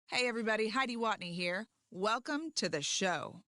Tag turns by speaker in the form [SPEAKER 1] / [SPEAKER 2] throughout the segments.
[SPEAKER 1] Hey everybody, Heidi Watney here. Welcome to the show.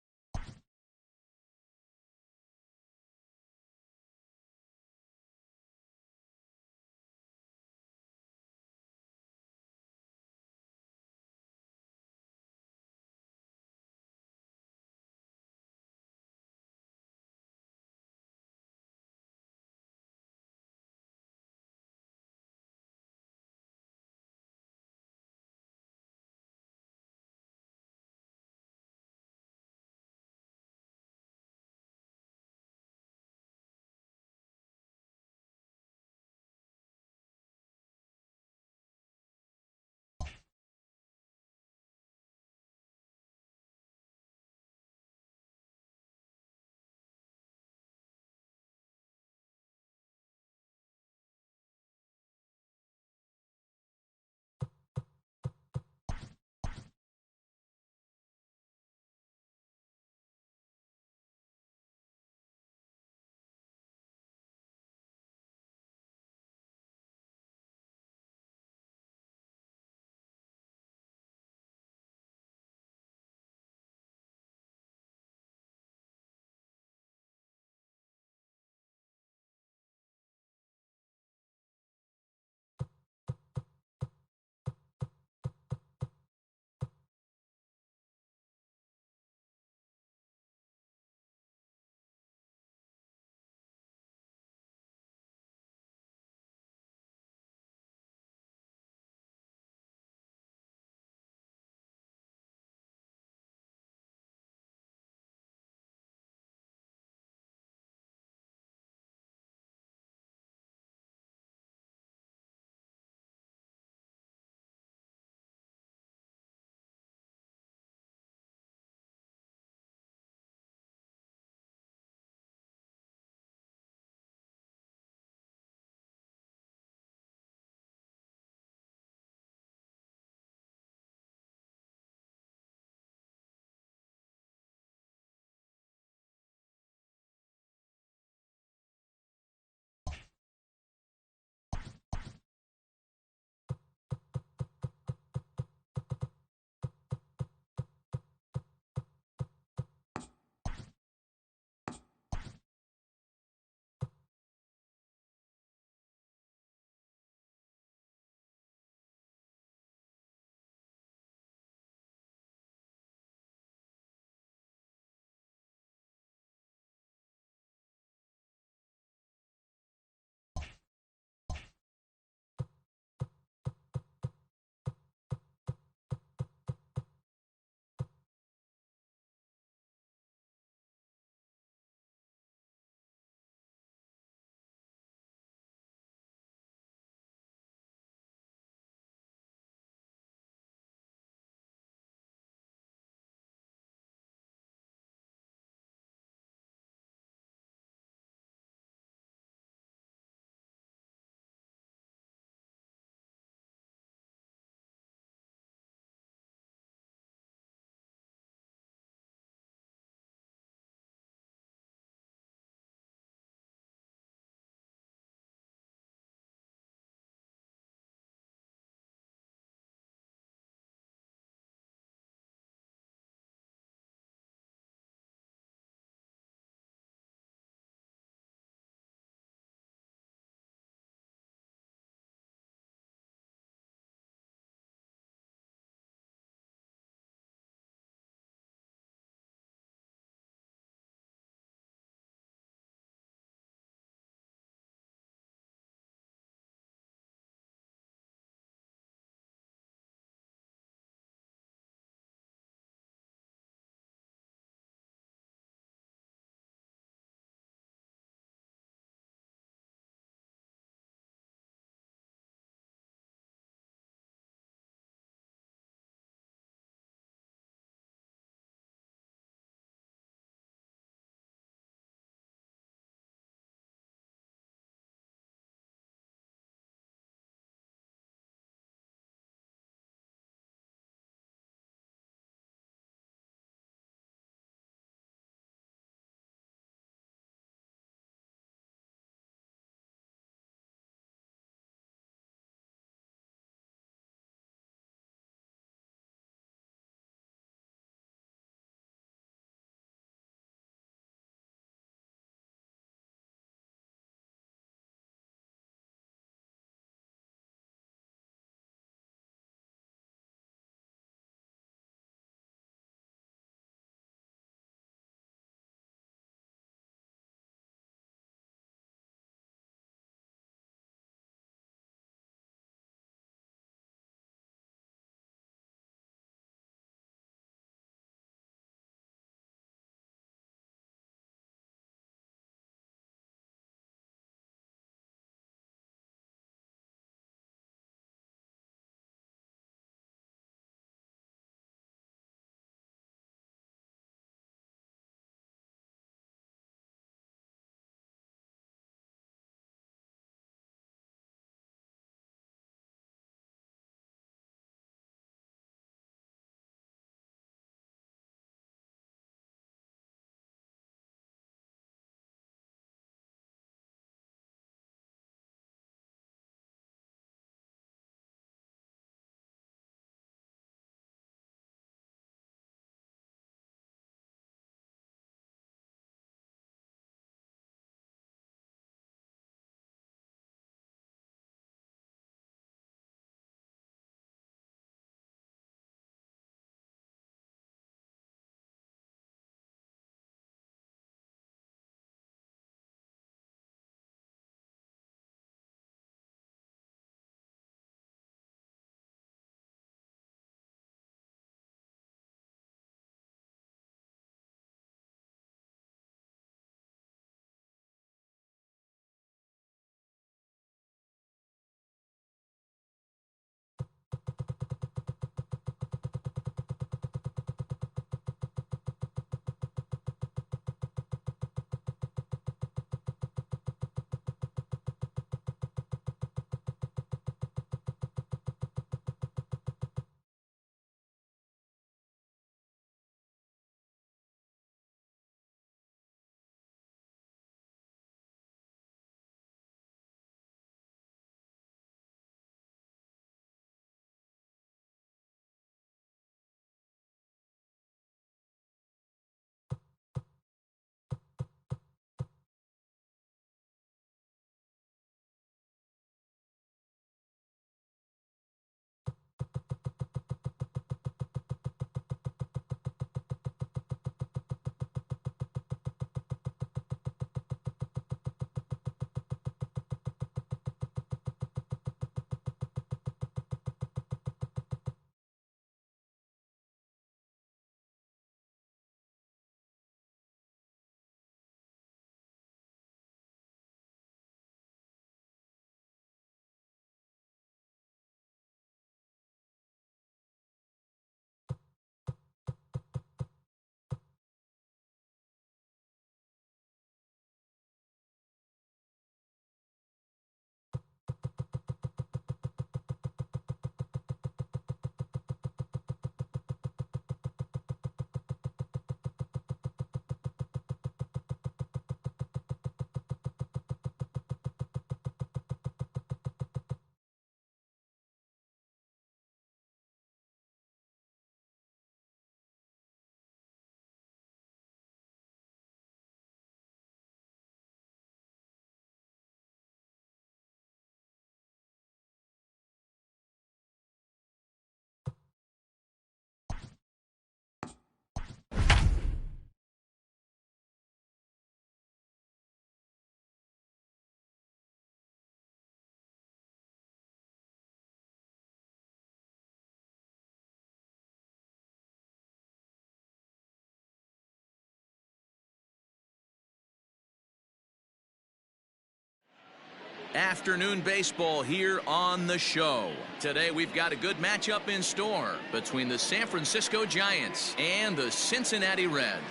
[SPEAKER 2] Afternoon baseball here on the show. Today we've got a good matchup in store between the San Francisco Giants and the Cincinnati Reds.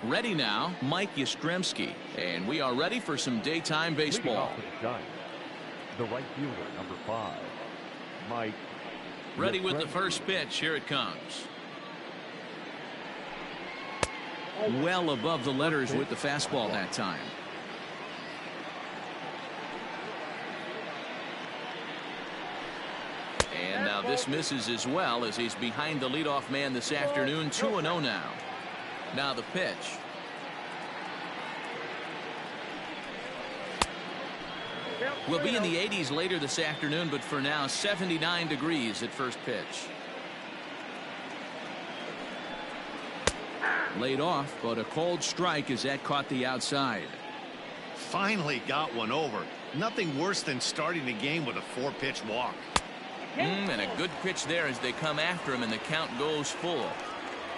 [SPEAKER 2] Ready now, Mike Yastrzemski, and we are ready for some daytime baseball.
[SPEAKER 3] The right fielder, number 5, Mike.
[SPEAKER 2] Ready with the first pitch. Here it comes. Well above the letters with the fastball that time. And now this misses as well as he's behind the leadoff man this afternoon. 2-0 now. Now the pitch. We'll be in the 80s later this afternoon, but for now 79 degrees at first pitch. Laid off, but a cold strike as that caught the outside.
[SPEAKER 4] Finally got one over. Nothing worse than starting the game with a 4-pitch walk.
[SPEAKER 2] And a good pitch there as they come after him and the count goes full.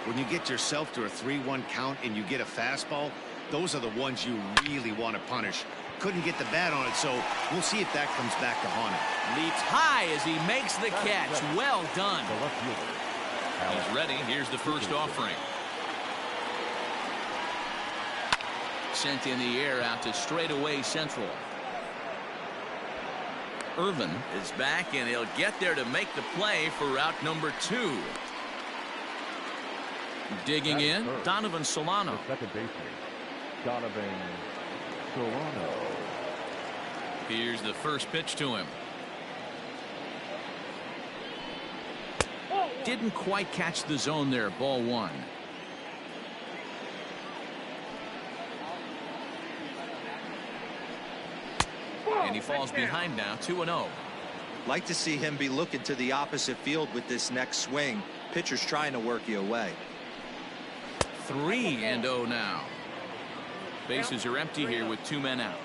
[SPEAKER 4] When you get yourself to a 3-1 count and you get a fastball, those are the ones you really want to punish. Couldn't get the bat on it, so we'll see if that comes back to haunt him.
[SPEAKER 2] Leaps high as he makes the catch. Well done. He's ready. Here's the first offering. Sent in the air out to straightaway central. Irvin is back, and he'll get there to make the play for route number 2. Digging in, Donovan Solano.
[SPEAKER 3] Second baseman, Donovan Solano.
[SPEAKER 2] Here's the first pitch to him. Didn't quite catch the zone there. Ball 1. And he falls behind now. 2-0.
[SPEAKER 5] Like to see him be looking to the opposite field with this next swing. Pitcher's trying to work you away.
[SPEAKER 2] 3-0 now. Bases are empty here with 2 men out.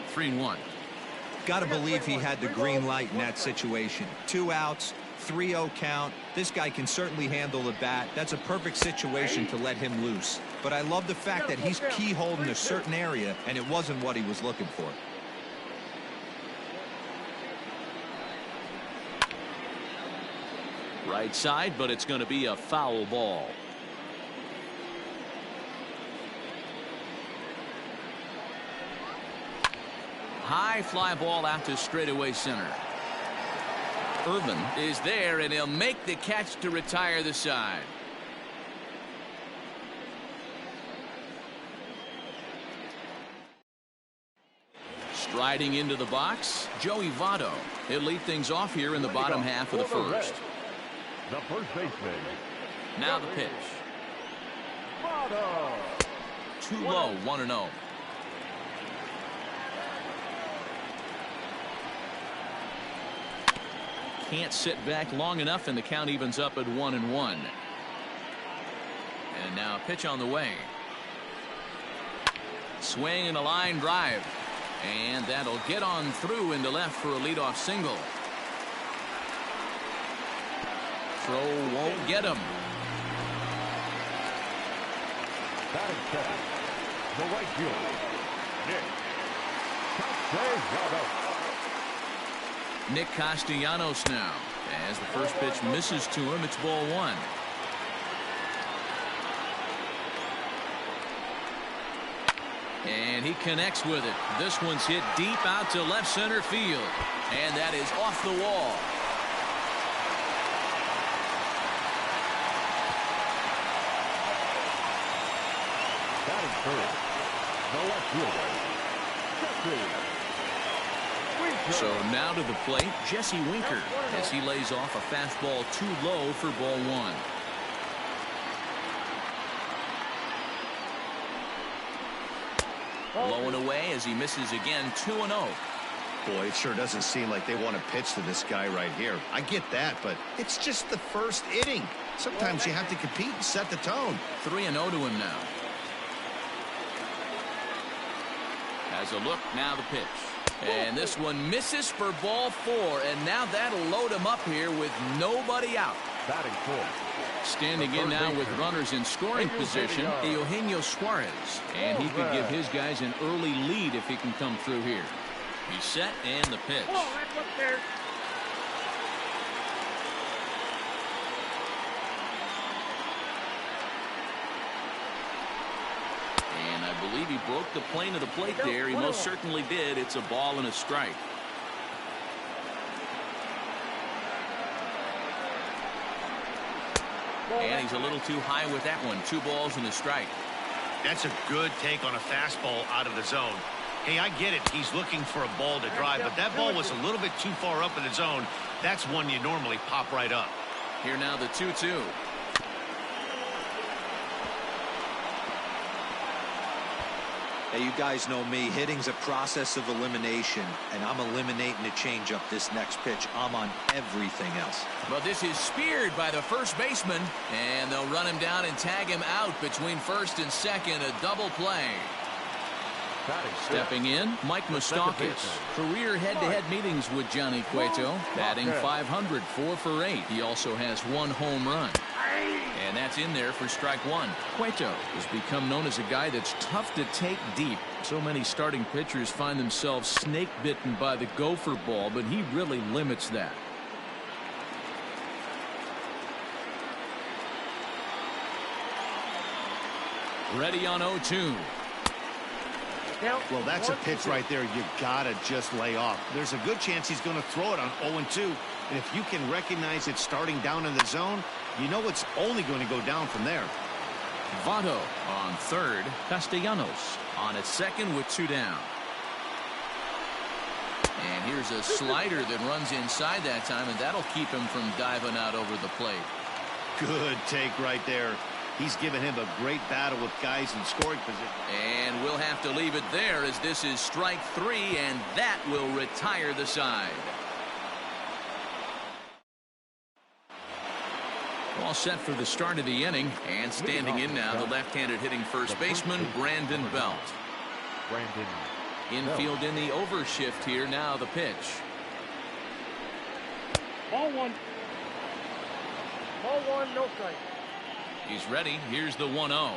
[SPEAKER 2] Three and 1.
[SPEAKER 5] Gotta believe he had the green light in that situation. 2 outs, 3-0 count. This guy can certainly handle the bat. That's a perfect situation to let him loose. But I love the fact that he's keyholed in a certain area, and it wasn't what he was looking for.
[SPEAKER 2] Right side, but it's going to be a foul ball. High fly ball out to straightaway center. Irvin is there, and he'll make the catch to retire the side. Striding into the box, Joey Votto. He'll lead things off here in the bottom half of the first.
[SPEAKER 3] The first baseman.
[SPEAKER 2] Now the pitch.
[SPEAKER 3] Votto.
[SPEAKER 2] Too low. 1-0. Can't sit back long enough, and the count evens up at 1-1. And now a pitch on the way. Swing and a line drive. And that'll get on through into left for a leadoff single. Throw won't get him.
[SPEAKER 3] Batting second, the right fielder,
[SPEAKER 2] Nick Castellanos now. As the first pitch misses to him, it's ball 1. And he connects with it. This one's hit deep out to left center field. And that is off the wall.
[SPEAKER 3] Batting third, the left fielder,
[SPEAKER 2] So now to the plate, Jesse Winker, as he lays off a fastball too low for ball 1. Low and away as he misses again. 2-0.
[SPEAKER 4] Boy, it sure doesn't seem like they want to pitch to this guy right here. I get that, but it's just the first inning. Sometimes you have to compete and set the tone.
[SPEAKER 2] 3-0 to him now. Has a look, now the pitch. And this one misses for ball 4, and now that'll load him up here with nobody out.
[SPEAKER 3] Batting fourth.
[SPEAKER 2] Standing in now with runners in scoring position, Eugenio Suarez. And he could give his guys an early lead if he can come through here. He's set, and the pitch. And I believe he broke the plane of the plate there. He most certainly did. It's a ball and a strike. And he's a little too high with that one. 2 balls and a strike.
[SPEAKER 4] That's a good take on a fastball out of the zone. Hey, I get it. He's looking for a ball to drive, but that ball was a little bit too far up in the zone. That's one you normally pop right up.
[SPEAKER 2] Here now the 2-2.
[SPEAKER 5] Hey, you guys know me. Hitting's a process of elimination, and I'm eliminating the changeup this next pitch. I'm on everything else.
[SPEAKER 2] But this is speared by the first baseman, and they'll run him down and tag him out between first and second. A double play. Stepping in, Mike Moustakas. Career head-to-head meetings with Johnny Cueto. Batting .500, 4 for 8. He also has 1 home run. And that's in there for strike 1. Cueto has become known as a guy that's tough to take deep. So many starting pitchers find themselves snake-bitten by the gopher ball, but he really limits that. Ready on 0-2.
[SPEAKER 4] Well, that's a pitch right there you gotta just lay off. There's a good chance he's going to throw it on 0-2. And if you can recognize it starting down in the zone, you know it's only going to go down from there.
[SPEAKER 2] Votto on third. Castellanos on at second with 2 down. And here's a slider that runs inside that time, and that'll keep him from diving out over the plate.
[SPEAKER 4] Good take right there. He's given him a great battle with guys in scoring position.
[SPEAKER 2] And we'll have to leave it there as this is strike 3, and that will retire the side. All set for the start of the inning, and standing in now, the left-handed hitting first baseman, Brandon Belt. Infield in the overshift here. Now the pitch.
[SPEAKER 6] Ball 1. Ball 1, no strike.
[SPEAKER 2] He's ready. Here's the 1-0.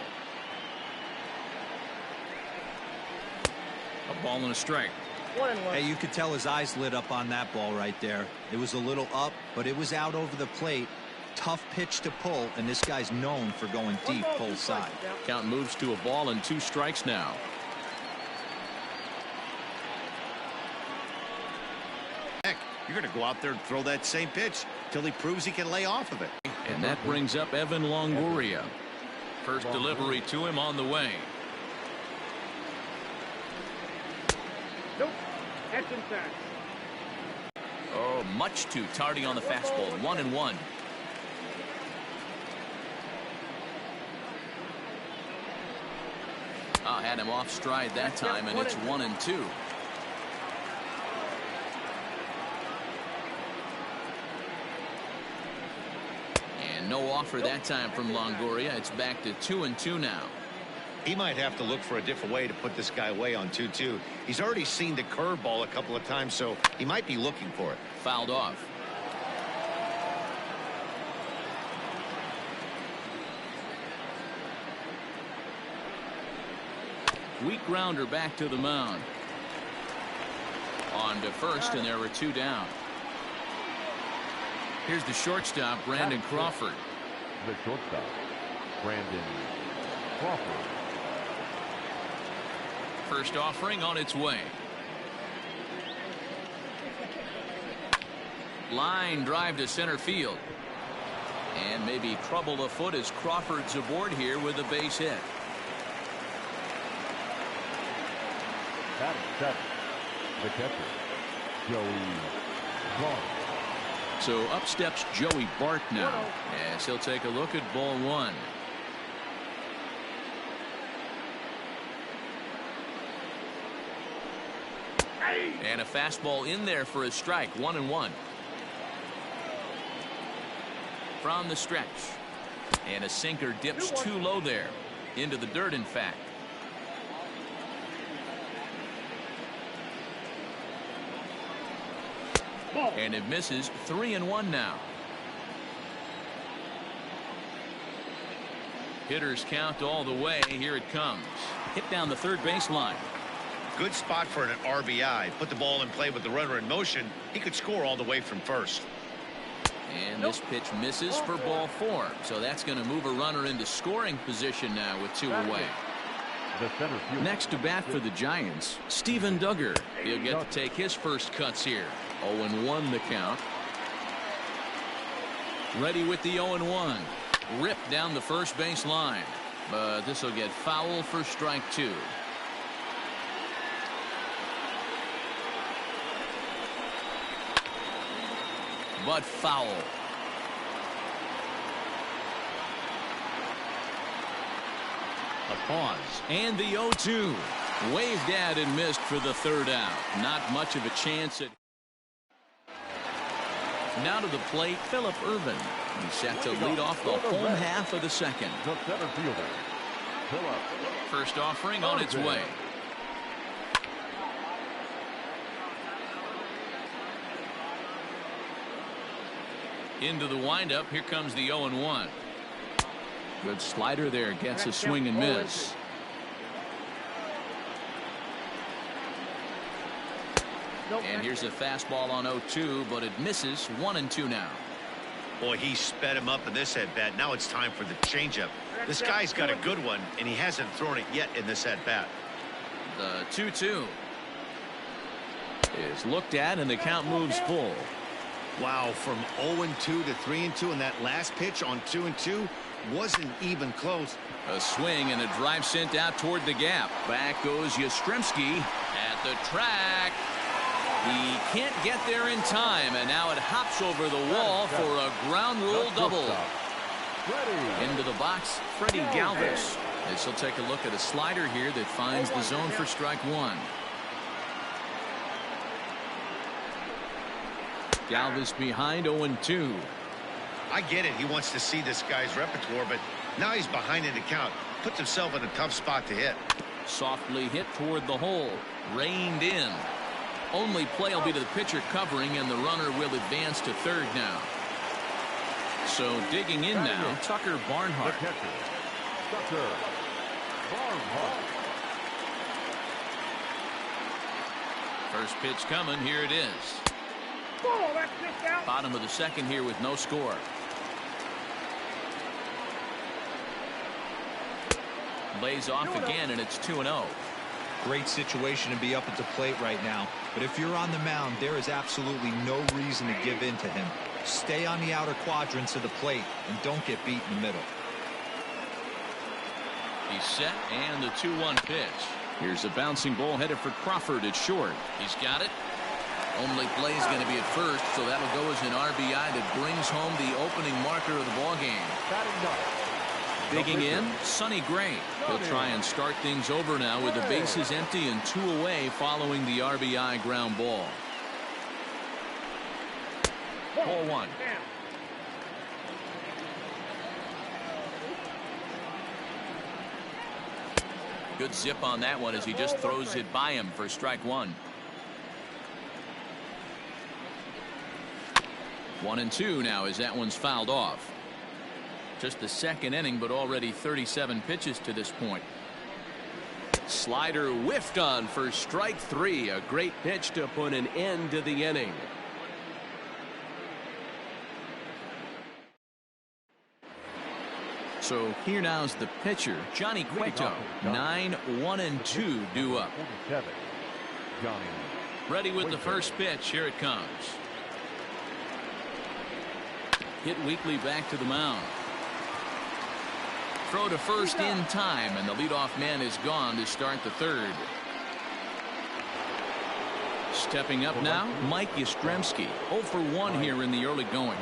[SPEAKER 2] A ball and a strike.
[SPEAKER 6] 1-1.
[SPEAKER 5] Hey, you could tell his eyes lit up on that ball right there. It was a little up, but it was out over the plate. Tough pitch to pull, and this guy's known for going deep pull side.
[SPEAKER 2] Count moves to a ball and 2 strikes now.
[SPEAKER 4] Heck, you're going to go out there and throw that same pitch till he proves he can lay off of it.
[SPEAKER 2] And that brings up Evan Longoria. First delivery to him on the way.
[SPEAKER 6] Nope. That's inside.
[SPEAKER 2] Oh, much too tardy on the fastball. 1-1. Had him off stride that time, and it's 1-2. And no offer that time from Longoria. It's back to 2-2 now.
[SPEAKER 4] He might have to look for a different way to put this guy away on 2-2. He's already seen the curveball a couple of times, so he might be looking for it.
[SPEAKER 2] Fouled off. Weak grounder back to the mound. On to first, and there were 2 down. Here's the shortstop, Brandon Crawford.
[SPEAKER 3] The shortstop, Brandon Crawford.
[SPEAKER 2] First offering on its way. Line drive to center field. And maybe trouble afoot as Crawford's aboard here with a base hit.
[SPEAKER 3] Batting 7, the catcher, Joey Bart.
[SPEAKER 2] So up steps Joey Bart now, as he'll take a look at ball 1. And a fastball in there for a strike. 1-1. From the stretch. And a sinker dips too low there. Into the dirt, in fact.
[SPEAKER 6] Ball.
[SPEAKER 2] And it misses. 3-1 now. Hitters count all the way. Here it comes. Hit down the third baseline.
[SPEAKER 4] Good spot for an RBI. Put the ball in play with the runner in motion. He could score all the way from first.
[SPEAKER 2] And this pitch misses for ball 4. So that's going to move a runner into scoring position now with 2 away.
[SPEAKER 3] The center fielder.
[SPEAKER 2] Next to bat for the Giants, Steven Duggar. He'll get to take his first cuts here. 0-1 the count. Ready with the 0-1. Ripped down the first base line. But this will get foul for strike 2. But foul. A pause. And the 0-2. Waved at and missed for the third out. Not much of a chance at. Now to the plate, Phillip Ervin. He's set to lead off the home half of the second.
[SPEAKER 3] The center fielder. Phillip.
[SPEAKER 2] First offering on its way. Into the windup. Here comes the 0-1. Good slider there. Gets a swing and miss. And here's a fastball on 0-2, but it misses. 1-2 now.
[SPEAKER 4] Boy, he sped him up in this at-bat. Now it's time for the changeup. This guy's got a good one, and he hasn't thrown it yet in this at-bat.
[SPEAKER 2] The 2-2 is looked at, and the count moves full.
[SPEAKER 4] Wow, from 0-2 to 3-2, and that last pitch on 2-2 wasn't even close.
[SPEAKER 2] A swing and a drive sent out toward the gap. Back goes Yastrzemski at the track. He can't get there in time, and now it hops over the wall for a ground rule double. Into the box, Freddie Galvis. This will take a look at a slider here that finds the zone for strike 1. Galvis behind 0-2.
[SPEAKER 4] I get it. He wants to see this guy's repertoire, but now he's behind in the count. Puts himself in a tough spot to hit.
[SPEAKER 2] Softly hit toward the hole. Reined in. Only play will be to the pitcher covering, and the runner will advance to third now. So digging in now, Tucker Barnhart.
[SPEAKER 3] The catcher, Tucker Barnhart.
[SPEAKER 2] First pitch coming. Here it is.
[SPEAKER 6] Ball. That's just out.
[SPEAKER 2] Bottom of the second here with no score. Lays off again, and it's 2-0.
[SPEAKER 5] Great situation to be up at the plate right now. But if you're on the mound, there is absolutely no reason to give in to him. Stay on the outer quadrants of the plate and don't get beat in the middle.
[SPEAKER 2] He's set, and the 2-1 pitch. Here's a bouncing ball headed for Crawford at short. He's got it. Only play is going to be at first, so that'll go as an RBI that brings home the opening marker of the ball game. Digging in, Sonny Gray. He'll try and start things over now with the bases empty and 2 away following the RBI ground ball. Ball 1. Good zip on that one as he just throws it by him for strike 1. 1-2 now as that one's fouled off. Just the second inning, but already 37 pitches to this point. Slider whiffed on for strike 3. A great pitch to put an end to the inning. So here now's the pitcher, Johnny Cueto. 9-1-2 due up.
[SPEAKER 3] Johnny.
[SPEAKER 2] Ready with the first pitch. Here it comes. Hit weakly back to the mound. Throw to first in time, and the leadoff man is gone to start the third. Stepping up now, Mike Yastrzemski. 0 for 1 here in the early going.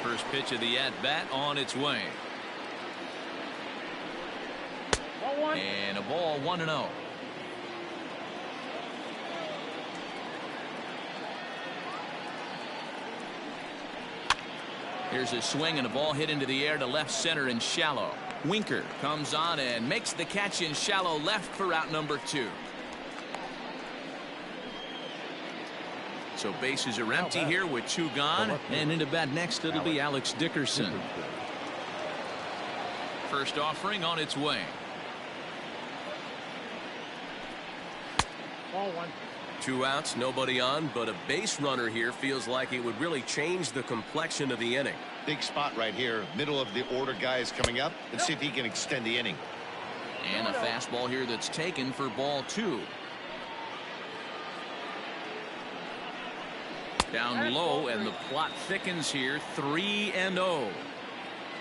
[SPEAKER 2] First pitch of the at-bat on its way. And a ball 1-0. Here's a swing and a ball hit into the air to left center and shallow. Winker comes on and makes the catch in shallow left for out number 2. So bases are empty here with 2 gone. And into bat next, it'll be Alex Dickerson. First offering on its way.
[SPEAKER 6] Ball 1.
[SPEAKER 7] 2 outs, nobody on, but a base runner here feels like it would really change the complexion of the inning.
[SPEAKER 4] Big spot right here. Middle of the order guy is coming up. Let's see if he can extend the inning.
[SPEAKER 2] And a fastball here that's taken for ball 2. Down low, and the plot thickens here. 3-0.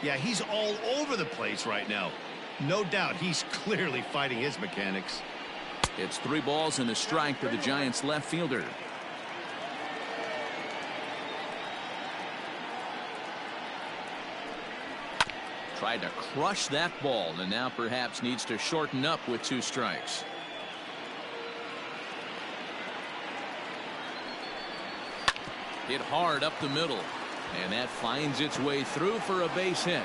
[SPEAKER 4] Yeah, he's all over the place right now. No doubt he's clearly fighting his mechanics.
[SPEAKER 2] It's 3 balls and a strike to the Giants left fielder. Tried to crush that ball, and now perhaps needs to shorten up with 2 strikes. Hit hard up the middle, and that finds its way through for a base hit.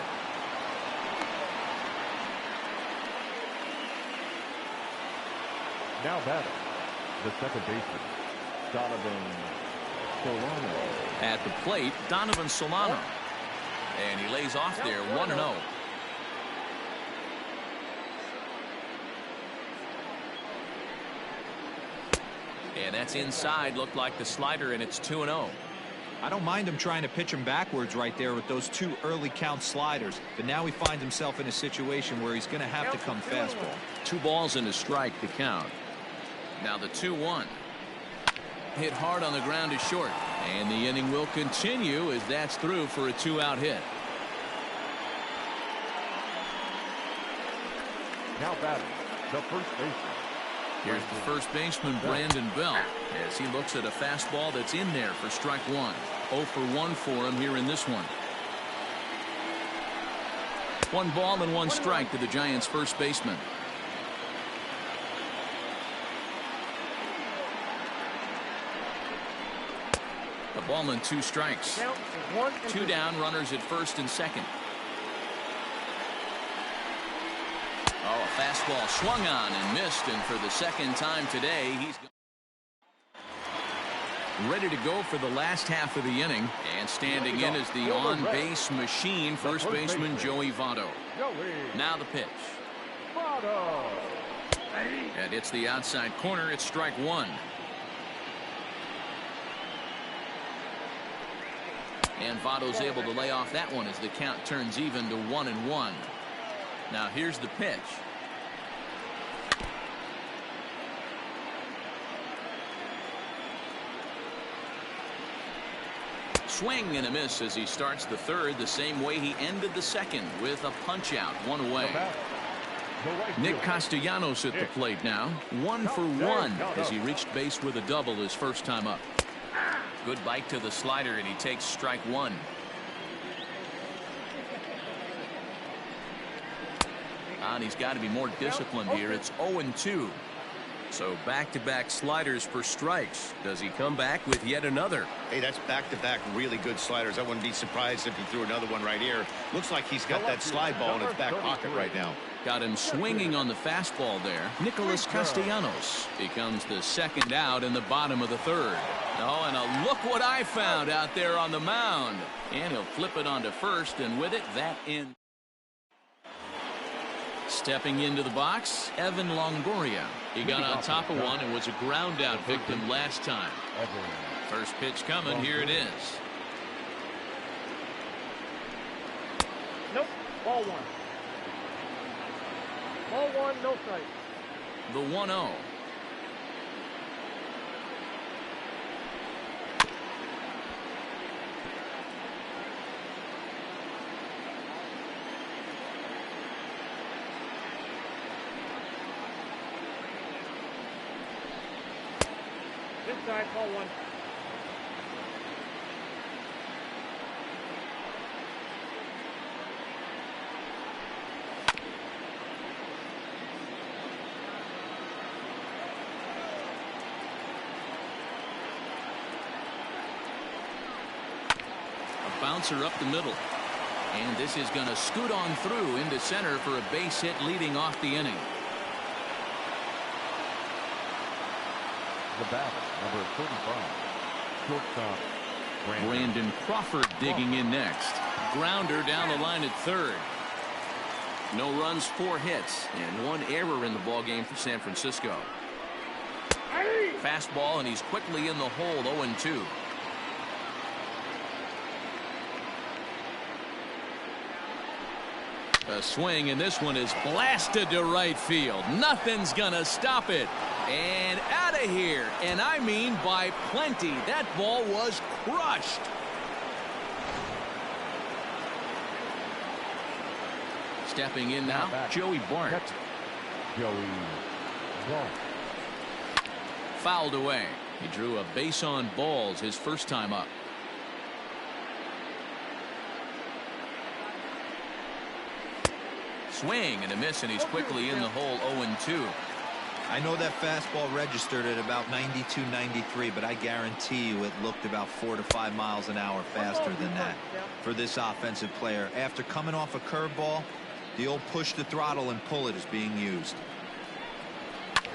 [SPEAKER 3] Now batting, the second baseman, Donovan Solano.
[SPEAKER 2] At the plate, Donovan Solano. And he lays off there, 1-0. And that's inside. Looked like the slider, and it's 2-0.
[SPEAKER 5] I don't mind him trying to pitch him backwards right there with those 2 early count sliders, but now he finds himself in a situation where he's going to have to come fastball.
[SPEAKER 2] 2 balls and a strike to count. Now the 2-1. Hit hard on the ground to short, and the inning will continue as that's through for a 2-out hit.
[SPEAKER 3] Now batting, the first baseman.
[SPEAKER 2] Here's the first baseman, Brandon Belt, as he looks at a fastball that's in there for strike 1. 0 for 1 for him here in this one. 1 ball and 1 strike to the Giants' first baseman. A ball and 2 strikes. 2 down, runners at first and second. Oh, a fastball swung on and missed, and for the second time today, he's ready to go for the last half of the inning. And standing in is the on-base machine, first baseman Joey Votto. Now the pitch. And it's the outside corner. It's strike 1. And Votto's able to lay off that one as the count turns even to 1-1. Now here's the pitch. Swing and a miss as he starts the third the same way he ended the second, with a punch out, 1 away. Nick Castellanos at the plate now, 1 for 1 as he reached base with a double his first time up. Good bite to the slider, and he takes strike 1. And he's got to be more disciplined here. It's 0-2. So back-to-back sliders for strikes. Does he come back with yet another?
[SPEAKER 4] Hey, that's back-to-back really good sliders. I wouldn't be surprised if he threw another one right here. Looks like he's got that slide ball in his back pocket right now.
[SPEAKER 2] Got him swinging on the fastball there. Nicholas Castellanos becomes the second out in the bottom of the third. Oh, and look what I found out there on the mound. And he'll flip it onto first, and with it, that in. Stepping into the box, Evan Longoria. He got on top of one and was a ground out victim last time. First pitch coming. Here it is.
[SPEAKER 6] Nope. Ball 1. Ball 1, no strike.
[SPEAKER 2] The 1-0.
[SPEAKER 6] Inside, ball 1.
[SPEAKER 2] A bouncer up the middle. And this is going to scoot on through into center for a base hit leading off the inning.
[SPEAKER 3] The batter, number 35, Shortstop,
[SPEAKER 2] Brandon Crawford digging in next. Grounder down the line at third. No runs, 4 hits, and 1 error in the ballgame for San Francisco. Fastball, and he's quickly in the hole, 0-2. A swing, and this one is blasted to right field. Nothing's gonna stop it. And out of here, and I mean by plenty. That ball was crushed. Stepping in now, Joey Bart.
[SPEAKER 3] Joey Bart.
[SPEAKER 2] Fouled away. He drew a base on balls his first time up. Swing and a miss, and he's quickly in the hole, 0-2.
[SPEAKER 5] I know that fastball registered at about 92, 93, but I guarantee you it looked about 4 to 5 miles an hour faster than that for this offensive player. After coming off a curveball, the old push the throttle and pull it is being used.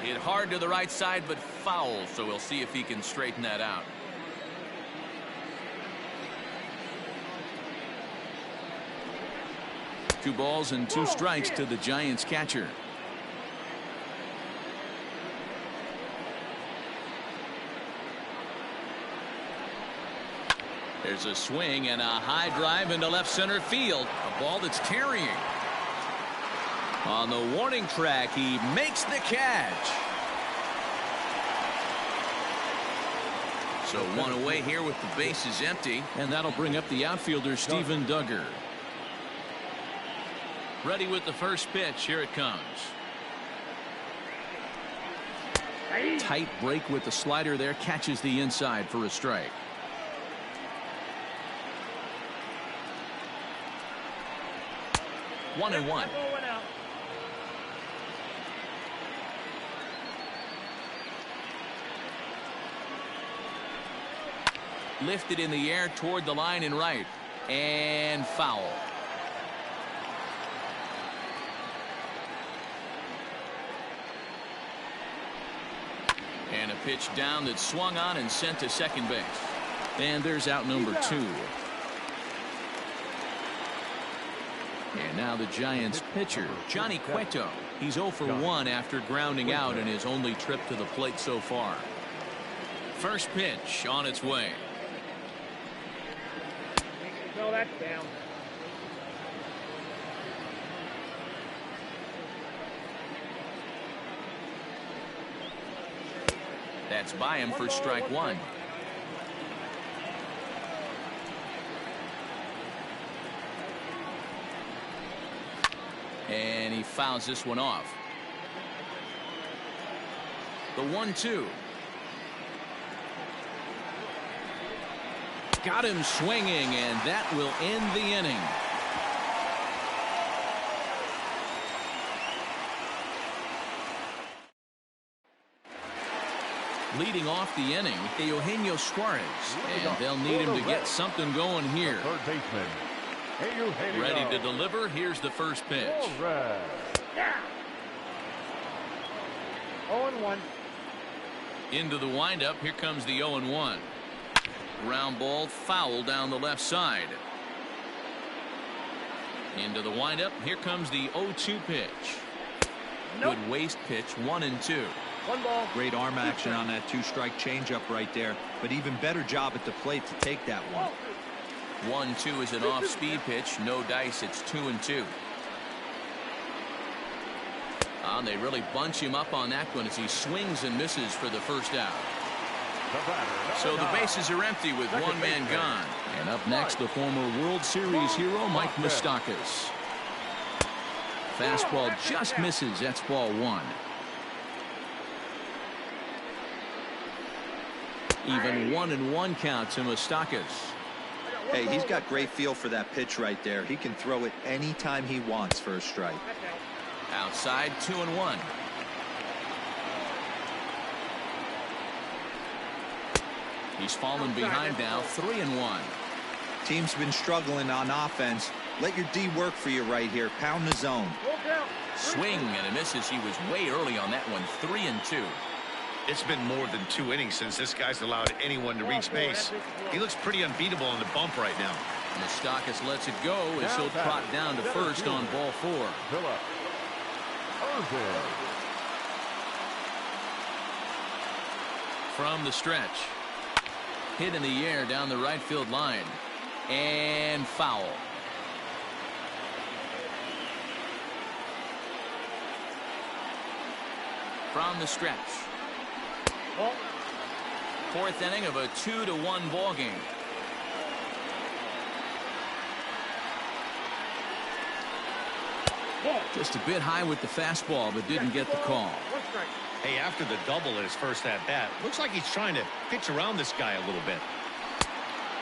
[SPEAKER 2] Hit hard to the right side, but foul, so we'll see if he can straighten that out. Two balls and 2 strikes to the Giants catcher. There's a swing and a high drive into left center field. A ball that's carrying. On the warning track, he makes the catch. So 1 away here with the bases empty, and that'll bring up the outfielder Steven Duggar. Ready with the first pitch. Here it comes. Tight break with the slider there. Catches the inside for a strike. One and one. Lifted in the air toward the line and right. And foul. And a pitch down that swung on and sent to second base. And there's out number 2. And now the Giants pitcher, Johnny Cueto. He's 0 for 1 after grounding out in his only trip to the plate so far. First pitch on its way.
[SPEAKER 6] No, that's down.
[SPEAKER 2] That's by him for strike 1. And he fouls this one off. The 1-2. Got him swinging, and that will end the inning. Leading off the inning, Eugenio Suarez, and they'll need him to get something going here.
[SPEAKER 3] Third baseman.
[SPEAKER 2] Ready to deliver. Here's the first pitch.
[SPEAKER 6] 0-1.
[SPEAKER 2] Into the windup. Here comes the 0-1. Ground ball foul down the left side. Into the windup. Here comes the 0-2 pitch. Good waste pitch. 1-2.
[SPEAKER 6] 1 ball.
[SPEAKER 5] Great arm action on that 2-strike changeup right there, but even better job at the plate to take that one.
[SPEAKER 2] 1-2 is an off-speed pitch. No dice. It's 2-2. And they really bunch him up on that one as he swings and misses for the first out. So the bases are empty with 1 man gone. And up next, the former World Series hero, Mike Moustakas. Fastball just misses. That's ball 1. Even 1-1 count to Moustakas.
[SPEAKER 5] Hey, he's got great feel for that pitch right there. He can throw it anytime he wants for a strike.
[SPEAKER 2] Outside, 2-1. He's fallen behind now, 3-1.
[SPEAKER 5] Team's been struggling on offense. Let your D work for you right here. Pound the zone.
[SPEAKER 2] Swing and a misses. He was way early on that one, 3-2.
[SPEAKER 4] It's been more than 2 innings since this guy's allowed anyone to reach base. He looks pretty unbeatable on the bump right now.
[SPEAKER 2] Moustakas lets it go as he'll trot down to first on ball 4. From the stretch. Hit in the air down the right field line. And foul. From the stretch. 4th inning of a 2-1 ball game. Just a bit high with the fastball, but didn't get the call.
[SPEAKER 4] Hey, after the double at his first at-bat, looks like he's trying to pitch around this guy a little bit.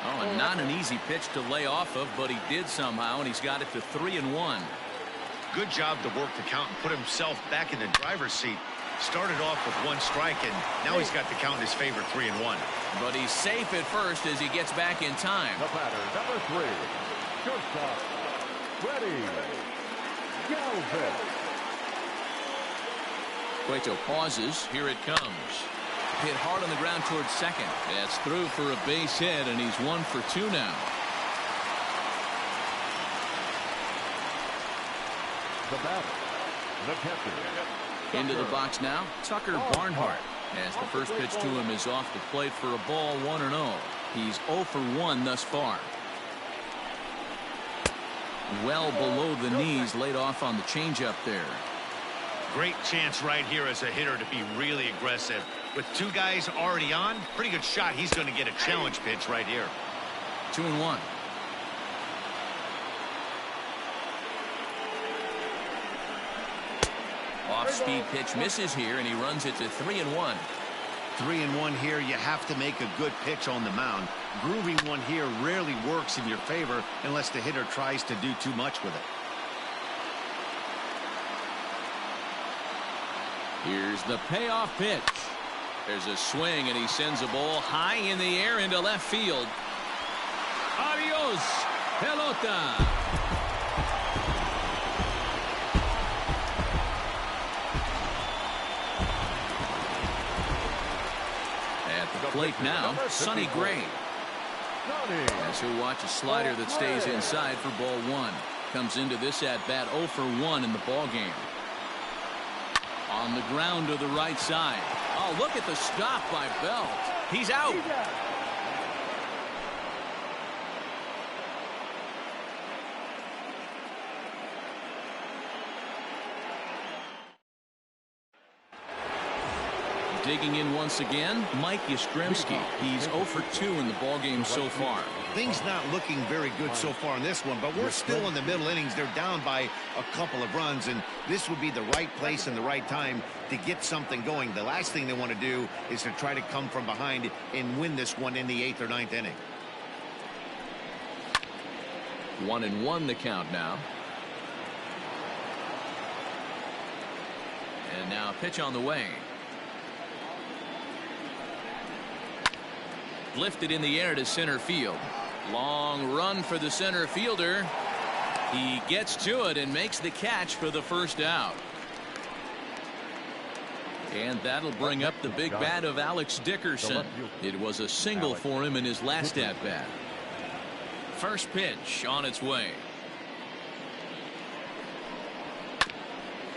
[SPEAKER 2] Oh, and not an easy pitch to lay off of, but he did somehow, and he's got it to 3-1.
[SPEAKER 4] Good job to work the count and put himself back in the driver's seat. Started off with 1 strike, and now he's got the count in his favor, 3-1.
[SPEAKER 2] But he's safe at first as he gets back in time.
[SPEAKER 3] The batter, number 3, shortstop, ready.
[SPEAKER 2] Cueto pauses. Here it comes. Hit hard on the ground towards second. That's through for a base hit, and he's 1 for 2 now.
[SPEAKER 3] The batter, the catcher.
[SPEAKER 2] Into the box now, Tucker Barnhart. As the first pitch to him is off the plate for a ball, 1-0. He's 0 for 1 thus far. Well below the knees, laid off on the changeup there.
[SPEAKER 4] Great chance right here as a hitter to be really aggressive. With 2 guys already on, pretty good shot. He's going to get a challenge pitch right here.
[SPEAKER 2] 2-1. Off-speed pitch misses here, and he runs it to 3-1.
[SPEAKER 4] 3-1 here. You have to make a good pitch on the mound. Grooving one here rarely works in your favor unless the hitter tries to do too much with it.
[SPEAKER 2] Here's the payoff pitch. There's a swing, and he sends a ball high in the air into left field. Adios, pelota. Plate now, Sonny Gray. As he'll watch a slider that stays inside for ball 1. Comes into this at bat 0 for 1 in the ball game. On the ground to the right side. Oh, look at the stop by Belt. He's out. Digging in once again, Mike Yastrzemski. He's 0 for 2 in the ballgame so far.
[SPEAKER 4] Things not looking very good so far in this one, but we're still in the middle innings. They're down by a couple of runs, and this would be the right place and the right time to get something going. The last thing they want to do is to try to come from behind and win this one in the 8th or 9th inning.
[SPEAKER 2] 1-1 the count now. And now a pitch on the way. Lifted in the air to center field. Long run for the center fielder. He gets to it and makes the catch for the first out. And that'll bring up the big bat of Alex Dickerson. It was a single for him in his last at bat. First pitch on its way.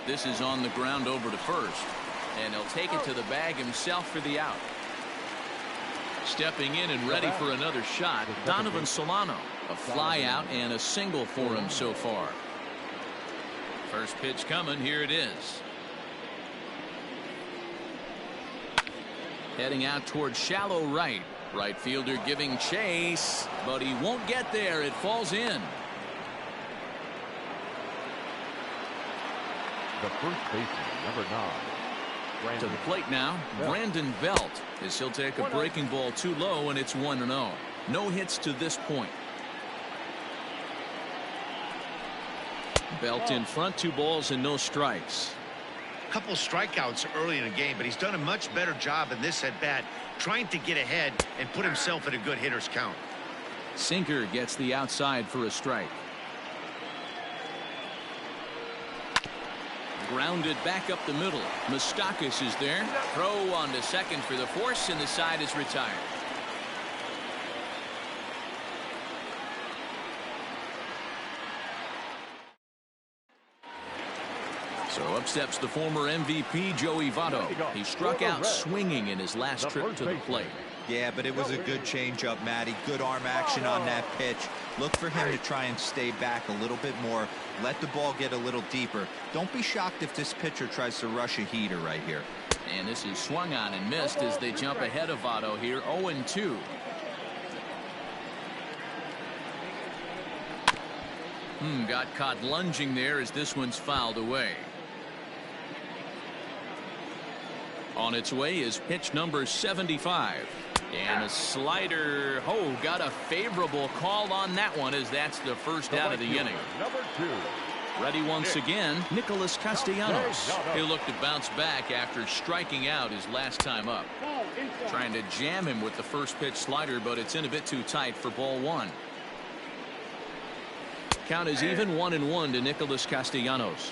[SPEAKER 2] This is on the ground over to first. And he'll take it to the bag himself for the out. Stepping in and ready for another shot, Donovan Solano. A fly out and a single for him so far. First pitch coming. Here it is. Heading out towards shallow right. Right fielder giving chase, but he won't get there. It falls in.
[SPEAKER 3] The first baseman, number 9.
[SPEAKER 2] To the plate now, Brandon Belt, as he'll take a breaking ball too low, and it's 1-0. No hits to this point. Belt in front, 2 balls and no strikes.
[SPEAKER 4] Couple strikeouts early in the game, but he's done a much better job in this at bat trying to get ahead and put himself in a good hitter's count.
[SPEAKER 2] Sinker gets the outside for a strike. Grounded back up the middle. Moustakas is there. Throw on to second for the force, and the side is retired. So up steps the former MVP, Joey Votto. He struck out swinging in his last trip to the plate.
[SPEAKER 5] Yeah, but it was a good changeup, Matty. Good arm action on that pitch. Look for him to try and stay back a little bit more. Let the ball get a little deeper. Don't be shocked if this pitcher tries to rush a heater right here.
[SPEAKER 2] And this is swung on and missed as they jump ahead of Votto here, 0-2. Got caught lunging there as this one's fouled away. On its way is pitch number 75. And a slider. Oh, got a favorable call on that one as that's the first out of the inning.
[SPEAKER 3] Number 2.
[SPEAKER 2] Ready once again, Nicholas Castellanos. He'll look to bounce back after striking out his last time up. Trying to jam him with the first pitch slider, but it's in a bit too tight for ball one. Count is even 1-1 to Nicholas Castellanos.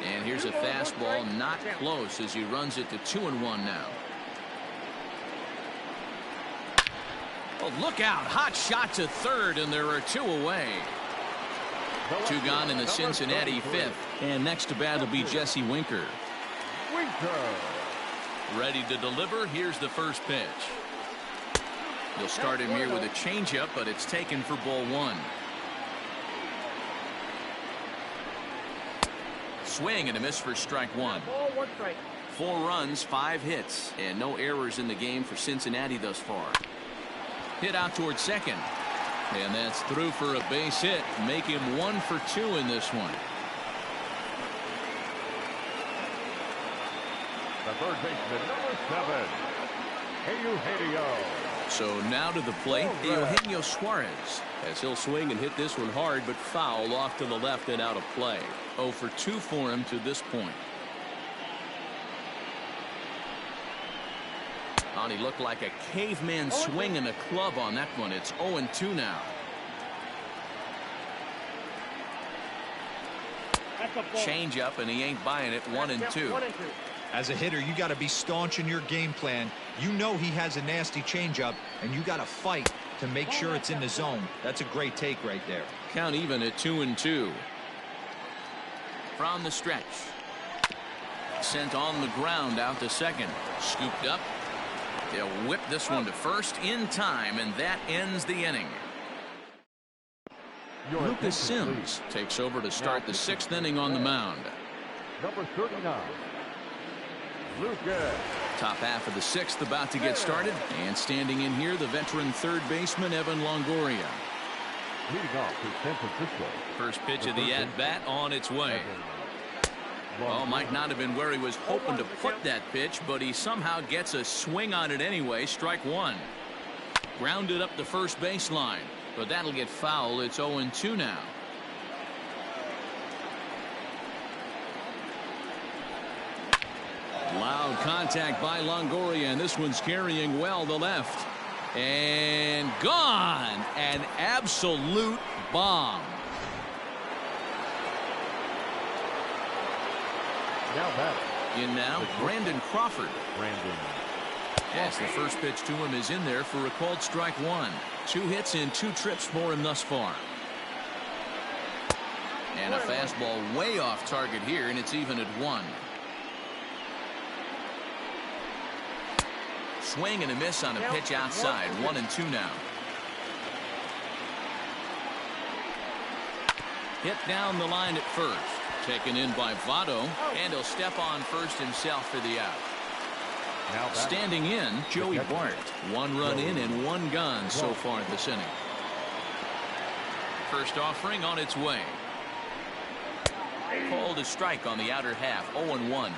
[SPEAKER 2] And here's a fastball, not close as he runs it to 2-1 now. Oh, look out. Hot shot to third, and there are 2 away. 2 gone in the Cincinnati 5th. And next to bat will be Jesse Winker. Ready to deliver. Here's the first pitch. They'll start him here with a changeup, but it's taken for ball one. Swing and a miss for strike one. 4 runs, 5 hits, and no errors in the game for Cincinnati thus far. Hit out towards second. And that's through for a base hit. Make him 1 for 2 in this one.
[SPEAKER 3] The third baseman, number 7, Eugenio.
[SPEAKER 2] So now to the plate, Eugenio Suarez. As he'll swing and hit this one hard, but foul off to the left and out of play. 0 for 2 for him to this point. Oh, he looked like a caveman swinging a club on that one. It's 0-2 now. Change up, and he ain't buying it. 1-2.
[SPEAKER 5] As a hitter, you got to be staunch in your game plan. You know he has a nasty changeup, and you got to fight to make sure it's in the zone. That's a great take right there.
[SPEAKER 2] Count even at 2-2. From the stretch. Sent on the ground out to second. Scooped up. They'll whip this one to first in time, and that ends the inning. Lucas Sims takes over to start the 6th inning on the mound.
[SPEAKER 3] Number 39, Lucas.
[SPEAKER 2] Top half of the 6th about to get started, and standing in here, the veteran third baseman Evan Longoria.
[SPEAKER 3] Leading off to San Francisco.
[SPEAKER 2] First pitch of the at-bat on its way. Well, might not have been where he was hoping to put that pitch, but he somehow gets a swing on it anyway. Strike one. Grounded up the first baseline, but that'll get foul. It's 0-2 now. Loud contact by Longoria, and this one's carrying well to left. And gone. An absolute bomb.
[SPEAKER 3] Now batting.
[SPEAKER 2] In now, Brandon Crawford.
[SPEAKER 3] Brandon.
[SPEAKER 2] As the first pitch to him is in there for a called strike one. 2 hits in 2 trips for him thus far. And a fastball way off target here, and it's even at 1. Swing and a miss on a pitch outside. 1-2 now. Hit down the line at first. Taken in by Votto, and he'll step on first himself for the out. Standing in, Joey Bart. 1 run in and 1 gone so far this inning. First offering on its way. Called a strike on the outer half. 0-1.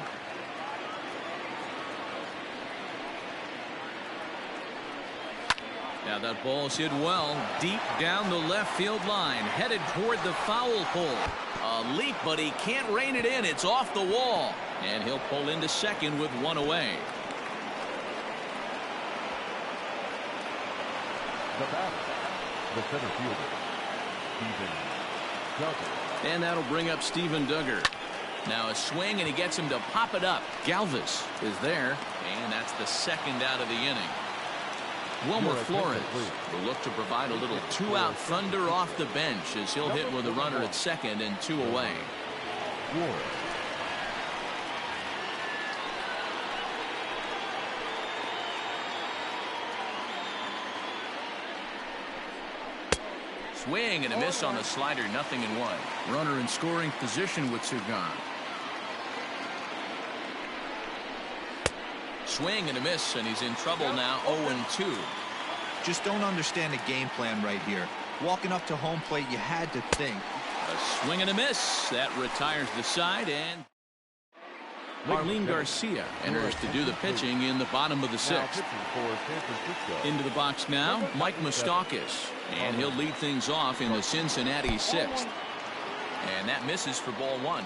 [SPEAKER 2] Now that ball's hit well deep down the left field line, headed toward the foul pole. A leap, but he can't rein it in. It's off the wall, and he'll pull into second with 1 away.
[SPEAKER 3] The batter, the center fielder,
[SPEAKER 2] And that'll bring up Steven Duggar. Now a swing, and he gets him to pop it up. Galvis is there, and that's the second out of the inning. Wilmer Flores will look to provide a little two-out thunder off the bench as he'll hit with a runner at second and 2 away. Swing and a miss on the slider, 0-1. Runner in scoring position with Sugan. Swing and a miss, and he's in trouble now, 0-2.
[SPEAKER 5] Just don't understand the game plan right here. Walking up to home plate, you had to think.
[SPEAKER 2] A swing and a miss. That retires the side, and Marlene Garcia enters to do the pitching in the bottom of the 6th. Into the box now, Mike Moustakas, and he'll lead things off in the Cincinnati 6th. And that misses for ball 1.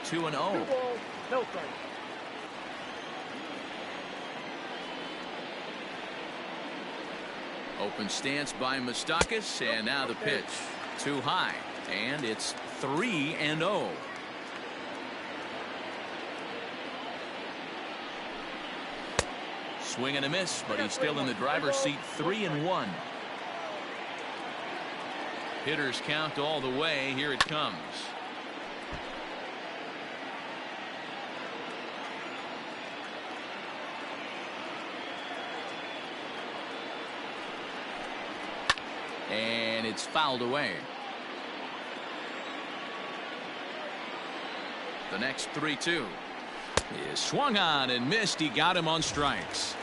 [SPEAKER 2] Two and 0.
[SPEAKER 6] No strike.
[SPEAKER 2] Open stance by Moustakas, and now the pitch. Too high, and it's 3-0. Swing and a miss, but he's still in the driver's seat, 3-1. Hitters count all the way. Here it comes. And it's fouled away. The next 3-2 is swung on and missed. He got him on strikes.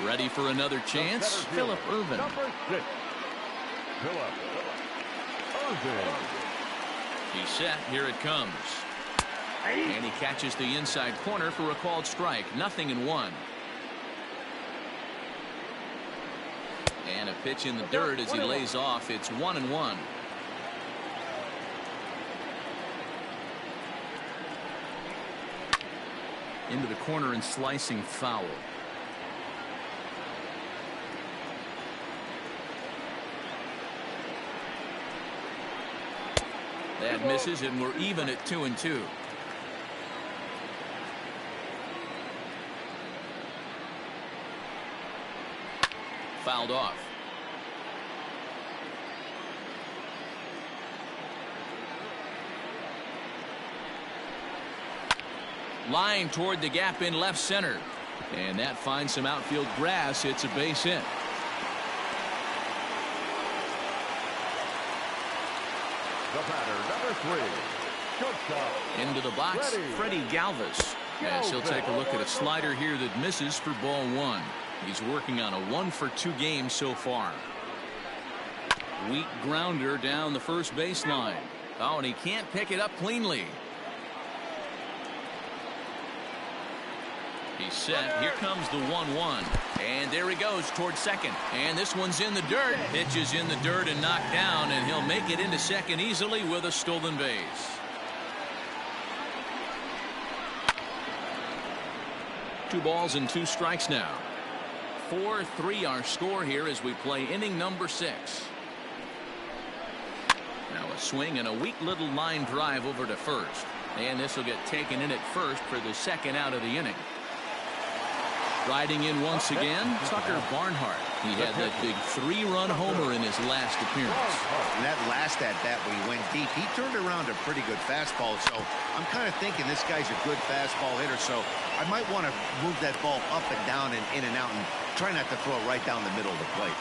[SPEAKER 2] Ready for another chance, Phillip Ervin. He's set. Here it comes. And he catches the inside corner for a called strike. 0-1. And a pitch in the dirt as he lays off. It's 1-1. Into the corner and slicing foul. That misses, and we're even at 2-2. Fouled off. Line toward the gap in left center. And that finds some outfield grass. It's a base hit.
[SPEAKER 3] The batter, number 3, shortstop.
[SPEAKER 2] Into the box, Freddie Galvis. As he'll take a look at a slider here that misses for ball 1. He's working on a 1-for-2 game so far. Weak grounder down the first baseline. Oh, and he can't pick it up cleanly. He's set. Here comes the 1-1. And there he goes towards second. And this one's in the dirt. Pitch is in the dirt and knocked down, and he'll make it into second easily with a stolen base. Two balls and 2 strikes now. 4-3 our score here as we play inning number 6. Now a swing and a weak little line drive over to first. And this will get taken in at first for the second out of the inning. Riding in once again, Tucker Barnhart. He had that big 3-run homer in his last appearance.
[SPEAKER 4] And that last at-bat we went deep. He turned around a pretty good fastball, so I'm kind of thinking this guy's a good fastball hitter, so I might want to move that ball up and down and in and out and try not to throw it right down the middle of the plate.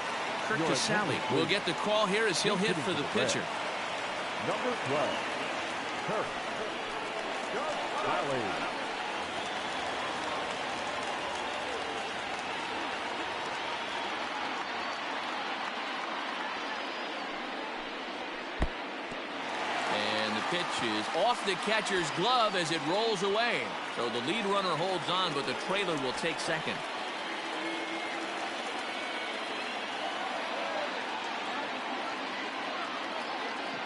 [SPEAKER 2] Kurt Casale will get the call here as he'll hit for the pitcher.
[SPEAKER 3] Number 12, Kurt Casale.
[SPEAKER 2] Pitch is off the catcher's glove as it rolls away. So the lead runner holds on, but the trailer will take second.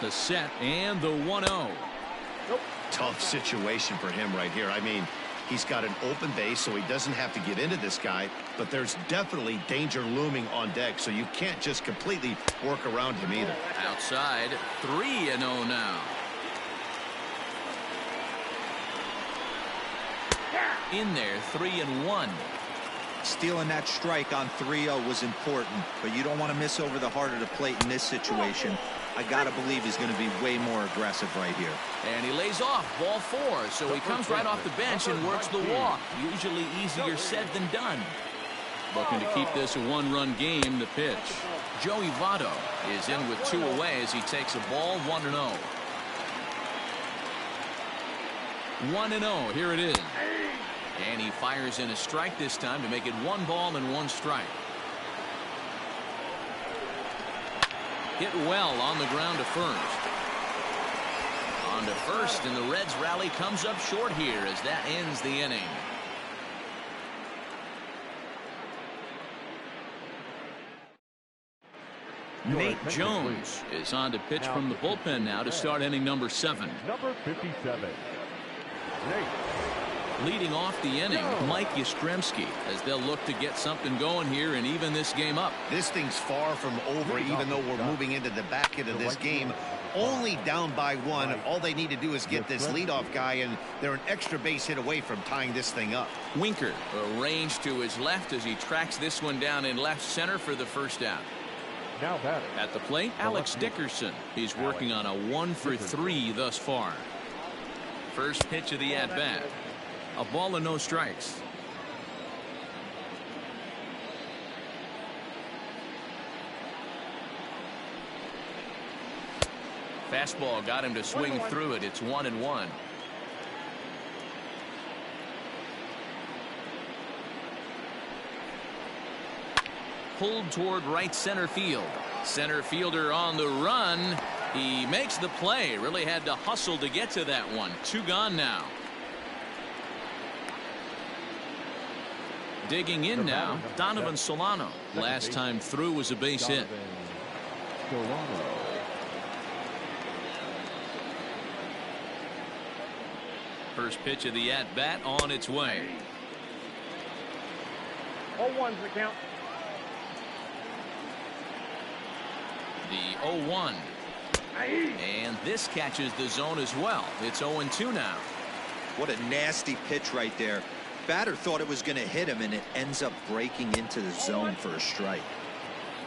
[SPEAKER 2] The set and the 1-0.
[SPEAKER 4] Tough situation for him right here. I mean, He's got an open base, so he doesn't have to get into this guy, but there's definitely danger looming on deck, so you can't just completely work around him either.
[SPEAKER 2] Outside, 3-0 now. In there, 3-1.
[SPEAKER 5] Stealing that strike on 3-0 was important, but you don't want to miss over the heart of the plate in this situation. I got to believe he's going to be way more aggressive right here.
[SPEAKER 2] And he lays off, ball 4, so he comes right off the bench and works the walk. Usually easier said than done. Looking to keep this a one-run game, the pitch. Joey Votto is in with 2 away as he takes a ball, 1-0. 1-0, here it is. And he fires in a strike this time to make it 1 ball and 1 strike. Hit well on the ground to first. On to first, and the Reds rally comes up short here as that ends the inning. Nate Jones is on to pitch from the bullpen now to start inning number 7.
[SPEAKER 3] Number 57. Nate.
[SPEAKER 2] Leading off the inning, Mike Yastrzemski, as they'll look to get something going here and even this game up.
[SPEAKER 4] This thing's far from over, even though we're moving into the back end of this game. Only down by 1. All they need to do is get this leadoff guy, and they're an extra base hit away from tying this thing up.
[SPEAKER 2] Winker arranged to his left as he tracks this one down in left center for the first out.
[SPEAKER 3] Now batting.
[SPEAKER 2] At the plate, Alex Dickerson. He's working on a 1-for-3 thus far. First pitch of the at-bat. A ball and no strikes. Fastball got him to swing through it. It's 1-1. Pulled toward right center field. Center fielder on the run. He makes the play. Really had to hustle to get to that one. 2 gone now. Digging in now, Donovan Solano. Last time through was a base hit. First pitch of the at-bat on its way.
[SPEAKER 6] 0-1's the count.
[SPEAKER 2] The 0-1. And this catches the zone as well. It's 0-2 now.
[SPEAKER 5] What a nasty pitch right there. Batter thought it was going to hit him, and it ends up breaking into the zone for a strike.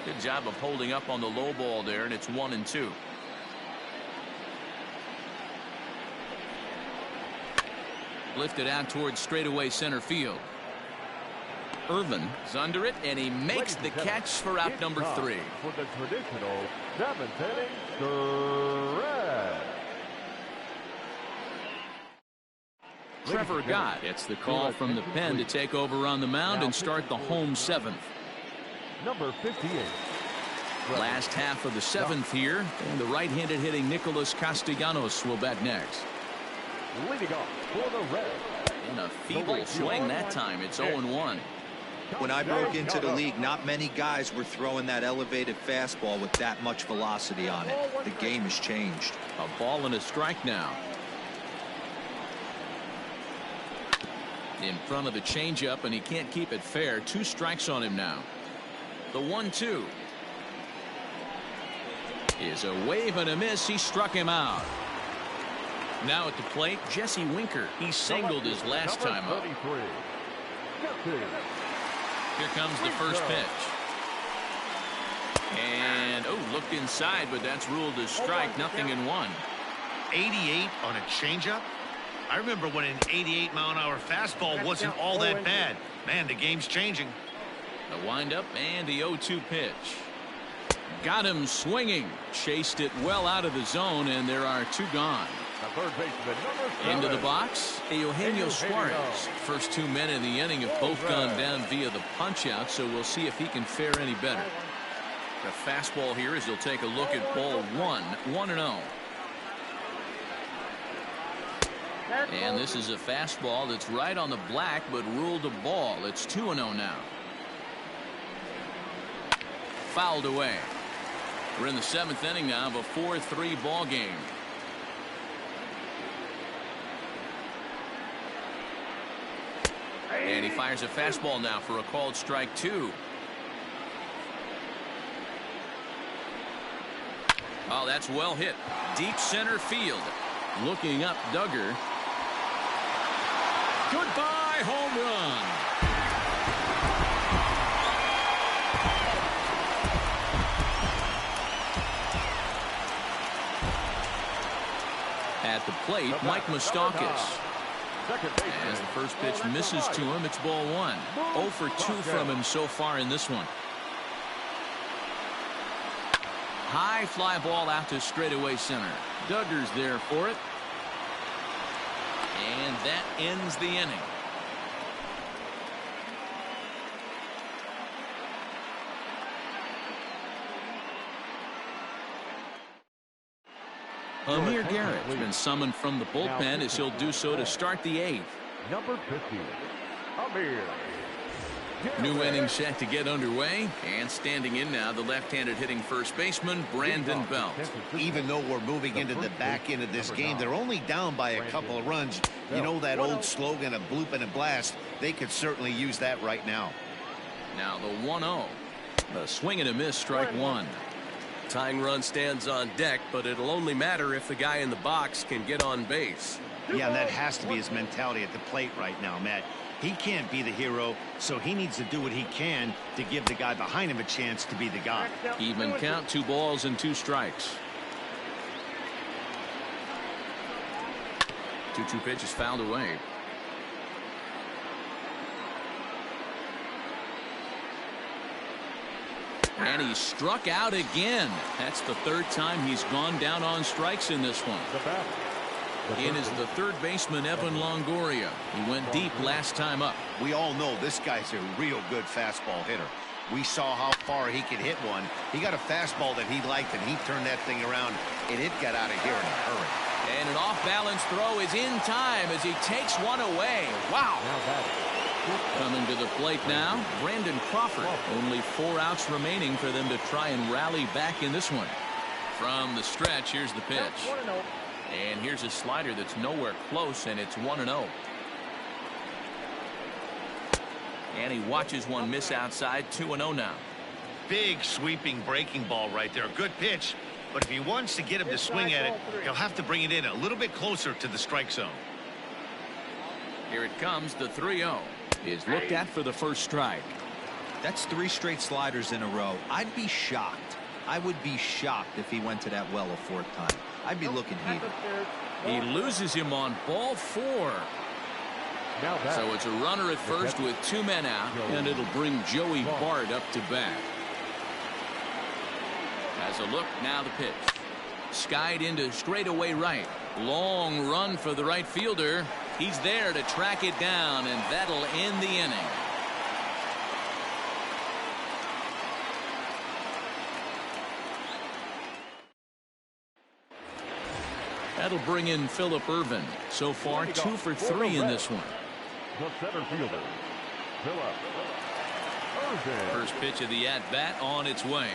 [SPEAKER 2] Good job of holding up on the low ball there, and it's 1-2. Lifted out towards straightaway center field. Irvin is under it, and he makes the catch for out number 3.
[SPEAKER 3] For the traditional 7th inning, the Reds.
[SPEAKER 2] Trevor Gott gets the call from the pen to take over on the mound and start the home 7th.
[SPEAKER 3] Number 58.
[SPEAKER 2] Last half of the 7th here, and the right-handed hitting Nicholas Castellanos will bat next.
[SPEAKER 3] Leading off for the Reds.
[SPEAKER 2] In a feeble swing that time, it's 0-1.
[SPEAKER 5] When I broke into the league, not many guys were throwing that elevated fastball with that much velocity on it. The game has changed.
[SPEAKER 2] A ball and a strike now. In front of the changeup, and he can't keep it fair. 2 strikes on him now. The 1-2 is a wave and a miss. He struck him out. Now at the plate, Jesse Winker. He singled his last time up. Here comes the first pitch. And, looked inside, but that's ruled as strike. Nothing in 1.
[SPEAKER 4] 88 on a changeup? I remember when an 88-mile-an-hour fastball wasn't all that bad. Man, the game's changing.
[SPEAKER 2] The windup and the 0-2 pitch. Got him swinging. Chased it well out of the zone, and there are 2 gone. Into the box, Eugenio Suarez. First 2 men in the inning have both gone down via the punch-out, so we'll see if he can fare any better. The fastball here as he'll take a look at ball 1, 1-0. And this is a fastball that's right on the black, but ruled a ball. It's 2-0 now. Fouled away. We're in the 7th inning now of a 4-3 ball game. And he fires a fastball now for a called strike 2. Oh, that's well hit. Deep center field. Looking up, Duggar. Goodbye, home run. At the plate, Mike Moustakas. As the first pitch misses to him, it's ball 1. 0 for 2 from him so far in this one. High fly ball out to straightaway center. Duggar's there for it. And that ends the inning. Amir Garrett's been summoned from the bullpen as he'll do so to start the 8th.
[SPEAKER 3] Number 50, Amir.
[SPEAKER 2] New inning set to get underway, and standing in now, the left-handed hitting first baseman, Brandon Belt.
[SPEAKER 4] Even though we're moving into the back end of this game, they're only down by a couple of runs. You know that old slogan, a bloop and a blast? They could certainly use that right now.
[SPEAKER 2] Now the 1-0. The swing and a miss, strike 1.
[SPEAKER 7] Tying run stands on deck, but it'll only matter if the guy in the box can get on base.
[SPEAKER 4] Yeah, and that has to be his mentality at the plate right now, Matt. He can't be the hero, so he needs to do what he can to give the guy behind him a chance to be the guy.
[SPEAKER 2] Even count, 2 balls and 2 strikes. 2-2 pitch is fouled away. And he's struck out again. That's the 3rd time he's gone down on strikes in this one. In is the 3rd baseman, Evan Longoria. He went deep last time up.
[SPEAKER 4] We all know this guy's a real good fastball hitter. We saw how far he could hit one. He got a fastball that he liked, and he turned that thing around, and it got out of here in a hurry.
[SPEAKER 2] And an off-balance throw is in time as he takes one away. Wow. Coming to the plate now, Brandon Crawford. Only 4 outs remaining for them to try and rally back in this one. From the stretch, here's the pitch. And here's a slider that's nowhere close, and it's 1-0. And he watches one miss outside, 2-0 now.
[SPEAKER 4] Big sweeping breaking ball right there. Good pitch. But if he wants to get him to swing at it, he'll have to bring it in a little bit closer to the strike zone.
[SPEAKER 2] Here it comes, the 3-0. Is looked at for the first strike.
[SPEAKER 5] That's 3 straight sliders in a row. I'd be shocked. I would be shocked if he went to that well a 4th time. I'd be looking heated.
[SPEAKER 2] He loses him on ball 4. So it's a runner at first with 2 men out, and it'll bring Joey Bart up to bat. As a look, now the pitch. Skied into straightaway right. Long run for the right fielder. He's there to track it down, and that'll end the inning. That'll bring in Phillip Ervin. So far, 2 for 3 in this one.
[SPEAKER 3] The center fielder, Phillip Ervin.
[SPEAKER 2] First pitch of the at-bat on its way.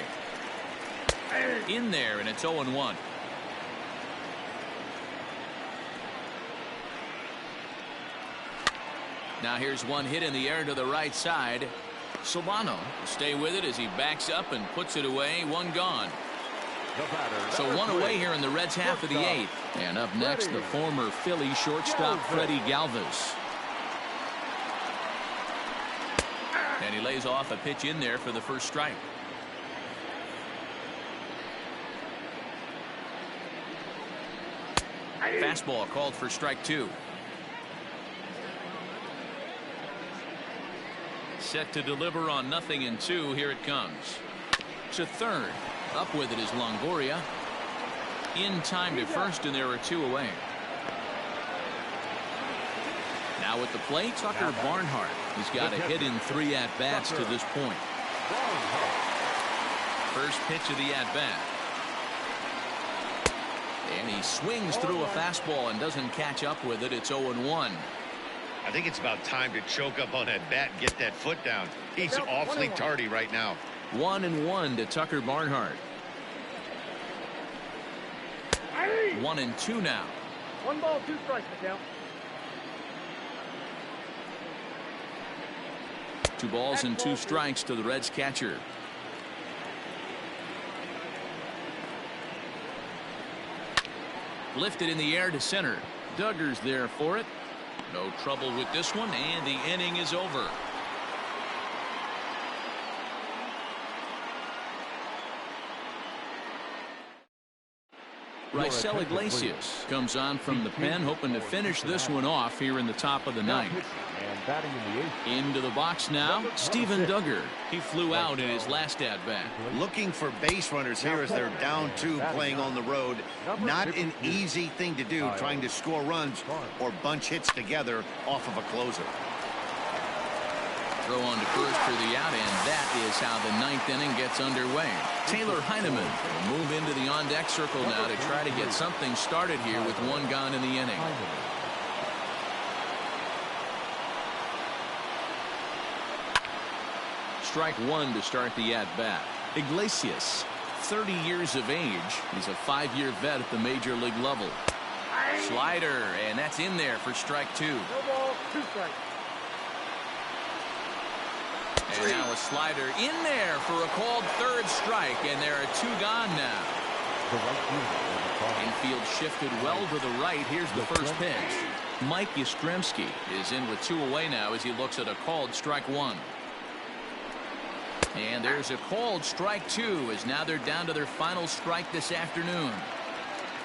[SPEAKER 2] In there, and it's 0-1. Now here's one hit in the air to the right side. Solano will stay with it as he backs up and puts it away. 1 gone. So 1 away here in the Reds' half of the 8th. And up next, the former Philly shortstop Freddie Galvis. And he lays off a pitch in there for the first strike. Fastball called for strike 2. Set to deliver on 0-2. Here it comes. To third. Up with it is Longoria. In time to first, and there are 2 away. Now at the plate, Tucker Barnhart. He's got a hit in 3 at-bats to this point. First pitch of the at-bat. And he swings through a fastball and doesn't catch up with it. It's 0-1.
[SPEAKER 4] I think it's about time to choke up on that bat and get that foot down. He's awfully tardy right now.
[SPEAKER 2] 1-1 to Tucker Barnhart. 1-2 now.
[SPEAKER 6] 1 ball, 2 strikes, Miguel.
[SPEAKER 2] 2 balls and 2 strikes to the Reds catcher. Lifted in the air to center. Duggar's there for it. No trouble with this one, and the inning is over. Raisel Iglesias comes on from the pen, hoping to finish this one off here in the top of the ninth. Into the box now, Steven Duggar. He flew out in his last at-bat.
[SPEAKER 4] Looking for base runners here as they're down 2 playing on the road. Not an easy thing to do, trying to score runs or bunch hits together off of a closer.
[SPEAKER 2] Throw on to first for the out, and that is how the 9th inning gets underway. Taylor Heineman will move into the on-deck circle now to try to get something started here with 1 gone in the inning. Strike 1 to start the at-bat. Iglesias, 30 years of age. He's a 5-year vet at the major league level. Slider, and that's in there for strike 2.
[SPEAKER 6] No ball, 2 strikes.
[SPEAKER 2] And now a slider in there for a called 3rd strike, and there are 2 gone now. Infield shifted well to the right. Here's the first pitch. Mike Yastrzemski is in with 2 away now as he looks at a called strike 1. And there's a called strike 2 as now they're down to their final strike this afternoon.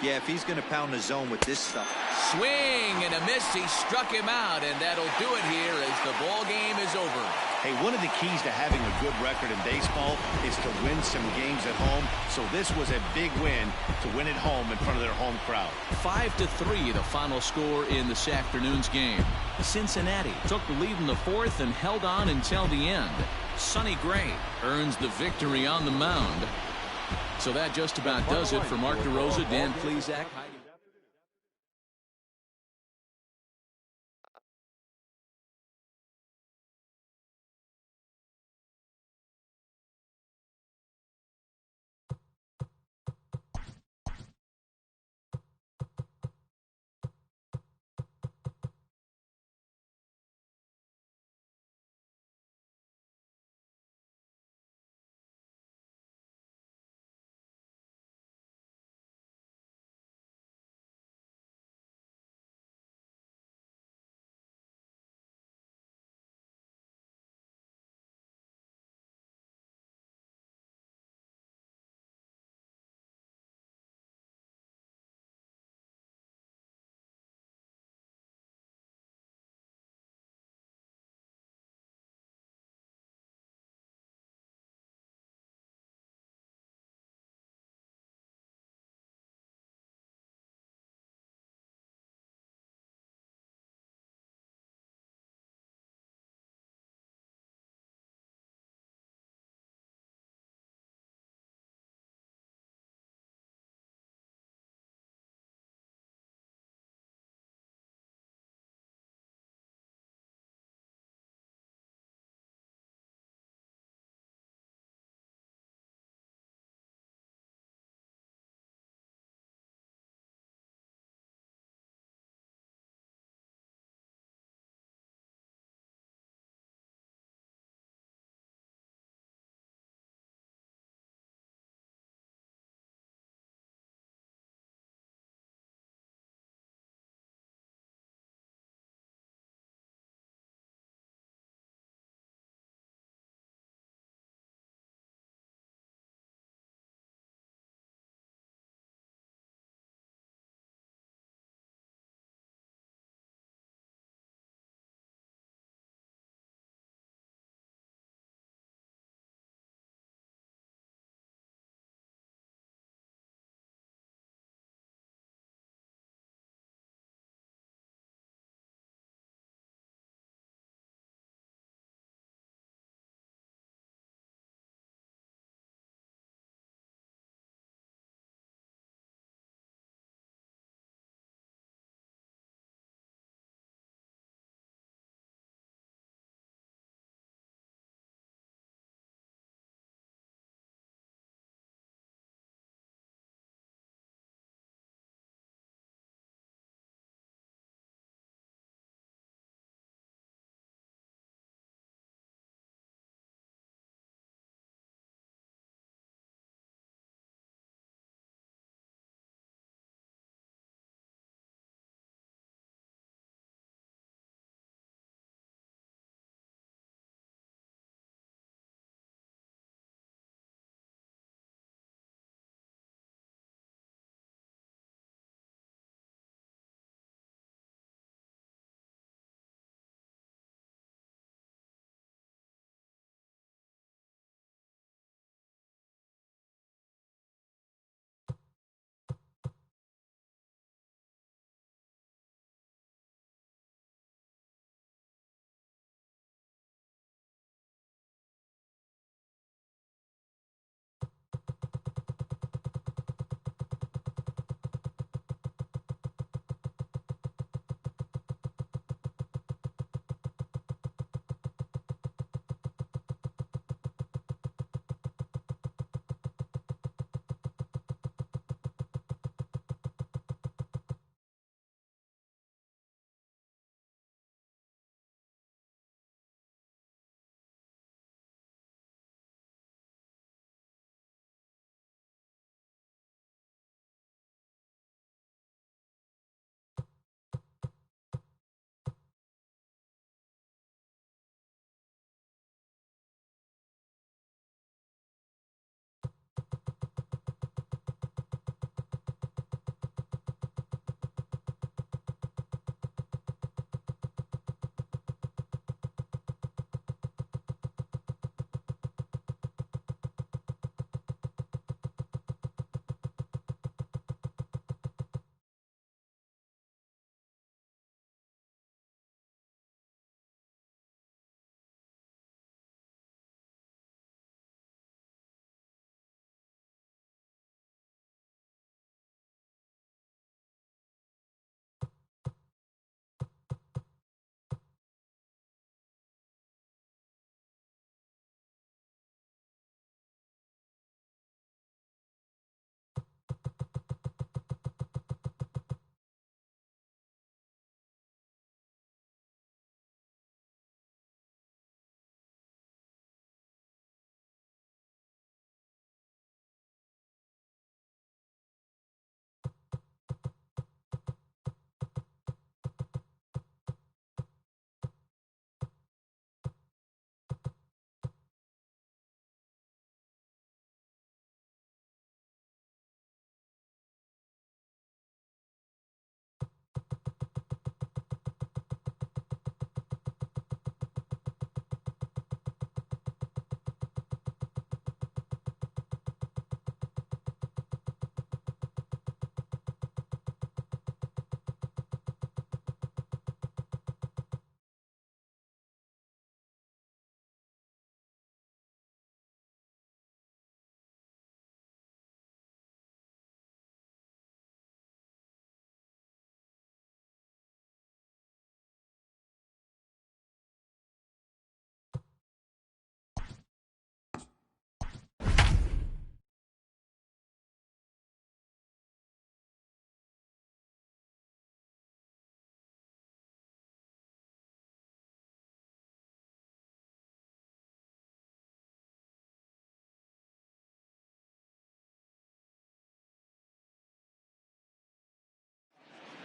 [SPEAKER 5] Yeah, if he's going to pound the zone with this stuff.
[SPEAKER 2] Swing and a miss. He struck him out, and that'll do it here as the ball game is over.
[SPEAKER 4] Hey, one of the keys to having a good record in baseball is to win some games at home. So this was a big win to win at home in front of their home crowd.
[SPEAKER 2] 5-3 the final score in this afternoon's game. Cincinnati took the lead in the 4th and held on until the end. Sonny Gray earns the victory on the mound. So that just about does it for Mark DeRosa, Dan Plesac.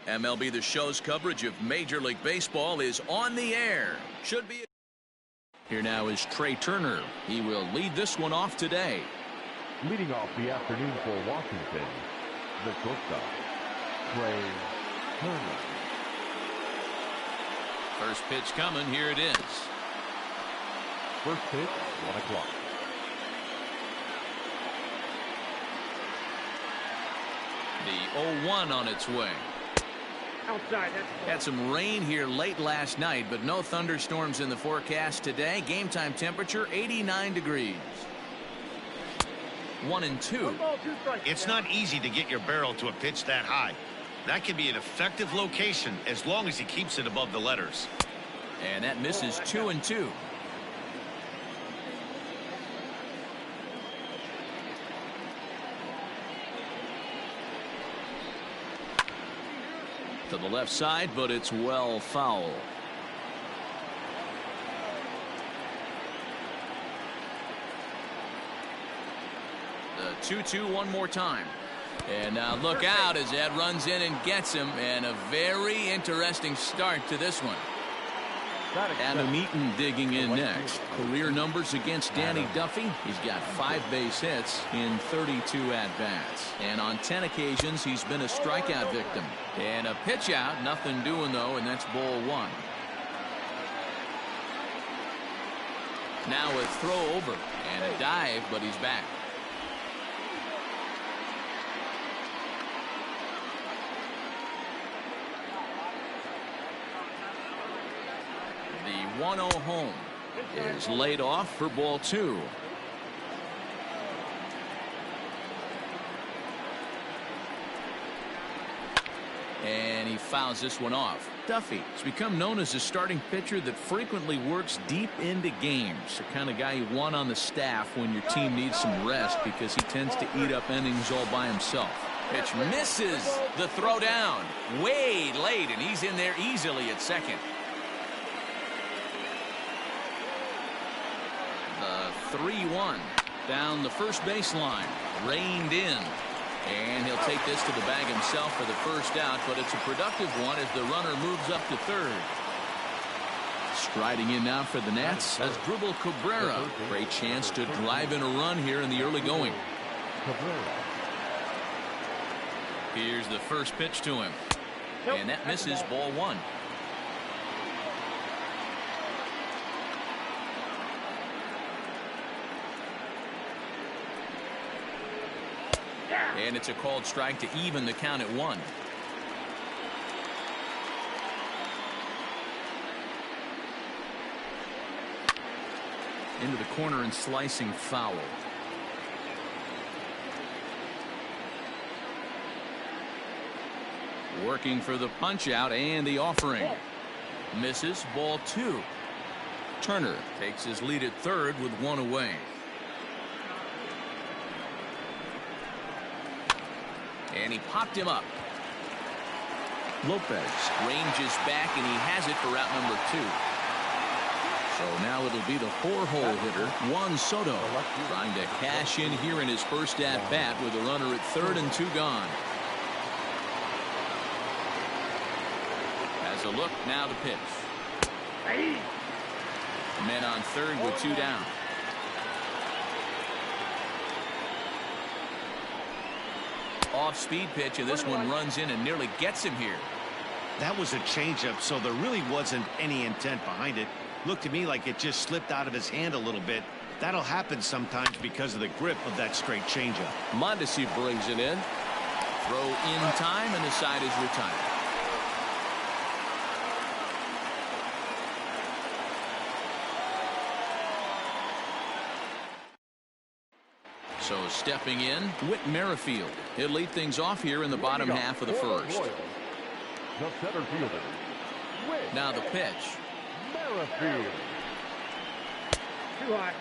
[SPEAKER 2] MLB The Show's coverage of Major League Baseball is on the air. Should be. Here now is Trey Turner. He will lead this one off today.
[SPEAKER 3] Leading off the afternoon for Washington, the shortstop, Trey Turner.
[SPEAKER 2] First pitch coming. Here it is.
[SPEAKER 3] First pitch, 1 o'clock.
[SPEAKER 2] The 0-1 on its way.
[SPEAKER 6] Outside.
[SPEAKER 2] Had some rain here late last night, but no thunderstorms in the forecast today. Game time temperature 89 degrees. 1-2.
[SPEAKER 4] It's not easy to get your barrel to a pitch that high. That can be an effective location as long as he keeps it above the letters.
[SPEAKER 2] And that misses 2-2. To the left side, but it's well foul. The 2-2 one more time. And now look out as that runs in and gets him. And a very interesting start to this one. Adam Eaton digging in next. Career numbers against Danny Duffy. He's got 5 base hits in 32 at-bats. And on 10 occasions, he's been a strikeout victim. And a pitch out, nothing doing though, and that's ball 1. Now a throw over and a dive, but he's back. The 1-0 home is laid off for ball 2. And he fouls this one off. Duffy has become known as a starting pitcher that frequently works deep into games. The kind of guy you want on the staff when your team needs some rest because he tends to eat up innings all by himself. Pitch misses the throw down. Way late, and he's in there easily at second. The 3-1 down the first baseline. Reined in. And he'll take this to the bag himself for the first out, but it's a productive one as the runner moves up to third. Striding in now for the Nats as Dribble Cabrera. Great chance to drive in a run here in the early going. Here's the first pitch to him. And that misses ball 1. And it's a called strike to even the count at 1. Into the corner and slicing foul. Working for the punch out and the offering. Misses ball 2. Turner takes his lead at third with 1 away. And he popped him up. Lopez ranges back, and he has it for route number 2. So now it'll be the 4-hole hitter, Juan Soto, trying to cash in here in his first at-bat with a runner at third and 2 gone. Has a look, now the pitch. Men on third with 2 down. Off-speed pitch, and this one runs in and nearly gets him here.
[SPEAKER 4] That was a changeup, so there really wasn't any intent behind it. Looked to me like it just slipped out of his hand a little bit. That'll happen sometimes because of the grip of that straight changeup.
[SPEAKER 7] Mondesi brings it in.
[SPEAKER 2] Throw in time, and the side is retired. So stepping in, Whit Merrifield. He'll lead things off here in the bottom half of the first.
[SPEAKER 3] The center fielder.
[SPEAKER 2] Now the pitch.
[SPEAKER 3] Merrifield.
[SPEAKER 6] Too high.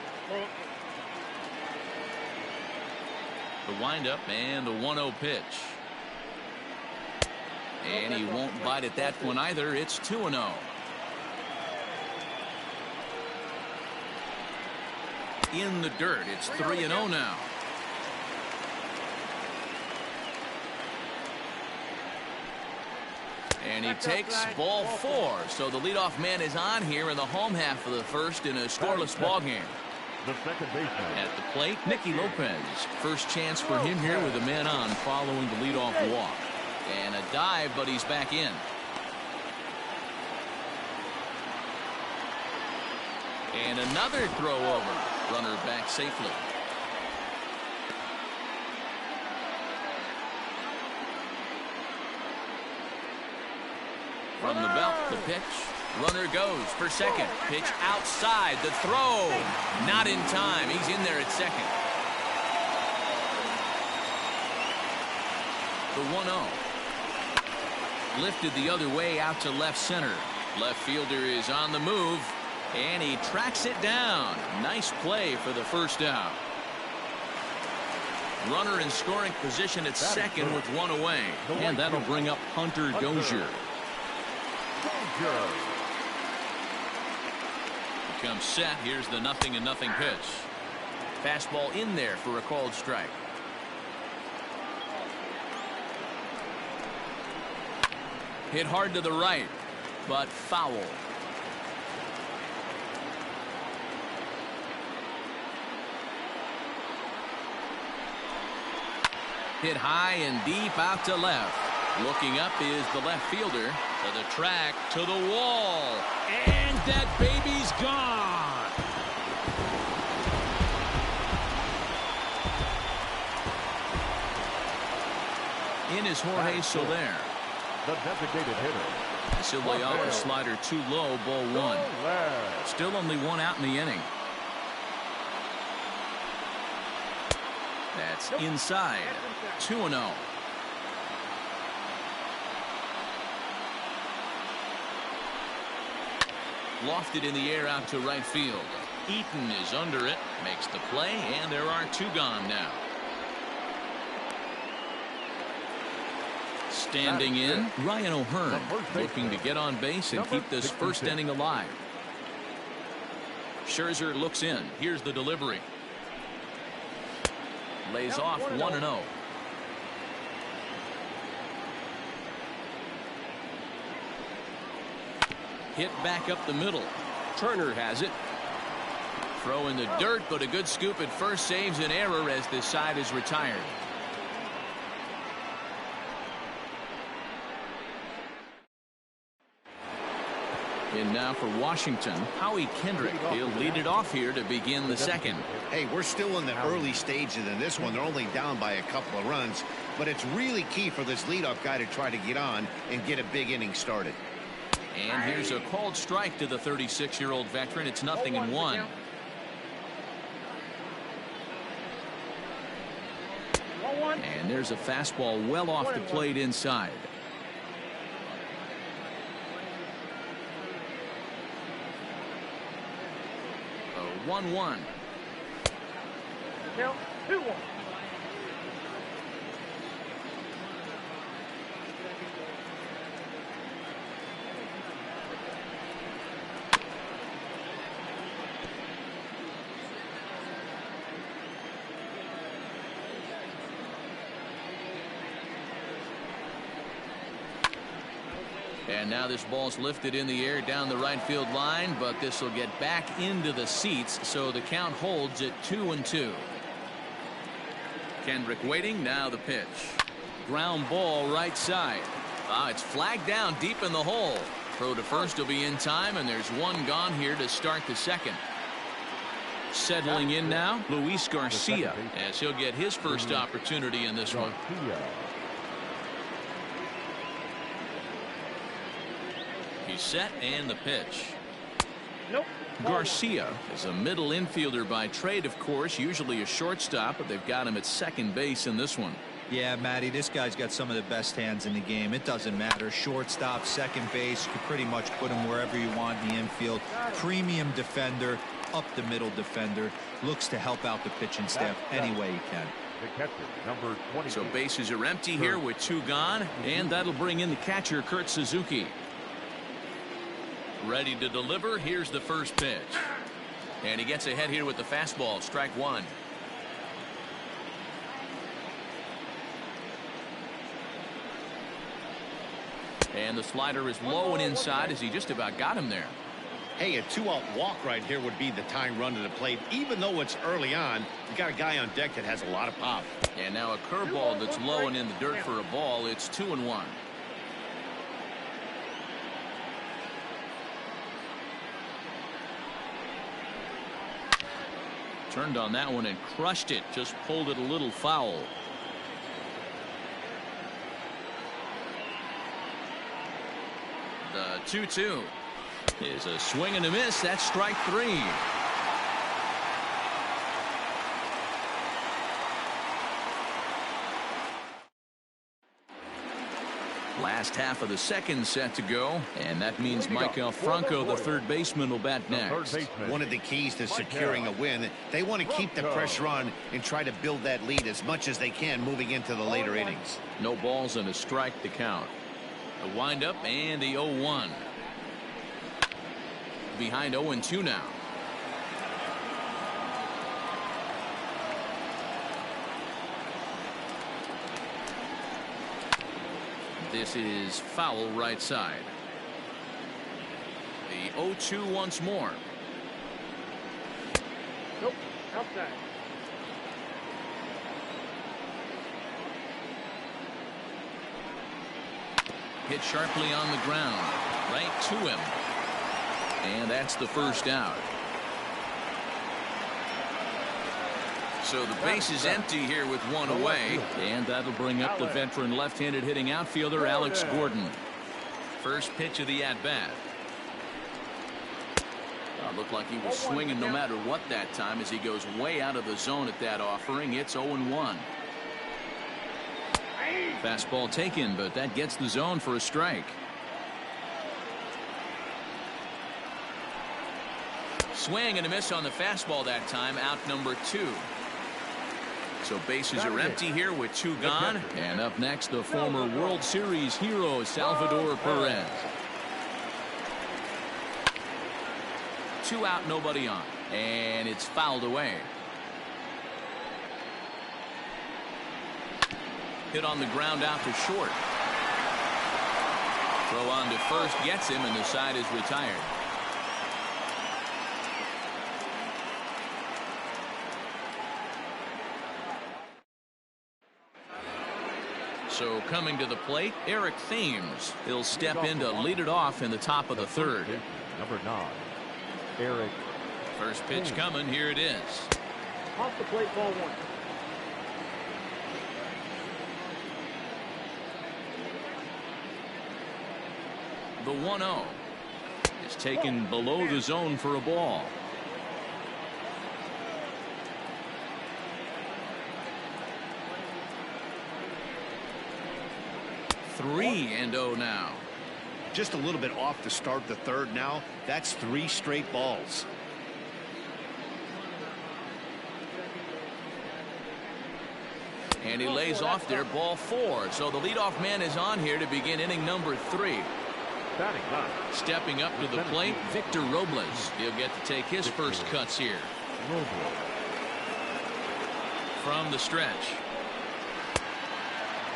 [SPEAKER 2] The windup and the 1-0 pitch. And he won't bite at that one either. It's 2-0. In the dirt. It's 3-0 now. And he takes ball 4. So the leadoff man is on here in the home half of the first in a scoreless ball game.
[SPEAKER 3] The second baseman.
[SPEAKER 2] At the plate, Nicky Lopez. First chance for him here with a man on following the leadoff walk. And a dive, but he's back in. And another throw over. Runner back safely. From the belt, the pitch. Runner goes for second. Pitch outside. The throw. Not in time. He's in there at second. The 1-0. Lifted the other way out to left center. Left fielder is on the move. And he tracks it down. Nice play for the first out. Runner in scoring position at second with one away. And that'll bring up Hunter Dozier. Becomes set. Here's the 0-0 pitch. Fastball in there for a called strike. Hit hard to the right, but foul. Hit high and deep out to left. Looking up is the left fielder. To the track, to the wall. And that baby's gone. In is Jorge Soler.
[SPEAKER 3] The designated hitter.
[SPEAKER 2] He'll lay off the slider too low, ball 1. Still only one out in the inning. That's inside. 2-0. Lofted in the air out to right field. Eaton is under it, makes the play, and there are 2 gone now. Standing in, Ryan O'Hearn, looking to get on base and keep this first inning alive. Scherzer looks in. Here's the delivery. Lays off 1-0. Hit back up the middle. Turner has it. Throw in the dirt, but a good scoop at first saves an error as this side is retired. In now for Washington, Howie Kendrick. He'll lead it off here to begin the second.
[SPEAKER 4] Hey, we're still in the early stages in this one. They're only down by a couple of runs, but it's really key for this leadoff guy to try to get on and get a big inning started.
[SPEAKER 2] And here's a called strike to the 36-year-old veteran. It's 0-1. And there's a fastball well off the plate inside. A 1-1.
[SPEAKER 6] Count 2-1.
[SPEAKER 2] And now this ball's lifted in the air down the right field line, but this will get back into the seats, so the count holds at 2-2. Kendrick waiting. Now the pitch. Ground ball right side. It's flagged down deep in the hole. Throw to first will be in time, and there's one gone here to start the second. Settling in now, Luis Garcia, as he'll get his first opportunity in this one. He's set, and the pitch.
[SPEAKER 6] Nope.
[SPEAKER 2] Garcia is a middle infielder by trade, of course, usually a shortstop, but they've got him at second base in this one.
[SPEAKER 5] Yeah, Matty, this guy's got some of the best hands in the game. It doesn't matter. Shortstop, second base, you can pretty much put him wherever you want in the infield. Premium defender, up the middle defender, looks to help out the pitching staff any way he can.
[SPEAKER 3] The catcher, number 20.
[SPEAKER 2] So bases are empty here with 2 gone, and that'll bring in the catcher, Kurt Suzuki. Ready to deliver. Here's the first pitch. And he gets ahead here with the fastball. Strike 1. And the slider is low and inside as he just about got him there.
[SPEAKER 4] Hey, a 2-out walk right here would be the tying run to the plate. Even though it's early on, you got a guy on deck that has a lot of pop.
[SPEAKER 2] And now a curveball that's low and in the dirt for a ball. It's 2-1. Turned on that one and crushed it. Just pulled it a little foul. The 2-2 is a swing and a miss. That's strike 3. Last half of the second set to go, and that means Michael Franco, the third baseman, will bat next.
[SPEAKER 4] One of the keys to securing a win, they want to keep the pressure on and try to build that lead as much as they can moving into the later innings.
[SPEAKER 2] No balls and a strike to count. A windup and the 0-1. Behind 0-2 now. This is foul right side. The 0-2 once more.
[SPEAKER 6] Nope, outside.
[SPEAKER 2] Hit sharply on the ground. Right to him. And that's the first out. So the base is empty here with one away. And that'll bring up the veteran left-handed hitting outfielder Alex Gordon. First pitch of the at-bat. Looked like he was swinging no matter what that time as he goes way out of the zone at that offering. It's 0-1. Fastball taken, but that gets the zone for a strike. Swing and a miss on the fastball that time. Out number 2. So bases are empty here with 2 gone. And up next, the former World Series hero Salvador Perez. 2 out, nobody on. And it's fouled away. Hit on the ground out to short. Throw on to first gets him, and the side is retired. So coming to the plate, Eric Thames. He'll step in to lead it off in the top of the third.
[SPEAKER 3] Number 9, Eric.
[SPEAKER 2] First pitch coming. Here it is.
[SPEAKER 6] Off the plate, ball 1.
[SPEAKER 2] The 1-0 is taken below the zone for a ball. Three and 0 now.
[SPEAKER 4] Just a little bit off to start the third now. That's 3 straight balls.
[SPEAKER 2] And he lays off there, ball 4. So the leadoff man is on here to begin inning number 3. Stepping up to the plate, Victor Robles. He'll get to take his first cuts here. From the stretch.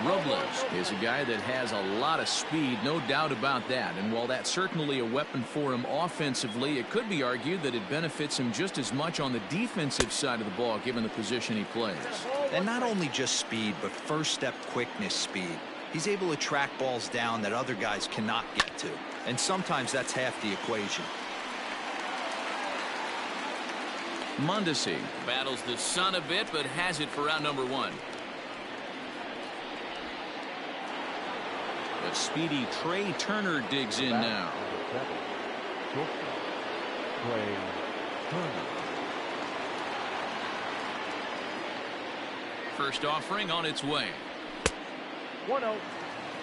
[SPEAKER 2] Robles is a guy that has a lot of speed, no doubt about that. And while that's certainly a weapon for him offensively, it could be argued that it benefits him just as much on the defensive side of the ball, given the position he plays.
[SPEAKER 5] And not only just speed, but first step quickness speed. He's able to track balls down that other guys cannot get to. And sometimes that's half the equation.
[SPEAKER 2] Mondesi battles the sun a bit, but has it for out number 1. The speedy Trey Turner digs in now. First offering on its way.
[SPEAKER 6] 1-0.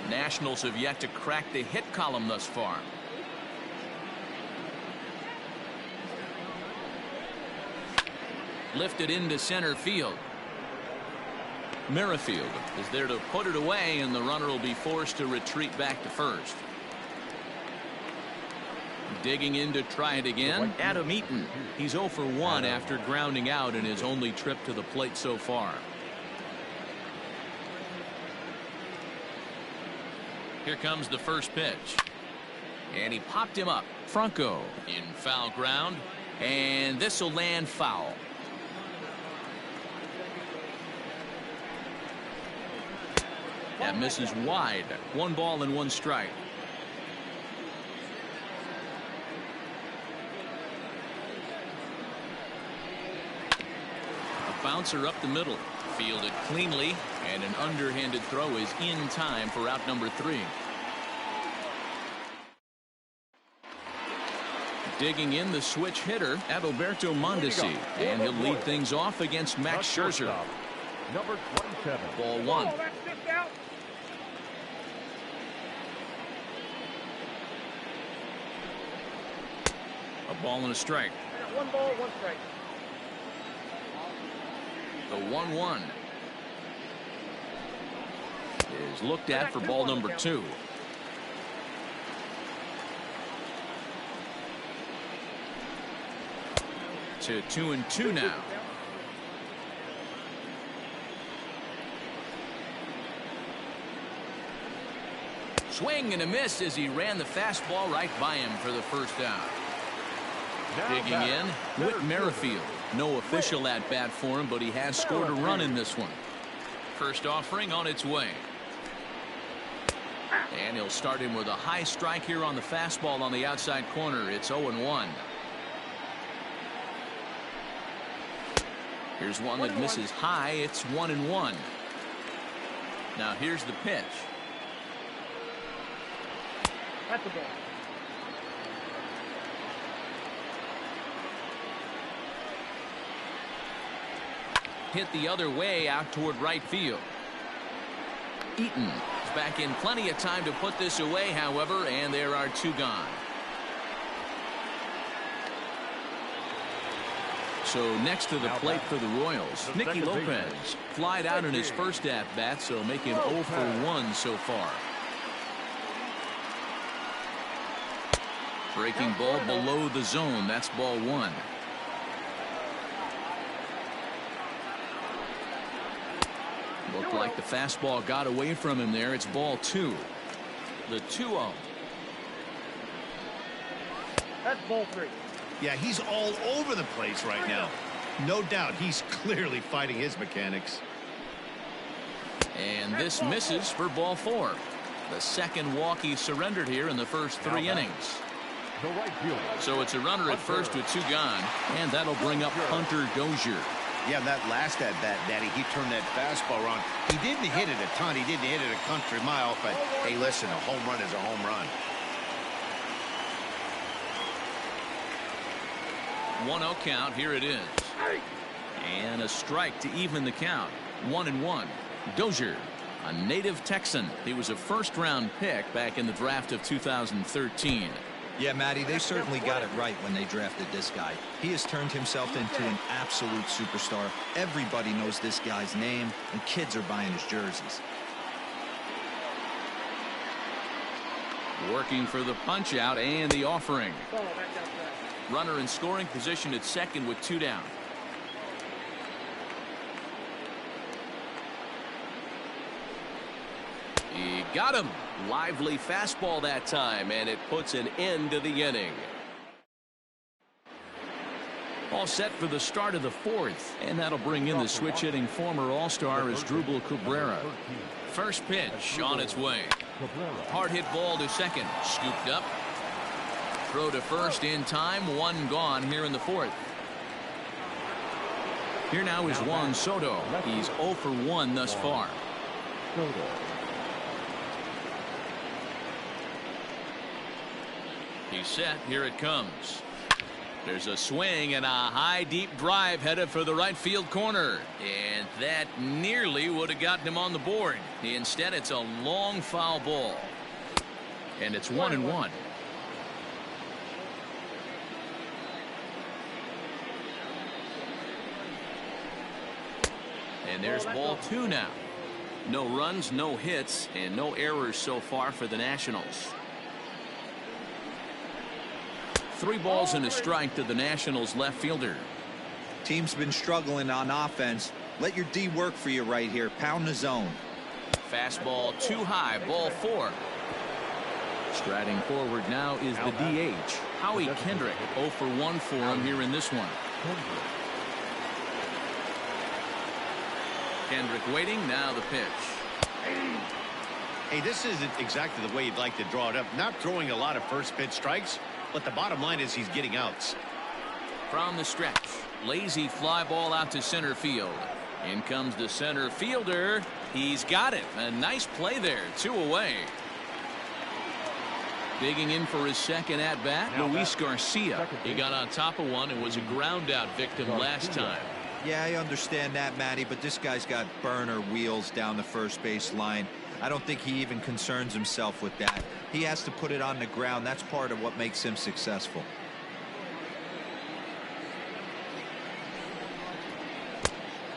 [SPEAKER 2] Nationals have yet to crack the hit column thus far. Lifted into center field. Merrifield is there to put it away, and the runner will be forced to retreat back to first. Digging in to try it again, Adam Eaton. He's 0 for 1 after grounding out in his only trip to the plate so far. Here comes the first pitch. And he popped him up. Franco in foul ground. And this will land foul. That misses wide. 1 ball and 1 strike. A bouncer up the middle. Fielded cleanly. And an underhanded throw is in time for out number 3. Digging in the switch hitter, Adalberto Mondesi. And he'll lead things off against Max Scherzer.
[SPEAKER 3] Number 27.
[SPEAKER 2] Ball 1.
[SPEAKER 6] Oh, that's just out.
[SPEAKER 2] A ball and a strike.
[SPEAKER 6] 1 ball, 1 strike.
[SPEAKER 2] The 1-1 is looked at for ball number 2. To 2-2 now. Swing and a miss as he ran the fastball right by him for the first down. Digging in, Whit Merrifield. No official at bat for him, but he has scored a run in this one. First offering on its way. And he'll start him with a high strike here on the fastball on the outside corner. It's 0-1. Here's one that misses high. It's 1-1. Now here's the pitch.
[SPEAKER 6] That's a ball.
[SPEAKER 2] Hit the other way out toward right field. Eaton is back in plenty of time to put this away, however, and there are 2 gone. So next to the plate for the Royals, Nicky Lopez flied out in his first at-bat, so make him 0 for 1 so far. Breaking ball below the zone. That's ball 1. Looked like the fastball got away from him there. It's ball 2. The 2-0.
[SPEAKER 6] That's ball 3.
[SPEAKER 4] Yeah, he's all over the place right now. No doubt he's clearly fighting his mechanics.
[SPEAKER 2] And this misses for ball 4. The second walk he surrendered here in the first 3 innings.
[SPEAKER 3] The right fielder.
[SPEAKER 2] So it's a runner at first with 2 gone, and that'll bring up Hunter Dozier.
[SPEAKER 4] Yeah, that last at-bat, Daddy, he turned that fastball around. He didn't hit it a ton. He didn't hit it a country mile, but hey, listen, a home run is a home run.
[SPEAKER 2] 1-0 count. Here it is. And a strike to even the count. 1-1. Dozier, a native Texan. He was a first-round pick back in the draft of 2013.
[SPEAKER 5] Yeah, Matty, they certainly got it right when they drafted this guy. He has turned himself into an absolute superstar. Everybody knows this guy's name, and kids are buying his jerseys.
[SPEAKER 2] Working for the punch-out and the offering.
[SPEAKER 6] Ball, back outside.
[SPEAKER 2] Runner in scoring position at second with 2 down. He got him. Lively fastball that time, and it puts an end to the inning. All set for the start of the 4th, and that'll bring in the switch-hitting former All-Star Asdrubal Cabrera. First pitch on its way. Hard hit ball to second. Scooped up. Throw to first in time. 1 gone here in the 4th. Here now is Juan Soto. He's 0 for 1 thus far. He's set. Here it comes. There's a swing and a high deep drive headed for the right field corner, and that nearly would have gotten him on the board. Instead, it's a long foul ball, and it's 1-1. And there's ball 2 now. No runs, no hits, and no errors so far for the Nationals. 3 balls and a strike to the Nationals left fielder.
[SPEAKER 5] Team's been struggling on offense. Let your D work for you right here. Pound the zone.
[SPEAKER 2] Fastball too high. Ball 4. Striding forward now is the DH. Howie Kendrick, 0 for 1 for him here in this one. Kendrick waiting, now the pitch.
[SPEAKER 4] Hey, this isn't exactly the way you'd like to draw it up. Not throwing a lot of first pitch strikes, but the bottom line is he's getting outs.
[SPEAKER 2] From the stretch, lazy fly ball out to center field. In comes the center fielder. He's got it. A nice play there. 2 away. Digging in for his second at-bat, Luis Garcia. He got on top of one and was a ground-out victim last time.
[SPEAKER 5] Yeah, I understand that, Matty, but this guy's got burner wheels down the first base line. I don't think he even concerns himself with that. He has to put it on the ground. That's part of what makes him successful.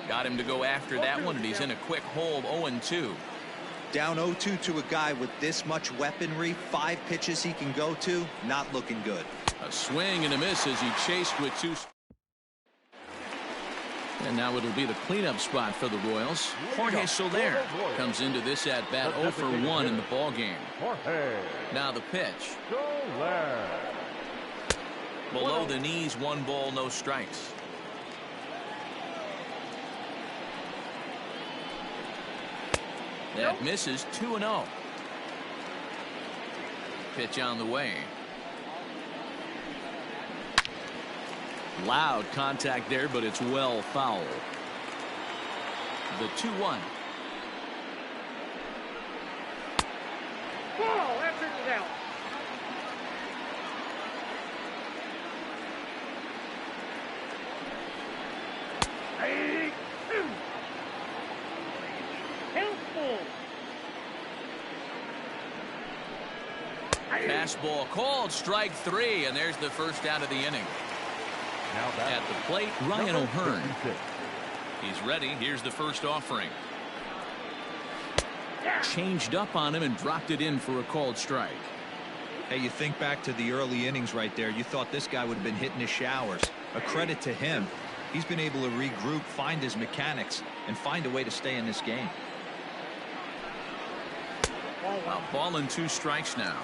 [SPEAKER 2] Got him to go after that one, and he's in a quick hole, 0-2.
[SPEAKER 5] Down 0-2 to a guy with this much weaponry, 5 pitches he can go to, not looking good.
[SPEAKER 2] A swing and a miss as he chased with 2. And now it'll be the cleanup spot for the Royals. Jorge Soler comes into this at bat 0 for 1 in the ball game. Now the pitch. Below the knees, 1 ball, no strikes. That misses, 2-0. Pitch on the way. Loud contact there, but it's well foul. The 2-1.
[SPEAKER 6] Whoa, that pitch is out. Hey,
[SPEAKER 2] Fastball called, strike 3, and there's the first out of the inning. At the plate, Ryan O'Hearn. He's ready. Here's the first offering. Changed up on him and dropped it in for a called strike.
[SPEAKER 5] Hey, you think back to the early innings right there. You thought this guy would have been hitting his showers. A credit to him. He's been able to regroup, find his mechanics, and find a way to stay in this game.
[SPEAKER 2] A ball and 2 strikes now.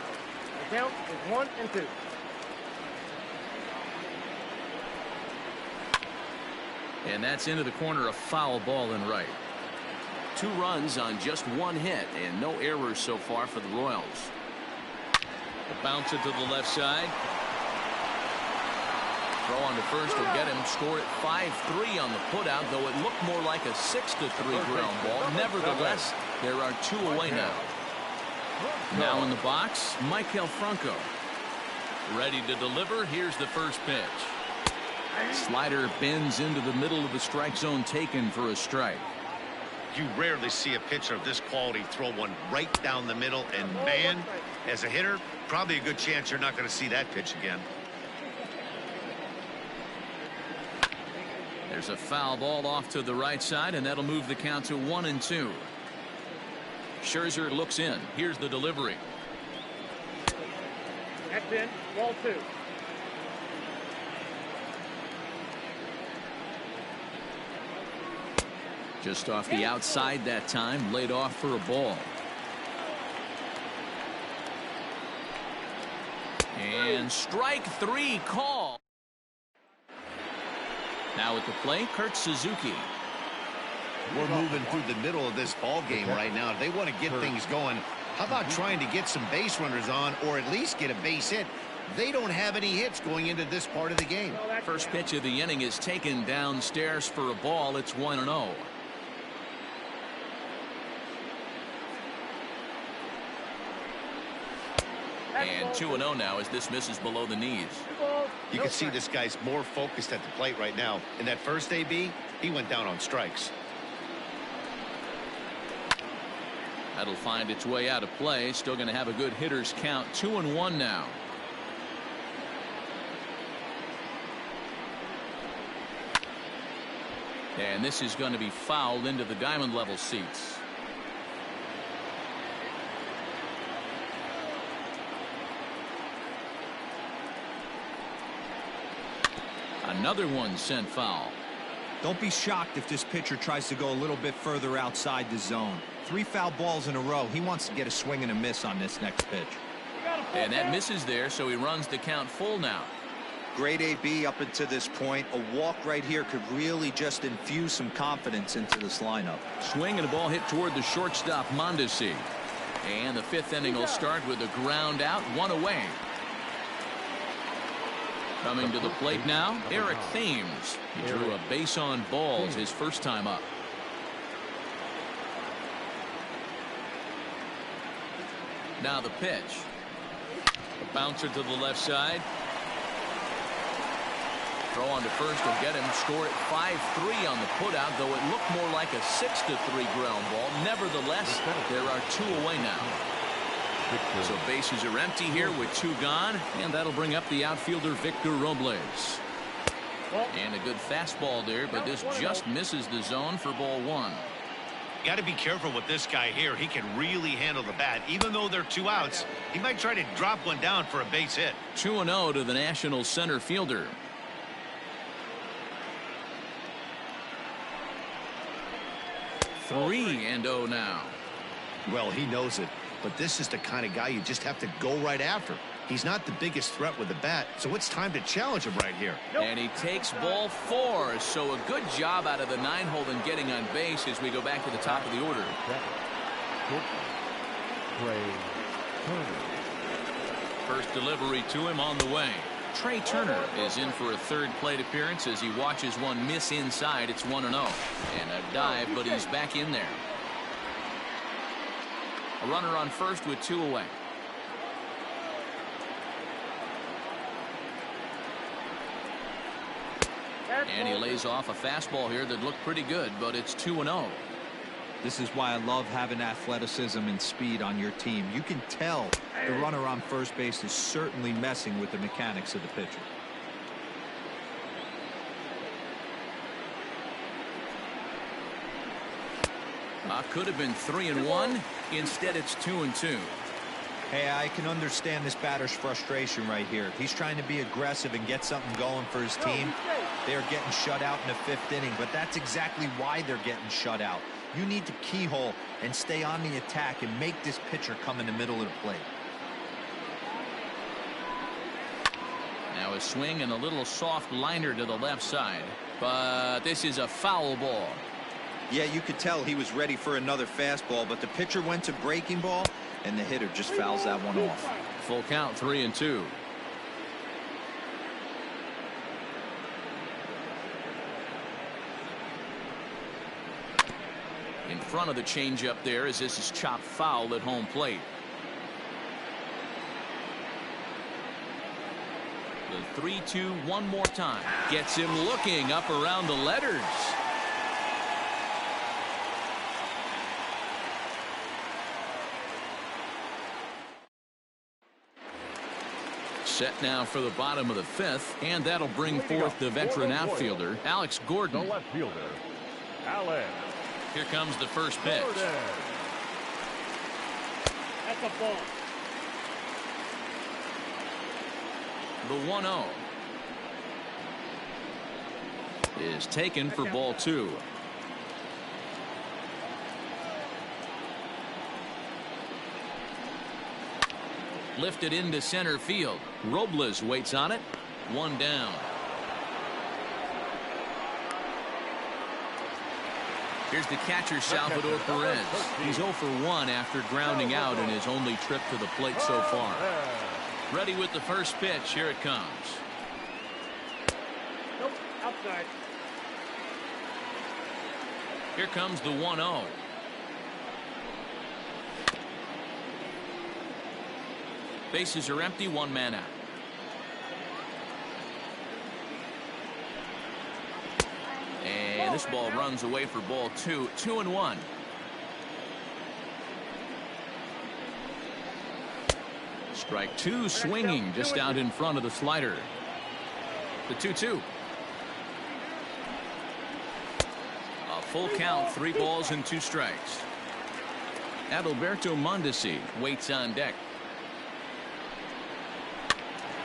[SPEAKER 6] The count is 1-2.
[SPEAKER 2] And that's into the corner, a foul ball in right. 2 runs on just 1 hit and no errors so far for the Royals. Bounce it to the left side. Throw on to first will get him. Score it 5-3 on the putout, though it looked more like a 6-3 ground ball. Nevertheless, there are 2 away now. Now in the box, Maikel Franco. Ready to deliver. Here's the first pitch. Slider bends into the middle of the strike zone, taken for a strike.
[SPEAKER 4] You rarely see a pitcher of this quality throw one right down the middle, and man, as a hitter, probably a good chance you're not going to see that pitch again.
[SPEAKER 2] There's a foul ball off to the right side, and that'll move the count to 1-2. Scherzer looks in. Here's the delivery.
[SPEAKER 6] That's in. Ball 2.
[SPEAKER 2] Just off the outside that time, laid off for a ball. And strike 3 call. Now at the plate, Kurt Suzuki.
[SPEAKER 4] We're moving through the middle of this ball game right now. If they want to get things going, how about trying to get some base runners on, or at least get a base hit? They don't have any hits going into this part of the game.
[SPEAKER 2] First pitch of the inning is taken downstairs for a ball. It's 1-0. And 2-0 now as this misses below the knees.
[SPEAKER 4] You can see this guy's more focused at the plate right now. In that first AB, he went down on strikes.
[SPEAKER 2] That'll find its way out of play. Still going to have a good hitter's count. 2-1 now. And this is going to be fouled into the diamond level seats. Another one sent foul.
[SPEAKER 5] Don't be shocked if this pitcher tries to go a little bit further outside the zone. 3 foul balls in a row. He wants to get a swing and a miss on this next pitch.
[SPEAKER 2] And that misses there, so he runs the count full now.
[SPEAKER 5] Great AB up until this point. A walk right here could really just infuse some confidence into this lineup.
[SPEAKER 2] Swing and a ball hit toward the shortstop, Mondesi. And the fifth inning will start with a ground out, one away. Coming to the plate now, Eric Thames. He drew a base on balls his first time up. Now the pitch. A bouncer to the left side. Throw on to first will get him. Score at 5-3 on the putout, though it looked more like a 6-3 ground ball. Nevertheless, there are two away now. So bases are empty here with two gone, and that'll bring up the outfielder Victor Robles. And a good fastball there, but this just misses the zone for ball one.
[SPEAKER 4] Got to be careful with this guy here. He can really handle the bat. Even though they're two outs, he might try to drop one down for a base hit.
[SPEAKER 2] 2-0 to the National center fielder. Three and 0 now.
[SPEAKER 4] Well, he knows it, but this is the kind of guy you just have to go right after. He's not the biggest threat with the bat, so it's time to challenge him right here.
[SPEAKER 2] And he takes ball four, so a good job out of the nine-hole in getting on base as we go back to the top of the order. First delivery to him on the way. Trey Turner is in for a third plate appearance as he watches one miss inside. It's 1-0. And a dive, but he's back in there. A runner on first with two away. And he lays off a fastball here that looked pretty good, but it's 2-0.
[SPEAKER 5] This is why I love having athleticism and speed on your team. You can tell the runner on first base is certainly messing with the mechanics of the pitcher.
[SPEAKER 2] Could have been 3-1. Instead, it's 2-2.
[SPEAKER 5] Hey, I can understand this batter's frustration right here. He's trying to be aggressive and get something going for his team. They're getting shut out in the fifth inning, but that's exactly why they're getting shut out. You need to keyhole and stay on the attack and make this pitcher come in the middle of the plate.
[SPEAKER 2] Now a swing and a little soft liner to the left side, but this is a foul ball.
[SPEAKER 5] Yeah, you could tell he was ready for another fastball, but the pitcher went to breaking ball and the hitter just fouls that one off.
[SPEAKER 2] Full count, 3-2. In front of the changeup there as this is chopped foul at home plate. The 3-2 one more time. Gets him looking up around the letters. Set now for the bottom of the fifth, and that'll bring forth the veteran outfielder, Alex Gordon.
[SPEAKER 3] The left fielder, Alex.
[SPEAKER 2] Here comes the first pitch.
[SPEAKER 6] That's a ball.
[SPEAKER 2] The 1-0 is taken for ball two. Lifted into center field. Robles waits on it. One down. Here's the catcher, Salvador Perez. He's 0 for 1 after grounding out in his only trip to the plate so far. Ready with the first pitch. Here it comes.
[SPEAKER 6] Nope, outside.
[SPEAKER 2] Here comes the 1-0. Bases are empty, one man out. And this ball runs away for ball two. 2-1. Strike two, swinging just out in front of the slider. The 2-2. A full count, 3 balls and 2 strikes. Adalberto Mondesi waits on deck.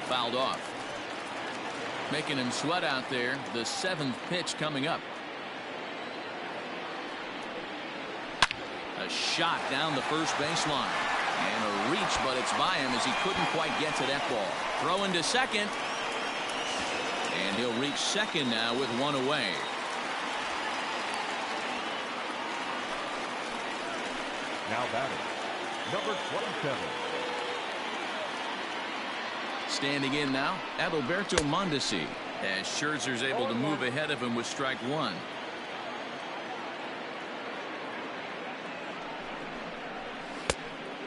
[SPEAKER 2] Fouled off. Making him sweat out there. The 7th pitch coming up. A shot down the first baseline. And a reach, but it's by him as he couldn't quite get to that ball. Throwing to second. And he'll reach second now with one away.
[SPEAKER 3] Now batting, number 27.
[SPEAKER 2] Standing in now, Adalberto Mondesi, as Scherzer's able to move ahead of him with strike one.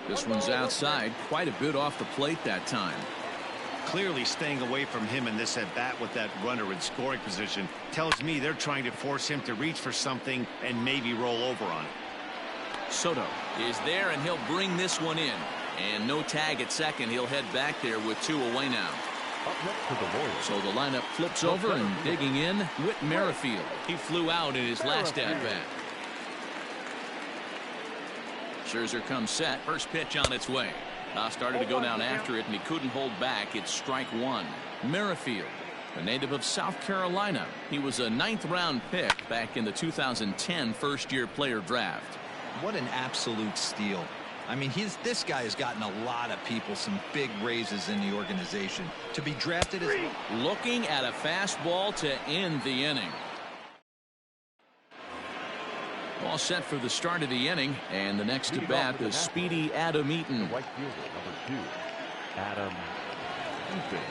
[SPEAKER 2] This one's outside, quite a bit off the plate that time.
[SPEAKER 4] Clearly staying away from him in this at-bat with that runner in scoring position tells me they're trying to force him to reach for something and maybe roll over on it.
[SPEAKER 2] Soto is there, and he'll bring this one in. And no tag at second. He'll head back there with two away now.
[SPEAKER 3] Up next to the Royals.
[SPEAKER 2] So the lineup flips over, and digging in, Whit Merrifield. He flew out in his last at-bat. Scherzer comes set. First pitch on its way. Started to go down after it, and he couldn't hold back. It's strike one. Merrifield, a native of South Carolina. He was a 9th-round pick back in the 2010 first-year player draft.
[SPEAKER 5] What an absolute steal. I mean, this guy has gotten a lot of people some big raises in the organization. To be drafted as
[SPEAKER 2] looking at a fastball to end the inning. All set for the start of the inning, and the next to bat, the speedy Adam Eaton.
[SPEAKER 3] Right fielder, number 2, Adam Eaton.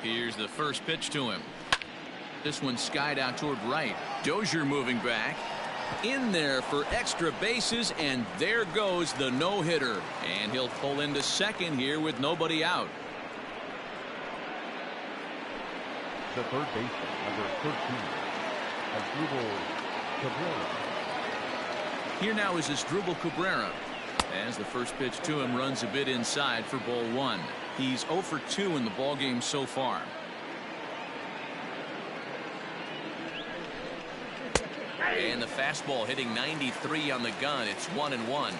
[SPEAKER 2] Here's the first pitch to him. This one skied out toward right. Dozier moving back. In there for extra bases, and there goes the no-hitter. And he'll pull into second here with nobody out.
[SPEAKER 3] The third baseman, number 13, Asdrubal Cabrera.
[SPEAKER 2] Here now is Asdrubal Cabrera, as the first pitch to him runs a bit inside for ball one. He's 0 for 2 in the ballgame so far. And the fastball hitting 93 on the gun. It's 1-1.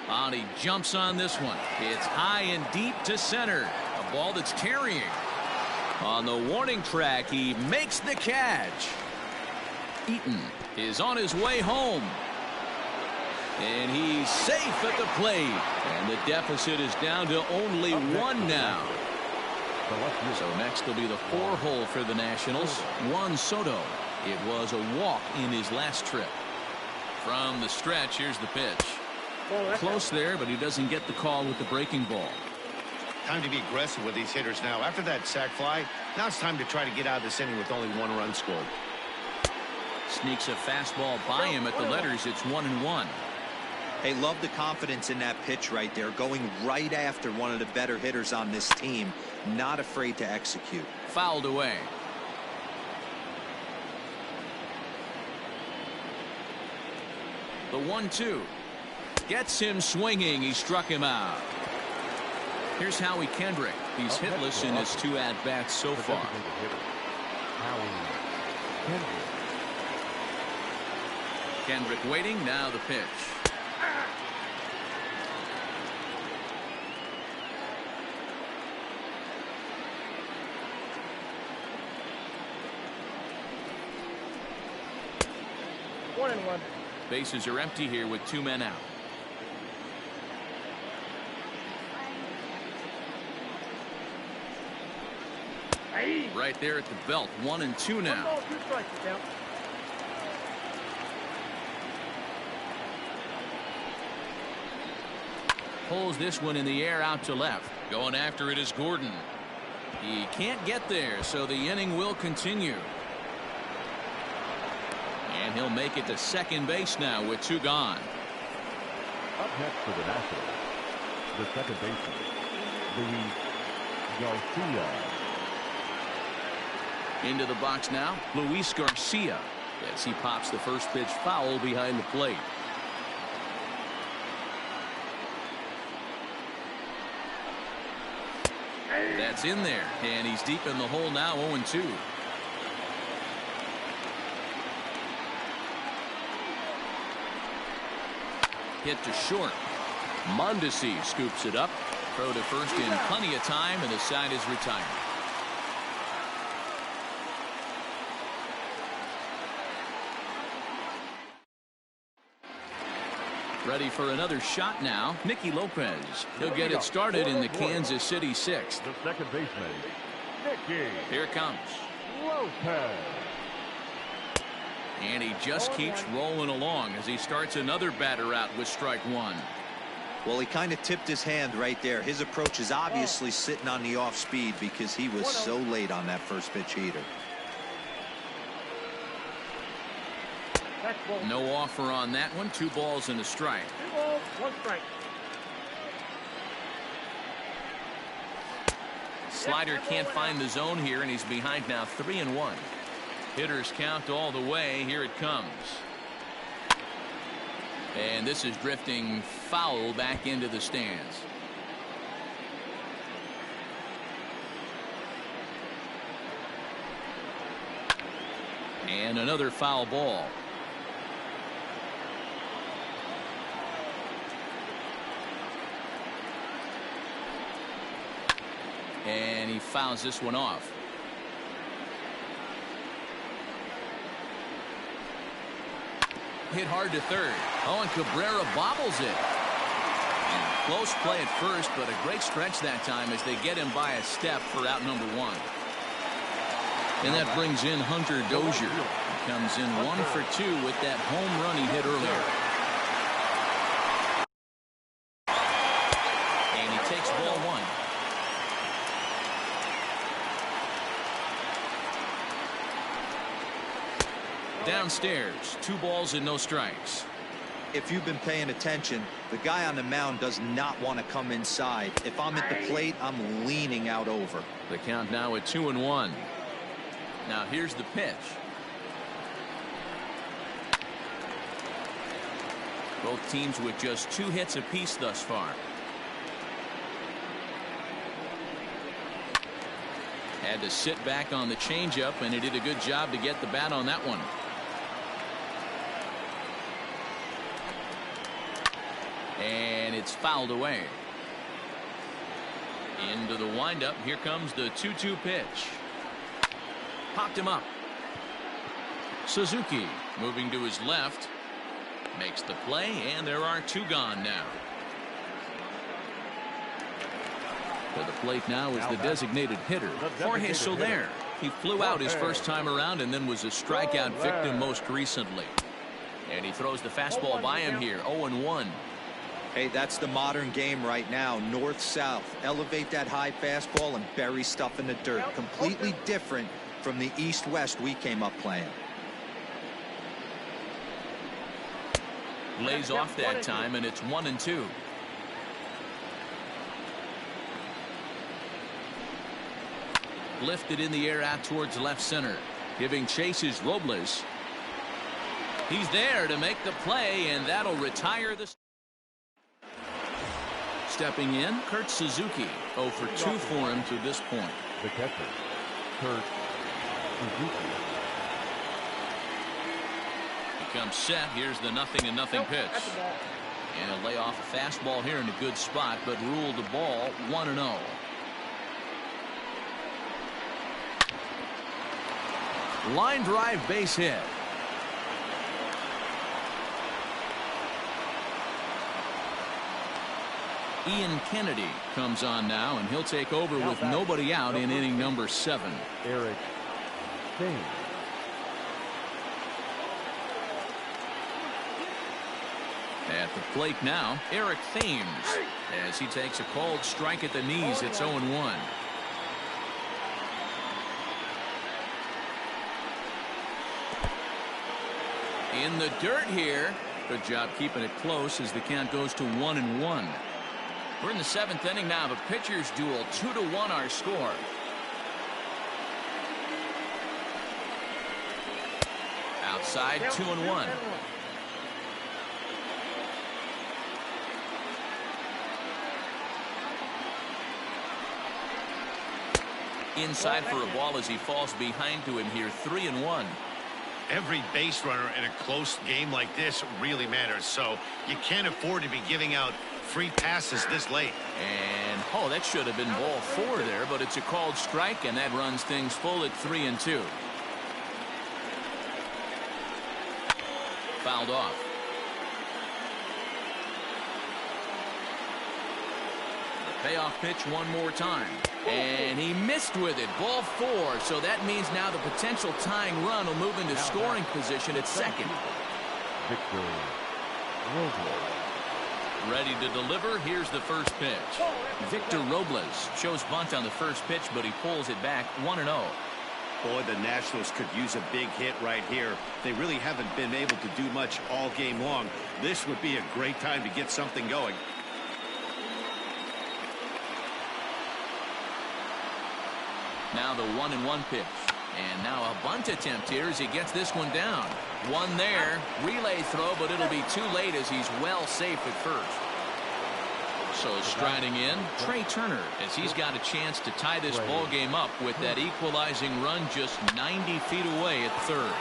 [SPEAKER 2] And he jumps on this one. It's high and deep to center. A ball that's carrying. On the warning track, he makes the catch. Eaton is on his way home. And he's safe at the plate. And the deficit is down to only one now. So next will be the 4-hole for the Nationals. Juan Soto. It was a walk in his last trip. From the stretch, here's the pitch. Close there, but he doesn't get the call with the breaking ball.
[SPEAKER 4] Time to be aggressive with these hitters now. After that sac fly, now it's time to try to get out of this inning with only 1 run scored.
[SPEAKER 2] Sneaks a fastball by him at the letters. It's 1-1.
[SPEAKER 5] Hey, love the confidence in that pitch right there, going right after one of the better hitters on this team, not afraid to execute.
[SPEAKER 2] Fouled away. The 1-2 gets him swinging. He struck him out. Here's Howie Kendrick. He's hitless in his 2 at-bats so far. Kendrick waiting. Now the pitch. Bases are empty here with 2 men out. Right there at the belt. 1-2 now. Pulls this one in the air out to left. Going after it is Gordon. He can't get there, so the inning will continue. And he'll make it to second base now with 2 gone.
[SPEAKER 3] Up next for the Nationals, the second baseman, Luis Garcia.
[SPEAKER 2] Into the box now, Luis Garcia, as he pops the first pitch foul behind the plate. That's in there, and he's deep in the hole now. 0-2. Hit to short. Mondesi scoops it up. Throw to first in plenty of time, and the side is retired. Ready for another shot now. Nicky Lopez. He'll get it started in the Kansas City sixth.
[SPEAKER 3] The second baseman, Nicky.
[SPEAKER 2] Here it comes.
[SPEAKER 3] Lopez.
[SPEAKER 2] And he just keeps rolling along as he starts another batter out with strike one.
[SPEAKER 5] Well, he kind of tipped his hand right there. His approach is obviously sitting on the off speed because he was so late on that first pitch heater.
[SPEAKER 2] No offer on that one. 2 balls and a strike.
[SPEAKER 6] 2 balls, 1 strike.
[SPEAKER 2] Slider can't find the zone here, and he's behind now 3-1. Hitters count all the way. Here it comes. And this is drifting foul back into the stands. And another foul ball. And he fouls this one off. Hit hard to third. Oh, and Cabrera bobbles it. And close play at first, but a great stretch that time as they get him by a step for out number 1. And that brings in Hunter Dozier. He comes in 1 for 2 with that home run he hit earlier. And he takes ball 1. Downstairs, 2 balls and no strikes.
[SPEAKER 5] If you've been paying attention, the guy on the mound does not want to come inside. If I'm at the plate, I'm leaning out over.
[SPEAKER 2] The count now at 2-1. Now here's the pitch. Both teams with just 2 hits apiece thus far. Had to sit back on the changeup, and he did a good job to get the bat on that one. And it's fouled away. Into the windup. Here comes the 2-2 pitch. Popped him up. Suzuki moving to his left. Makes the play, and there are 2 gone now. To the plate now is the designated hitter, Jorge Soler. He flew out his first time around and then was a strikeout victim most recently. And he throws the fastball by him here. 0-1.
[SPEAKER 5] Hey, that's the modern game right now. North-south. Elevate that high fastball and bury stuff in the dirt. Completely different from the east-west we came up playing.
[SPEAKER 2] Lays off that time, and it's 1-2. Lifted in the air out towards left center. Giving chases Robles. He's there to make the play, and that'll retire the... Stepping in, Kurt Suzuki. 0 for 2 for him to this point.
[SPEAKER 3] The catcher, Kurt Suzuki.
[SPEAKER 2] He comes set. Here's the 0-0 pitch. And a lay off a fastball here in a good spot, but ruled the ball 1-0. Line drive base hit. Ian Kennedy comes on now, and he'll take over with nobody out in inning number 7.
[SPEAKER 3] Eric Thames.
[SPEAKER 2] At the plate now, Eric Thames, as he takes a cold strike at the knees. It's 0-1. In the dirt here. Good job keeping it close as the count goes to 1-1. We're in the 7th inning now of a pitcher's duel. 2-1 our score. Outside, 2-1. Inside for a ball as he falls behind to him here. 3-1.
[SPEAKER 4] Every base runner in a close game like this really matters, so you can't afford to be giving out free passes this late.
[SPEAKER 2] And oh, that should have been ball 4 there, but it's a called strike, and that runs things full at 3-2. Fouled off. Payoff pitch one more time. And he missed with it. Ball 4. So that means now the potential tying run will move into scoring position at second.
[SPEAKER 3] Victor Robles.
[SPEAKER 2] Ready to deliver. Here's the first pitch. Victor Robles shows bunt on the first pitch, but he pulls it back 1-0.
[SPEAKER 4] Boy, the Nationals could use a big hit right here. They really haven't been able to do much all game long. This would be a great time to get something going.
[SPEAKER 2] Now the 1-1 pitch. And now a bunt attempt here as he gets this one down. One there. Relay throw, but it'll be too late as he's well safe at first. So striding in, Trey Turner, as he's got a chance to tie this ball game up with that equalizing run just 90 feet away at third.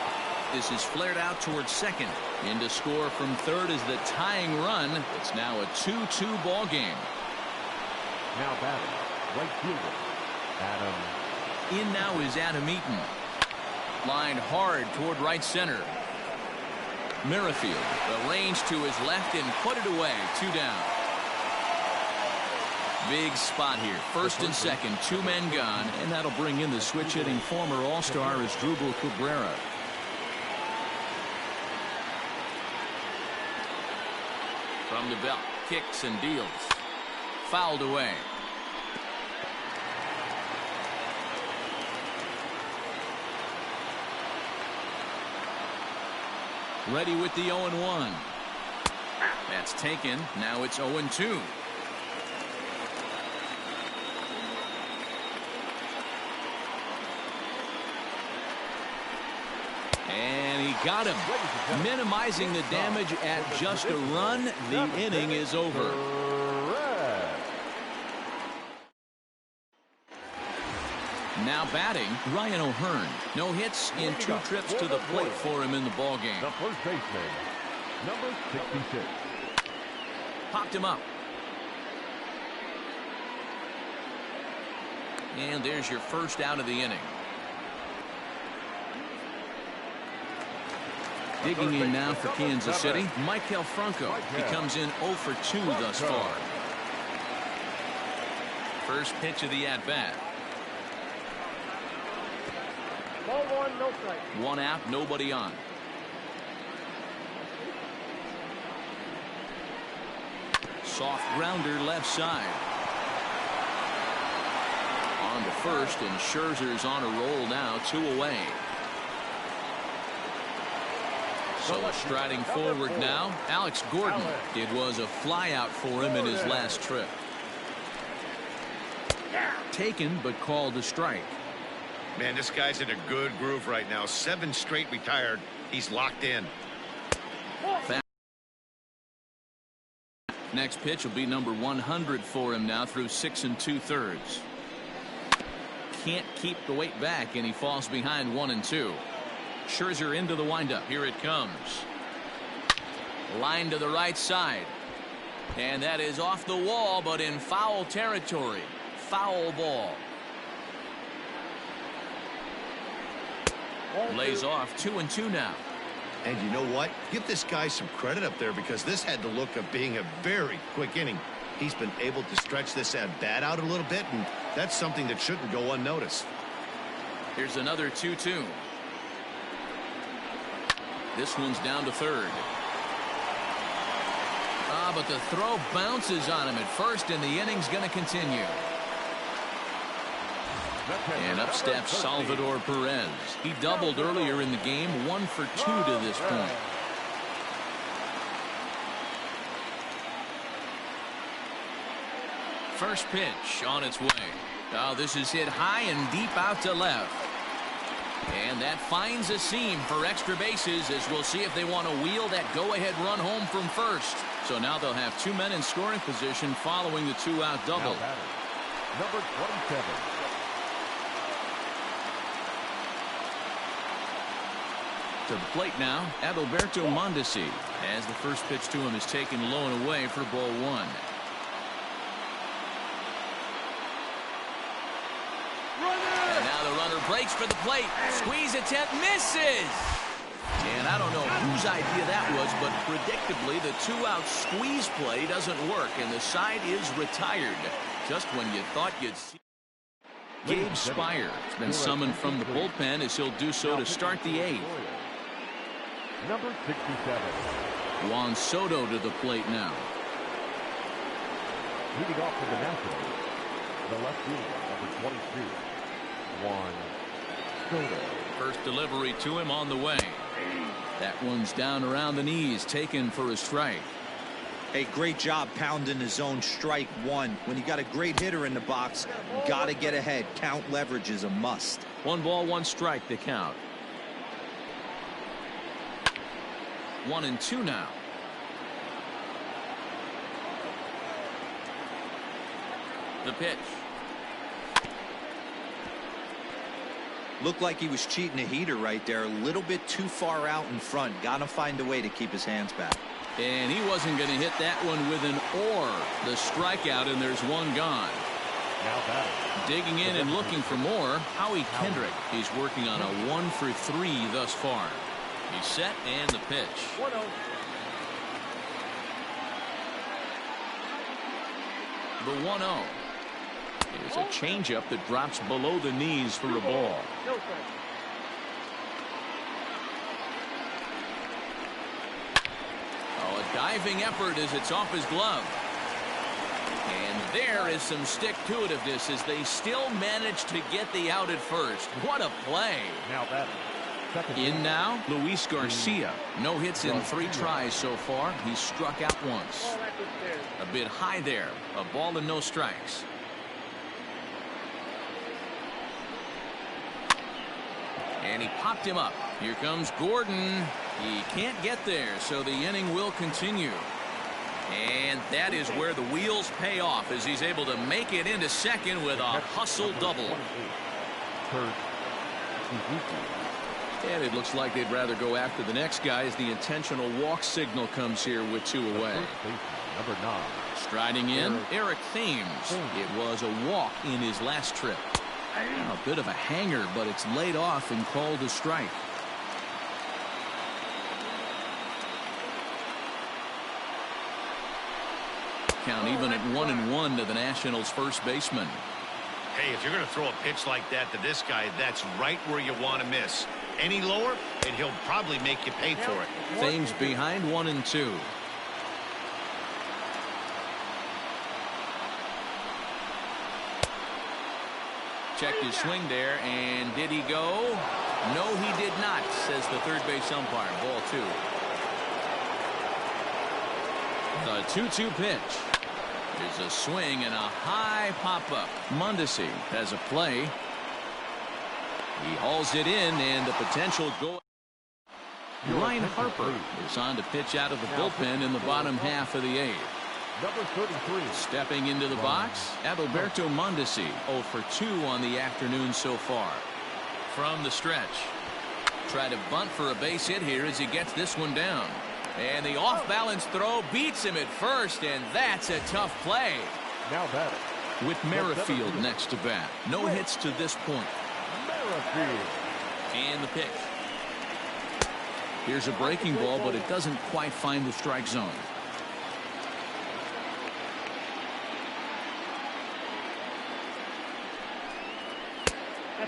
[SPEAKER 2] This is flared out towards second. In to score from third is the tying run. It's now a 2-2 ball game.
[SPEAKER 3] Now batting, right fielder, Adam.
[SPEAKER 2] In now is Adam Eaton. Lined hard toward right center. Merrifield arranged to his left and put it away. 2 down. Big spot here. First and second, 2 men gone. And that'll bring in the switch-hitting former All-Star Asdrubal Cabrera. From the belt, kicks and deals. Fouled away. Ready with the 0-1. That's taken. Now it's 0-2. And he got him. Minimizing the damage at just a run. The inning is over. Now batting, Ryan O'Hearn. No hits in 2 trips to the plate for him in the ball game.
[SPEAKER 3] The first baseman, number 66.
[SPEAKER 2] Popped him up. And there's your first out of the inning. Digging in now for Kansas City, Maikel Franco. He comes in 0 for 2 thus far. First pitch of the at-bat.
[SPEAKER 6] Ball 1, no strike.
[SPEAKER 2] 1 out, nobody on. Soft grounder left side. On to first, and Scherzer's on a roll now, 2 away. So striding forward now, Alex Gordon. It was a flyout for him in his last trip. Taken, but called a strike.
[SPEAKER 4] Man, this guy's in a good groove right now. 7 straight retired. He's locked in.
[SPEAKER 2] Next pitch will be number 100 for him now through 6 2/3. Can't keep the weight back, and he falls behind 1-2. Scherzer into the windup. Here it comes. Line to the right side. And that is off the wall, but in foul territory. Foul ball. Lays off 2-2 now.
[SPEAKER 4] And you know what? Give this guy some credit up there because this had the look of being a very quick inning. He's been able to stretch this at-bat out a little bit, and that's something that shouldn't go unnoticed.
[SPEAKER 2] Here's another 2-2. This one's down to third. But the throw bounces on him at first, and the inning's going to continue. And up steps Salvador Perez. He doubled earlier in the game, 1 for 2 to this point. First pitch on its way. This is hit high and deep out to left. And that finds a seam for extra bases as we'll see if they want to wheel that go-ahead run home from first. So now they'll have 2 men in scoring position following the 2-out double.
[SPEAKER 3] Number 27.
[SPEAKER 2] To the plate now, Adalberto Mondesi, as the first pitch to him is taken low and away for ball 1. And now the runner breaks for the plate. Squeeze attempt misses. And I don't know whose idea that was, but predictably the 2-out squeeze play doesn't work, and the side is retired. Just when you thought you'd see. Gabe Spire has been summoned from the bullpen as he'll do so to start the 8th.
[SPEAKER 3] Number 67.
[SPEAKER 2] Juan Soto to the plate now.
[SPEAKER 3] Leading off for the Nationals, the left fielder, number 22, Juan Soto.
[SPEAKER 2] First delivery to him on the way. That one's down around the knees, taken for a strike.
[SPEAKER 5] Hey, great job pounding the zone. Strike one. When you got a great hitter in the box, you got to get ahead. Count leverage is a must.
[SPEAKER 2] 1 ball, 1 strike the count. 1-2 now. The pitch.
[SPEAKER 5] Looked like he was cheating a heater right there. A little bit too far out in front. Got to find a way to keep his hands back.
[SPEAKER 2] And he wasn't going to hit that one with an or. The strikeout, and there's one gone.
[SPEAKER 3] Now batting.
[SPEAKER 2] Digging in and looking for more, Howie Kendrick. He's working on a 1 for 3 thus far. He's set, and the pitch.
[SPEAKER 6] 1-0.
[SPEAKER 2] The 1-0 is a changeup that drops below the knees for a ball.
[SPEAKER 6] No strike.
[SPEAKER 2] Oh, a diving effort as it's off his glove. And there is some stick-to-itiveness as they still manage to get the out at first. What a play.
[SPEAKER 3] Now batting.
[SPEAKER 2] In now, Luis Garcia. No hits in 3 tries so far. He's struck out once.
[SPEAKER 6] Oh, that's upstairs.
[SPEAKER 2] A bit high there. A ball and no strikes. And he popped him up. Here comes Gordon. He can't get there, so the inning will continue. And that is where the wheels pay off as he's able to make it into second with a hustle double. And it looks like they'd rather go after the next guy as the intentional walk signal comes here with 2 away.
[SPEAKER 3] Number 9.
[SPEAKER 2] Striding in, Eric Thames. It was a walk in his last trip. A bit of a hanger, but it's laid off and called a strike. Count even at 1-1 to the Nationals' first baseman.
[SPEAKER 4] Hey, if you're going to throw a pitch like that to this guy, that's right where you want to miss. Any lower, and he'll probably make you pay for it.
[SPEAKER 2] Thames behind 1-2. Checked his swing there, and did he go? No, he did not, says the third base umpire. Ball 2. The 2-2 pitch. There's a swing and a high pop-up. Mondesi has a play. He hauls it in, and the potential goal. Ryan Harper is on to pitch out of the bullpen in the bottom half of the 8th.
[SPEAKER 3] Number 33.
[SPEAKER 2] Stepping into the box, Adalberto Mondesi, 0 for 2 on the afternoon so far. From the stretch. Try to bunt for a base hit here as he gets this one down. And the off-balance throw beats him at first, and that's a tough play.
[SPEAKER 3] Now batting.
[SPEAKER 2] With Merrifield next to bat. No hits to this point.
[SPEAKER 3] Merrifield.
[SPEAKER 2] And the pitch. Here's a breaking ball, but it doesn't quite find the strike zone.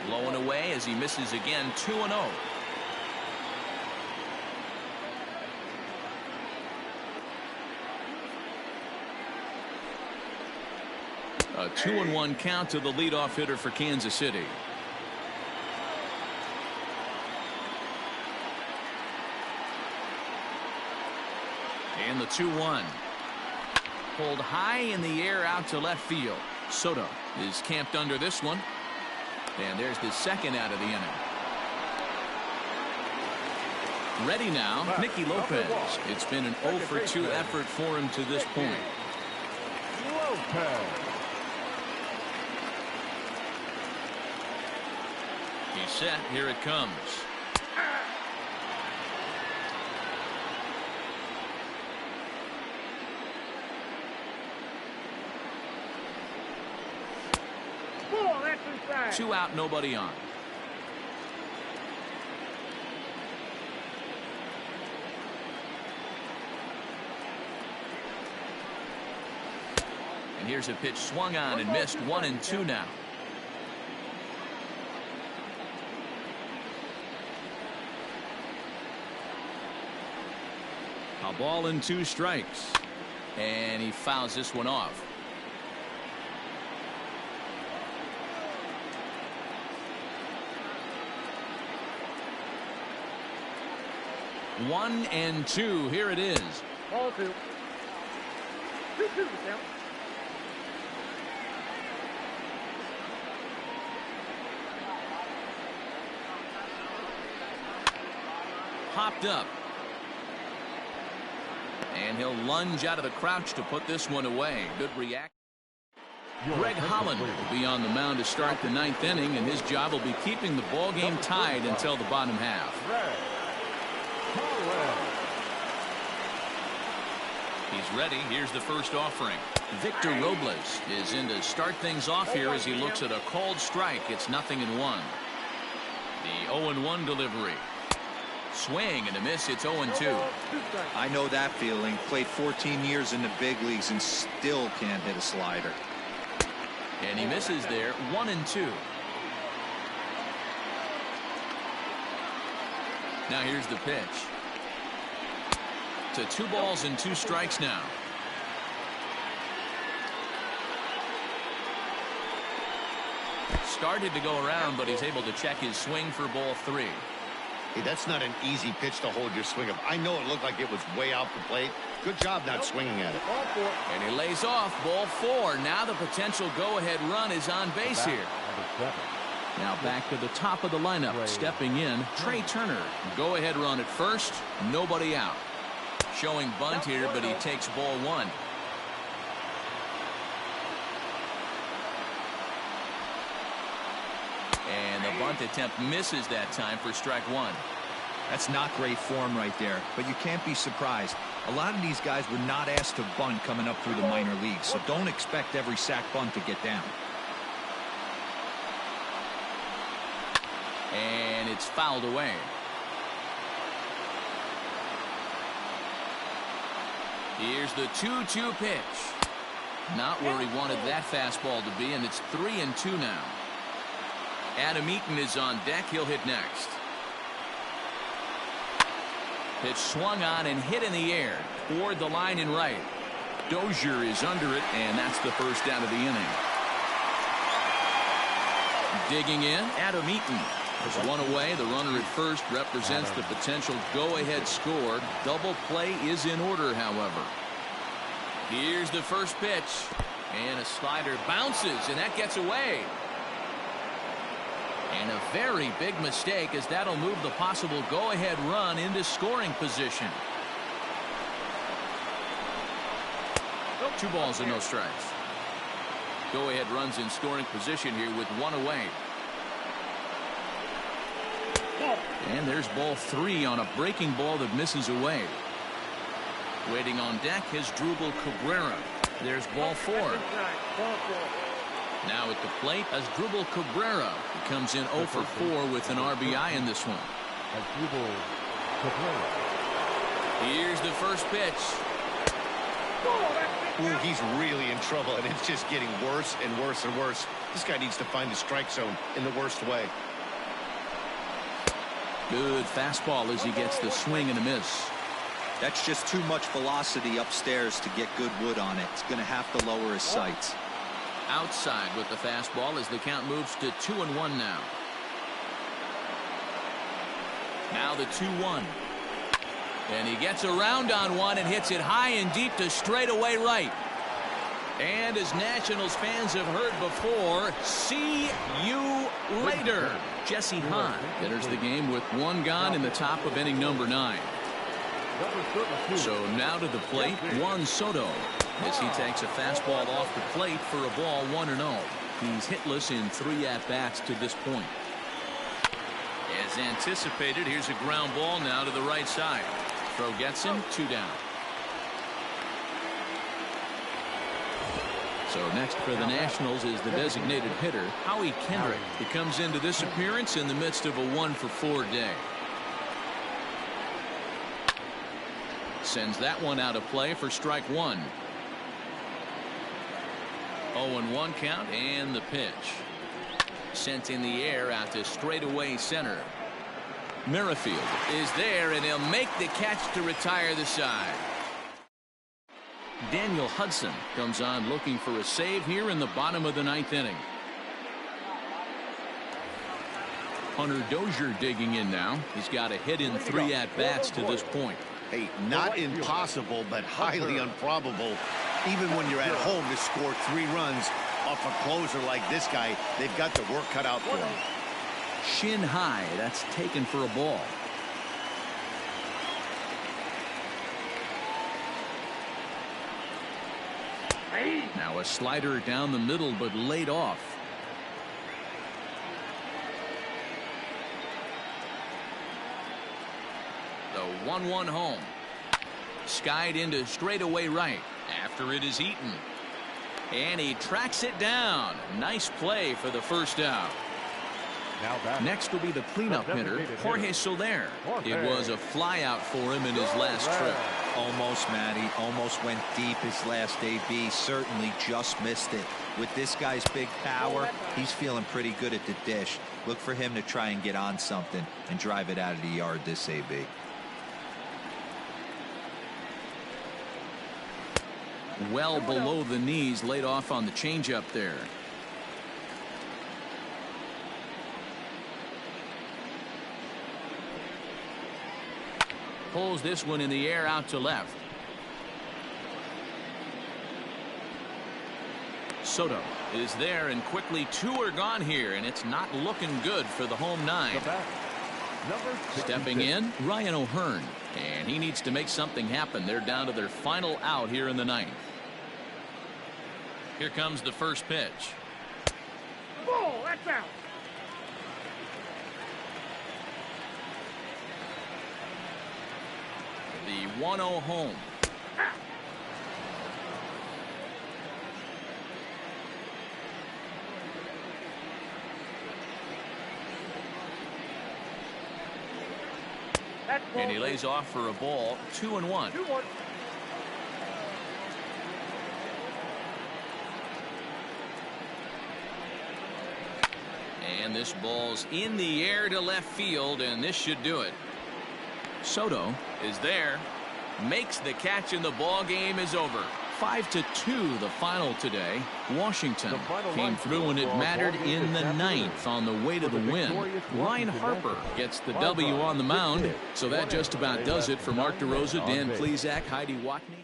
[SPEAKER 2] Low and away as he misses again. 2-0. A 2-1 count to the leadoff hitter for Kansas City. And the 2-1. Pulled high in the air out to left field. Soto is camped under this one. And there's the second out of the inning. Ready now, Nicky Lopez. It's been an 0 for 2 effort for him to this point.
[SPEAKER 3] Lopez.
[SPEAKER 2] He's set. Here it comes.
[SPEAKER 6] Ball, that's inside.
[SPEAKER 2] 2 out, nobody on. And here's a pitch swung on and missed. 1-2 now. A ball and 2 strikes. And he fouls this one off. One and 2. Here it is.
[SPEAKER 6] Ball 2. 2-2 now.
[SPEAKER 2] Popped up. And he'll lunge out of the crouch to put this one away. Good react. Greg Holland will be on the mound to start the 9th inning, and his job will be keeping the ball game tied until the bottom half. He's ready. Here's the first offering. Victor Robles is in to start things off here as he looks at a called strike. It's 0-1. The 0-1 delivery. Swing and a miss. It's 0-2.
[SPEAKER 5] I know that feeling. Played 14 years in the big leagues and still can't hit a slider.
[SPEAKER 2] And he misses there. 1-2. Now here's the pitch. To 2 balls and 2 strikes now. Started to go around, but he's able to check his swing for ball 3.
[SPEAKER 4] Hey, that's not an easy pitch to hold your swing of. I know it looked like it was way out the plate. Good job not swinging at it.
[SPEAKER 2] And he lays off. Ball 4. Now the potential go-ahead run is on base here. Now back to the top of the lineup. Stepping in, Trey Turner. Go-ahead run at first. Nobody out. Showing bunt here, but he takes ball 1. And the bunt attempt misses that time for strike 1.
[SPEAKER 5] That's not great form right there, but you can't be surprised. A lot of these guys were not asked to bunt coming up through the minor leagues, so don't expect every sack bunt to get down.
[SPEAKER 2] And it's fouled away. Here's the 2-2 pitch. Not where he wanted that fastball to be, and it's 3-2 now. Adam Eaton is on deck. He'll hit next. Pitch swung on and hit in the air toward the line and right. Dozier is under it, and that's the first down of the inning. Digging in, Adam Eaton. There's one away. The runner at first represents the potential go-ahead score. Double play is in order, however. Here's the first pitch. And a slider bounces, and that gets away. And a very big mistake, as that'll move the possible go-ahead run into scoring position. 2 balls and no strikes. Go-ahead runs in scoring position here with 1 away. And there's ball 3 on a breaking ball that misses away. Waiting on deck is Drupal Cabrera. There's ball 4. Now at the plate as Drupal Cabrera. He comes in 0 for 4 with an RBI in this one. Here's the first pitch.
[SPEAKER 4] Ooh, he's really in trouble, and it's just getting worse and worse and worse. This guy needs to find the strike zone in the worst way.
[SPEAKER 2] Good fastball as he gets the swing and a miss.
[SPEAKER 5] That's just too much velocity upstairs to get good wood on it. It's going to have to lower his sights.
[SPEAKER 2] Outside with the fastball as the count moves to 2-1 now. Now the 2-1. And he gets around on one and hits it high and deep to straightaway right. And as Nationals fans have heard before, see you later. Jesse Hahn enters the game with 1 gone in the top of inning number 9. So now to the plate, Juan Soto, as he takes a fastball off the plate for a ball 1-0. He's hitless in 3 at-bats to this point. As anticipated, here's a ground ball now to the right side. Throw gets him, 2 down. So next for the Nationals is the designated hitter, Howie Kendrick. He comes into this appearance in the midst of a 1 for 4 day. Sends that one out of play for strike 1. 0-1 count, and the pitch. Sent in the air out to straightaway center. Merrifield is there, and he'll make the catch to retire the side. Daniel Hudson comes on looking for a save here in the bottom of the 9th inning. Hunter Dozier digging in now. He's got a hit in 3 at-bats to this point.
[SPEAKER 4] Hey, not impossible, but highly improbable. Even when you're at home to score 3 runs off a closer like this guy, they've got the work cut out for them.
[SPEAKER 2] Shin high, that's taken for a ball. Now a slider down the middle, but laid off. The 1-1 home. Skied into straightaway right after it is eaten. And he tracks it down. Nice play for the first out. Next will be the cleanup hitter, Jorge Soler. It was a fly out for him in his last trip.
[SPEAKER 5] Almost, Matty. Almost went deep his last AB. Certainly just missed it. With this guy's big power, he's feeling pretty good at the dish. Look for him to try and get on something and drive it out of the yard this AB.
[SPEAKER 2] Well below the knees, laid off on the changeup there. Pulls this one in the air out to left. Soto is there, and quickly 2 are gone here, and it's not looking good for the home 9. Stepping in, Ryan O'Hearn, and he needs to make something happen. They're down to their final out here in the 9th. Here comes the first pitch.
[SPEAKER 6] Ball, that's out.
[SPEAKER 2] The 1-0 home. And he lays off for a ball. 2-1.
[SPEAKER 6] 2-1.
[SPEAKER 2] And this ball's in the air to left field, and this should do it. Soto is there, makes the catch, and the ball game is over. 5-2 the final today. Washington came through when it mattered in the 9th on the way to the win. Ryan Harper gets the W on the mound. So that just about does it for Mark DeRosa, Dan Plesac, Heidi Watney.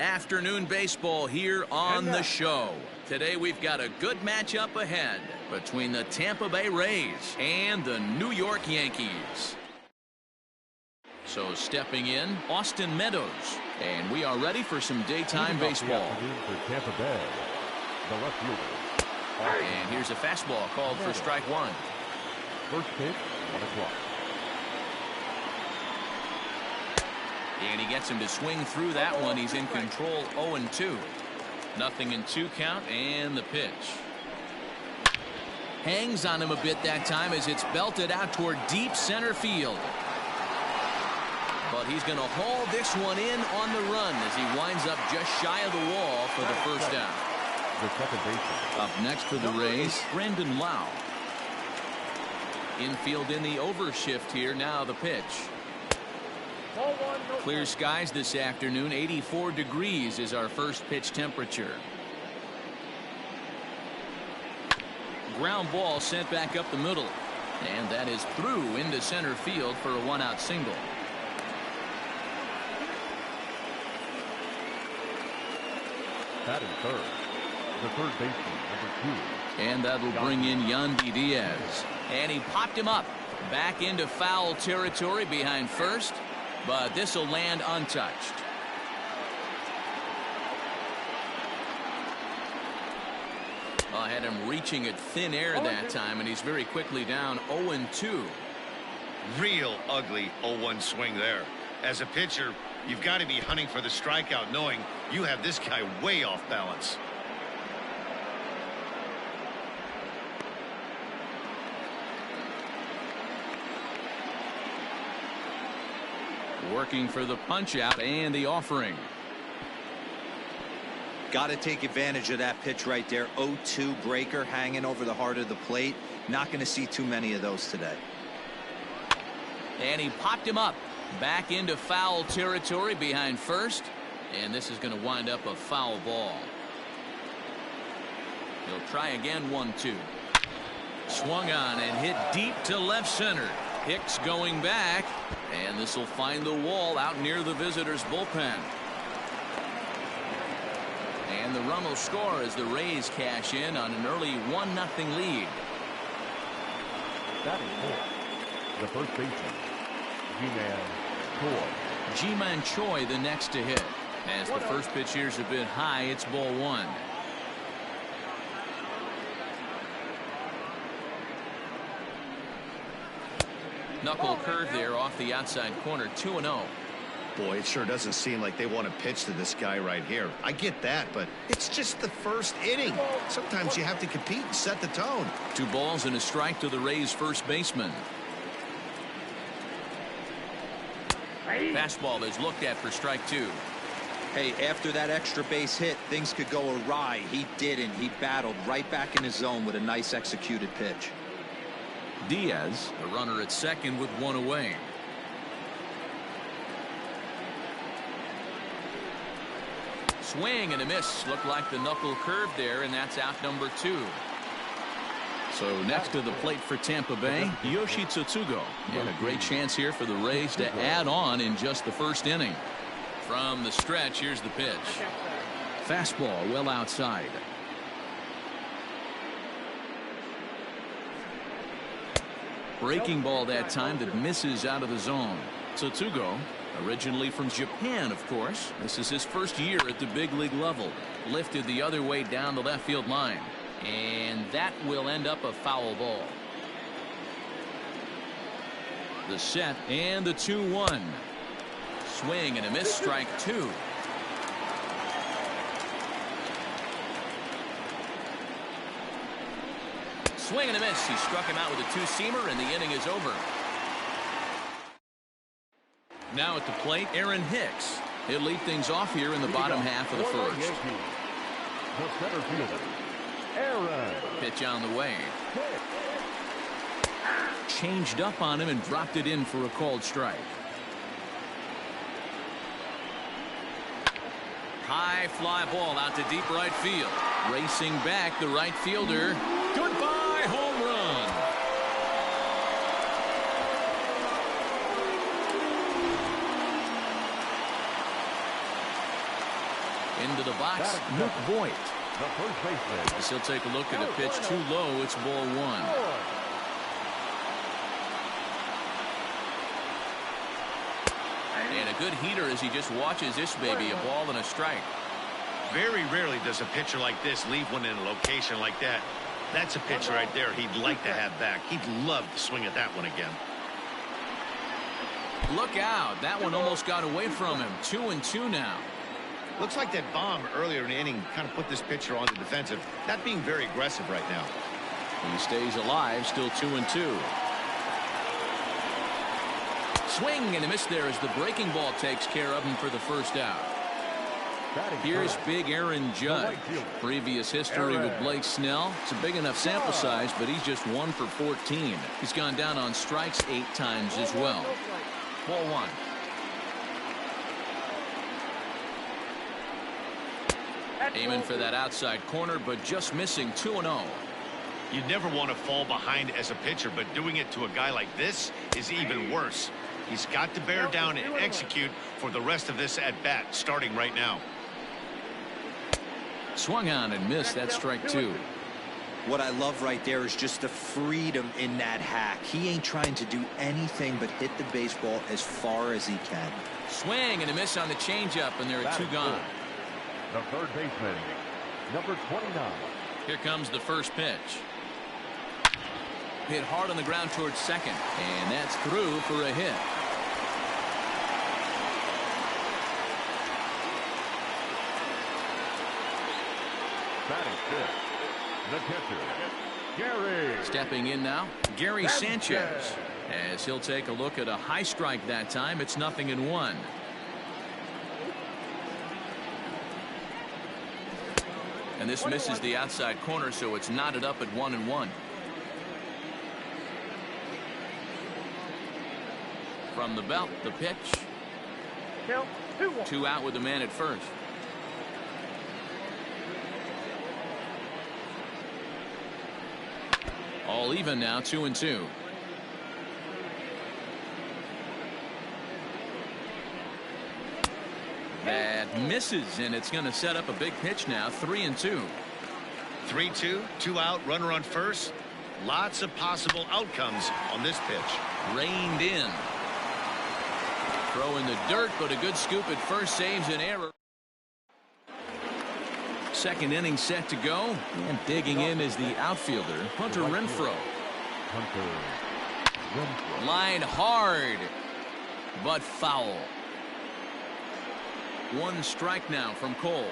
[SPEAKER 2] Afternoon baseball here on the show. Today we've got a good matchup ahead between the Tampa Bay Rays and the New York Yankees. So stepping in, Austin Meadows. And we are ready for some daytime baseball.
[SPEAKER 3] For Tampa Bay, the left fielder.
[SPEAKER 2] And here's a fastball called for strike one.
[SPEAKER 3] First pitch, 1 o'clock.
[SPEAKER 2] And he gets him to swing through that one. He's in control, 0-2. Nothing in 2 count, and the pitch. Hangs on him a bit that time as it's belted out toward deep center field. But he's going to haul this one in on the run as he winds up just shy of the wall for the first out.
[SPEAKER 3] The second baseman.
[SPEAKER 2] Up next for the Rays, Brendan Lau. Infield in the overshift here. Now the pitch. Clear skies this afternoon. 84 degrees is our first pitch temperature. Ground ball sent back up the middle. And that is through into center field for a 1-out single.
[SPEAKER 3] Batting third. The third baseman, number 2.
[SPEAKER 2] And that'll bring in Yandy Diaz. And he popped him up. Back into foul territory behind first. But this will land untouched. I had him reaching at thin air that time, and he's very quickly down 0-2.
[SPEAKER 4] Real ugly 0-1 swing there. As a pitcher, you've got to be hunting for the strikeout, knowing you have this guy way off balance.
[SPEAKER 2] Working for the punch out and the offering.
[SPEAKER 5] Got to take advantage of that pitch right there. 0-2 breaker hanging over the heart of the plate. Not going to see too many of those today.
[SPEAKER 2] And he popped him up. Back into foul territory behind first. And this is going to wind up a foul ball. He'll try again. 1-2. Swung on and hit deep to left center. Hicks going back. And this will find the wall out near the visitors' bullpen. And the run will score as the Rays cash in on an early 1-0 lead.
[SPEAKER 3] Batting fourth. The first baseman, G-Man Choi.
[SPEAKER 2] G-Man Choi the next to hit. As the first pitch here's a bit high, it's ball 1. Knuckle curve there off the outside corner. 2-0.
[SPEAKER 4] Boy, it sure doesn't seem like they want to pitch to this guy right here. I get that, but it's just the first inning. Sometimes you have to compete and set the tone.
[SPEAKER 2] 2 balls and a strike to the Rays' first baseman. Fastball is looked at for strike 2.
[SPEAKER 5] Hey, after that extra base hit, things could go awry. He didn't. He battled right back in his zone with a nice executed pitch.
[SPEAKER 2] Diaz, the runner at second with 1 away. Swing and a miss. Looked like the knuckle curve there, and that's out number 2. So next to the plate for Tampa Bay, Yoshi Tsutsugo. And a great chance here for the Rays to add on in just the first inning. From the stretch, here's the pitch. Fastball well outside. Breaking ball that time that misses out of the zone. Tsutsugo, originally from Japan, of course. This is his first year at the big league level. Lifted the other way down the left field line. And that will end up a foul ball. The set and the 2-1. Swing and a miss, strike 2. Swing and a miss. He struck him out with a 2-seamer, and the inning is over. Now at the plate, Aaron Hicks. He'll lead things off here in the bottom half of the first.
[SPEAKER 3] The center fielder, Aaron.
[SPEAKER 2] Pitch on the way. Changed up on him and dropped it in for a called strike. High fly ball out to deep right field. Racing back, the right fielder. Goodbye, home run. Into the box, Luke Voigt.
[SPEAKER 3] The first baseman.
[SPEAKER 2] As he'll take a look at a pitch too low, it's ball one. And a good heater as he just watches this baby, a ball and a strike.
[SPEAKER 4] Very rarely does a pitcher like this leave one in a location like that. That's a pitch right there he'd like to have back. He'd love to swing at that one again.
[SPEAKER 2] Look out. That one almost got away from him. 2-2 now.
[SPEAKER 4] Looks like that bomb earlier in the inning kind of put this pitcher on the defensive. Not being very aggressive right now.
[SPEAKER 2] He stays alive, still 2-2. Swing and a miss there as the breaking ball takes care of him for the first out. Here's big Aaron Judd. Previous history with Blake Snell. It's a big enough sample size, but he's just 1 for 14. He's gone down on strikes 8 times as well. Ball one. Aiming for that outside corner, but just missing 2-0.
[SPEAKER 4] You never want to fall behind as a pitcher, but doing it to a guy like this is even worse. He's got to bear down and execute for the rest of this at-bat, starting right now.
[SPEAKER 2] Swung on and missed. That's strike 2.
[SPEAKER 5] What I love right there is just the freedom in that hack. He ain't trying to do anything but hit the baseball as far as he can.
[SPEAKER 2] Swing and a miss on the changeup, and there are 2 gone.
[SPEAKER 3] The third baseman, number 29.
[SPEAKER 2] Here comes the first pitch. Hit hard on the ground towards second, and that's through for a hit.
[SPEAKER 3] Batting fifth, the catcher, Gary.
[SPEAKER 2] Stepping in now, Gary Sanchez. As he'll take a look at a high strike that time, it's 0-1. And this misses the outside corner, so it's knotted up at 1-1. From the belt, the pitch. 2 out with the man at first. All even now, 2-2. That misses, and it's going to set up a big pitch now. 3-2.
[SPEAKER 4] 3-2, 2 out, runner on first. Lots of possible outcomes on this pitch.
[SPEAKER 2] Reined in. Throw in the dirt, but a good scoop at first saves an error. Second inning set to go, and digging in is the outfielder, Hunter Renfroe. Line hard, but foul. 1 strike now from Cole.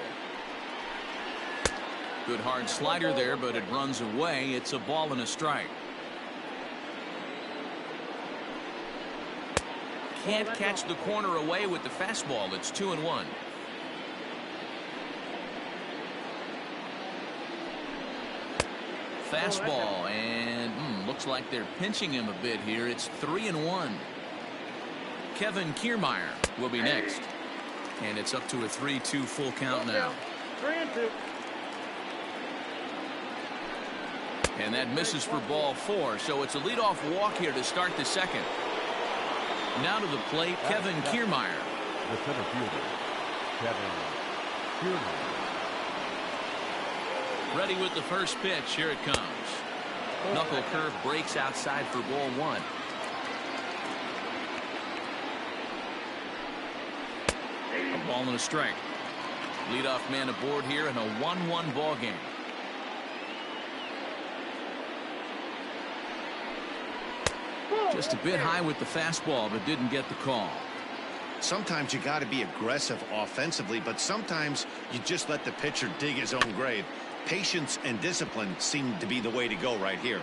[SPEAKER 2] Good hard slider there, but it runs away. It's a ball and a strike. Can't catch the corner away with the fastball. It's 2-1. Fastball, and looks like they're pinching him a bit here. It's 3-1. Kevin Kiermaier will be next. And it's up to a 3-2 full count now.
[SPEAKER 6] 3-2.
[SPEAKER 2] And that misses for ball 4. So it's a leadoff walk here to start the second. Now to the plate, Kevin Kiermaier.
[SPEAKER 3] The center fielder, Kevin Kiermaier.
[SPEAKER 2] Ready with the first pitch. Here it comes. Knuckle curve breaks outside for ball 1. A ball and a strike. Leadoff man aboard here in a 1-1 ball game. Just a bit high with the fastball, but didn't get the call.
[SPEAKER 4] Sometimes you got to be aggressive offensively, but sometimes you just let the pitcher dig his own grave. Patience and discipline seem to be the way to go right here.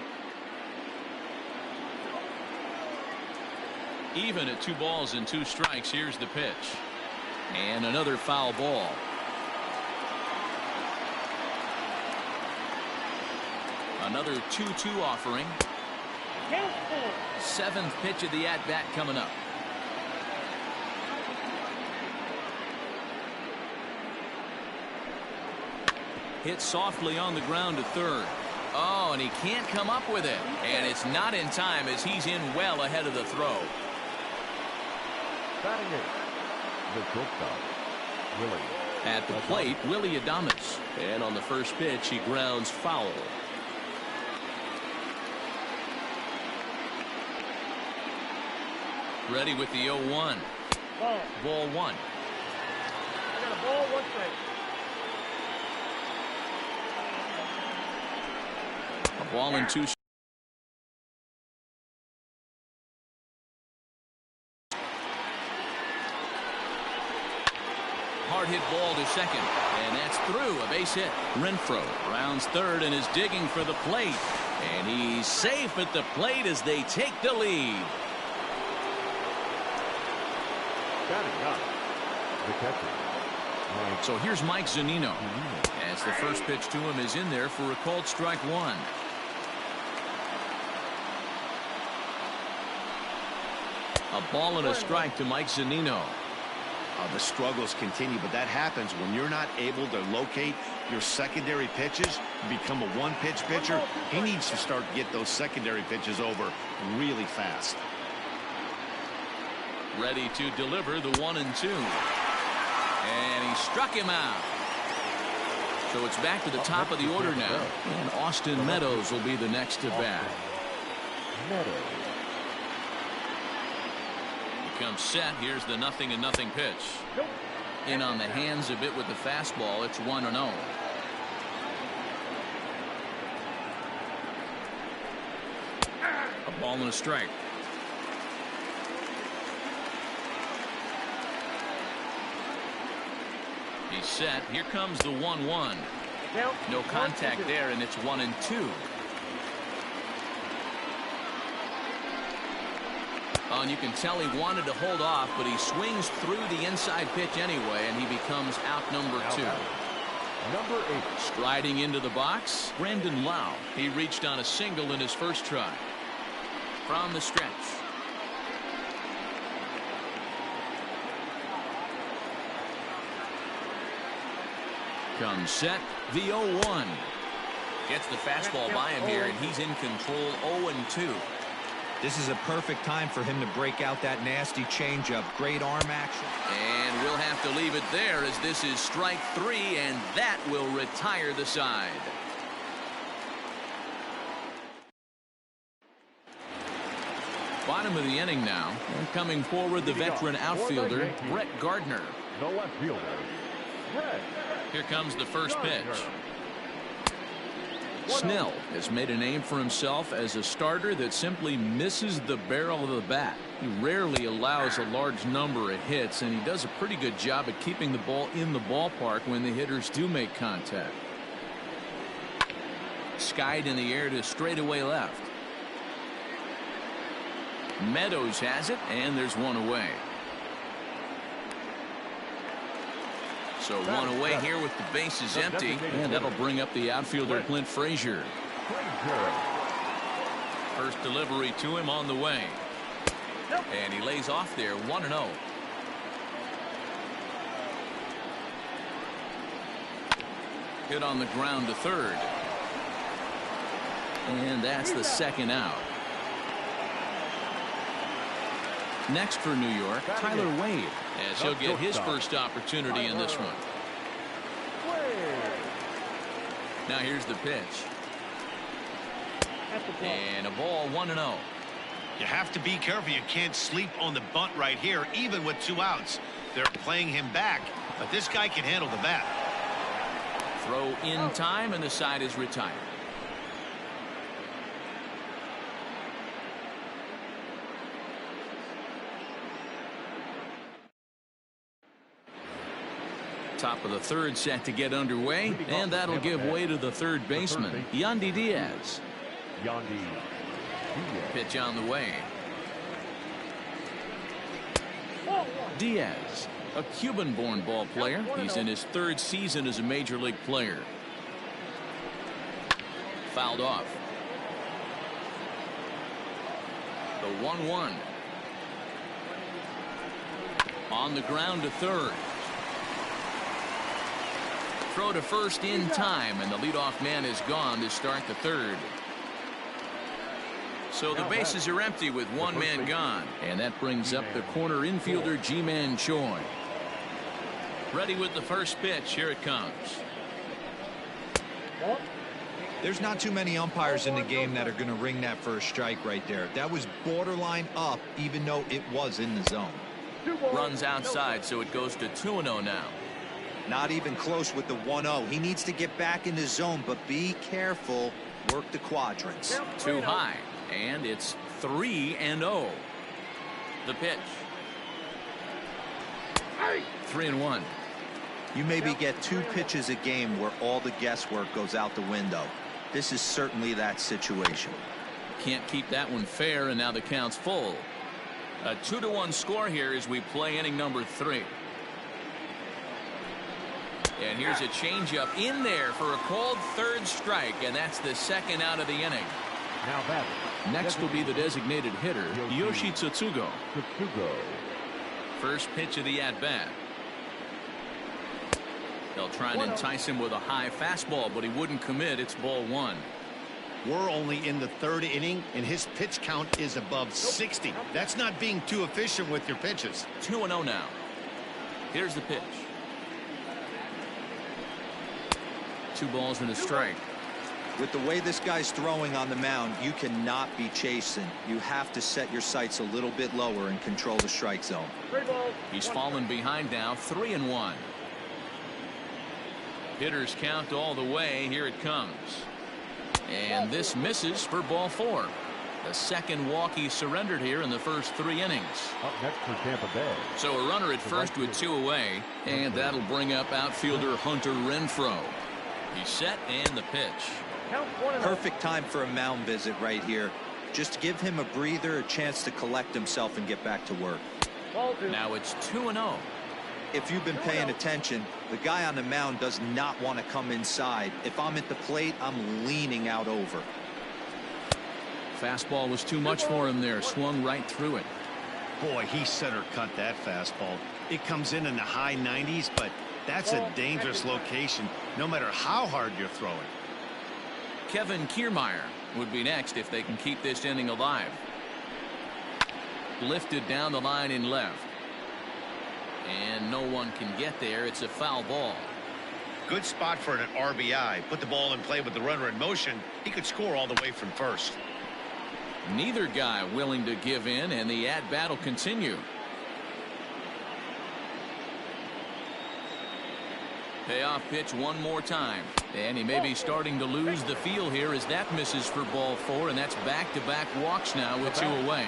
[SPEAKER 2] Even at 2 balls and 2 strikes, here's the pitch. And another foul ball. Another 2-2 offering. 7th pitch of the at-bat coming up. Hit softly on the ground to third. Oh, and he can't come up with it. And it's not in time as he's in well ahead of the throw.
[SPEAKER 3] Batting it, the shortstop, Willie
[SPEAKER 2] At the plate, Willie Adames.
[SPEAKER 7] And on the first pitch, he grounds foul.
[SPEAKER 2] Ready with the 0-1. Ball 1.
[SPEAKER 6] I got a ball, 1 strike.
[SPEAKER 2] A ball and 2. Hard hit ball to second, and that's through. A base hit. Renfroe rounds third and is digging for the plate, and he's safe at the plate as they take the lead.
[SPEAKER 3] Batting up, the catcher.
[SPEAKER 2] So here's Mike Zunino, as the first pitch to him is in there for a called strike 1. A ball and a strike to Mike Zunino.
[SPEAKER 4] The struggles continue, but that happens when you're not able to locate your secondary pitches. You become a one-pitch pitcher. He needs to start to get those secondary pitches over really fast.
[SPEAKER 2] Ready to deliver the 1-2. And he struck him out. So it's back to the top of the order now. And Austin Meadows will be the next to bat. Comes set. Here's the 0-0 pitch. In on the hands a bit with the fastball. It's 1-0. A ball and a strike. He's set. Here comes the 1-1. No contact there, and it's 1-2. Oh, and you can tell he wanted to hold off, but he swings through the inside pitch anyway, and he becomes out number 2.
[SPEAKER 3] Number 8.
[SPEAKER 2] Striding into the box, Brandon Lau. He reached on a single in his first try. From the stretch. Comes set, the 0-1. Gets the fastball by him here, and he's in control. 0-2.
[SPEAKER 5] This is a perfect time for him to break out that nasty changeup. Great arm action.
[SPEAKER 2] And we'll have to leave it there as this is strike 3, and that will retire the side. Bottom of the inning now. And coming forward, the veteran outfielder, Brett Gardner.
[SPEAKER 3] The left fielder, Brett.
[SPEAKER 2] Here comes the first pitch. Snell has made a name for himself as a starter that simply misses the barrel of the bat. He rarely allows a large number of hits, and he does a pretty good job at keeping the ball in the ballpark when the hitters do make contact. Skied in the air to straightaway left. Meadows has it, and there's one away. So one away here with the bases empty, and that'll bring up the outfielder Clint Frazier. First delivery to him on the way. And he lays off there, 1-0. Hit on the ground to third. And that's the second out. Next for New York, Tyler Wade, as he'll get his first opportunity in this one. Now here's the pitch. And a ball, 1-0.
[SPEAKER 4] You have to be careful. You can't sleep on the bunt right here, even with 2 outs. They're playing him back, but this guy can handle the bat.
[SPEAKER 2] Throw in time, and the side is retired. Top of the third set to get underway, and that'll give way to the third baseman, Yandy Diaz. Pitch on the way. Diaz, a Cuban-born ball player. He's in his 3rd season as a major league player. Fouled off. The 1-1. On the ground to third. Throw to first in time, and the leadoff man is gone to start the third. So the bases are empty with 1 man gone, and that brings up the corner infielder Ji-Man Choi. Ready with the first pitch. Here it comes.
[SPEAKER 5] There's not too many umpires in the game that are going to ring that for a strike right there. That was borderline up, even though it was in the zone.
[SPEAKER 2] Runs outside, so it goes to 2-0 now.
[SPEAKER 5] Not even close with the 1-0. He needs to get back in the zone, but be careful. Work the quadrants.
[SPEAKER 2] Too high, and it's 3-0. The pitch. 3-1.
[SPEAKER 5] You maybe get 2 pitches a game where all the guesswork goes out the window. This is certainly that situation.
[SPEAKER 2] Can't keep that one fair, and now the count's full. A 2-1 score here as we play inning number 3. And here's a changeup in there for a called third strike, and that's the second out of the inning.
[SPEAKER 3] Now that
[SPEAKER 2] Next will be the designated hitter, Yoshi Tsutsugo. First pitch of the at-bat. They'll try and entice him with a high fastball, but he wouldn't commit. It's ball 1.
[SPEAKER 4] We're only in the 3rd inning, and his pitch count is above 60. That's not being too efficient with your pitches.
[SPEAKER 2] 2-0 now. Here's the pitch. 2 balls and a strike.
[SPEAKER 5] With the way this guy's throwing on the mound, you cannot be chasing. You have to set your sights a little bit lower and control the strike zone.
[SPEAKER 2] He's fallen behind now, 3-1. Hitters count all the way. Here it comes. And this misses for ball 4. The second walk he surrendered here in the first 3 innings.
[SPEAKER 3] Up next for Tampa Bay.
[SPEAKER 2] So a runner at first with 2 away, and that'll bring up outfielder Hunter Renfroe. He's set, and the pitch.
[SPEAKER 5] Perfect time for a mound visit right here. Just give him a breather, a chance to collect himself and get back to work.
[SPEAKER 2] Now it's 2-0.
[SPEAKER 5] If you've been paying attention, the guy on the mound does not want to come inside. If I'm at the plate, I'm leaning out over.
[SPEAKER 2] Fastball was too much for him there. Swung right through it.
[SPEAKER 4] Boy, he center cut that fastball. It comes in the high 90s, but that's a dangerous location, no matter how hard you're throwing.
[SPEAKER 2] Kevin Kiermaier would be next if they can keep this inning alive. Lifted down the line in left. And no one can get there. It's a foul ball.
[SPEAKER 4] Good spot for an RBI. Put the ball in play with the runner in motion. He could score all the way from first.
[SPEAKER 2] Neither guy willing to give in, and the at-bat will continue. Payoff pitch one more time. And he may be starting to lose the feel here as that misses for ball 4, and that's back-to-back walks now with 2 away.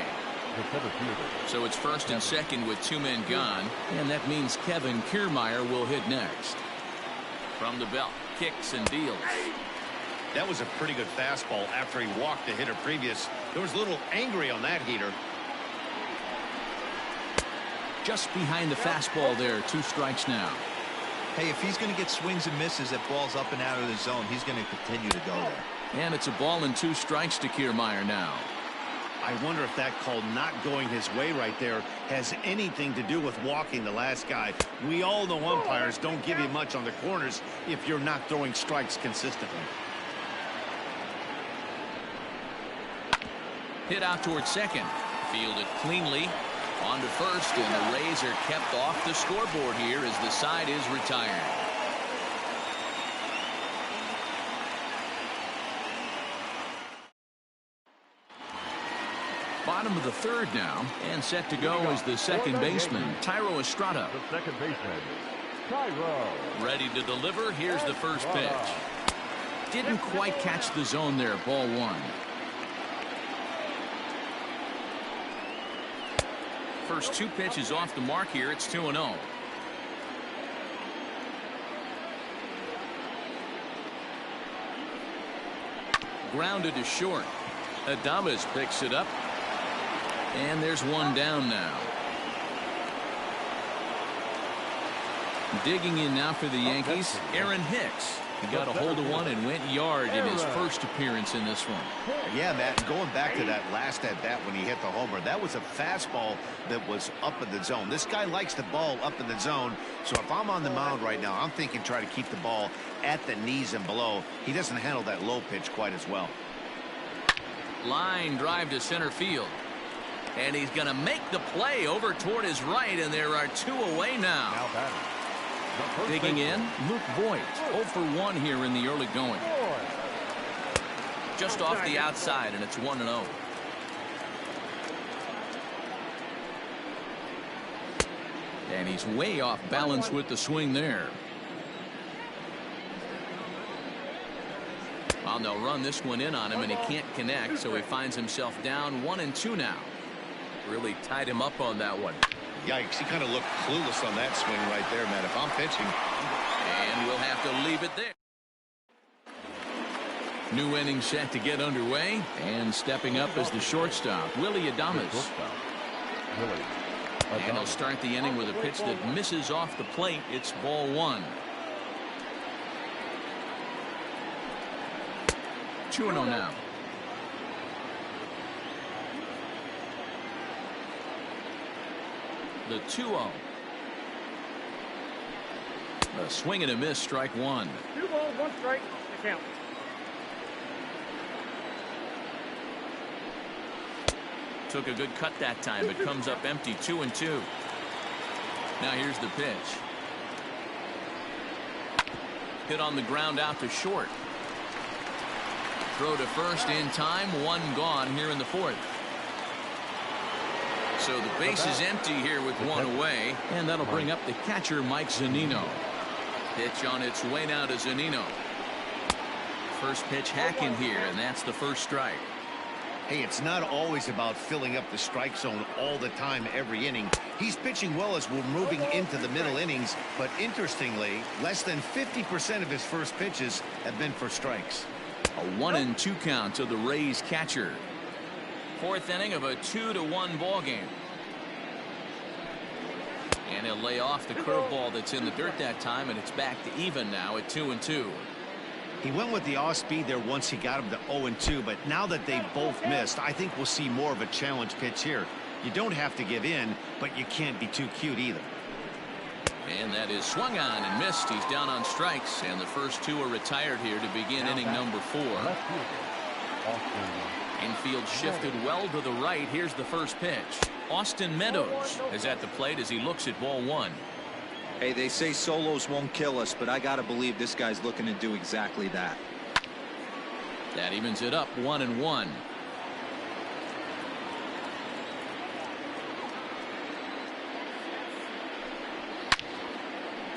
[SPEAKER 2] So it's first and second with 2 men gone, and that means Kevin Kiermaier will hit next. From the belt, kicks and deals.
[SPEAKER 4] That was a pretty good fastball after he walked the hitter previous. There was a little angry on that heater.
[SPEAKER 2] Just behind the fastball there. 2 strikes now.
[SPEAKER 5] Hey, if he's going to get swings and misses at balls up and out of the zone, he's going to continue to go there.
[SPEAKER 2] And it's a ball and 2 strikes to Kiermaier now.
[SPEAKER 4] I wonder if that call not going his way right there has anything to do with walking the last guy. We all know umpires don't give you much on the corners if you're not throwing strikes consistently.
[SPEAKER 2] Hit out towards second. Fielded cleanly. On to first, and the Rays are kept off the scoreboard here as the side is retired. Bottom of the 3rd now, and set to go is the second baseman, Tyro Estrada.
[SPEAKER 3] The second baseman, Tyro.
[SPEAKER 2] Ready to deliver. Here's the first pitch. Didn't quite catch the zone there. Ball 1. First 2 pitches off the mark here. It's 2-0. Grounded to short. Adames picks it up. And there's 1 down now. Digging in now for the Yankees, Aaron Hicks. He got a hold of one and went yard in his first appearance in this one.
[SPEAKER 4] Yeah, Matt, going back to that last at-bat when he hit the homer, that was a fastball that was up in the zone. This guy likes the ball up in the zone, so if I'm on the mound right now, I'm thinking try to keep the ball at the knees and below. He doesn't handle that low pitch quite as well.
[SPEAKER 2] Line drive to center field. And he's going to make the play over toward his right, and there are 2 away now.
[SPEAKER 3] Now batting,
[SPEAKER 2] Digging in, Luke Voigt. 0 for 1 here in the early going. Just off the outside, and it's 1-0. And he's way off balance with the swing there. Well, they'll run this one in on him, and he can't connect, so he finds himself down 1-2 now.
[SPEAKER 7] Really tied him up on that one.
[SPEAKER 4] Yikes, he kind of looked clueless on that swing right there, man. If I'm pitching.
[SPEAKER 2] And we'll have to leave it there. New inning set to get underway, and stepping up as the shortstop, Willie Adames. And he'll start the inning with a pitch that misses off the plate. It's ball 1. 2-0 now. The 2-0. A swing and a miss, strike 1.
[SPEAKER 6] 2 balls, 1 strike, the count.
[SPEAKER 2] Took a good cut that time, but comes up empty. 2-2. Now here's the pitch. Hit on the ground out to short. Throw to first in time. 1 gone here in the 4th. So the base is empty here with 1 away, and that'll bring up the catcher, Mike Zunino. Pitch on its way now to Zunino. First pitch hacking here, and that's the first strike.
[SPEAKER 4] Hey, it's not always about filling up the strike zone all the time every inning. He's pitching well as we're moving into the middle innings, but interestingly, less than 50% of his first pitches have been for strikes.
[SPEAKER 2] A 1-2 count to the Rays catcher. 4th inning of a 2-1 ball game. And he'll lay off the curveball that's in the dirt that time, and it's back to even now at 2-2.
[SPEAKER 4] He went with the off speed there once he got him to 0-2, but now that they both missed, I think we'll see more of a challenge pitch here. You don't have to give in, but you can't be too cute either.
[SPEAKER 2] And that is swung on and missed. He's down on strikes, and the first 2 are retired here to begin inning number 4. Infield shifted well to the right. Here's the first pitch. Austin Meadows is at the plate as he looks at ball 1.
[SPEAKER 5] Hey, they say solos won't kill us, but I gotta believe this guy's looking to do exactly that.
[SPEAKER 2] That evens it up 1-1.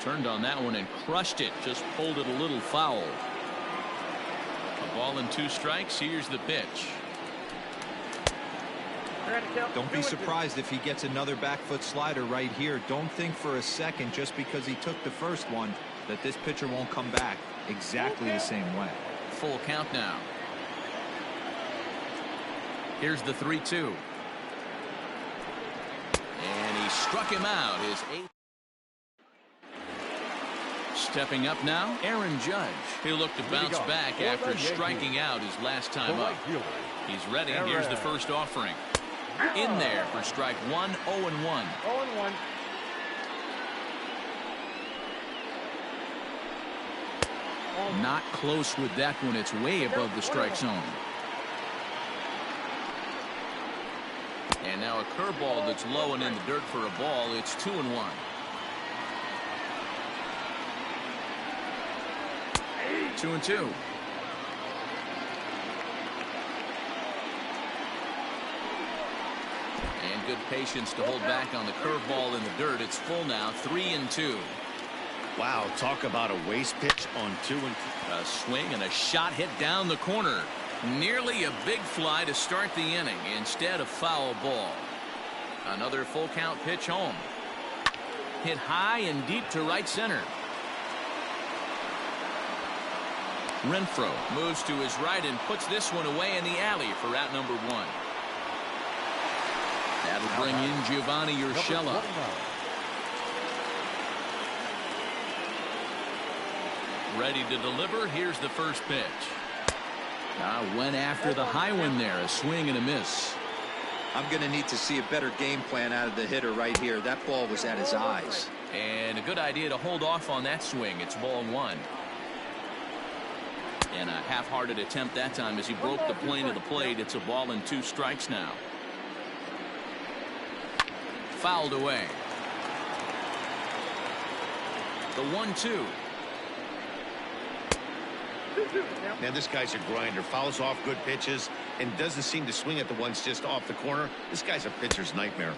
[SPEAKER 2] Turned on that one and crushed it. Just pulled it a little foul. A ball and 2 strikes. Here's the pitch.
[SPEAKER 5] Don't be surprised if he gets another back foot slider right here. Don't think for a second, just because he took the first one, that this pitcher won't come back exactly the same way.
[SPEAKER 2] Full count now. Here's the 3-2. And he struck him out. His 8th. Stepping up now, Aaron Judge. He'll look to bounce back after striking out his last time up. He's ready. Here's the first offering. In there for strike 1, 0-1.
[SPEAKER 6] 0-1.
[SPEAKER 2] Not close with that one. It's way above the strike zone. And now a curveball that's low and in the dirt for a ball. It's 2-1. 2-2. And good patience to hold back on the curveball in the dirt. It's full now. 3-2.
[SPEAKER 4] Wow, talk about a waste pitch on 2-2.
[SPEAKER 2] A swing and a shot hit down the corner. Nearly a big fly to start the inning. Instead, a foul ball. Another full count pitch home. Hit high and deep to right center. Renfroe moves to his right and puts this one away in the alley for out number 1. That'll bring in Giovanni Urshela. Ready to deliver. Here's the first pitch. Went after the high one there. A swing and a miss.
[SPEAKER 5] I'm going to need to see a better game plan out of the hitter right here. That ball was at his eyes.
[SPEAKER 2] And a good idea to hold off on that swing. It's ball 1. And a half-hearted attempt that time as he broke the plane of the plate. It's a ball and 2 strikes now. Fouled away. The 1-2.
[SPEAKER 4] Man, this guy's a grinder. Fouls off good pitches and doesn't seem to swing at the ones just off the corner. This guy's a pitcher's nightmare.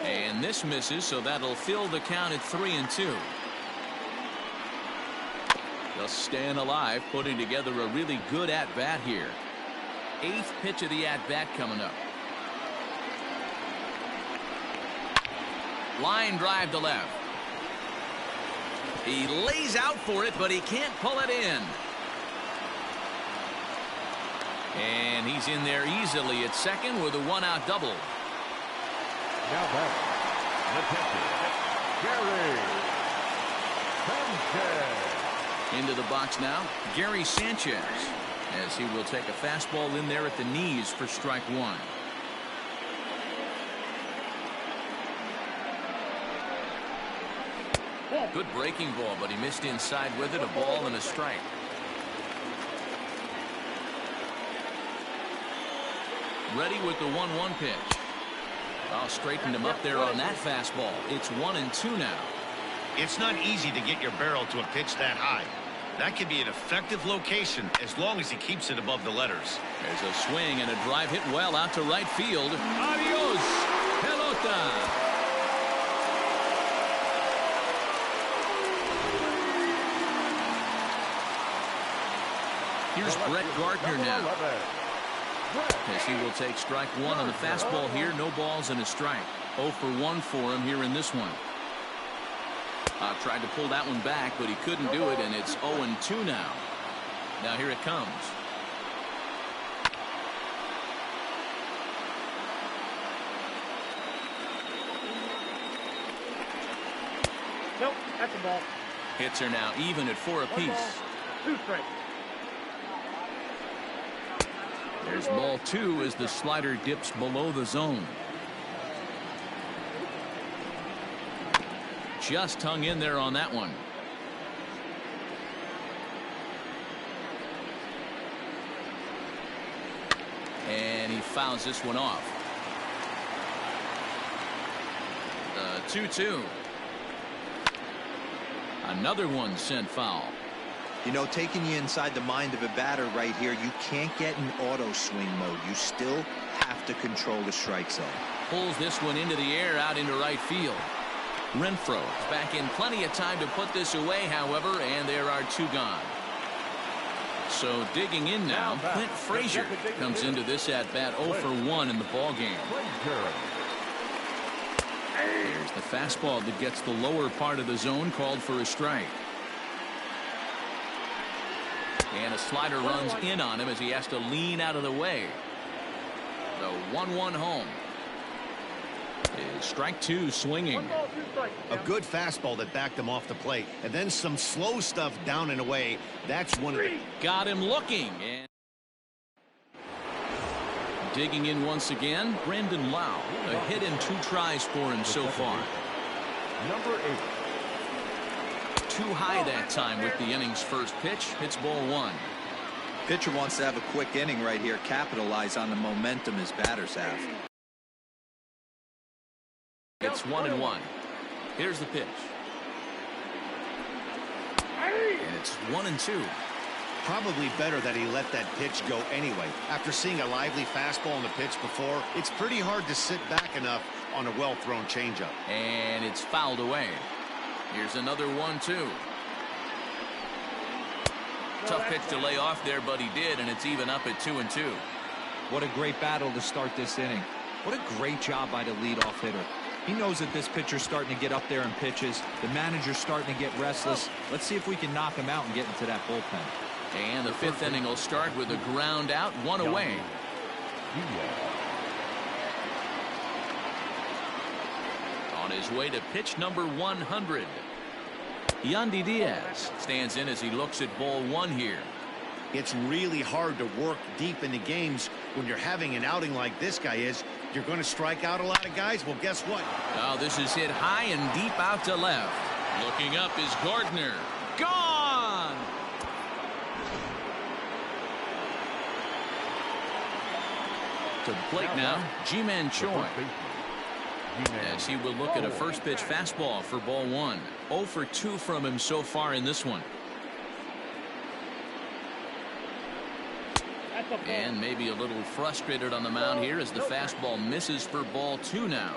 [SPEAKER 2] And this misses, so that'll fill the count at 3-2. Just staying alive, putting together a really good at-bat here. 8th pitch of the at-bat coming up. Line drive to left. He lays out for it, but he can't pull it in. And he's in there easily at second with a 1-out double.
[SPEAKER 3] Now back, the catcher, Gary Sanchez.
[SPEAKER 2] Into the box now, Gary Sanchez, as he will take a fastball in there at the knees for strike 1. Good breaking ball, but he missed inside with it. A ball and a strike. Ready with the 1-1 pitch. Well, straightened him up there on that fastball. It's 1-2 now.
[SPEAKER 4] It's not easy to get your barrel to a pitch that high. That could be an effective location as long as he keeps it above the letters.
[SPEAKER 2] There's a swing and a drive hit well out to right field. Adios, pelota. Here's Brett Gardner now, as he will take strike 1 on the fastball here. No balls and a strike. 0 for 1 for him here in this one. Tried to pull that one back, but he couldn't do it, and it's 0-2 now. Now here it comes.
[SPEAKER 6] Nope, that's a ball.
[SPEAKER 2] Hits are now even at 4 apiece.
[SPEAKER 6] 2 strikes.
[SPEAKER 2] There's ball 2 as the slider dips below the zone. Just hung in there on that one. And he fouls this one off. 2-2. Another one sent foul.
[SPEAKER 5] You know, taking you inside the mind of a batter right here, you can't get in auto swing mode. You still have to control the strike zone.
[SPEAKER 2] Pulls this one into the air out into right field. Renfroe is back in plenty of time to put this away, however, and there are 2 gone. So digging in now, Clint Frazier comes into this at-bat 0 for 1 in the ballgame. There's the fastball that gets the lower part of the zone, called for a strike. And a slider runs in on him as he has to lean out of the way. The 1-1 home. Is strike 2 swinging.
[SPEAKER 4] A good fastball that backed him off the plate, and then some slow stuff down and away. That's one of the...
[SPEAKER 2] Got him looking. And digging in once again, Brandon Lau. A hit and 2 tries for him so far.
[SPEAKER 3] Number 8.
[SPEAKER 2] Too high that time with the inning's first pitch. It's ball 1.
[SPEAKER 5] Pitcher wants to have a quick inning right here, capitalize on the momentum his batters have.
[SPEAKER 2] It's 1-1. Here's the pitch. And it's 1-2.
[SPEAKER 4] Probably better that he let that pitch go anyway. After seeing a lively fastball on the pitch before, it's pretty hard to sit back enough on a well-thrown changeup.
[SPEAKER 2] And it's fouled away. Here's another 1-2. Tough pitch to lay off there, but he did, and it's even up at 2-2.
[SPEAKER 5] What a great battle to start this inning. What a great job by the leadoff hitter. He knows that this pitcher's starting to get up there in pitches. The manager's starting to get restless. Let's see if we can knock him out and get into that bullpen.
[SPEAKER 2] And the 5th inning will start with a ground out, 1 away. On his way to pitch number 100. Yandy Diaz stands in as he looks at ball 1 here.
[SPEAKER 4] It's really hard to work deep into games when you're having an outing like this guy is. You're going to strike out a lot of guys. Well, guess what?
[SPEAKER 2] Now this is hit high and deep out to left. Looking up is Gardner. Gone! To the plate now, Ji-Man Choi. As he will look at a first pitch fastball for ball 1. 0 for 2 from him so far in this one. And maybe a little frustrated on the mound here as the fastball misses for ball 2 now.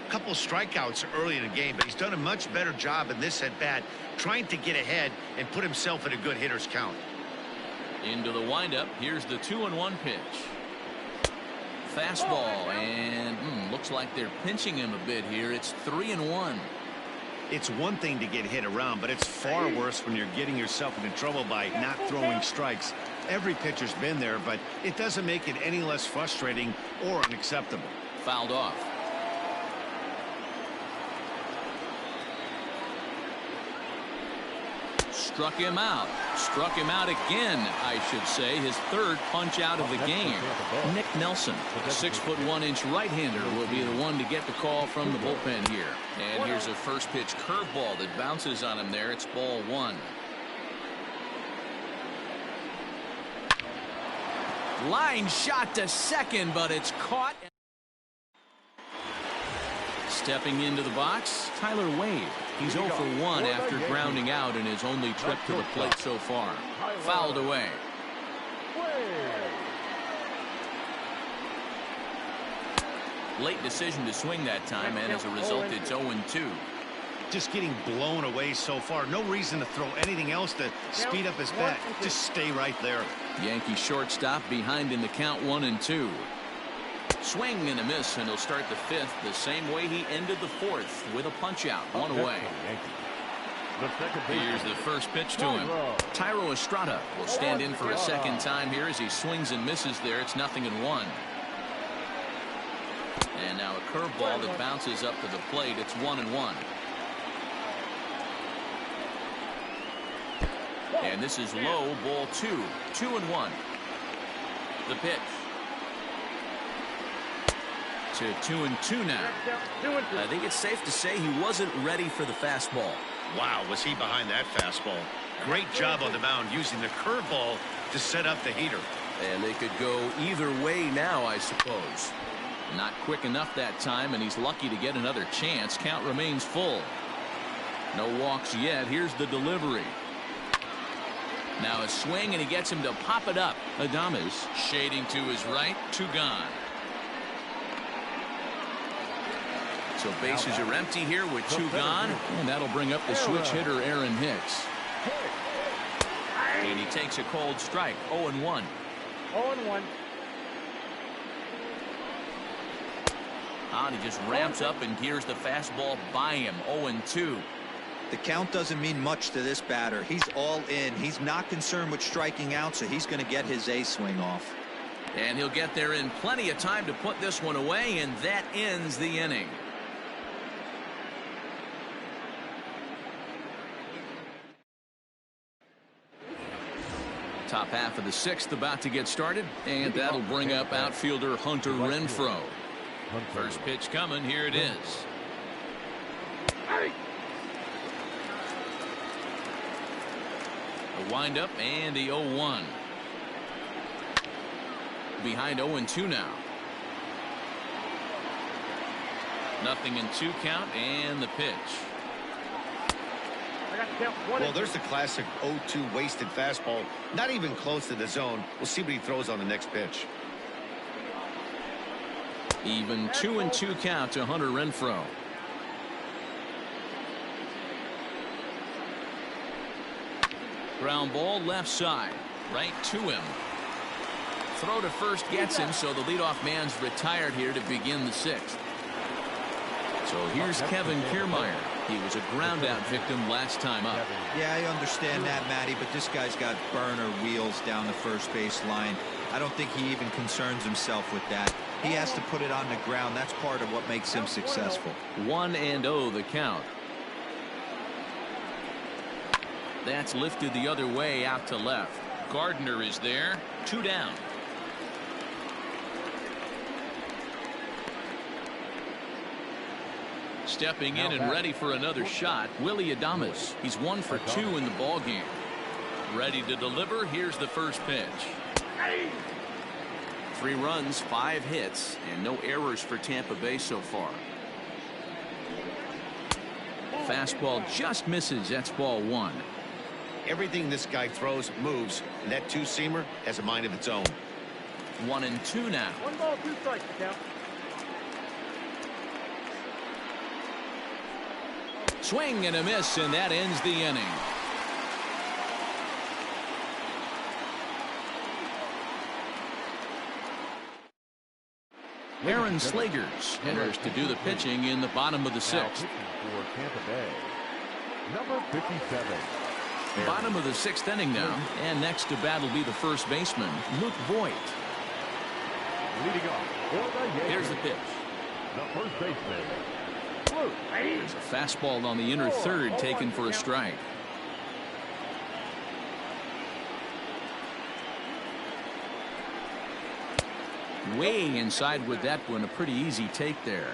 [SPEAKER 4] A couple strikeouts early in the game, but he's done a much better job in this at-bat trying to get ahead and put himself in a good hitter's count.
[SPEAKER 2] Into the windup. Here's the 2-1 pitch. Fastball, and looks like they're pinching him a bit here. It's 3-1.
[SPEAKER 4] It's one thing to get hit around, but it's far worse when you're getting yourself into trouble by not throwing strikes. Every pitcher's been there, but it doesn't make it any less frustrating or unacceptable.
[SPEAKER 2] Fouled off. Struck him out. Struck him out again, I should say. His third punch out of the game. Nick Nelson, a 6'1" right-hander, will be the one to get the call from the bullpen here. And here's a first pitch curveball that bounces on him there. It's ball 1. Line shot to second, but it's caught. Stepping into the box, Tyler Wade. He's 0 for 1 after grounding out in his only trip to the plate so far. Fouled away. Late decision to swing that time, and as a result, it's 0-2.
[SPEAKER 4] Just getting blown away so far. No reason to throw anything else to speed up his bat. Just stay right there.
[SPEAKER 2] Yankee shortstop behind in the count 1-2. Swing and a miss, and he'll start the 5th the same way he ended the 4th with a punch out, 1 away. Here's the first pitch to him. Tyro Estrada will stand in for a second time here as he swings and misses there. It's 0-1. And now a curveball that bounces up to the plate. It's 1-1. And this is low, ball 2. 2-1. The pitch. To 2-2 now.
[SPEAKER 7] I think it's safe to say he wasn't ready for the fastball.
[SPEAKER 4] Wow, was he behind that fastball. Great job on the mound using the curveball to set up the heater.
[SPEAKER 7] And they could go either way now, I suppose.
[SPEAKER 2] Not quick enough that time, and he's lucky to get another chance. Count remains full. No walks yet. Here's the delivery. Now a swing, and he gets him to pop it up. Adames shading to his right. 2 gone. So bases are empty here with 2 gone, and that'll bring up the switch hitter Aaron Hicks. And he takes a cold strike. 0-1.
[SPEAKER 6] 0-1.
[SPEAKER 2] And he just ramps up and gears the fastball by him. 0-2.
[SPEAKER 5] The count doesn't mean much to this batter. He's all in. He's not concerned with striking out, so he's going to get his A swing off.
[SPEAKER 2] And he'll get there in plenty of time to put this one away, and that ends the inning. Top half of the 6th about to get started, and that'll bring up outfielder Hunter Renfroe. First pitch coming. Here it is. A windup and the 0-1. Behind 0-2 now. 0-2 count, and the pitch.
[SPEAKER 4] Well, there's the classic 0-2 wasted fastball. Not even close to the zone. We'll see what he throws on the next pitch.
[SPEAKER 2] Even 2-2 count to Hunter Renfroe. Ground ball left side. Right to him. Throw to first gets him, so the leadoff man's retired here to begin the 6th. So here's Kevin Kiermaier. He was a ground-out victim last time up.
[SPEAKER 5] Yeah, I understand that, Matty, but this guy's got burner wheels down the first base line. I don't think he even concerns himself with that. He has to put it on the ground. That's part of what makes him successful.
[SPEAKER 2] 1-0 the count. That's lifted the other way out to left. Gardner is there. 2 down. Stepping in and ready for another shot, Willy Adames. He's 1 for 2 in the ball game. Ready to deliver. Here's the first pitch. 3 runs, 5 hits, and no errors for Tampa Bay so far. Fastball just misses. That's ball one.
[SPEAKER 4] Everything this guy throws moves, and that two-seamer has a mind of its own.
[SPEAKER 2] 1-2 now.
[SPEAKER 6] 1 ball, 2 strikes, count.
[SPEAKER 2] Swing and a miss, and that ends the inning. Aaron Slegers enters to do the pitching in the bottom of the sixth.
[SPEAKER 3] For Tampa Bay, number 57.
[SPEAKER 2] Bottom of the sixth inning now, and next to bat will be the first baseman, Luke Voigt.
[SPEAKER 3] Leading off for the Yankees,
[SPEAKER 2] Here's the pitch.
[SPEAKER 3] the first baseman, Luke.
[SPEAKER 2] There's a fastball on the inner third taken for a strike. Way inside with that one, a pretty easy take there.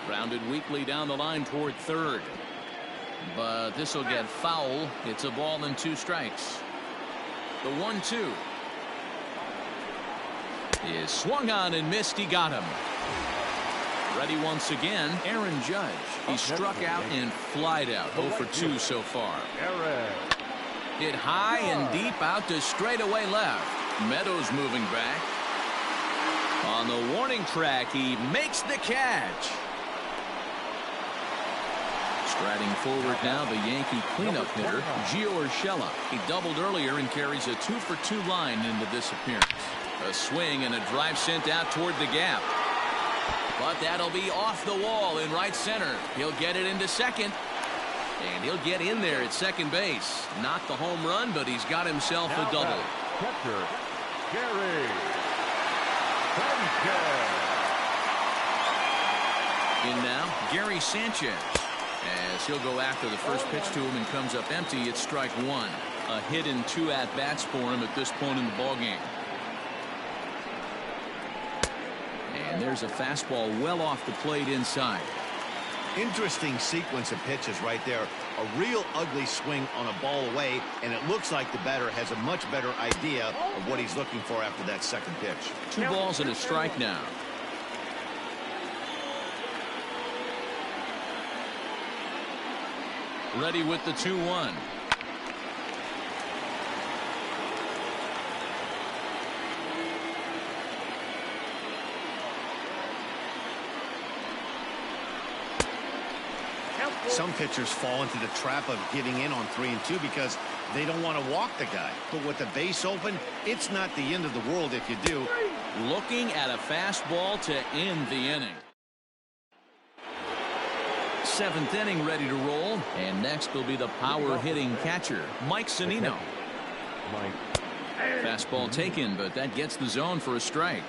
[SPEAKER 2] Rounded weakly down the line toward third. But this will get foul. It's a ball and 2 strikes. The 1-2 is swung on and missed. He got him. Ready once again, Aaron Judge. He struck out and flied out. 0 for 2 so far.
[SPEAKER 3] Aaron.
[SPEAKER 2] Hit high and deep out to straightaway left. Meadows moving back. On the warning track, he makes the catch. Striding forward now, the Yankee cleanup hitter, Gio Urshela. He doubled earlier and carries a 2 for 2 line into this appearance. A swing and a drive sent out toward the gap. But that'll be off the wall in right center. He'll get it into second. And he'll get in there at second base. Not the home run, but he's got himself a double.
[SPEAKER 3] Catcher, Gary Sanchez.
[SPEAKER 2] In now, Gary Sanchez. As he'll go after the first pitch to him and comes up empty, it's strike 1. A hit and 2 at-bats for him at this point in the ballgame. And there's a fastball well off the plate inside.
[SPEAKER 4] Interesting sequence of pitches right there. A real ugly swing on a ball away, and it looks like the batter has a much better idea of what he's looking for after that second pitch.
[SPEAKER 2] 2 balls and a strike now. Ready with the 2-1.
[SPEAKER 4] Some pitchers fall into the trap of giving in on 3 and 2 because they don't want to walk the guy. But with the base open, it's not the end of the world if you do.
[SPEAKER 2] Looking at a fastball to end the inning. 7th inning ready to roll. And next will be the power hitting catcher, Mike Zunino. Fastball taken, but that gets the zone for a strike.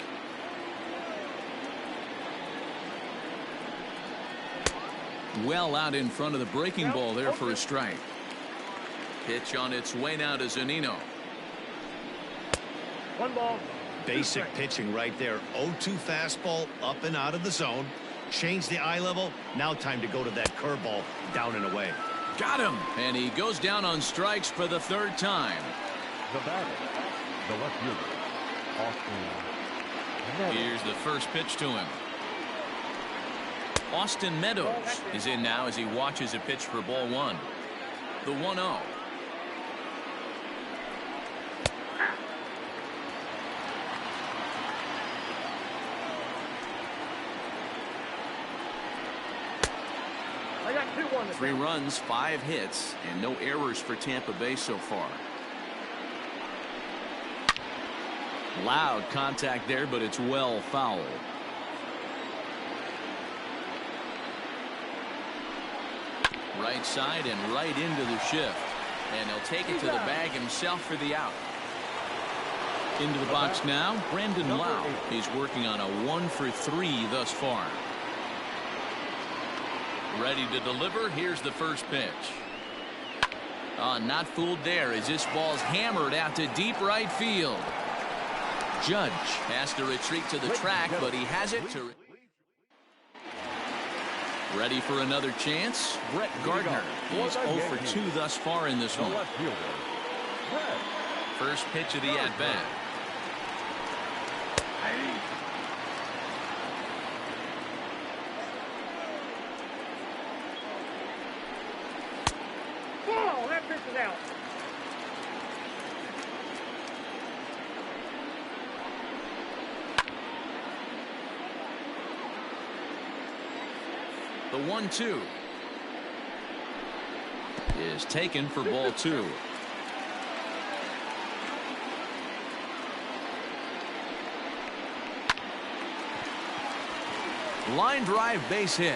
[SPEAKER 2] Well out in front of the breaking ball there for a strike. Pitch on its way now to Zunino.
[SPEAKER 6] 1 ball.
[SPEAKER 4] Basic pitching right there. 0-2 fastball up and out of the zone. Change the eye level. Now time to go to that curveball down and away.
[SPEAKER 2] Got him. And he goes down on strikes for the 3rd time.
[SPEAKER 3] The batter, the left fielder, Austin.
[SPEAKER 2] Here's the first pitch to him. Austin Meadows is in now as he watches a pitch for ball 1. The 1-0.
[SPEAKER 6] I got 2-1.
[SPEAKER 2] 3 runs, 5 hits, and no errors for Tampa Bay so far. Loud contact there, but it's well foul. Right side and right into the shift. And he'll take it to the bag himself for the out. Into the box now, Brandon Lau. He's working on a 1 for 3 thus far. Ready to deliver. Here's the first pitch. Not fooled there as this ball's hammered out to deep right field. Judge has to retreat to the track, but he has it to... Ready for another chance? Brett Gardner. He's 0 for 2 thus far in this one. First pitch of the at-bat.
[SPEAKER 6] is out.
[SPEAKER 2] The 1-2 is taken for ball 2. Line drive base hit.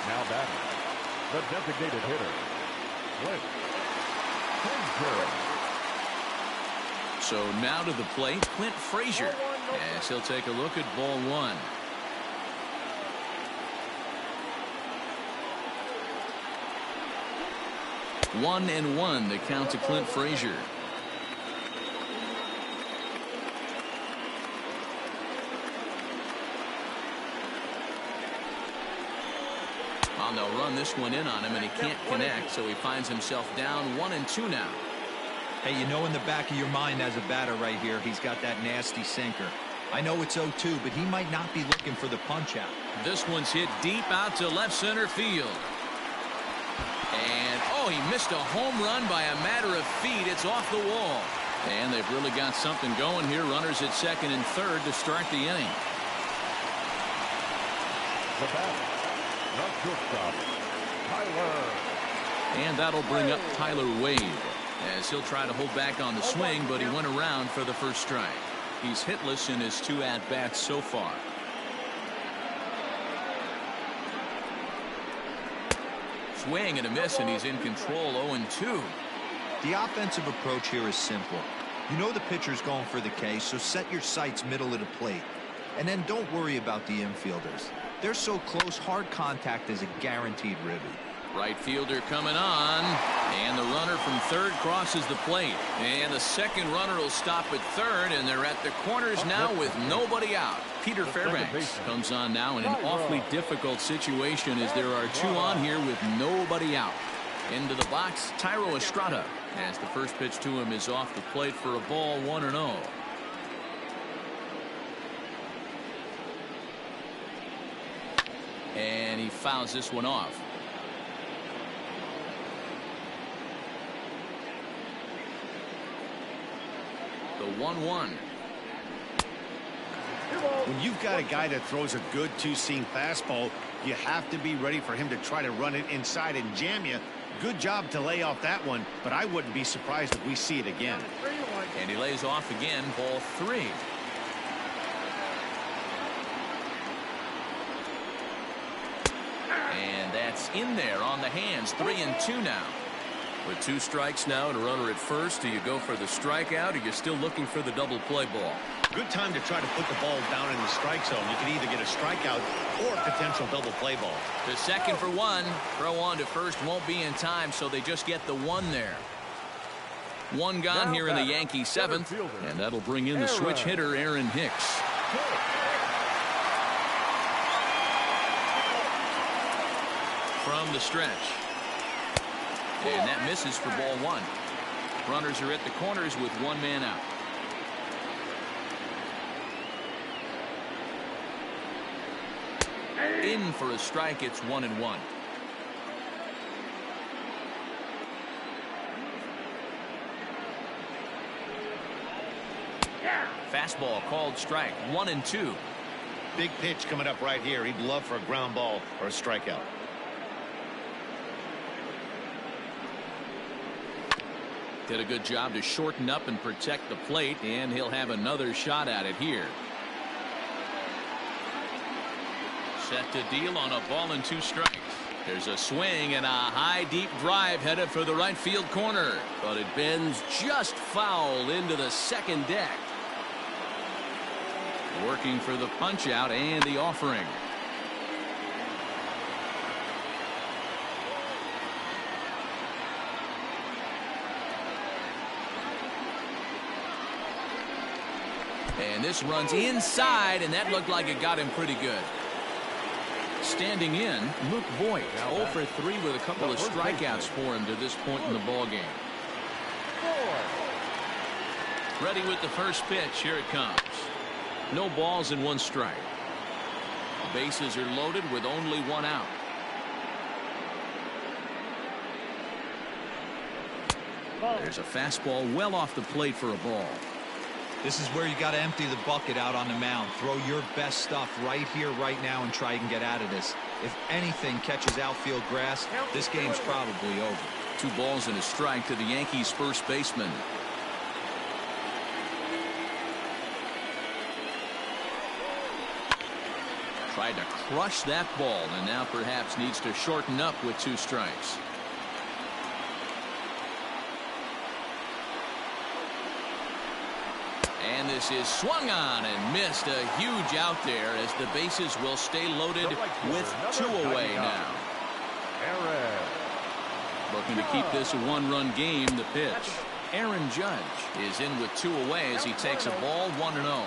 [SPEAKER 3] Now batting, the designated hitter, Clint Frazier.
[SPEAKER 2] So now to the plate, Clint Frazier, as he'll take a look at ball 1. One and one, the count to Clint Frazier. Well, they'll run this one in on him, and he can't connect, so he finds himself down 1-2 now.
[SPEAKER 5] Hey, you know in the back of your mind as a batter right here, he's got that nasty sinker. I know it's 0-2, but he might not be looking for the punch out.
[SPEAKER 2] This one's hit deep out to left center field. And, oh, he missed a home run by a matter of feet. It's off the wall. And they've really got something going here. Runners at second and third to start the inning.
[SPEAKER 3] The batter, the shortstop, Tyler.
[SPEAKER 2] And that'll bring up Tyler Wade, as he'll try to hold back on the swing, but he went around for the first strike. He's hitless in his 2 at-bats so far. Swing and a miss, and he's in control. 0-2.
[SPEAKER 5] The offensive approach here is simple. You know the pitcher's going for the K, so set your sights middle of the plate. And then don't worry about the infielders. They're so close, hard contact is a guaranteed ribby.
[SPEAKER 2] Right fielder coming on, and the runner from third crosses the plate. And the second runner will stop at third, and they're at the corners now with nobody out. Peter Fairbanks comes on now in an awfully difficult situation, as there are 2 on here with nobody out. Into the box, Tyro Estrada, as the first pitch to him is off the plate for a ball, 1-0. And he fouls this one off. The 1-1.
[SPEAKER 4] When you've got a guy that throws a good two-seam fastball, you have to be ready for him to try to run it inside and jam you. Good job to lay off that one, but I wouldn't be surprised if we see it again.
[SPEAKER 2] And he lays off again, ball 3. And that's in there on the hands. 3-2 now.
[SPEAKER 7] With 2 strikes now and a runner at first, do you go for the strikeout, or you're still looking for the double play ball?
[SPEAKER 4] Good time to try to put the ball down in the strike zone. You can either get a strikeout or a potential double play ball.
[SPEAKER 2] The second for 1. Throw on to first won't be in time, so they just get the 1 there. 1 gone here in the Yankee 7th, and that'll bring in the switch hitter, Aaron Hicks. From the stretch. And that misses for ball 1. Runners are at the corners with 1 man out. In for a strike. It's 1-1. Fastball called strike. 1-2.
[SPEAKER 4] Big pitch coming up right here. He'd love for a ground ball or a strikeout.
[SPEAKER 2] Did a good job to shorten up and protect the plate, and he'll have another shot at it here. Set to deal on a ball and 2 strikes. There's a swing and a high deep drive headed for the right field corner, but it bends just foul into the second deck. Working for the punch out and the offering. And this runs inside, and that looked like it got him pretty good. Standing in, Luke Voigt, 0 for 3 with a couple of strikeouts for him to this point in the ballgame. Ready with the first pitch. Here it comes. No balls and 1 strike. Bases are loaded with only one out. There's a fastball well off the plate for a ball.
[SPEAKER 5] This is where you got to empty the bucket out on the mound. Throw your best stuff right here, right now, and try and get out of this. If anything catches outfield grass, this game's probably over.
[SPEAKER 2] 2 balls and a strike to the Yankees' first baseman. Tried to crush that ball, and now perhaps needs to shorten up with 2 strikes. And this is swung on and missed. A huge out there as the bases will stay loaded with 2 away now. Looking to keep this a 1-run game. The pitch. Aaron Judge is in with 2 away as he takes a ball 1-0.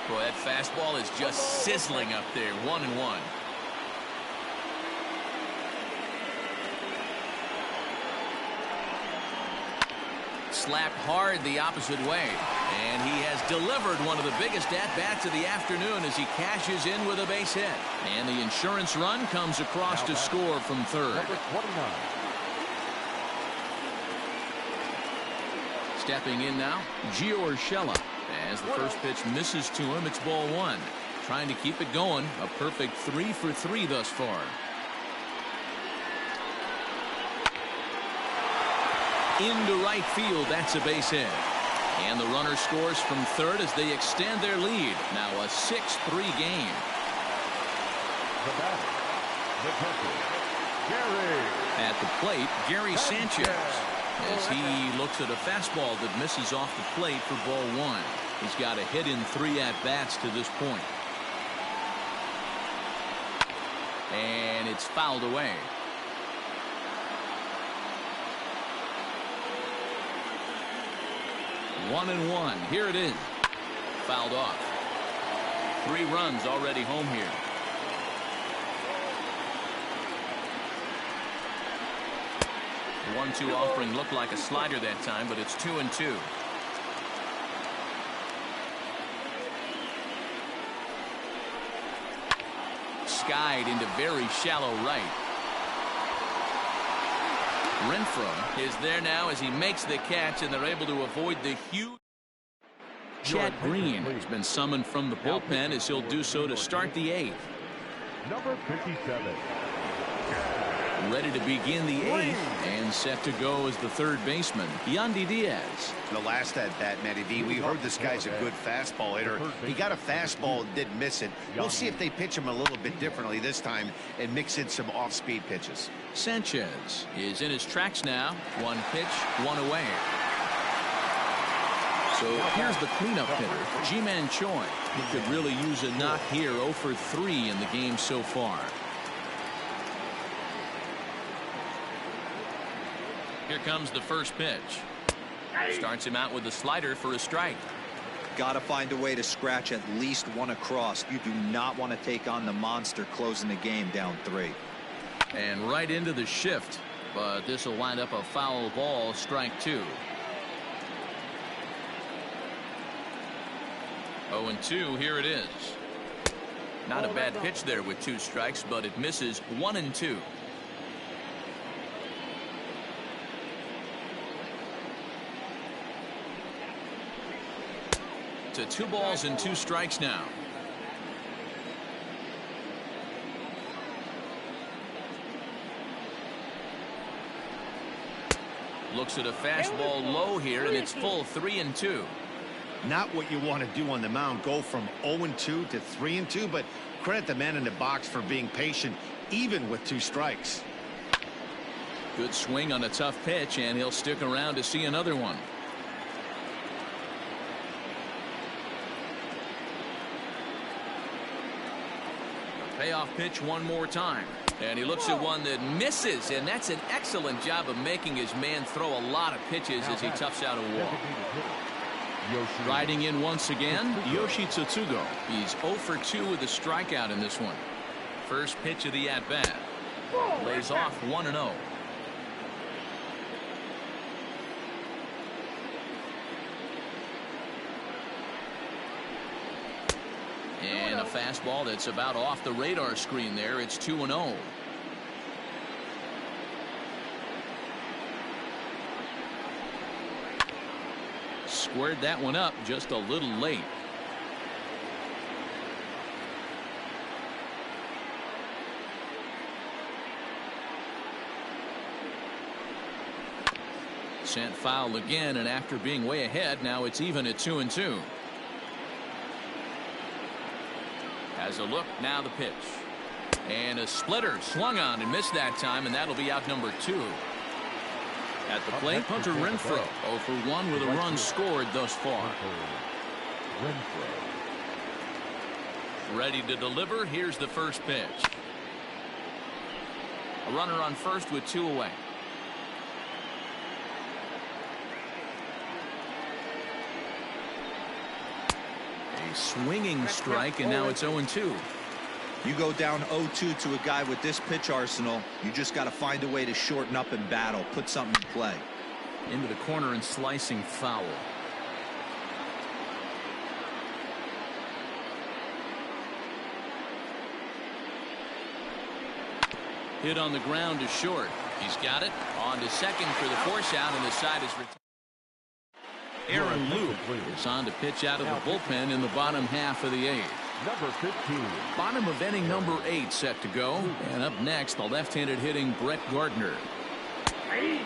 [SPEAKER 2] Boy, that fastball is just sizzling up there. 1-1. Slapped hard the opposite way, and he has delivered one of the biggest at-bats of the afternoon as he cashes in with a base hit. And the insurance run comes across to score from third. Stepping in now, Gio Urshela. As the first pitch misses to him, it's ball 1. Trying to keep it going. A perfect 3 for 3 thus far. Into right field, that's a base hit. And the runner scores from third as they extend their lead. Now a 6-3 game.
[SPEAKER 3] The batter, the catcher, Gary.
[SPEAKER 2] At the plate, Gary Sanchez. As he looks at a fastball that misses off the plate for ball 1. He's got a hit in 3 at-bats to this point. And it's fouled away. 1-1. Here it is. Fouled off. 3 runs already home here. The 1-2 offering looked like a slider that time, but it's 2-2. Skied into very shallow right. Renfroe is there now as he makes the catch, and they're able to avoid the huge. Chad Green has been summoned from the bullpen as he'll do so to start the 8th.
[SPEAKER 3] Number 57.
[SPEAKER 2] Ready to begin the 8th and set to go as the third baseman, Yandy Diaz.
[SPEAKER 4] The last at-bat, Matty V, we heard this guy's a good fastball hitter. He got a fastball and didn't miss it. We'll see if they pitch him a little bit differently this time and mix in some off-speed pitches.
[SPEAKER 2] Sanchez is in his tracks now. 1 pitch, 1 away. So here's the cleanup hitter, Ji-Man Choi. He could really use a knock here. 0 for 3 in the game so far. Here comes the first pitch. Starts him out with a slider for a strike.
[SPEAKER 5] Got to find a way to scratch at least 1 across. You do not want to take on the monster closing the game down 3.
[SPEAKER 2] And right into the shift. But this will wind up a foul ball, strike 2. 0-2, here it is. Not a bad pitch there with 2 strikes, but it misses. 1-2. To 2 balls and 2 strikes now. Looks at a fastball low here, and it's full 3-2.
[SPEAKER 4] Not what you want to do on the mound, go from 0-2 to 3-2, but credit the man in the box for being patient, even with 2 strikes.
[SPEAKER 2] Good swing on a tough pitch, and he'll stick around to see another one. Payoff pitch one more time. And he looks at one that misses, and that's an excellent job of making his man throw a lot of pitches as he toughs out a wall. Riding in once again, Yoshi Tsutsugo. He's 0 for 2 with a strikeout in this one. First pitch of the at-bat. Lays off 1-0. fastball that's about off the radar screen there. It's 2-0. Squared that one up just a little late. Sent foul again, and after being way ahead, now it's even at 2-2. Has a look, now the pitch. And a splitter swung on and missed that time, and that'll be out number 2. At the plate, Hunter Renfroe, 0 for 1 with a run scored thus far. Ready to deliver. Here's the first pitch. A runner on first with 2 away. A swinging strike, and now it's 0-2.
[SPEAKER 5] You go down 0-2 to a guy with this pitch arsenal, you just got to find a way to shorten up and battle, put something in play.
[SPEAKER 2] Into the corner and slicing foul. Hit on the ground to short. He's got it. On to second for the force out, and the side is retired. Aaron Luke is on to pitch out of the bullpen in the bottom half of the 8th.
[SPEAKER 3] Number 15.
[SPEAKER 2] Bottom of inning number 8 set to go. And up next, the left-handed hitting Brett Gardner.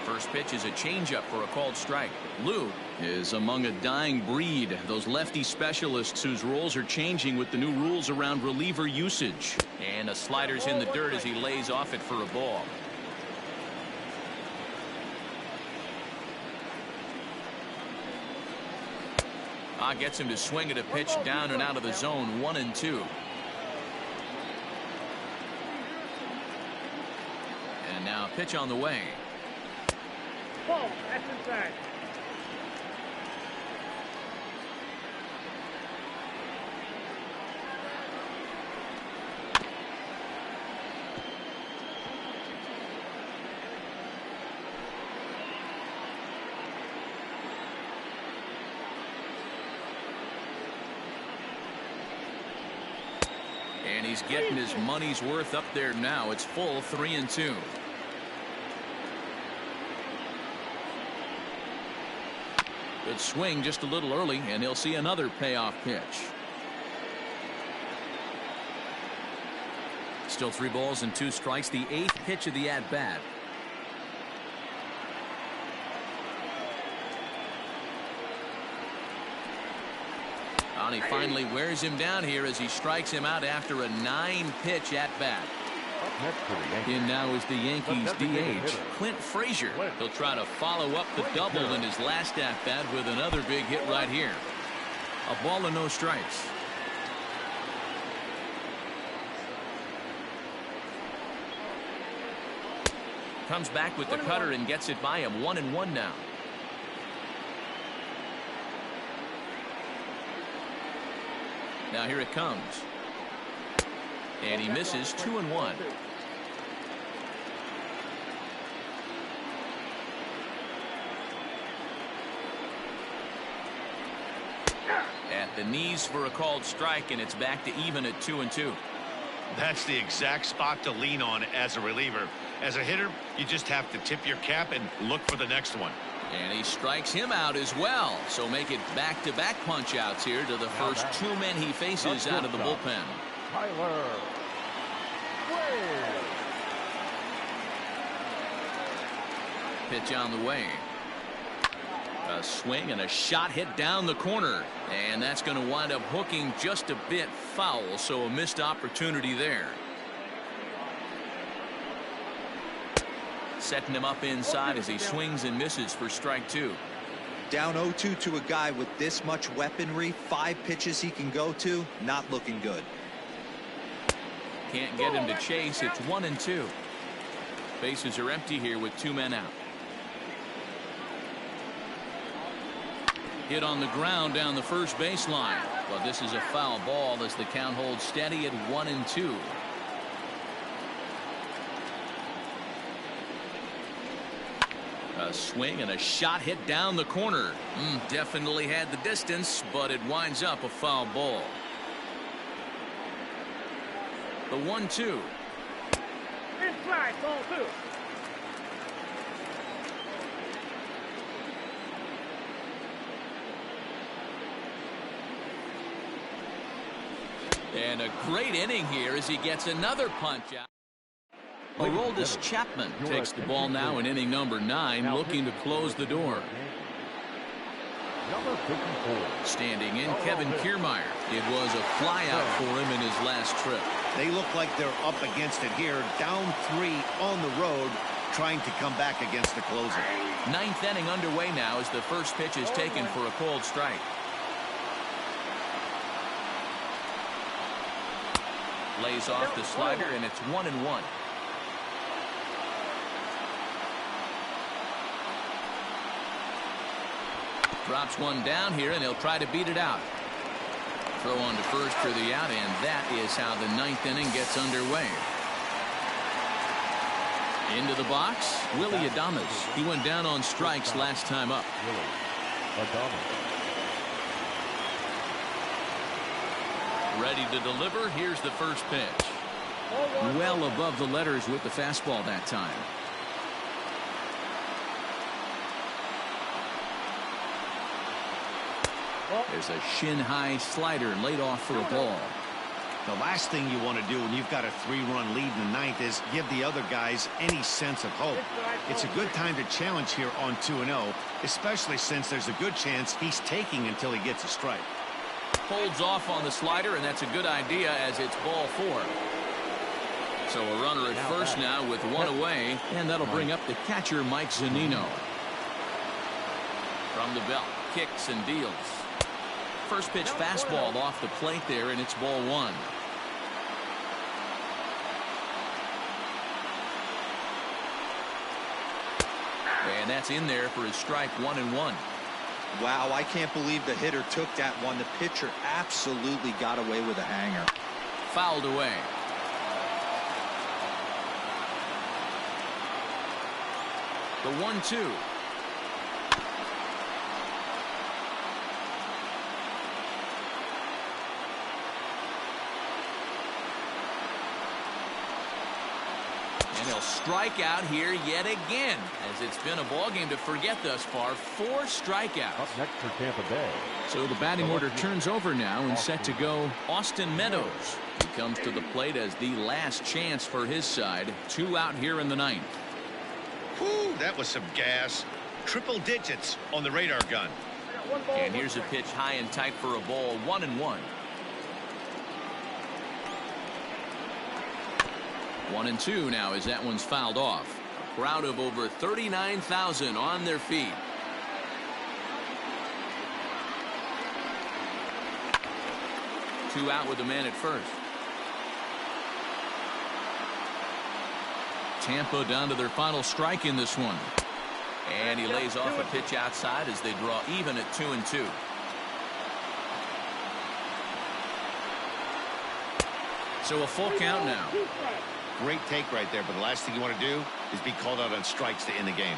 [SPEAKER 2] First pitch is a changeup for a called strike. Luke is among a dying breed. Those lefty specialists whose roles are changing with the new rules around reliever usage. And a slider's in the dirt as he lays off it for a ball. Gets him to swing at a pitch down and out of the zone. 1-2. And now a pitch on the way.
[SPEAKER 6] Ball, that's inside.
[SPEAKER 2] And he's getting his money's worth up there now. It's full 3-2. Good swing just a little early, and he'll see another payoff pitch. Still 3 balls and 2 strikes. The 8th pitch of the at-bat. And he finally wears him down here as he strikes him out after a 9-pitch at-bat. In now is the Yankees DH, Clint Frazier. He'll try to follow up the double in his last at-bat with another big hit right here. A ball and no strikes. Comes back with the cutter and gets it by him. 1-1 now. Now here it comes. And he misses. 2-1. At the knees for a called strike, and it's back to even at 2-2.
[SPEAKER 4] That's the exact spot to lean on as a reliever. As a hitter, you just have to tip your cap and look for the next one.
[SPEAKER 2] And he strikes him out as well. So make it back-to-back punch-outs here to the first 2 men he faces out of the bullpen.
[SPEAKER 3] Tyler Wade.
[SPEAKER 2] Pitch on the way. A swing and a shot hit down the corner. And that's going to wind up hooking just a bit foul. So a missed opportunity there. Setting him up inside as he swings and misses for strike 2.
[SPEAKER 5] Down 0-2 to a guy with this much weaponry, 5 pitches he can go to, not looking good.
[SPEAKER 2] Can't get him to chase. It's 1-2. Bases are empty here with 2 men out. Hit on the ground down the first baseline. But this is a foul ball as the count holds steady at 1-2. A swing and a shot hit down the corner. Definitely had the distance, but it winds up a foul ball. The 1-2.
[SPEAKER 6] Inside, ball 2.
[SPEAKER 2] And a great inning here as he gets another punch out. Aroldis Chapman takes the ball now in inning number 9, looking to close the door.
[SPEAKER 3] Number 54.
[SPEAKER 2] Standing in, Kevin Kiermaier. It was a flyout for him in his last trip.
[SPEAKER 4] They look like they're up against it here, down 3 on the road, trying to come back against the closer.
[SPEAKER 2] 9th inning underway now as the first pitch is taken for a called strike. Lays off the slider, and it's 1-1. Drops one down here, and he'll try to beat it out. Throw on to first for the out, and that is how the 9th inning gets underway. Into the box, Willie Adames. He went down on strikes last time up. Ready to deliver. Here's the first pitch. Well above the letters with the fastball that time. There's a shin-high slider laid off for a ball.
[SPEAKER 4] The last thing you want to do when you've got a 3-run lead in the 9th is give the other guys any sense of hope. It's a good time to challenge here on 2-0, especially since there's a good chance he's taking until he gets a strike.
[SPEAKER 2] Holds off on the slider, and that's a good idea as it's ball 4. So a runner at first now with one away, and that'll bring up the catcher, Mike Zunino. From the belt, kicks and deals. First pitch fastball off the plate there, and it's ball 1. And that's in there for his strike, 1-1.
[SPEAKER 5] Wow, I can't believe the hitter took that one. The pitcher absolutely got away with a hanger.
[SPEAKER 2] Fouled away. The 1-2. And he'll strike out here yet again, as it's been a ball game to forget thus far. 4 strikeouts.
[SPEAKER 3] Up next for Tampa Bay.
[SPEAKER 2] So the batting order turns over now, and set to go Austin Meadows. He comes to the plate as the last chance for his side. 2 out here in the 9th.
[SPEAKER 4] Whew, that was some gas. Triple digits on the radar gun.
[SPEAKER 2] And here's a pitch high and tight for a ball, 1-1. 1-2 now as that one's fouled off. A crowd of over 39,000 on their feet. Two out with a man at first. Tampa down to their final strike in this one. And he lays off a pitch outside as they draw even at 2-2. So a full count now.
[SPEAKER 4] Great take right there, but the last thing you want to do is be called out on strikes to end the game.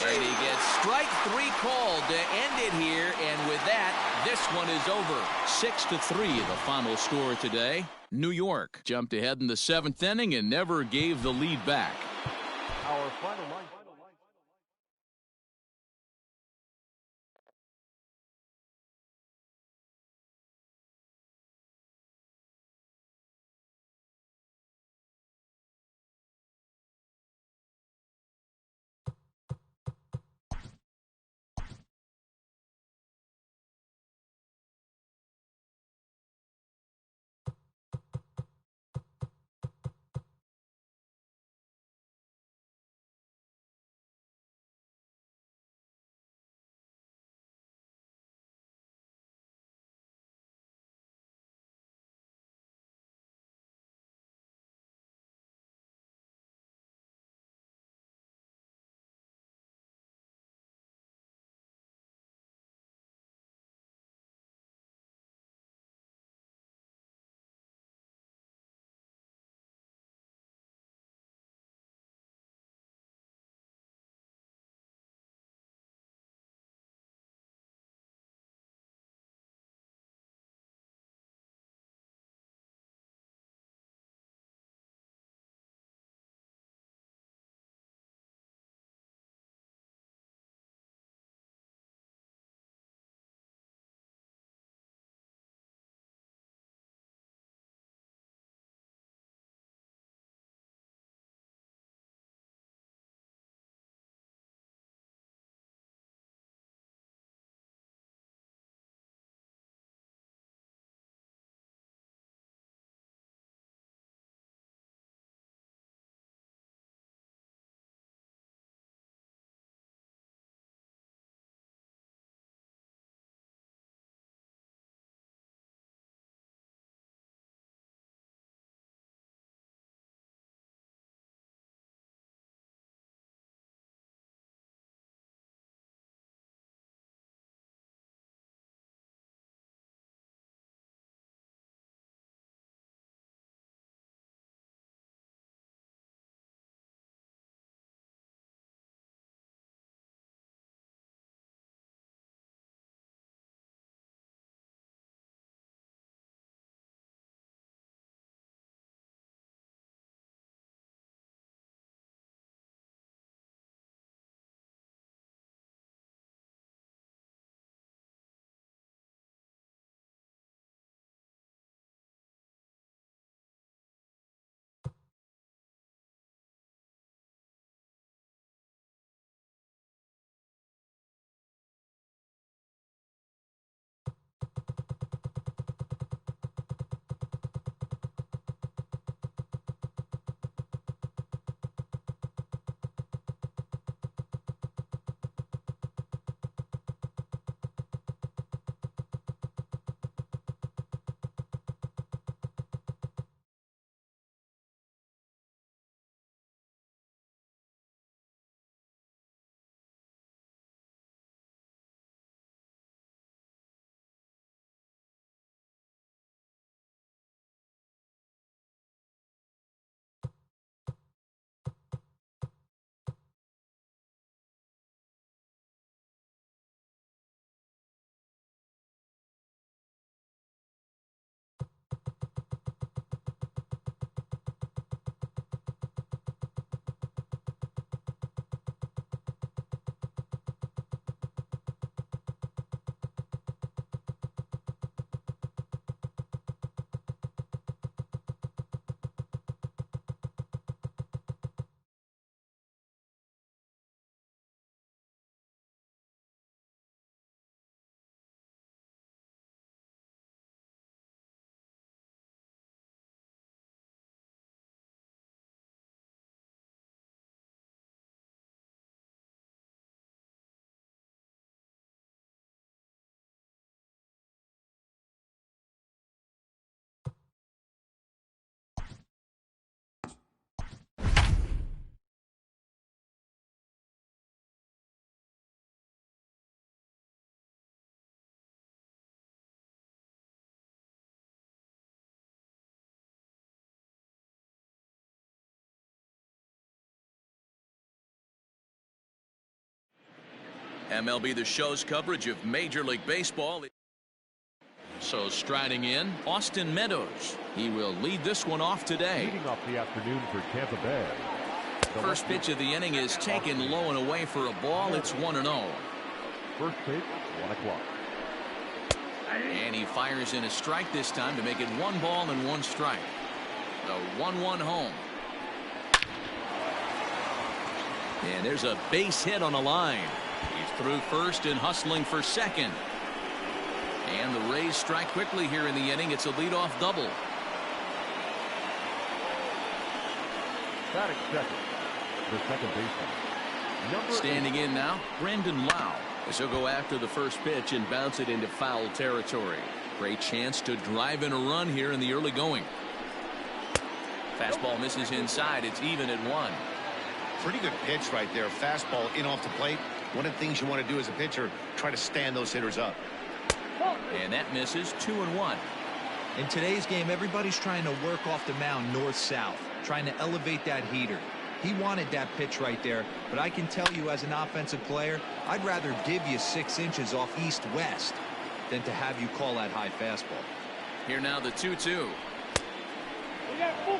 [SPEAKER 2] And he gets strike 3 called to end it here, and with that, this one is over. 6-3 the final score today. New York jumped ahead in the 7th inning and never gave the lead back.
[SPEAKER 3] Our final line.
[SPEAKER 2] MLB The Show's coverage of Major League Baseball. So striding in, Austin Meadows. He will lead this one off today.
[SPEAKER 3] Leading off the afternoon for Tampa Bay.
[SPEAKER 2] First pitch of the inning is taken low and away for a ball. It's 1-0.
[SPEAKER 3] First pitch, 1 o'clock.
[SPEAKER 2] And he fires in a strike this time to make it 1 ball and 1 strike. The 1-1 home. And there's a base hit on the line. He's through first and hustling for second. And the Rays strike quickly here in the inning. It's a leadoff double.
[SPEAKER 3] Batting second, the second baseman. Number
[SPEAKER 2] Standing in now, Brandon Lau. As he'll go after the first pitch and bounce it into foul territory. Great chance to drive in a run here in the early going. Fastball misses inside. It's even at 1.
[SPEAKER 4] Pretty good pitch right there. Fastball in off the plate. One of the things you want to do as a pitcher, try to stand those hitters up.
[SPEAKER 2] And that misses 2-1.
[SPEAKER 5] In today's game, everybody's trying to work off the mound north-south, trying to elevate that heater. He wanted that pitch right there, but I can tell you as an offensive player, I'd rather give you 6 inches off east-west than to have you call that high fastball.
[SPEAKER 2] Here now the 2-2.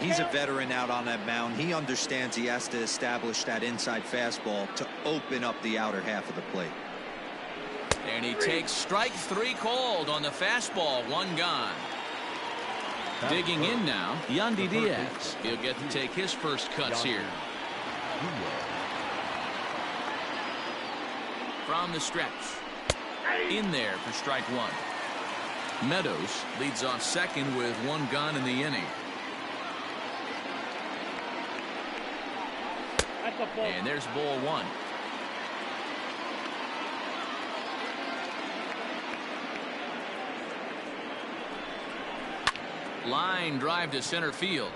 [SPEAKER 5] He's a veteran out on that mound. He understands he has to establish that inside fastball to open up the outer half of the plate.
[SPEAKER 2] And he takes strike 3 called on the fastball. 1 gone. Digging in now, Yandy Diaz. He'll get to take his first cuts here. From the stretch. In there for strike 1. Meadows leads off second with 1 gone in the inning. And there's ball 1. Line drive to center field.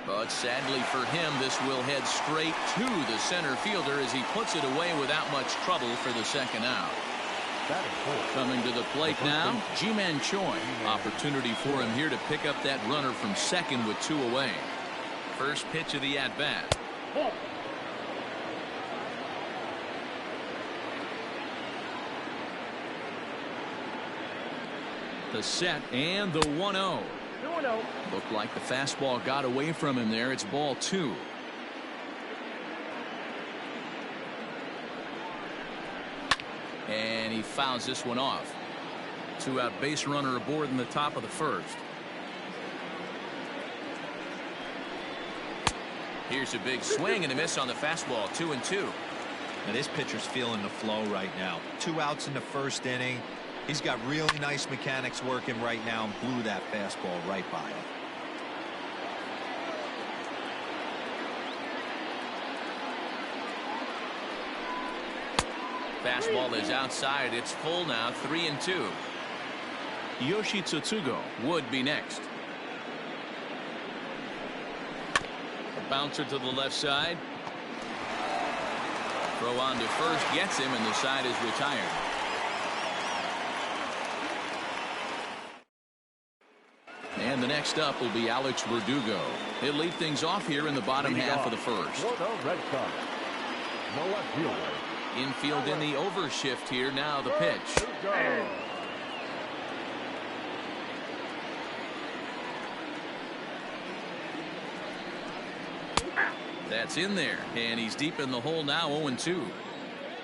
[SPEAKER 2] But sadly for him, this will head straight to the center fielder as he puts it away without much trouble for the second out. Coming to the plate now, Ji-Man Choi. Opportunity for him here to pick up that runner from second with 2 away. First pitch of the at-bat. The set and the 1-0. Looked like the fastball got away from him there. It's ball 2. And he fouls this one off. 2-out base runner aboard in the top of the first. Here's a big swing and a miss on the fastball. 2-2.
[SPEAKER 5] Now this pitcher's feeling the flow right now. 2 outs in the first inning. He's got really nice mechanics working right now and blew that fastball right by him.
[SPEAKER 2] Fastball is outside. It's full now. 3-2. Yoshi Tsutsugo would be next. A bouncer to the left side. Throw on to first gets him, and the side is retired. And the next up will be Alex Verdugo. He'll lead things off here in the bottom half of the first. Infield in the overshift here. Now the pitch. That's in there, and he's deep in the hole now. 0-2.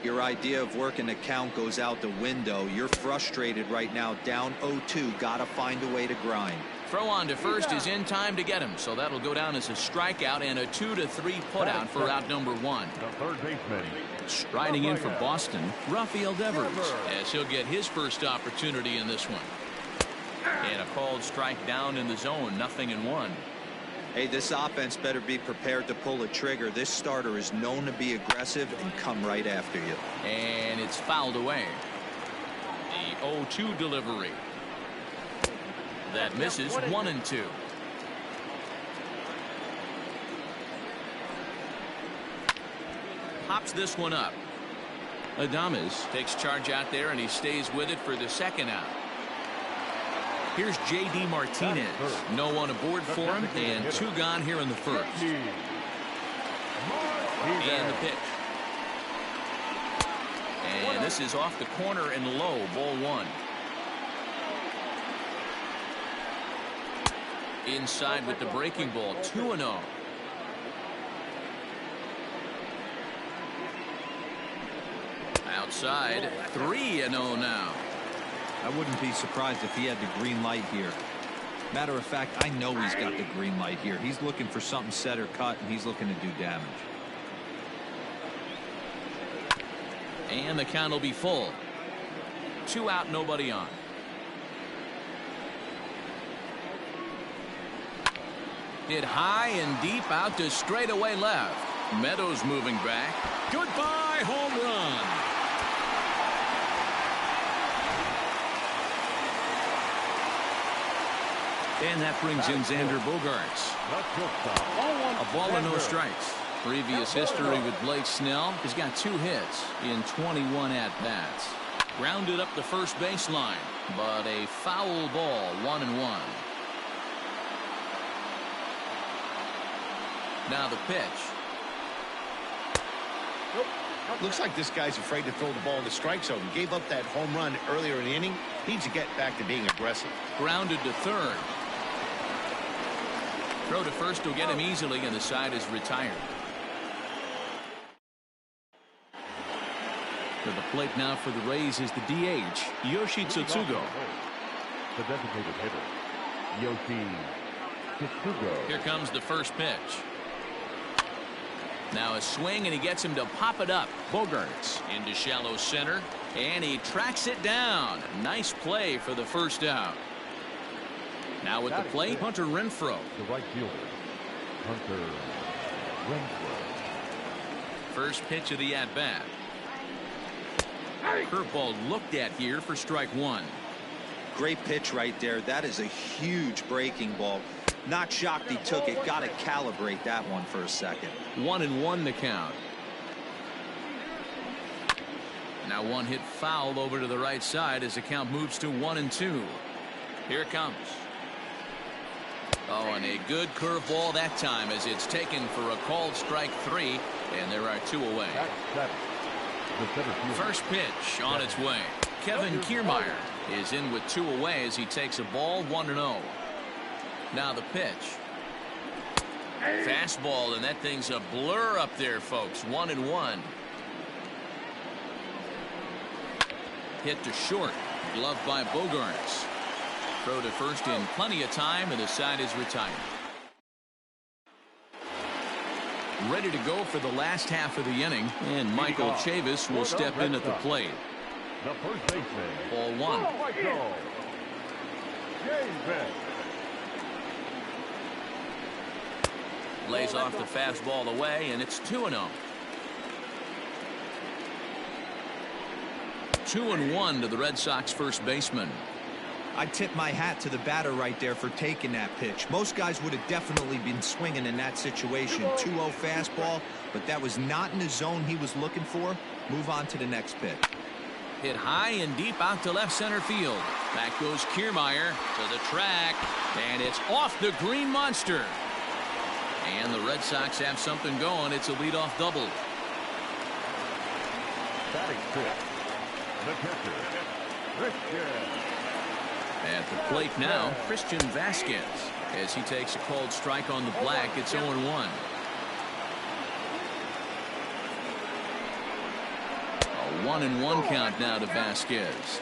[SPEAKER 5] Your idea of working the count goes out the window. You're frustrated right now, down 0-2. Gotta find a way to grind.
[SPEAKER 2] Throw on to first is in time to get him, so that'll go down as a strikeout and a 2-3 putout for out number 1.
[SPEAKER 3] The third baseman.
[SPEAKER 2] Striding in for Boston, Rafael Devers, as he'll get his first opportunity in this one. And a called strike down in the zone. 0-1.
[SPEAKER 5] Hey, this offense better be prepared to pull a trigger. This starter is known to be aggressive and come right after you.
[SPEAKER 2] And it's fouled away. The 0-2 delivery. That misses. 1-2. Pops this one up. Adames takes charge out there, and he stays with it for the second out. Here's J.D. Martinez. No one aboard for him, and 2 gone here in the first. And the pitch. And this is off the corner and low, ball one. Inside with the breaking ball, 2-0. Outside, 3-0 now.
[SPEAKER 5] I wouldn't be surprised if he had the green light here. Matter of fact, I know he's got the green light here. He's looking for something set or cut, and he's looking to do damage.
[SPEAKER 2] And the count will be full. 2 out, nobody on. Hit high and deep out to straightaway left. Meadows moving back. Goodbye, home run. And that brings in Xander Bogaerts. A ball and no strikes. Previous history with Blake Snell. He's got 2 hits in 21 at-bats. Grounded up the first baseline, but a foul ball, 1-1. Now the pitch.
[SPEAKER 4] Looks like this guy's afraid to throw the ball in the strike zone. Gave up that home run earlier in the inning. Needs to get back to being aggressive.
[SPEAKER 2] Grounded to third. Throw to first will get him easily, and the side is retired. To the plate now for the Rays is the DH, Yoshi Tsutsugo.
[SPEAKER 3] The designated hitter, Yoshi Tsutsugo.
[SPEAKER 2] Here comes the first pitch. Now a swing, and he gets him to pop it up. Bogaerts into shallow center, and he tracks it down. Nice play for the first out. Now with the plate, Hunter Renfroe.
[SPEAKER 3] The right fielder, Hunter Renfroe.
[SPEAKER 2] First pitch of the at-bat. Curveball looked at here for strike one.
[SPEAKER 5] Great pitch right there. That is a huge breaking ball. Not shocked he took it. Got to calibrate that one for a second.
[SPEAKER 2] 1-1 the count. Now one hit foul over to the right side as the count moves to 1-2. Here it comes. Oh, and a good curveball that time as it's taken for a called strike 3, and there are 2 away. First pitch on its way. Kevin Kiermaier is in with 2 away as he takes a ball, 1-0. Now the pitch. Fastball, and that thing's a blur up there, folks. 1-1. Hit to short. Gloved by Bogaerts. Throw to first in plenty of time, and the side is retired. Ready to go for the last half of the inning, and Michael Chavis will step in at the plate.
[SPEAKER 3] The first baseman.
[SPEAKER 2] Ball 1. Lays off the fastball away, and it's 2-0. 2-1 to the Red Sox first baseman.
[SPEAKER 5] I tip my hat to the batter right there for taking that pitch. Most guys would have definitely been swinging in that situation. 2-0 fastball, but that was not in the zone he was looking for. Move on to the next pitch.
[SPEAKER 2] Hit high and deep out to left center field. Back goes Kiermaier to the track, and it's off the green monster. And the Red Sox have something going. It's a leadoff double.
[SPEAKER 3] Batting fifth, the catcher, Christian.
[SPEAKER 2] At the plate now, Christian Vasquez, as he takes a called strike on the black. It's 0-1. A 1-1 count now to Vasquez.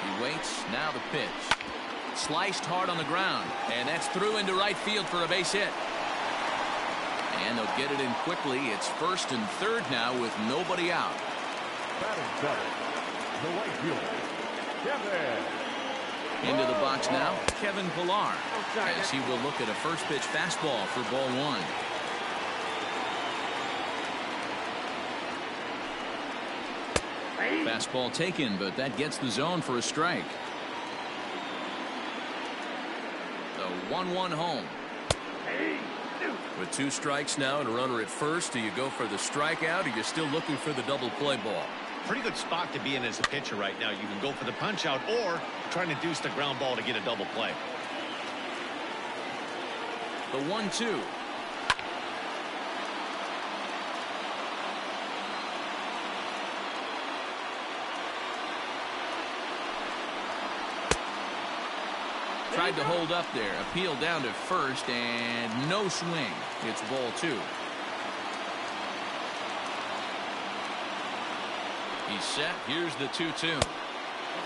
[SPEAKER 2] He waits. Now the pitch. Sliced hard on the ground, and that's through into right field for a base hit. And they'll get it in quickly. It's first and third now with nobody out.
[SPEAKER 3] Batting seventh, the right fielder, Kevin.
[SPEAKER 2] Into the box now, Kevin Pillar, as he will look at a first pitch fastball for ball 1. Fastball taken, but that gets the zone for a strike. The 1-1 home.
[SPEAKER 7] With 2 strikes now and a runner at first, do you go for the strikeout, or you're still looking for the double play ball?
[SPEAKER 4] Pretty good spot to be in as a pitcher right now. You can go for the punch out or try to deuce the ground ball to get a double play.
[SPEAKER 2] The 1-2. Tried to hold up there. Appeal down to first, and no swing. It's ball 2. He's set. Here's the 2-2.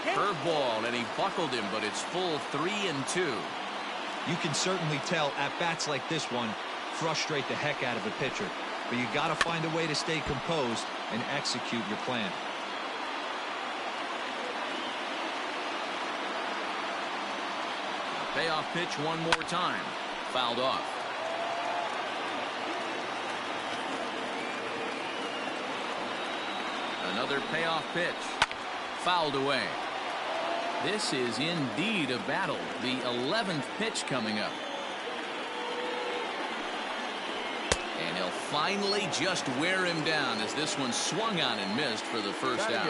[SPEAKER 2] Curveball, and he buckled him, but it's full 3-2.
[SPEAKER 5] You can certainly tell at-bats like this one frustrate the heck out of a pitcher. But you got to find a way to stay composed and execute your plan.
[SPEAKER 2] Payoff pitch one more time. Fouled off. Another payoff pitch. Fouled away. This is indeed a battle. The 11th pitch coming up. And he'll finally just wear him down as this one swung on and missed for the first out.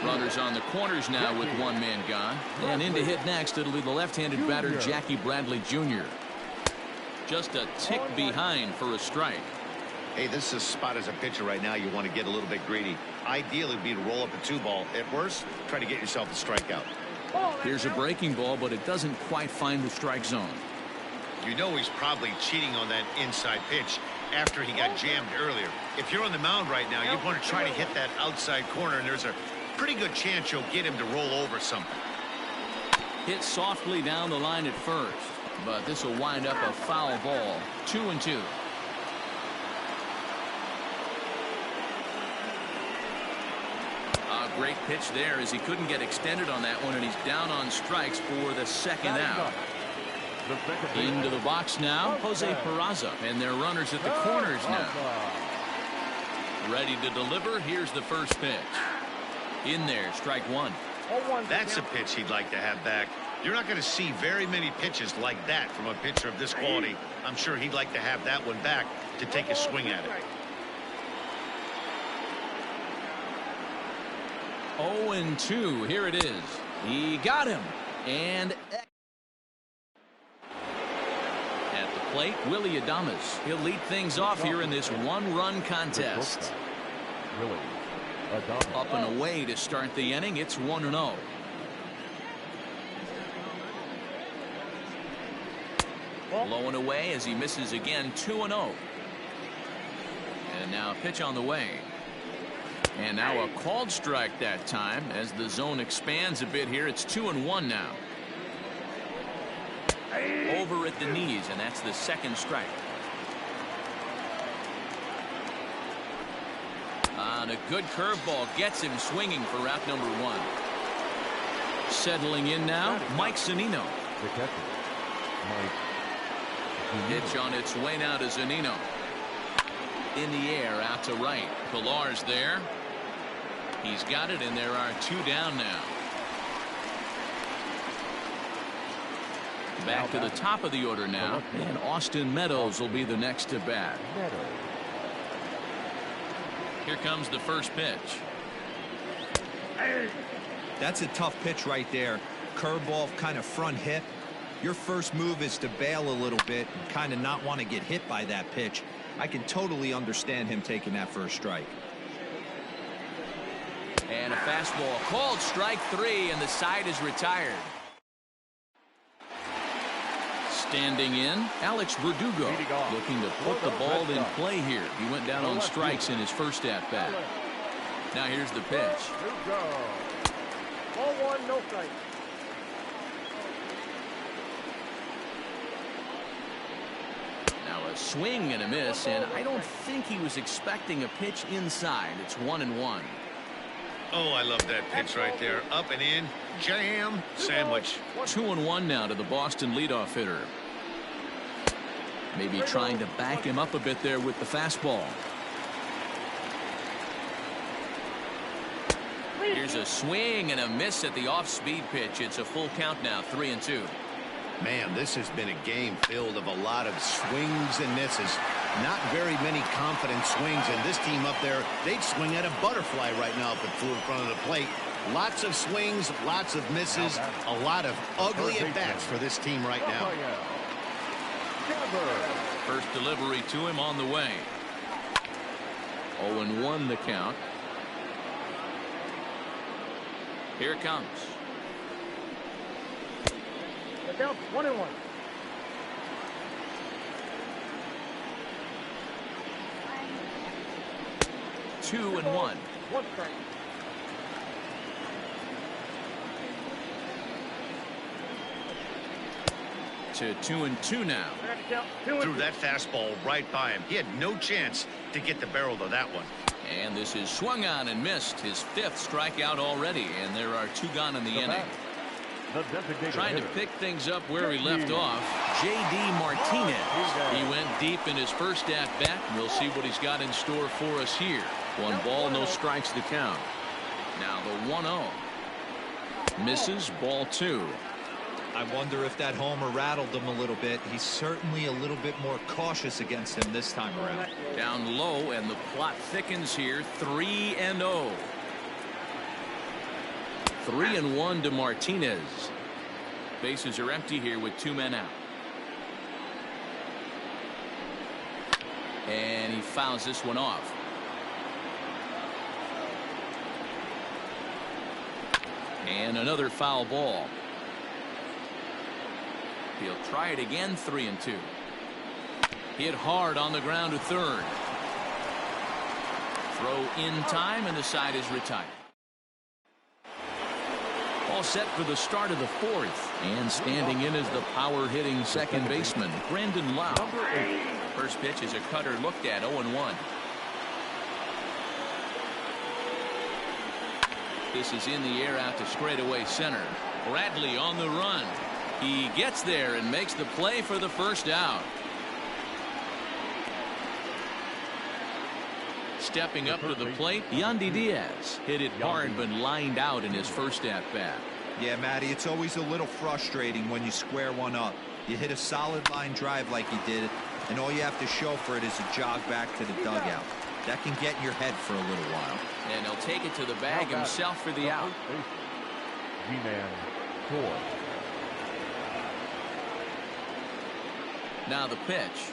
[SPEAKER 2] Runners on the corners now with one man gone. And in to hit next, it'll be the left-handed batter, Jackie Bradley Jr. Just a tick behind for a strike.
[SPEAKER 4] Hey, this is a spot as a pitcher right now. You want to get a little bit greedy. Ideally, it would be to roll up a 2-ball. At worst, try to get yourself a strikeout.
[SPEAKER 2] Here's a breaking ball, but it doesn't quite find the strike zone.
[SPEAKER 4] You know he's probably cheating on that inside pitch after he got jammed earlier. If you're on the mound right now, you want to try to hit that outside corner, and there's a pretty good chance you'll get him to roll over something.
[SPEAKER 2] Hit softly down the line at first, but this will wind up a foul ball. 2-2. A great pitch there as he couldn't get extended on that one, and he's down on strikes for the second out. Into the box now, Jose Peraza, and their runners at the corners now. Ready to deliver. Here's the first pitch. In there, strike 1.
[SPEAKER 4] That's a pitch he'd like to have back. You're not going to see very many pitches like that from a pitcher of this quality. I'm sure he'd like to have that one back to take a swing at it.
[SPEAKER 2] 0-2. Here it is. He got him. And at the plate, Willie Adames. He'll lead things off here in this one-run contest. Up and away to start the inning. It's 1-0. Low and away as he misses again. 2-0. And now a pitch on the way. And now a called strike that time as the zone expands a bit here. It's 2-1 now. Over at the knees, and that's the second strike. And a good curveball gets him swinging for out number 1. Settling in now, Mike Zunino. Pitch on its way now to Zunino. In the air, out to right. Pilar's there. He's got it, and there are 2 down now. Back to the top of the order now, and Austin Meadows will be the next to bat. Here comes the first pitch.
[SPEAKER 5] That's a tough pitch right there. Curveball, kind of front hip. Your first move is to bail a little bit and kind of not want to get hit by that pitch. I can totally understand him taking that first strike.
[SPEAKER 2] And a fastball called strike 3, and the side is retired. Standing in, Alex Verdugo, looking to put the ball in play here. He went down on strikes in his first at-bat. Now here's the pitch.
[SPEAKER 6] Ball 1, no strike.
[SPEAKER 2] Now a swing and a miss, and I don't think he was expecting a pitch inside. It's 1-1.
[SPEAKER 4] Oh, I love that pitch right there. Up and in, jam, sandwich.
[SPEAKER 2] 2-1 now to the Boston leadoff hitter. Maybe trying to back him up a bit there with the fastball. Here's a swing and a miss at the off-speed pitch. It's a full count now, 3-2.
[SPEAKER 4] Man, this has been a game filled of a lot of swings and misses. Not very many confident swings, and this team up there, they'd swing at a butterfly right now if it flew in front of the plate. Lots of swings, lots of misses, a lot of ugly at-bats for this team right now.
[SPEAKER 2] First delivery to him on the way. 0-1 the count. Here it comes.
[SPEAKER 6] Count 1-1.
[SPEAKER 2] 2-1.
[SPEAKER 6] 1 strike.
[SPEAKER 2] To 2-2 now.
[SPEAKER 4] Threw that fastball right by him. He had no chance to get the barrel to that one.
[SPEAKER 2] And this is swung on and missed. His 5th strikeout already, and there are 2 gone in the inning. Trying to pick things up where he left off, J.D. Martinez. He went deep in his first at-bat. We'll see what he's got in store for us here. 1 ball, no strikes the count. Now the 1-0. Misses, ball 2.
[SPEAKER 5] I wonder if that homer rattled him a little bit. He's certainly a little bit more cautious against him this time around.
[SPEAKER 2] Down low, and the plot thickens here. 3-0. 3-1 to Martinez. Bases are empty here with 2 men out. And he fouls this one off. And another foul ball. He'll try it again. 3-2. Hit hard on the ground to third. Throw in time, and the side is retired. All set for the start of the 4th. And standing in is the power-hitting second baseman, Brandon Lau. First pitch is a cutter looked at. 0-1. This is in the air out to straightaway center. Bradley on the run. He gets there and makes the play for the first out. Stepping up to the plate, Yandy Diaz hit it hard but lined out in his first at-bat.
[SPEAKER 5] Yeah, Matty, it's always a little frustrating when you square one up. You hit a solid line drive like you did, and all you have to show for it is a jog back to the dugout. That can get in your head for a little while.
[SPEAKER 2] And he'll take it to the bag himself for the out.
[SPEAKER 3] G-Man 4.
[SPEAKER 2] Now the pitch.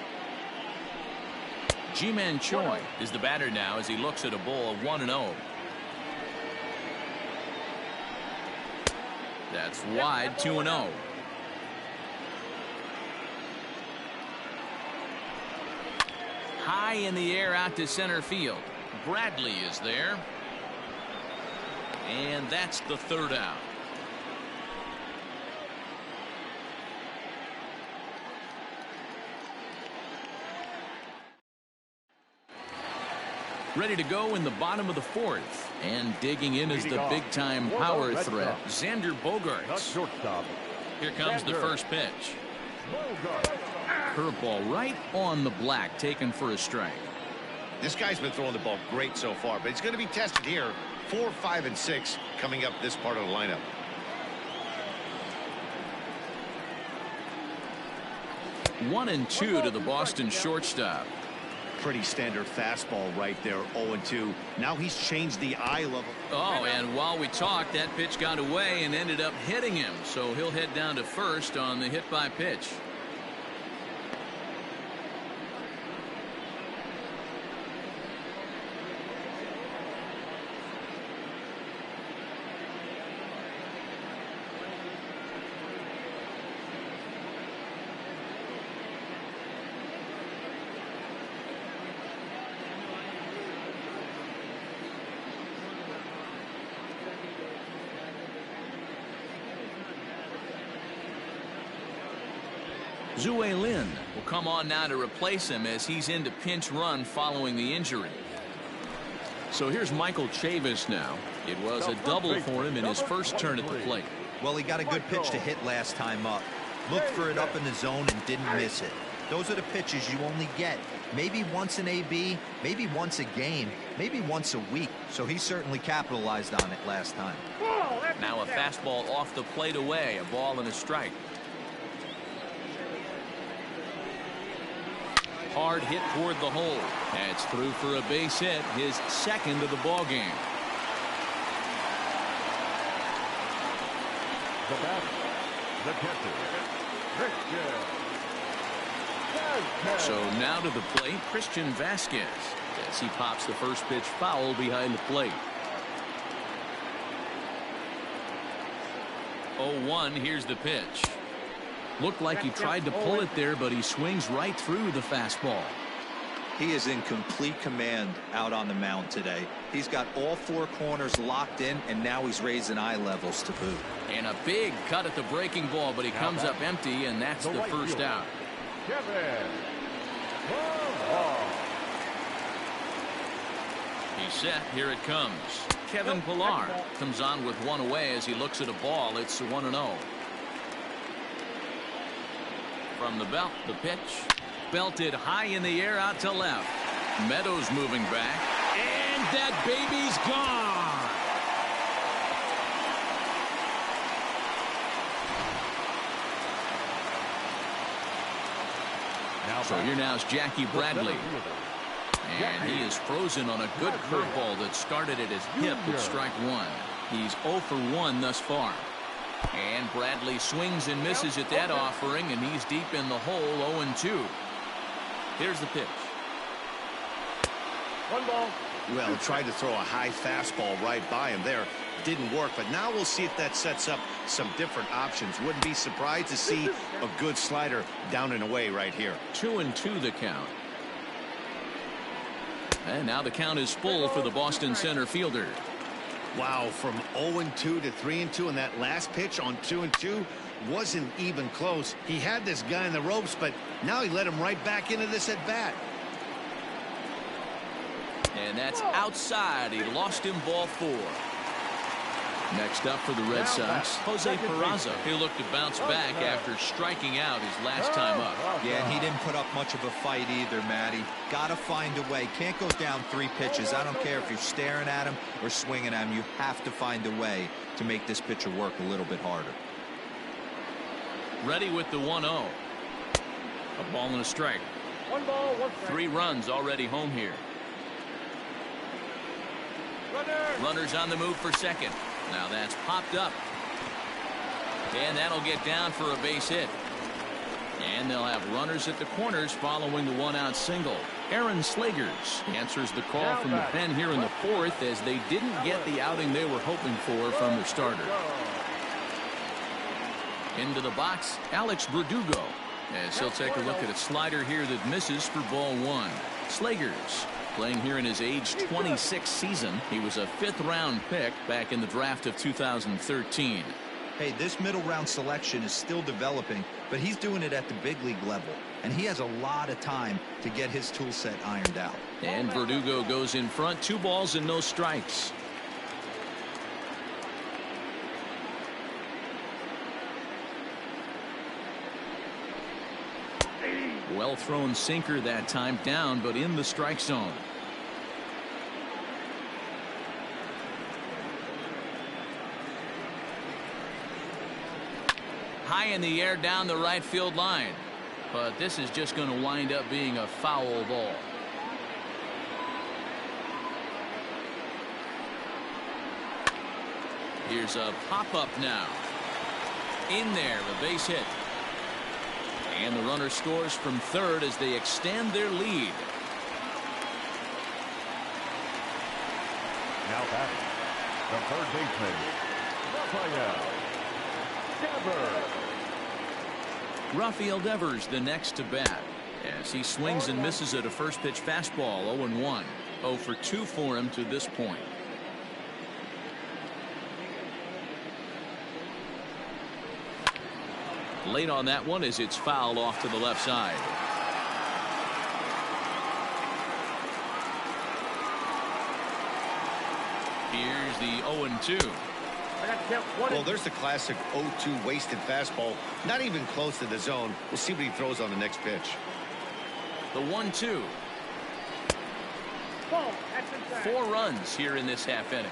[SPEAKER 2] Ji-Man Choi is the batter now as he looks at a ball of 1-0. That's wide. 2-0. High in the air out to center field. Bradley is there. And that's the 3rd out. Ready to go in the bottom of the 4th. And digging in is the big-time power threat, Xander Bogaerts. Here comes the first pitch. Curveball right on the black, taken for a strike.
[SPEAKER 4] This guy's been throwing the ball great so far, but he's going to be tested here. 4, 5, and 6 coming up this part of the lineup.
[SPEAKER 2] One and 2 to the Boston shortstop.
[SPEAKER 4] Pretty standard fastball right there. 0-2. Now he's changed the eye level.
[SPEAKER 2] Oh, and while we talked, that pitch got away and ended up hitting him. So he'll head down to first on the hit by pitch. Zue Lin will come on now to replace him as he's into pinch run following the injury. So here's Michael Chavis now. It was a double for him in his first turn at the plate.
[SPEAKER 5] Well, he got a good pitch to hit last time up. Looked for it up in the zone and didn't miss it. Those are the pitches you only get maybe once an AB, maybe once a game, maybe once a week. So he certainly capitalized on it last time.
[SPEAKER 2] Now a fastball off the plate away, a ball and a strike. Hard hit toward the hole. That's through for a base hit, his second of the ball game.
[SPEAKER 3] The batter, the catcher, Christian.
[SPEAKER 2] So now to the plate, Christian Vasquez, as he pops the first pitch foul behind the plate. 0-1, here's the pitch. Looked like he tried to pull it there, but he swings right through the fastball.
[SPEAKER 5] He is in complete command out on the mound today. He's got all four corners locked in, and now he's raising eye levels to boot.
[SPEAKER 2] And a big cut at the breaking ball, but he comes up empty, and that's the first out. He's set. Here it comes. Kevin Pillar comes on with one away as he looks at a ball. It's 1-0. From the belt, the pitch. Belted high in the air out to left. Meadows moving back. And that baby's gone. So here now is Jackie Bradley. And he is frozen on a good curveball that started at his hip at strike one. He's 0 for 1 thus far. And Bradley swings and misses at that offering, and he's deep in the hole, 0-2. Here's the pitch.
[SPEAKER 6] 1 ball.
[SPEAKER 4] Well, tried to throw a high fastball right by him there. Didn't work, but now we'll see if that sets up some different options. Wouldn't be surprised to see a good slider down and away right here.
[SPEAKER 2] 2-2 the count. And now the count is full for the Boston center fielder.
[SPEAKER 4] Wow, from 0-2 to 3-2, and that last pitch on 2-2 wasn't even close. He had this guy in the ropes, but now he let him right back into this at bat.
[SPEAKER 2] And that's outside. He lost him, ball 4. Next up for the Red Sox, Jose Peraza. He'll look to bounce back after striking out his last time up.
[SPEAKER 5] Yeah, and he didn't put up much of a fight either, Matty. Gotta find a way. Can't go down 3 pitches. I don't care if you're staring at him or swinging at him. You have to find a way to make this pitcher work a little bit harder.
[SPEAKER 2] Ready with the 1-0. A ball and a strike.
[SPEAKER 6] 1 ball, 1 strike.
[SPEAKER 2] 3 runs already home here. Runners on the move for second. Now that's popped up. And that'll get down for a base hit. And they'll have runners at the corners following the 1-out single. Aaron Slegers answers the call from the pen here in the 4th as they didn't get the outing they were hoping for from their starter. Into the box, Alex Verdugo, as he'll take a look at a slider here that misses for ball 1. Slegers playing here in his age 26 season. He was a 5th-round pick back in the draft of 2013.
[SPEAKER 5] Hey, this middle-round selection is still developing, but he's doing it at the big league level, and he has a lot of time to get his tool set ironed out.
[SPEAKER 2] And Verdugo goes in front, 2 balls and no strikes. Well thrown sinker that time, down but in the strike zone. High in the air down the right field line, but this is just going to wind up being a foul ball. Here's a pop-up now. In there, a base hit. And the runner scores from third as they extend their lead.
[SPEAKER 3] Now batting, the third baseman,
[SPEAKER 2] Rafael Devers the next to bat as he swings and misses at a first pitch fastball. 0-1. 0 for 2 for him to this point. Late on that one as it's fouled off to the left side. Here's the 0-2.
[SPEAKER 4] Well, there's the classic 0-2 wasted fastball. Not even close to the zone. We'll see what he throws on the next pitch.
[SPEAKER 2] The 1-2. 4 runs here in this half inning.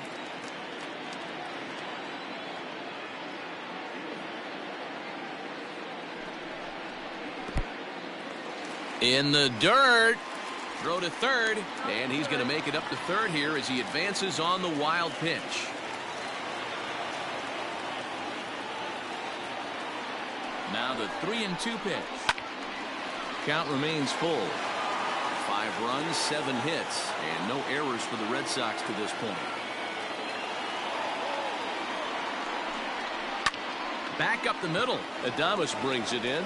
[SPEAKER 2] In the dirt. Throw to third, and he's going to make it up to third here as he advances on the wild pitch. Now the 3-2 pitch. Count remains full. 5 runs, 7 hits, and no errors for the Red Sox to this point. Back up the middle.
[SPEAKER 7] Adames brings it in.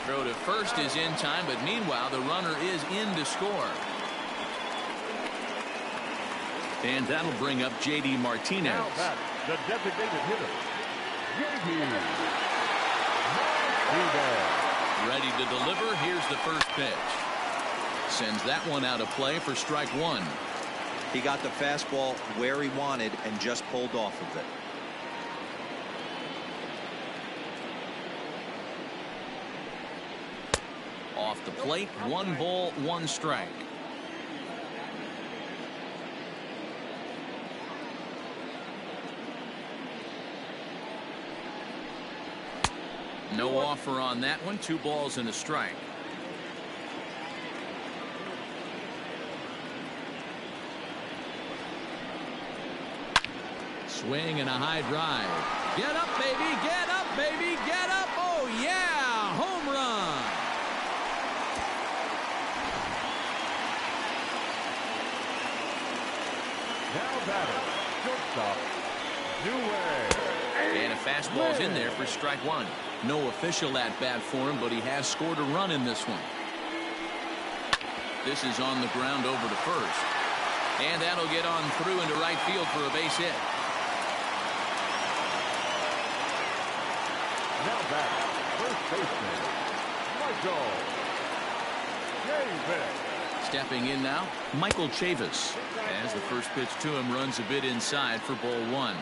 [SPEAKER 2] Throw to first is in time, but meanwhile the runner is in to score. And that'll bring up J.D. Martinez.
[SPEAKER 3] Now back, the designated hitter, J.D. Martinez.
[SPEAKER 2] Ready to deliver. Here's the first pitch. Sends that one out of play for strike one.
[SPEAKER 5] He got the fastball where he wanted and just pulled off of it.
[SPEAKER 2] Off the plate, 1 ball, 1 strike. No offer on that one. 2 balls and a strike. Swing and a high drive. Get up, baby. Get up, baby. Get up. Oh, yeah. Home run.
[SPEAKER 3] Now batter, shortstop,
[SPEAKER 2] And a fastball's in there for strike one. No official at bat for him, but he has scored a run in this one. This is on the ground over to first. And that'll get on through into right field for a base hit.
[SPEAKER 3] Now back, first baseman, Michael Chavis.
[SPEAKER 2] Stepping in now, Michael Chavis. As the first pitch to him runs a bit inside for ball one.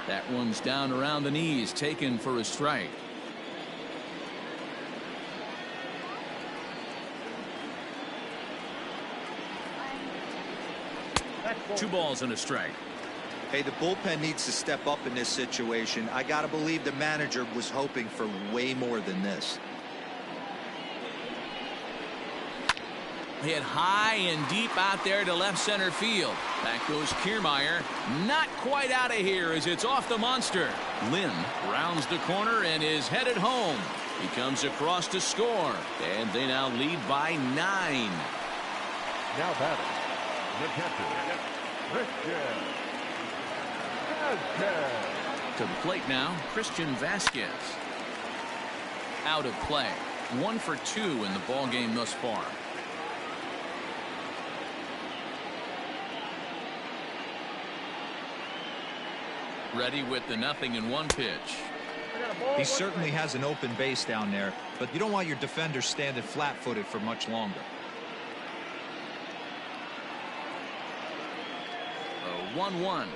[SPEAKER 2] That one's down around the knees, taken for a strike. Two balls and a strike.
[SPEAKER 5] Hey, the bullpen needs to step up in this situation. I got to believe the manager was hoping for way more than this.
[SPEAKER 2] Hit high and deep out there to left center field. Back goes Kiermaier. Not quite out of here as it's off the monster. Lynn rounds the corner and is headed home. He comes across to score. And they now lead by 9.
[SPEAKER 3] Now batting, the catcher, Christian Vasquez.
[SPEAKER 2] To the plate now, Christian Vasquez. Out of play. 1 for 2 in the ball game thus far. Ready with the 0-1 pitch.
[SPEAKER 5] He certainly has an open base down there, but you don't want your defender standing flat-footed for much longer.
[SPEAKER 2] 1-1.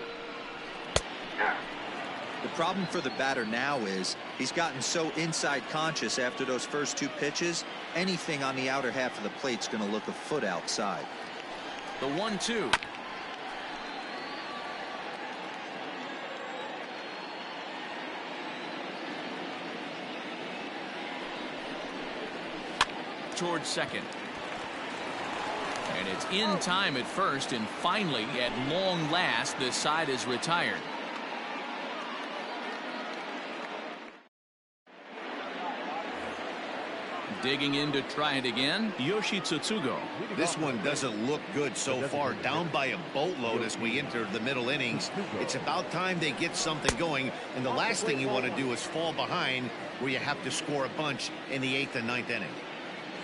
[SPEAKER 5] The problem for the batter now is he's gotten so inside conscious after those first 2 pitches, anything on the outer half of the plate's going to look a foot outside.
[SPEAKER 2] The 1-2. Towards second. And it's in time at first, and finally, at long last, the side is retired. Digging in to try it again, Yoshi Tsutsugo.
[SPEAKER 4] This one doesn't look good so far. Down by a boatload as we enter the middle innings. It's about time they get something going, and the last thing you want to do is fall behind where you have to score a bunch in the 8th and 9th inning.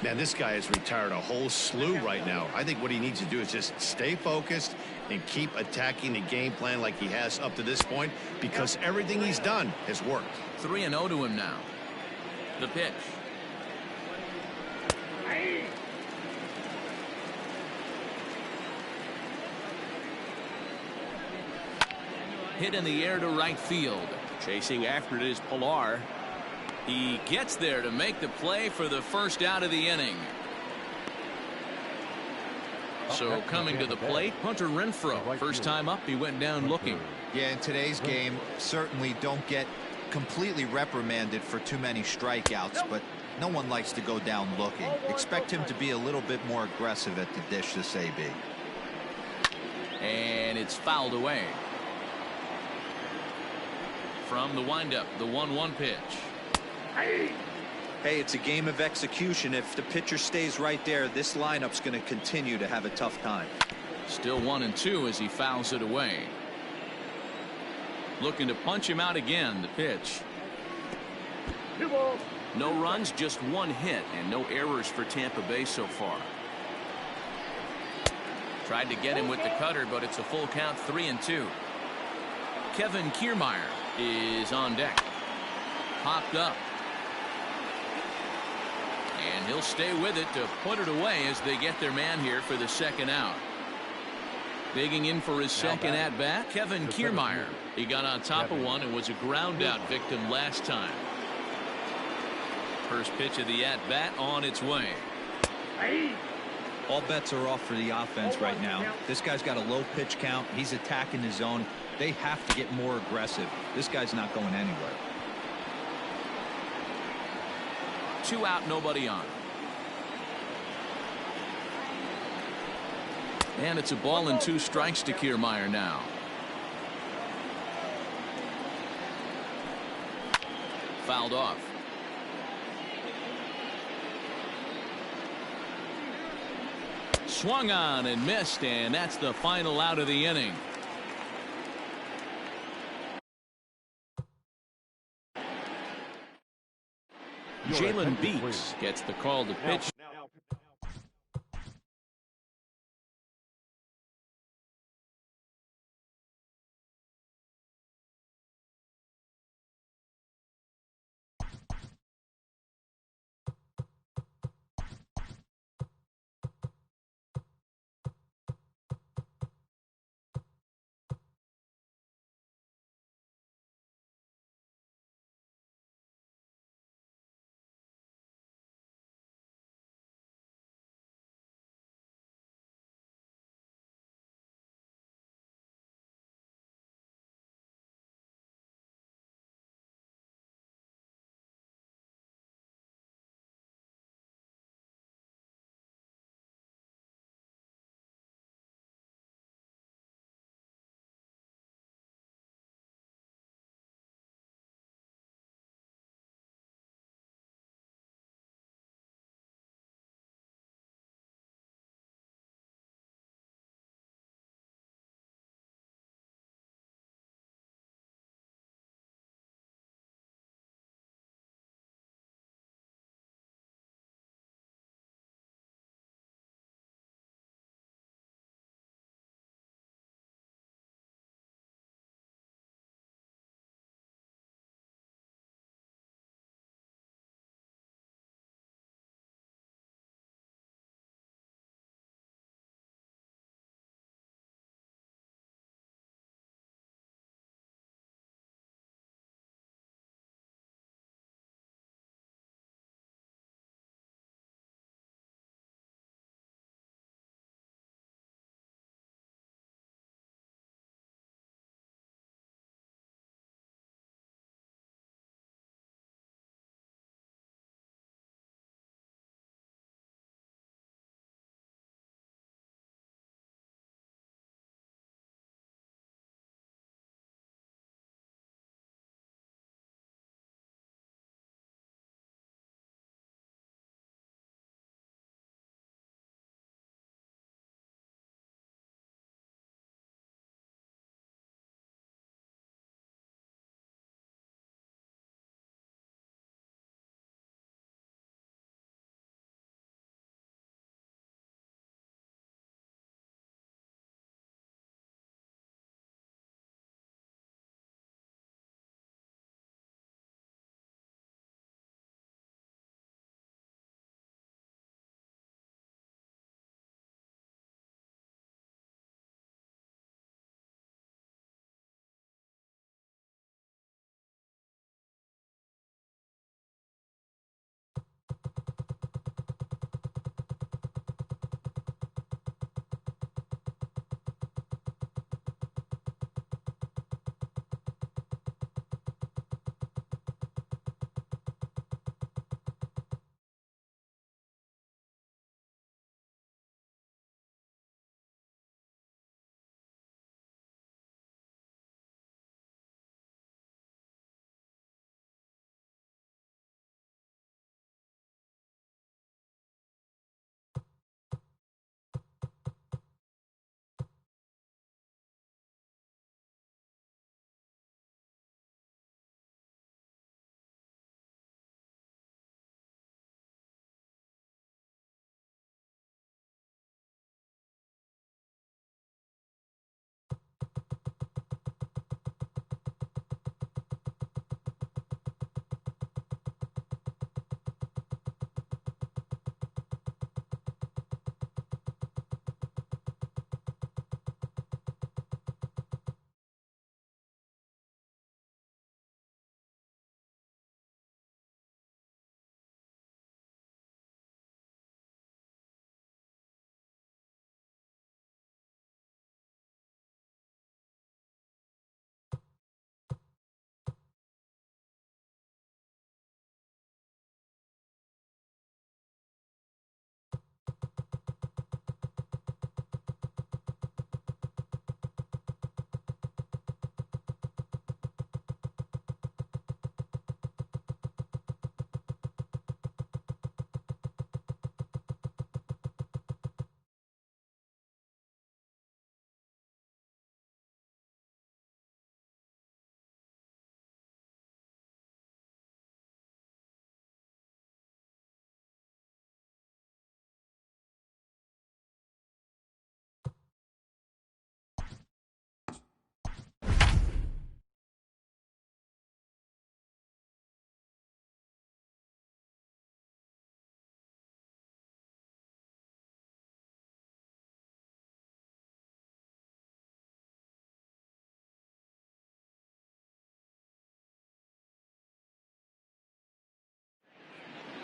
[SPEAKER 4] Man, this guy has retired a whole slew right now. I think what he needs to do is just stay focused and keep attacking the game plan like he has up to this point, because everything he's done has worked.
[SPEAKER 2] 3-0 to him now. The pitch. Hit in the air to right field.
[SPEAKER 7] Chasing after it is Pilar.
[SPEAKER 2] He gets there to make the play for the first out of the inning. So coming to the plate, Hunter Renfroe. First time up, he went down looking.
[SPEAKER 5] Yeah, in today's game, certainly don't get completely reprimanded for too many strikeouts, but no one likes to go down looking. Expect him to be a little bit more aggressive at the dish this AB.
[SPEAKER 2] And it's fouled away. From the windup, the 1-1 pitch.
[SPEAKER 5] Hey, it's a game of execution. If the pitcher stays right there, this lineup's going to continue to have a tough time.
[SPEAKER 2] Still 1-2 as he fouls it away. Looking to punch him out again. The pitch.
[SPEAKER 7] No runs, just one hit, and no errors for Tampa Bay so far. Tried to get him with the cutter, but it's a full count, 3-2.
[SPEAKER 2] Kevin Kiermaier is on deck. Popped up. And he'll stay with it to put it away as they get their man here for the second out. Digging in for his second at-bat, Kevin Kiermaier. He got on top of one and was a ground-out victim last time. First pitch of the at-bat on its way.
[SPEAKER 5] All bets are off for the offense right now. This guy's got a low pitch count. He's attacking his zone. They have to get more aggressive. This guy's not going anywhere.
[SPEAKER 2] 2 out, nobody on. And it's a ball and 2 strikes to Kiermaier now. Fouled off. Swung on and missed, and that's the final out of the inning. Jalen Beeks gets the call to pitch.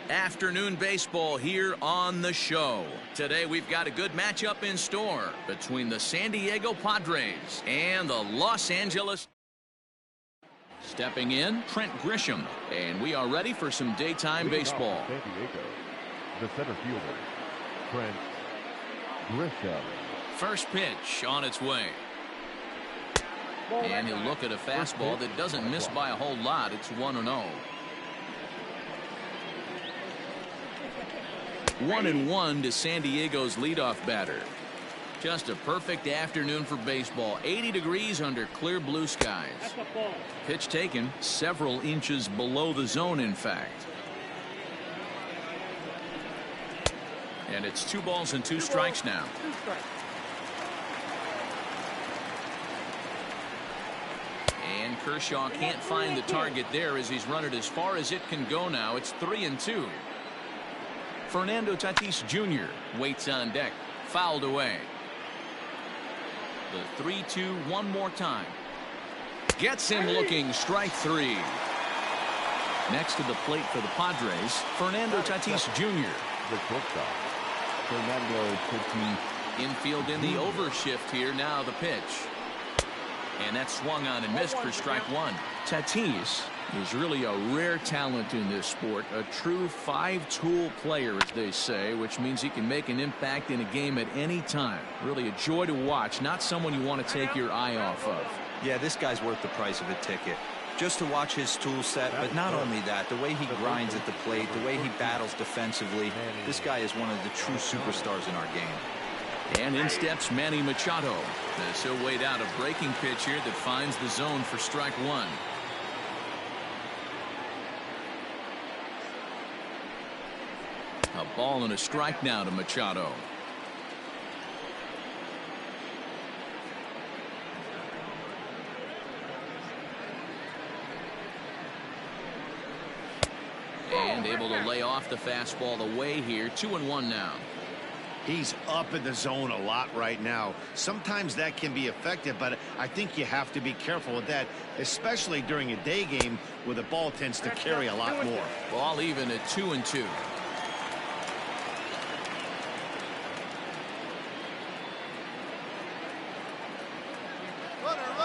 [SPEAKER 2] Afternoon baseball here on the show. Today we've got a good matchup in store between the San Diego Padres and the Los Angeles. Stepping in, Trent Grisham, and we are ready for some daytime baseball.
[SPEAKER 3] San Diego, the center fielder, Trent Grisham.
[SPEAKER 2] First pitch on its way. And he'll look at a fastball that doesn't miss by a whole lot. It's 1-0. 1-1 to San Diego's leadoff batter. Just a perfect afternoon for baseball. 80 degrees under clear blue skies. Pitch taken several inches below the zone, in fact. And it's 2 balls and 2 strikes now. And Kershaw can't find the target there as he's run it as far as it can go now. It's 3-2. Fernando Tatis Jr. waits on deck. Fouled away. The 3-2 one more time. Gets him looking. Strike 3. Next to the plate for the Padres, Fernando Tatis Jr.
[SPEAKER 3] The shortstop, Fernando Tatis.
[SPEAKER 2] Infield in the overshift here. Now the pitch. And that's swung on and missed for strike 1. Tatis is really a rare talent in this sport. A true 5-tool player, as they say, which means he can make an impact in a game at any time. Really a joy to watch. Not someone you want to take your eye off of.
[SPEAKER 5] Yeah, this guy's worth the price of a ticket. Just to watch his tool set, but not only that, the way he grinds at the plate, the way he battles defensively, this guy is one of the true superstars in our game.
[SPEAKER 2] And in steps Manny Machado. As he'll wait out a breaking pitch here that finds the zone for strike 1. A ball and a strike now to Machado. And able to lay off the fastball away here. 2-1 now.
[SPEAKER 4] He's up in the zone a lot right now. Sometimes that can be effective, but I think you have to be careful with that, especially during a day game where the ball tends to carry a lot more.
[SPEAKER 2] Ball even at 2-2.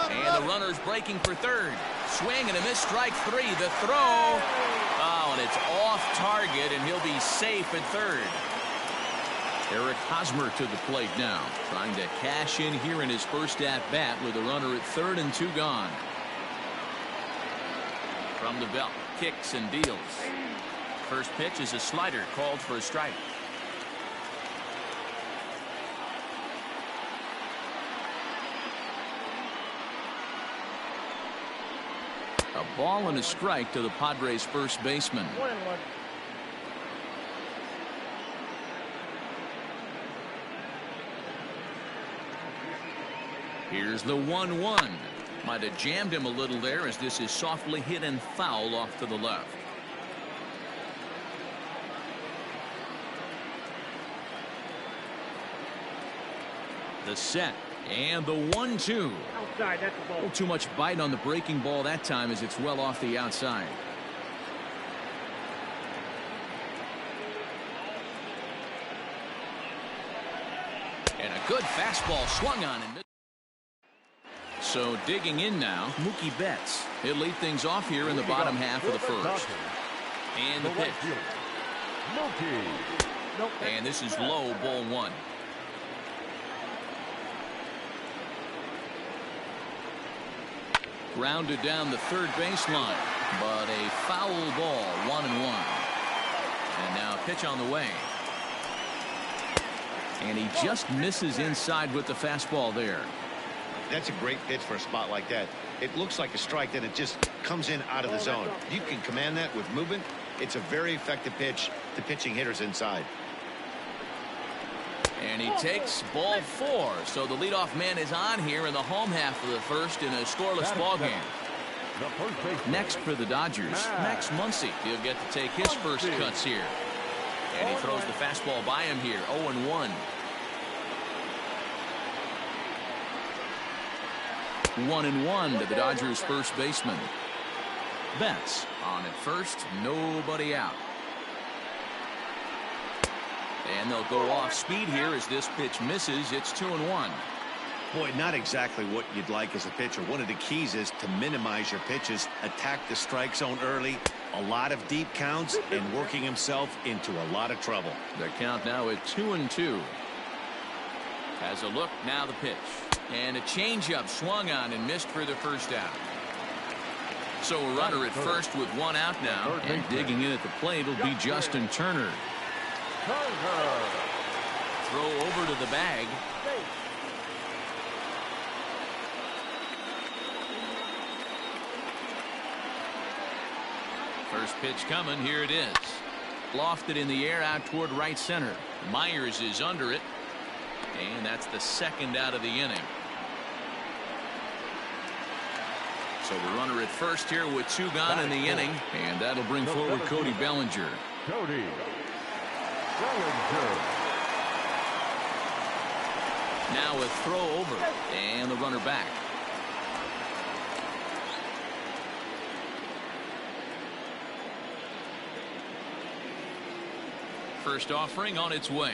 [SPEAKER 2] And the runner's breaking for third. Swing and a miss. Strike 3. The throw. Oh, and it's off target, and he'll be safe at third. Eric Hosmer to the plate now, trying to cash in here in his first at-bat with a runner at third and 2 gone. From the belt, kicks and deals. First pitch is a slider called for a strike. A ball and a strike to the Padres' first baseman.
[SPEAKER 6] 1-1.
[SPEAKER 2] Here's the 1-1. Might have jammed him a little there as this is softly hit and foul off to the left. The set and the 1-2.
[SPEAKER 6] Outside, that's the
[SPEAKER 2] A
[SPEAKER 6] ball.
[SPEAKER 2] little too much bite on the breaking ball that time as it's well off the outside. And a good fastball swung on and missed. So digging in now, Mookie Betts. He'll lead things off here in the bottom half of the first. And the pitch.
[SPEAKER 3] Mookie.
[SPEAKER 2] And this is low, ball 1. Grounded down the third baseline, but a foul ball, 1-1. And now pitch on the way. And he just misses inside with the fastball there.
[SPEAKER 4] That's a great pitch for a spot like that. It looks like a strike, then it just comes in out of the zone. You can command that with movement. It's a very effective pitch to pitching hitters inside.
[SPEAKER 2] And he takes ball 4. So the leadoff man is on here in the home half of the first in a scoreless ball game. Next for the Dodgers, Max Muncy. He'll get to take his first cuts here. And he throws the fastball by him here. 0-1. 1-1 to the Dodgers first baseman. Betts on at first, nobody out. And they'll go off speed here as this pitch misses. It's 2-1.
[SPEAKER 4] Boy, not exactly what you'd like as a pitcher. One of the keys is to minimize your pitches, attack the strike zone early, a lot of deep counts, and working himself into a lot of trouble.
[SPEAKER 2] The count now at 2-2. Has a look, now the pitch. And a changeup swung on and missed for the first out. So a runner at first with one out now. And digging in at the plate will be Justin Turner. Throw over to the bag. First pitch coming. Here it is. Lofted in the air out toward right center. Myers is under it. And that's the second out of the inning. So the runner at first here with two gone in the inning. And that'll bring forward Cody Bellinger.
[SPEAKER 3] Cody Bellinger.
[SPEAKER 2] Now a throw over. And the runner back. First offering on its way.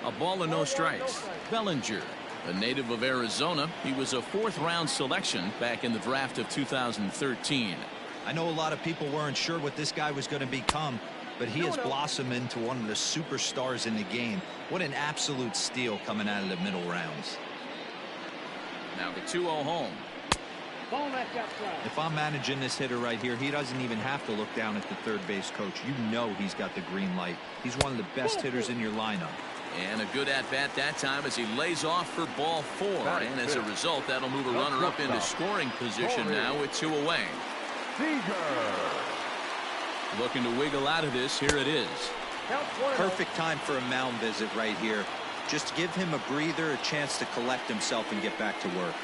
[SPEAKER 2] A ball and no strikes. Bellinger, a native of Arizona. He was a fourth-round selection back in the draft of 2013.
[SPEAKER 5] I know a lot of people weren't sure what this guy was going to become, but he has blossomed into one of the superstars in the game. What an absolute steal coming out of the middle rounds.
[SPEAKER 2] Now the 2-0 home.
[SPEAKER 5] If I'm managing this hitter right here, he doesn't even have to look down at the third base coach. You know he's got the green light. He's one of the best hitters in your lineup.
[SPEAKER 2] And a good at-bat that time as he lays off for ball 4. And as a result, that'll move a runner up into scoring position now with 2 away. Looking to wiggle out of this. Here it is.
[SPEAKER 5] Perfect time for a mound visit right here. Just give him a breather, a chance to collect himself and get back to work.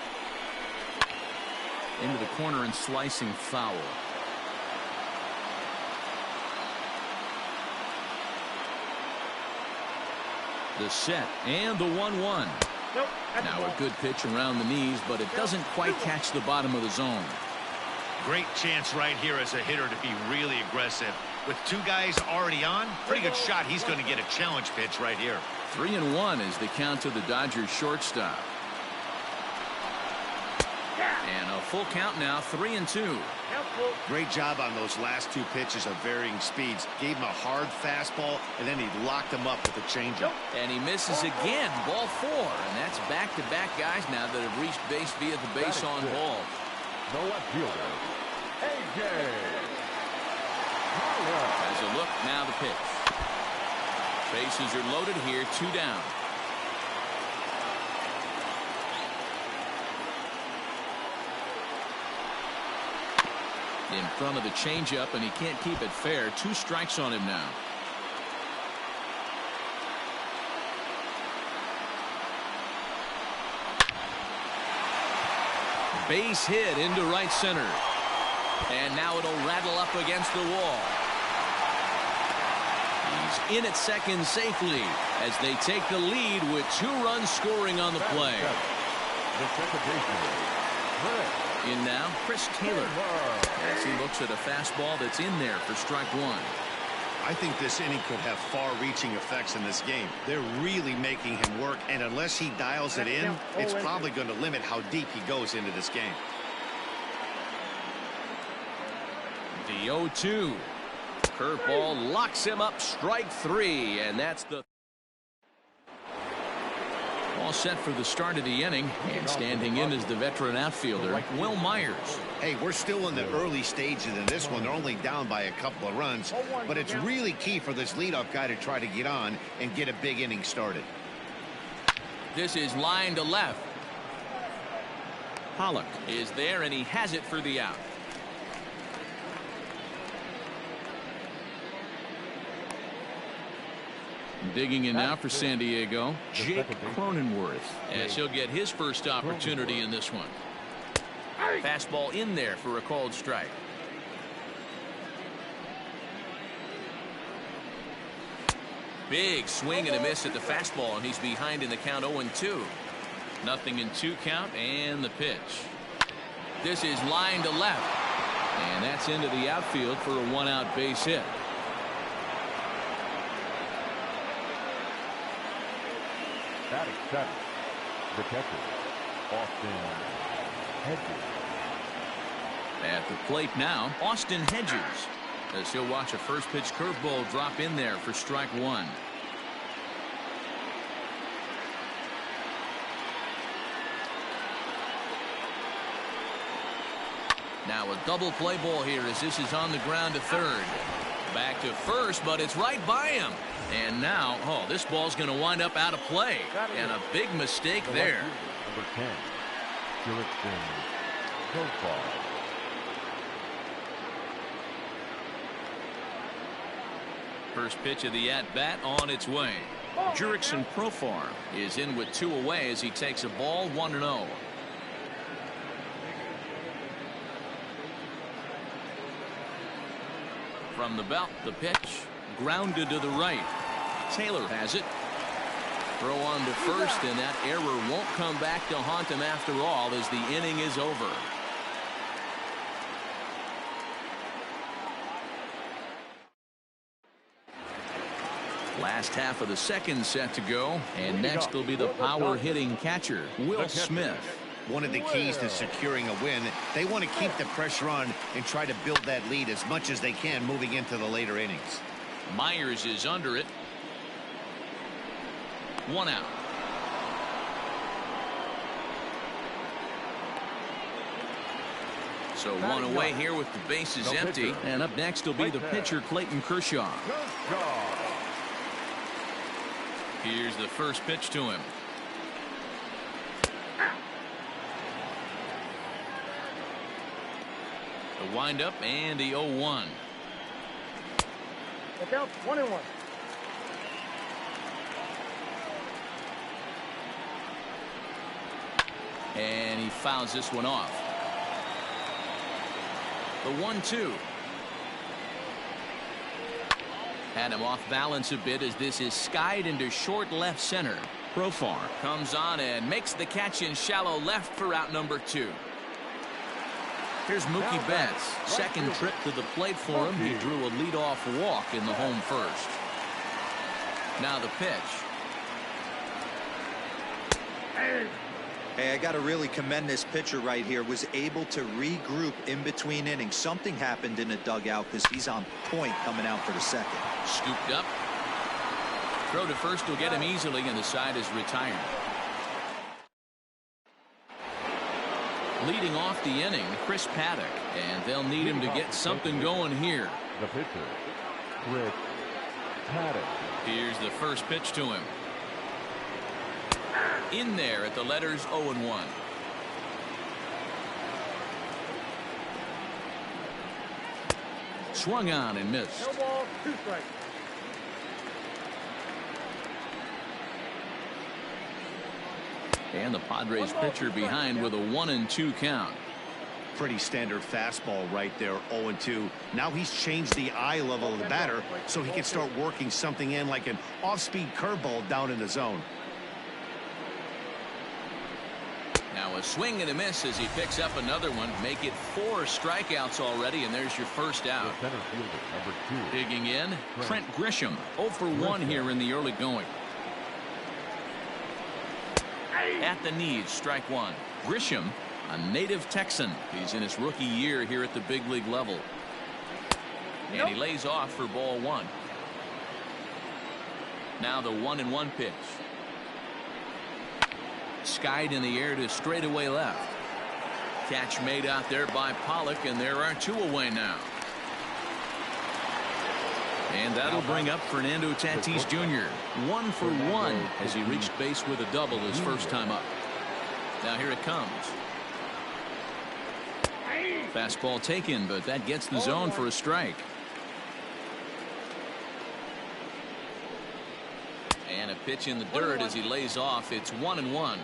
[SPEAKER 2] Into the corner and slicing foul. The set and the 1-1. Now a good pitch around the knees, but it doesn't quite catch the bottom of the zone.
[SPEAKER 4] Great chance right here as a hitter to be really aggressive. With two guys already on, pretty good shot. He's going to get a challenge pitch right here.
[SPEAKER 2] 3-1 is the count to the Dodgers shortstop. And a full count now, 3-2.
[SPEAKER 4] Great job on those last two pitches of varying speeds. Gave him a hard fastball, and then he locked him up with a changeup.
[SPEAKER 2] And he misses again, ball 4. And that's back-to-back guys now that have reached base via the base on ball.
[SPEAKER 3] The left fielder, A.J.
[SPEAKER 2] Has a look, now the pitch. Bases are loaded here, 2 down. In front of the changeup, and he can't keep it fair. 2 strikes on him now. Base hit into right center. And now it'll rattle up against the wall. He's in at second safely as they take the lead with 2 runs scoring on the play.
[SPEAKER 3] The second baseman,
[SPEAKER 2] In now, Chris Taylor, as he looks at a fastball that's in there for strike 1.
[SPEAKER 4] I think this inning could have far-reaching effects in this game. They're really making him work, and unless he dials it in, it's probably going to limit how deep he goes into this game.
[SPEAKER 2] The 0-2. Curveball locks him up, strike 3, and that's the all set for the start of the inning, and standing in is the veteran outfielder, Will Myers.
[SPEAKER 4] Hey, we're still in the early stages in this one. They're only down by a couple of runs, but it's really key for this leadoff guy to try to get on and get a big inning started.
[SPEAKER 2] This is line to left. Pollock is there, and he has it for the out. Digging in now for San Diego, Jake Cronenworth, as he'll get his first opportunity in this one. Fastball in there for a called strike. Big swing and a miss at the fastball, and he's behind in the count 0-2. Nothing in 2 count, and the pitch. This is line to left, and that's into the outfield for a 1-out base hit.
[SPEAKER 3] Batting seventh, the catcher, Austin Hedges.
[SPEAKER 2] At the plate now, Austin Hedges, as he'll watch a first pitch curveball drop in there for strike one. Now a double play ball here as this is on the ground to third. Back to first, but it's right by him. And now, this ball's going to wind up out of play. And a big mistake there.
[SPEAKER 3] Number 10, Jurickson Profar.
[SPEAKER 2] First pitch of the at-bat on its way. Jurickson Profar is in with 2 away as he takes a ball 1-0. From the belt, the pitch grounded to the right. Taylor has it. Throw on to first, and that error won't come back to haunt him after all as the inning is over. Last half of the second set to go, and next will be the power hitting catcher, Will Smith.
[SPEAKER 4] One of the keys to securing a win, they want to keep the pressure on and try to build that lead as much as they can moving into the later innings.
[SPEAKER 2] Myers is under it. 1 out. So 1 away here with the bases empty. And up next will be the pitcher, Clayton Kershaw. Here's the first pitch to him. The windup and the 0-1.
[SPEAKER 6] Look out, 1-1.
[SPEAKER 2] And he fouls this one off. The 1-2. Had him off balance a bit as this is skied into short left center. Profar comes on and makes the catch in shallow left for out number 2. Here's Mookie Betts. Second trip to the plate for him. He drew a leadoff walk in the home first. Now the pitch.
[SPEAKER 5] Hey, I got to really commend this pitcher right here. Was able to regroup in between innings. Something happened in the dugout because he's on point coming out for the second.
[SPEAKER 2] Scooped up. Throw to first will get him easily, and the side is retired. Leading off the inning, Chris Paddock, and they'll need him to get something going here.
[SPEAKER 3] The pitcher, Chris Paddock.
[SPEAKER 2] Here's the first pitch to him. In there at the letters 0-1. Swung on and missed.
[SPEAKER 6] No ball, 2 strikes.
[SPEAKER 2] And the Padres pitcher behind with a 1-2 count.
[SPEAKER 4] Pretty standard fastball right there, 0-2. Now he's changed the eye level of the batter so he can start working something in like an off-speed curveball down in the zone.
[SPEAKER 2] Now a swing and a miss as he picks up another one. Make it 4 strikeouts already, and there's your first out.
[SPEAKER 3] The center fielder, number 2.
[SPEAKER 2] Digging in, Trent Grisham. 0 for 1 here in the early going. At the knees, strike 1. Grisham, a native Texan. He's in his rookie year here at the big league level. And he lays off for ball 1. Now the 1-1 pitch. Skied in the air to straightaway left. Catch made out there by Pollock, and there are 2 away now. And that'll bring up Fernando Tatis Jr. 1 for 1 as he reached base with a double his first time up. Now here it comes. Fastball taken, but that gets the zone for a strike. And a pitch in the dirt as he lays off. It's 1-1.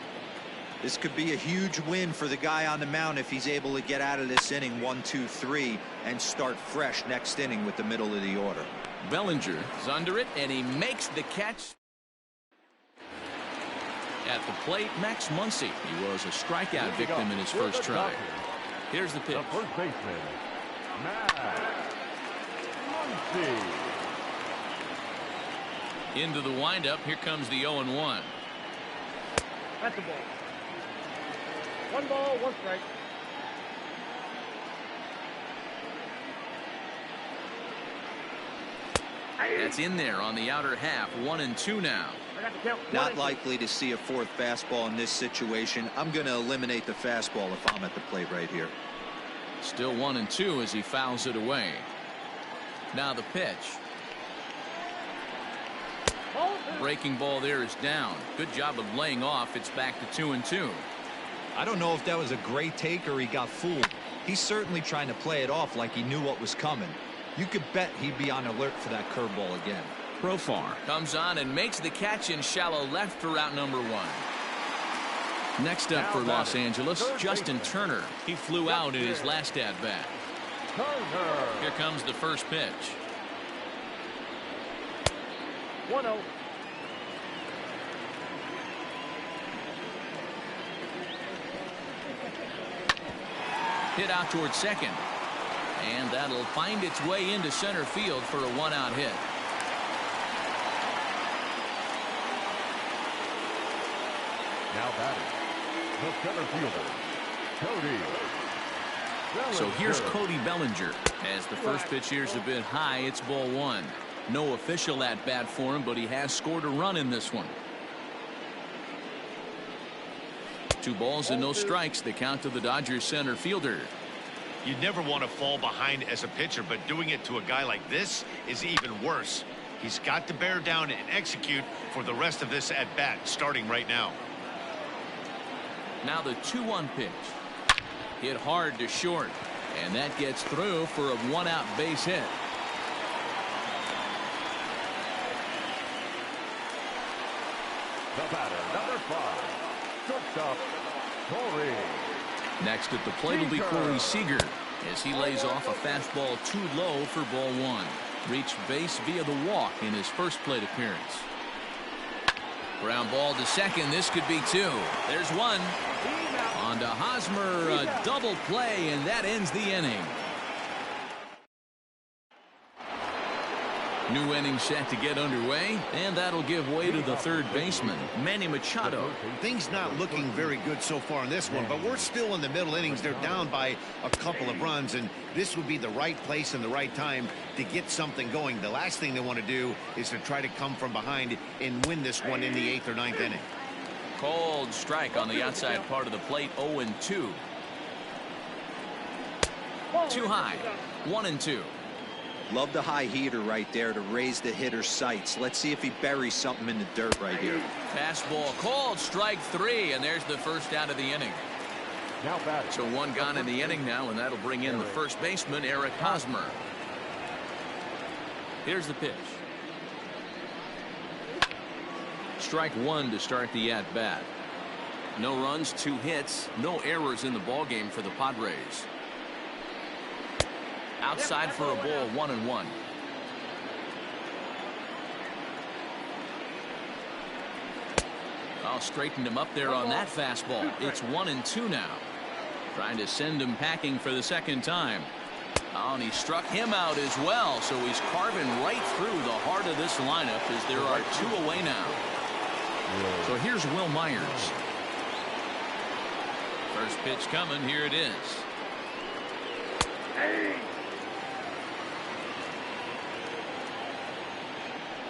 [SPEAKER 5] This could be a huge win for the guy on the mound if he's able to get out of this inning 1-2-3 and start fresh next inning with the middle of the order.
[SPEAKER 2] Bellinger is under it, and he makes the catch. At the plate, Max Muncy. He was a strikeout victim in his first try. Here's the pitch.
[SPEAKER 3] The first baseman, Max Muncy.
[SPEAKER 2] Into the windup. Here comes the 0-1.
[SPEAKER 6] That's the ball. One ball, one strike.
[SPEAKER 2] That's in there on the outer half. 1-2 now.
[SPEAKER 5] Not likely to see a fourth fastball in this situation. I'm going to eliminate the fastball if I'm at the plate right here.
[SPEAKER 2] Still 1-2 as he fouls it away. Now the pitch. Breaking ball there is down. Good job of laying off. It's back to 2-2.
[SPEAKER 5] I don't know if that was a great take or he got fooled. He's certainly trying to play it off like he knew what was coming. You could bet he'd be on alert for that curveball again.
[SPEAKER 2] Profar comes on and makes the catch in shallow left for out number 1. Next up for Los Angeles, Justin Turner. He flew out in his last at-bat. Here comes the first pitch.
[SPEAKER 6] 1-0.
[SPEAKER 2] Hit out towards second. And that'll find its way into center field for a one-out hit.
[SPEAKER 3] Now batting, the center fielder, Cody.
[SPEAKER 2] So here's Cody Bellinger. As the first pitch here's a bit high, it's ball 1. No official at bat for him, but he has scored a run in this one. 2 balls and no strikes. The count to the Dodgers center fielder.
[SPEAKER 4] You never want to fall behind as a pitcher, but doing it to a guy like this is even worse. He's got to bear down and execute for the rest of this at bat, starting right now.
[SPEAKER 2] Now the 2-1 pitch. Hit hard to short, and that gets through for a one-out base hit.
[SPEAKER 3] The batter, number 5, shortstop, Corey.
[SPEAKER 2] Next at the plate will be Corey Seager as he lays off a fastball too low for ball 1. Reached base via the walk in his first plate appearance. Ground ball to second. This could be 2. There's 1. On to Hosmer, a double play, and that ends the inning. New inning set to get underway, and that'll give way to the third baseman, Manny Machado.
[SPEAKER 4] Things not looking very good so far in this one, but we're still in the middle innings. They're down by a couple of runs, and this would be the right place and the right time to get something going. The last thing they want to do is to try to come from behind and win this one in the 8th or 9th inning.
[SPEAKER 2] Cold strike on the outside part of the plate, 0-2. Too high, 1-2.
[SPEAKER 5] Love the high heater right there to raise the hitter's sights. Let's see if he buries something in the dirt right here.
[SPEAKER 2] Fastball called, strike 3, and there's the first out of the inning.
[SPEAKER 3] Now batting.
[SPEAKER 2] So 1 gone in the inning now, and that'll bring in the first baseman, Eric Hosmer. Here's the pitch. Strike 1 to start the at-bat. No runs, 2 hits, no errors in the ballgame for the Padres. Outside for a ball, 1-1. Oh, straightened him up there on that fastball. It's 1-2 now. Trying to send him packing for the second time. Oh, and he struck him out as well. So he's carving right through the heart of this lineup as there are 2 away now. So here's Will Myers. First pitch coming. Here it is.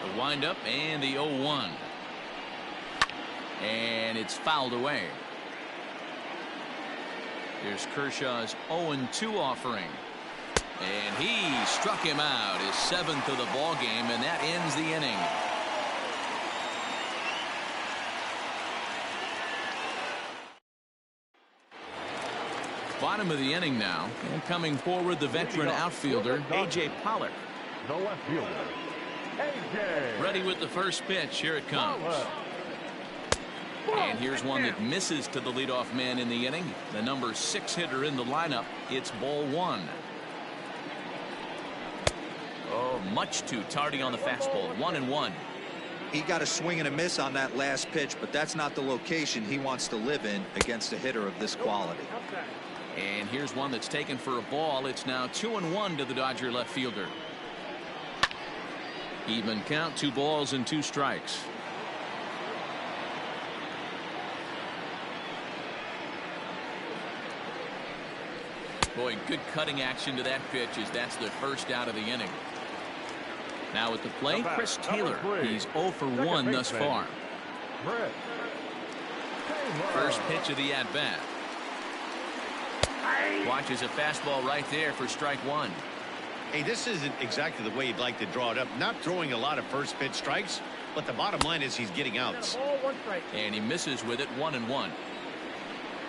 [SPEAKER 2] The windup and the 0-1. And it's fouled away. Here's Kershaw's 0-2 offering. And he struck him out, his 7th of the ball game, and that ends the inning. Bottom of the inning now, and coming forward the veteran outfielder A.J. Pollock.
[SPEAKER 3] The left fielder, A.J.
[SPEAKER 2] Ready with the first pitch. Here it comes. And here's one that misses to the leadoff man in the inning. The number 6 hitter in the lineup. It's ball 1. Oh, much too tardy on the fastball. 1-1.
[SPEAKER 5] He got a swing and a miss on that last pitch, but that's not the location he wants to live in against a hitter of this quality.
[SPEAKER 2] And here's one that's taken for a ball. It's now 2-1 to the Dodger left fielder. Even count, 2 balls and 2 strikes. Boy, good cutting action to that pitch as that's the first out of the inning. Now at the plate, Chris Taylor. He's 0 for 1 thus far. First pitch of the at-bat. Watches a fastball right there for strike one.
[SPEAKER 4] Hey, this isn't exactly the way you'd like to draw it up. Not throwing a lot of first pitch strikes, but the bottom line is he's getting outs.
[SPEAKER 2] And he misses with it, 1-1.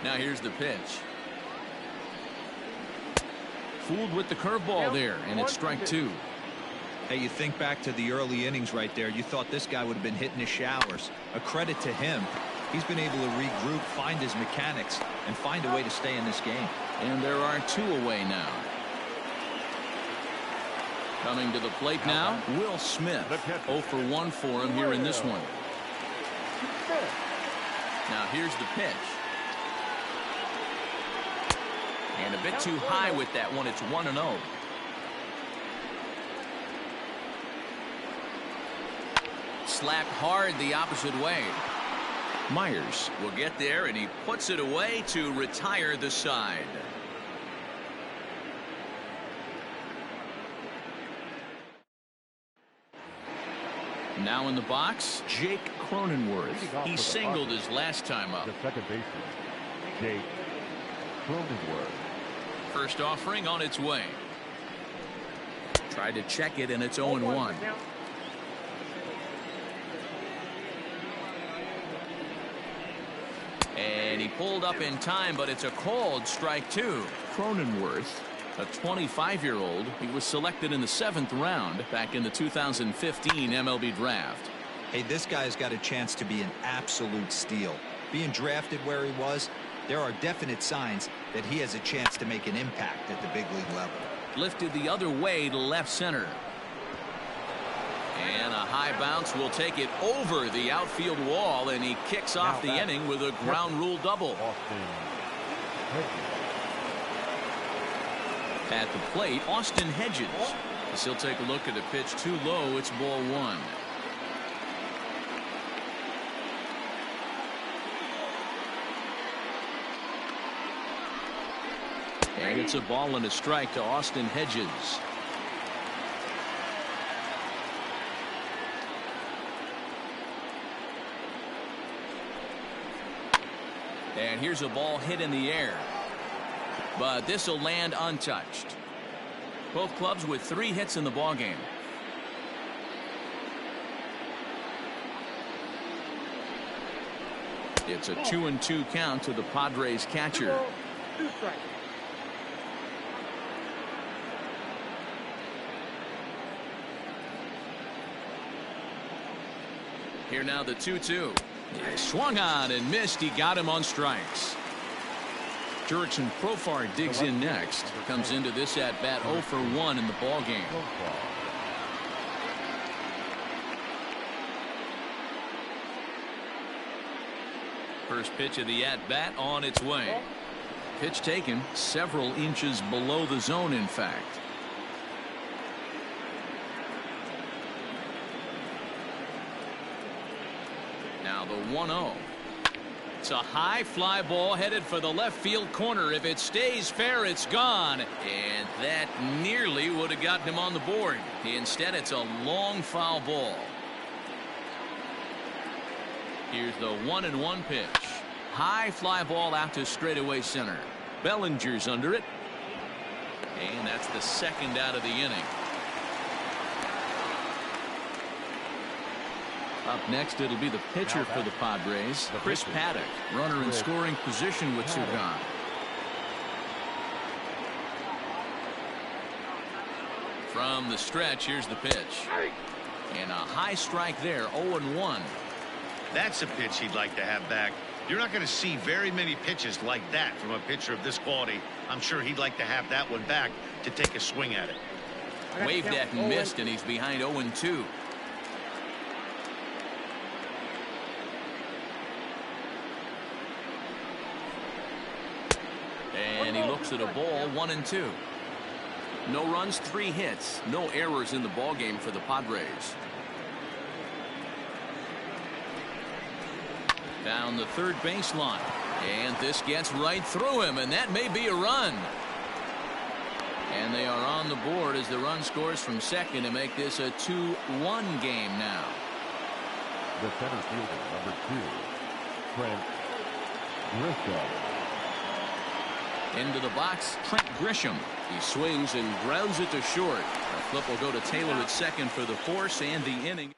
[SPEAKER 2] Now here's the pitch. Fooled with the curveball there, and it's strike two.
[SPEAKER 5] Hey, you think back to the early innings right there. You thought this guy would have been hitting his showers. A credit to him. He's been able to regroup, find his mechanics, and find a way to stay in this game.
[SPEAKER 2] And there are two away now. Coming to the plate now, Will Smith. 0 for 1 for him here in this one. Now here's the pitch. And a bit too high with that one. It's 1-0. Slapped hard the opposite way. Myers will get there, and he puts it away to retire the side. Now in the box, Jake Cronenworth. He singled his last time up.
[SPEAKER 3] The second baseman, Jake Cronenworth.
[SPEAKER 2] First offering on its way. Tried to check it, and it's 0-1. And he pulled up in time, but it's a called strike two. Cronenworth, a 25-year-old. He was selected in the 7th round back in the 2015 MLB draft.
[SPEAKER 5] Hey, this guy's got a chance to be an absolute steal. Being drafted where he was, there are definite signs that he has a chance to make an impact at the big league level.
[SPEAKER 2] Lifted the other way to left center. And a high bounce will take it over the outfield wall, and he kicks off the inning with a ground rule double. At the plate, Austin Hedges. As he'll take a look at a pitch too low. It's ball one. And it's a ball and a strike to Austin Hedges. And here's a ball hit in the air. But this will land untouched. Both clubs with 3 hits in the ballgame. It's a 2-2 count to the Padres catcher. Here now the 2-2. He swung on and missed. He got him on strikes. Jurickson Profar digs in next. Comes into this at bat 0 for 1 in the ball game. First pitch of the at bat on its way. Pitch taken several inches below the zone, in fact. Now the 1-0. It's a high fly ball headed for the left field corner. If it stays fair, it's gone. And that nearly would have gotten him on the board. Instead, it's a long foul ball. Here's the 1-1 pitch. High fly ball out to straightaway center. Bellinger's under it. And that's the second out of the inning. Up next, it'll be the pitcher for the Padres, Chris Paddock. Runner in scoring position with 2 gone. From the stretch, here's the pitch. And a high strike there, 0-1.
[SPEAKER 4] That's a pitch he'd like to have back. You're not going to see very many pitches like that from a pitcher of this quality. I'm sure he'd like to have that one back to take a swing at it.
[SPEAKER 2] Waved at and missed, and he's behind 0-2. And he looks at a ball, 1-2. No runs, 3 hits, no errors in the ballgame for the Padres. Down the third baseline, and this gets right through him, and that may be a run. And they are on the board as the run scores from second to make this a 2-1 game now.
[SPEAKER 3] The center fielder, number 2, Grisham.
[SPEAKER 2] Into the box, Trent Grisham. He swings and grounds it to short. A flip will go to Taylor at second for the force and the inning.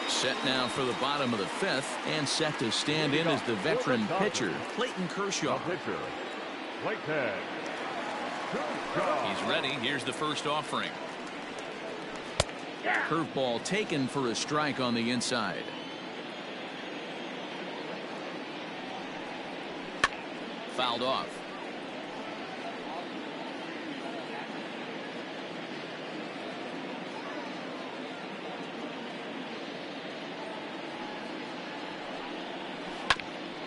[SPEAKER 2] Set now for the bottom of the fifth, and set to stand in as the veteran pitcher, Clayton Kershaw.
[SPEAKER 3] Pitcher, Clayton.
[SPEAKER 2] He's ready. Here's the first offering. Curveball taken for a strike on the inside. Fouled off.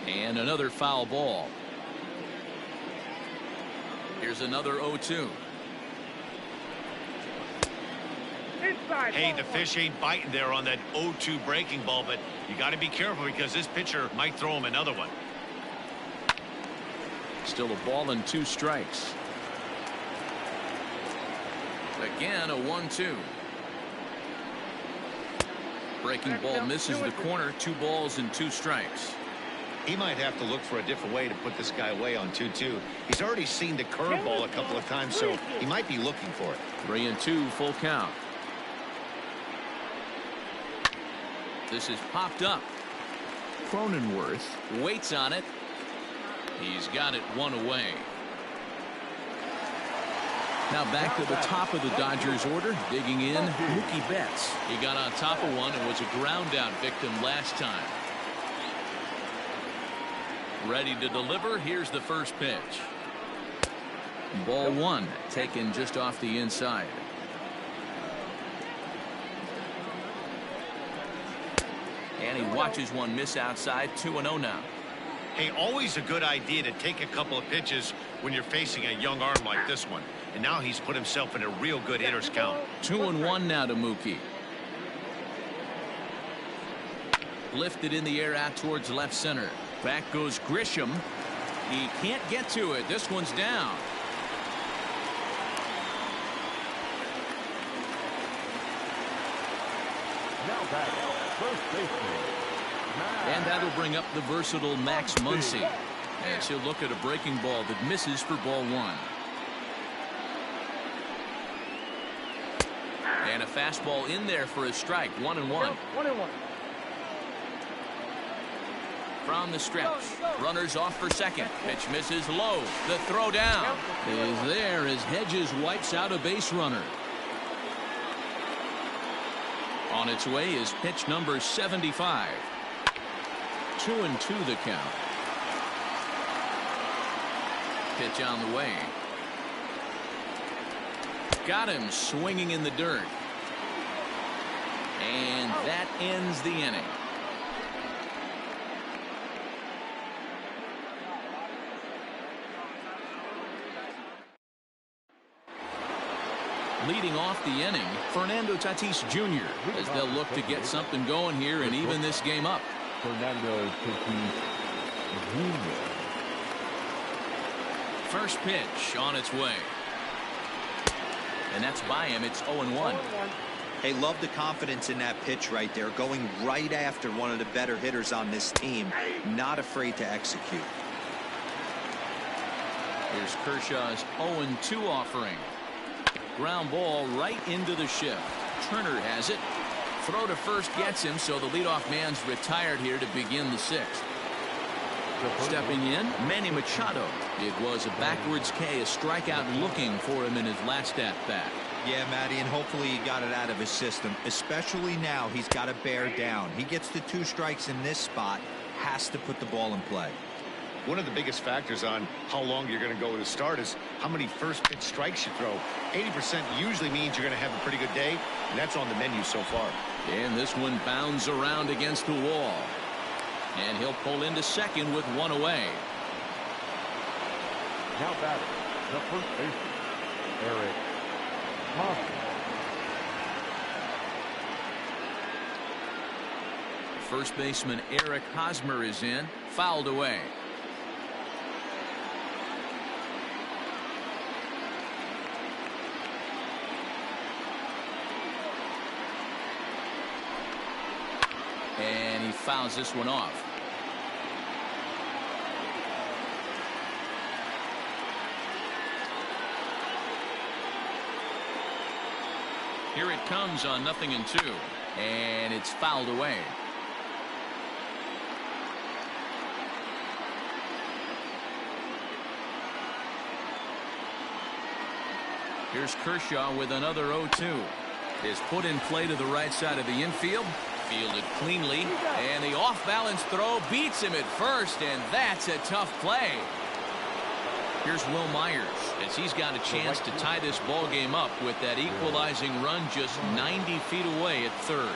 [SPEAKER 2] And another foul ball. Here's another 0-2.
[SPEAKER 4] Hey, the fish ain't biting there on that 0-2 breaking ball, but you got to be careful because this pitcher might throw him another one.
[SPEAKER 2] Still a ball and 2 strikes. Again, a 1-2. Breaking ball misses the corner. 2 balls and 2 strikes.
[SPEAKER 4] He might have to look for a different way to put this guy away on 2-2. He's already seen the curveball a couple of times, so he might be looking for it.
[SPEAKER 2] 3-2, full count. This is popped up. Cronenworth waits on it. He's got it 1 away. Now back to the top of the Dodgers order. Digging in, Mookie Betts. He got on top of one and was a ground out victim last time. Ready to deliver. Here's the first pitch. Ball 1, taken just off the inside. And he watches one miss outside. 2-0 now.
[SPEAKER 4] Hey, always a good idea to take a couple of pitches when you're facing a young arm like this one. And now he's put himself in a real good hitter's count.
[SPEAKER 2] 2-1 now to Mookie. Lifted in the air out towards left center. Back goes Grisham. He can't get to it. This one's down.
[SPEAKER 3] Now back, first baseman.
[SPEAKER 2] And that'll bring up the versatile Max Muncy. As he'll look at a breaking ball that misses for ball 1. And a fastball in there for a strike. 1-1.
[SPEAKER 6] 1-1.
[SPEAKER 2] From the stretch. Runners off for second. Pitch misses low. The throw down is there as Hedges wipes out a base runner. On its way is pitch number 75. 2-2 the count. Pitch on the way. Got him swinging in the dirt. And that ends the inning. Leading off the inning, Fernando Tatis Jr. as they'll look to get something going here and even this game up.
[SPEAKER 3] Fernando Tatis Jr.
[SPEAKER 2] First pitch on its way. And that's by him. It's 0-1.
[SPEAKER 5] Hey, love the confidence in that pitch right there. Going right after one of the better hitters on this team. Not afraid to execute.
[SPEAKER 2] Here's Kershaw's 0-2 offering. Ground ball right into the shift. Turner has it. Throw to first gets him, so the leadoff man's retired here to begin the 6th. Stepping in, Manny Machado. It was a backwards K, a strikeout looking for him in his last at-bat.
[SPEAKER 5] Yeah, Matty, and hopefully he got it out of his system. Especially now, he's got to bear down. He gets the 2 strikes in this spot, has to put the ball in play.
[SPEAKER 4] One of the biggest factors on how long you're going to go to start is how many first pitch strikes you throw. 80% usually means you're going to have a pretty good day, and that's on the menu so far.
[SPEAKER 2] And this one bounds around against the wall. And he'll pull into second with 1 away.
[SPEAKER 3] Now batting, the first baseman, Eric Hosmer.
[SPEAKER 2] First baseman Eric Hosmer is in. Fouled away. And he fouls this one off. Here it comes on 0-2. And it's fouled away. Here's Kershaw with another 0-2. Is put in play to the right side of the infield. Fielded cleanly. And the off-balance throw beats him at first. And that's a tough play. Here's Will Myers as he's got a chance to tie this ball game up with that equalizing run just 90 feet away at third.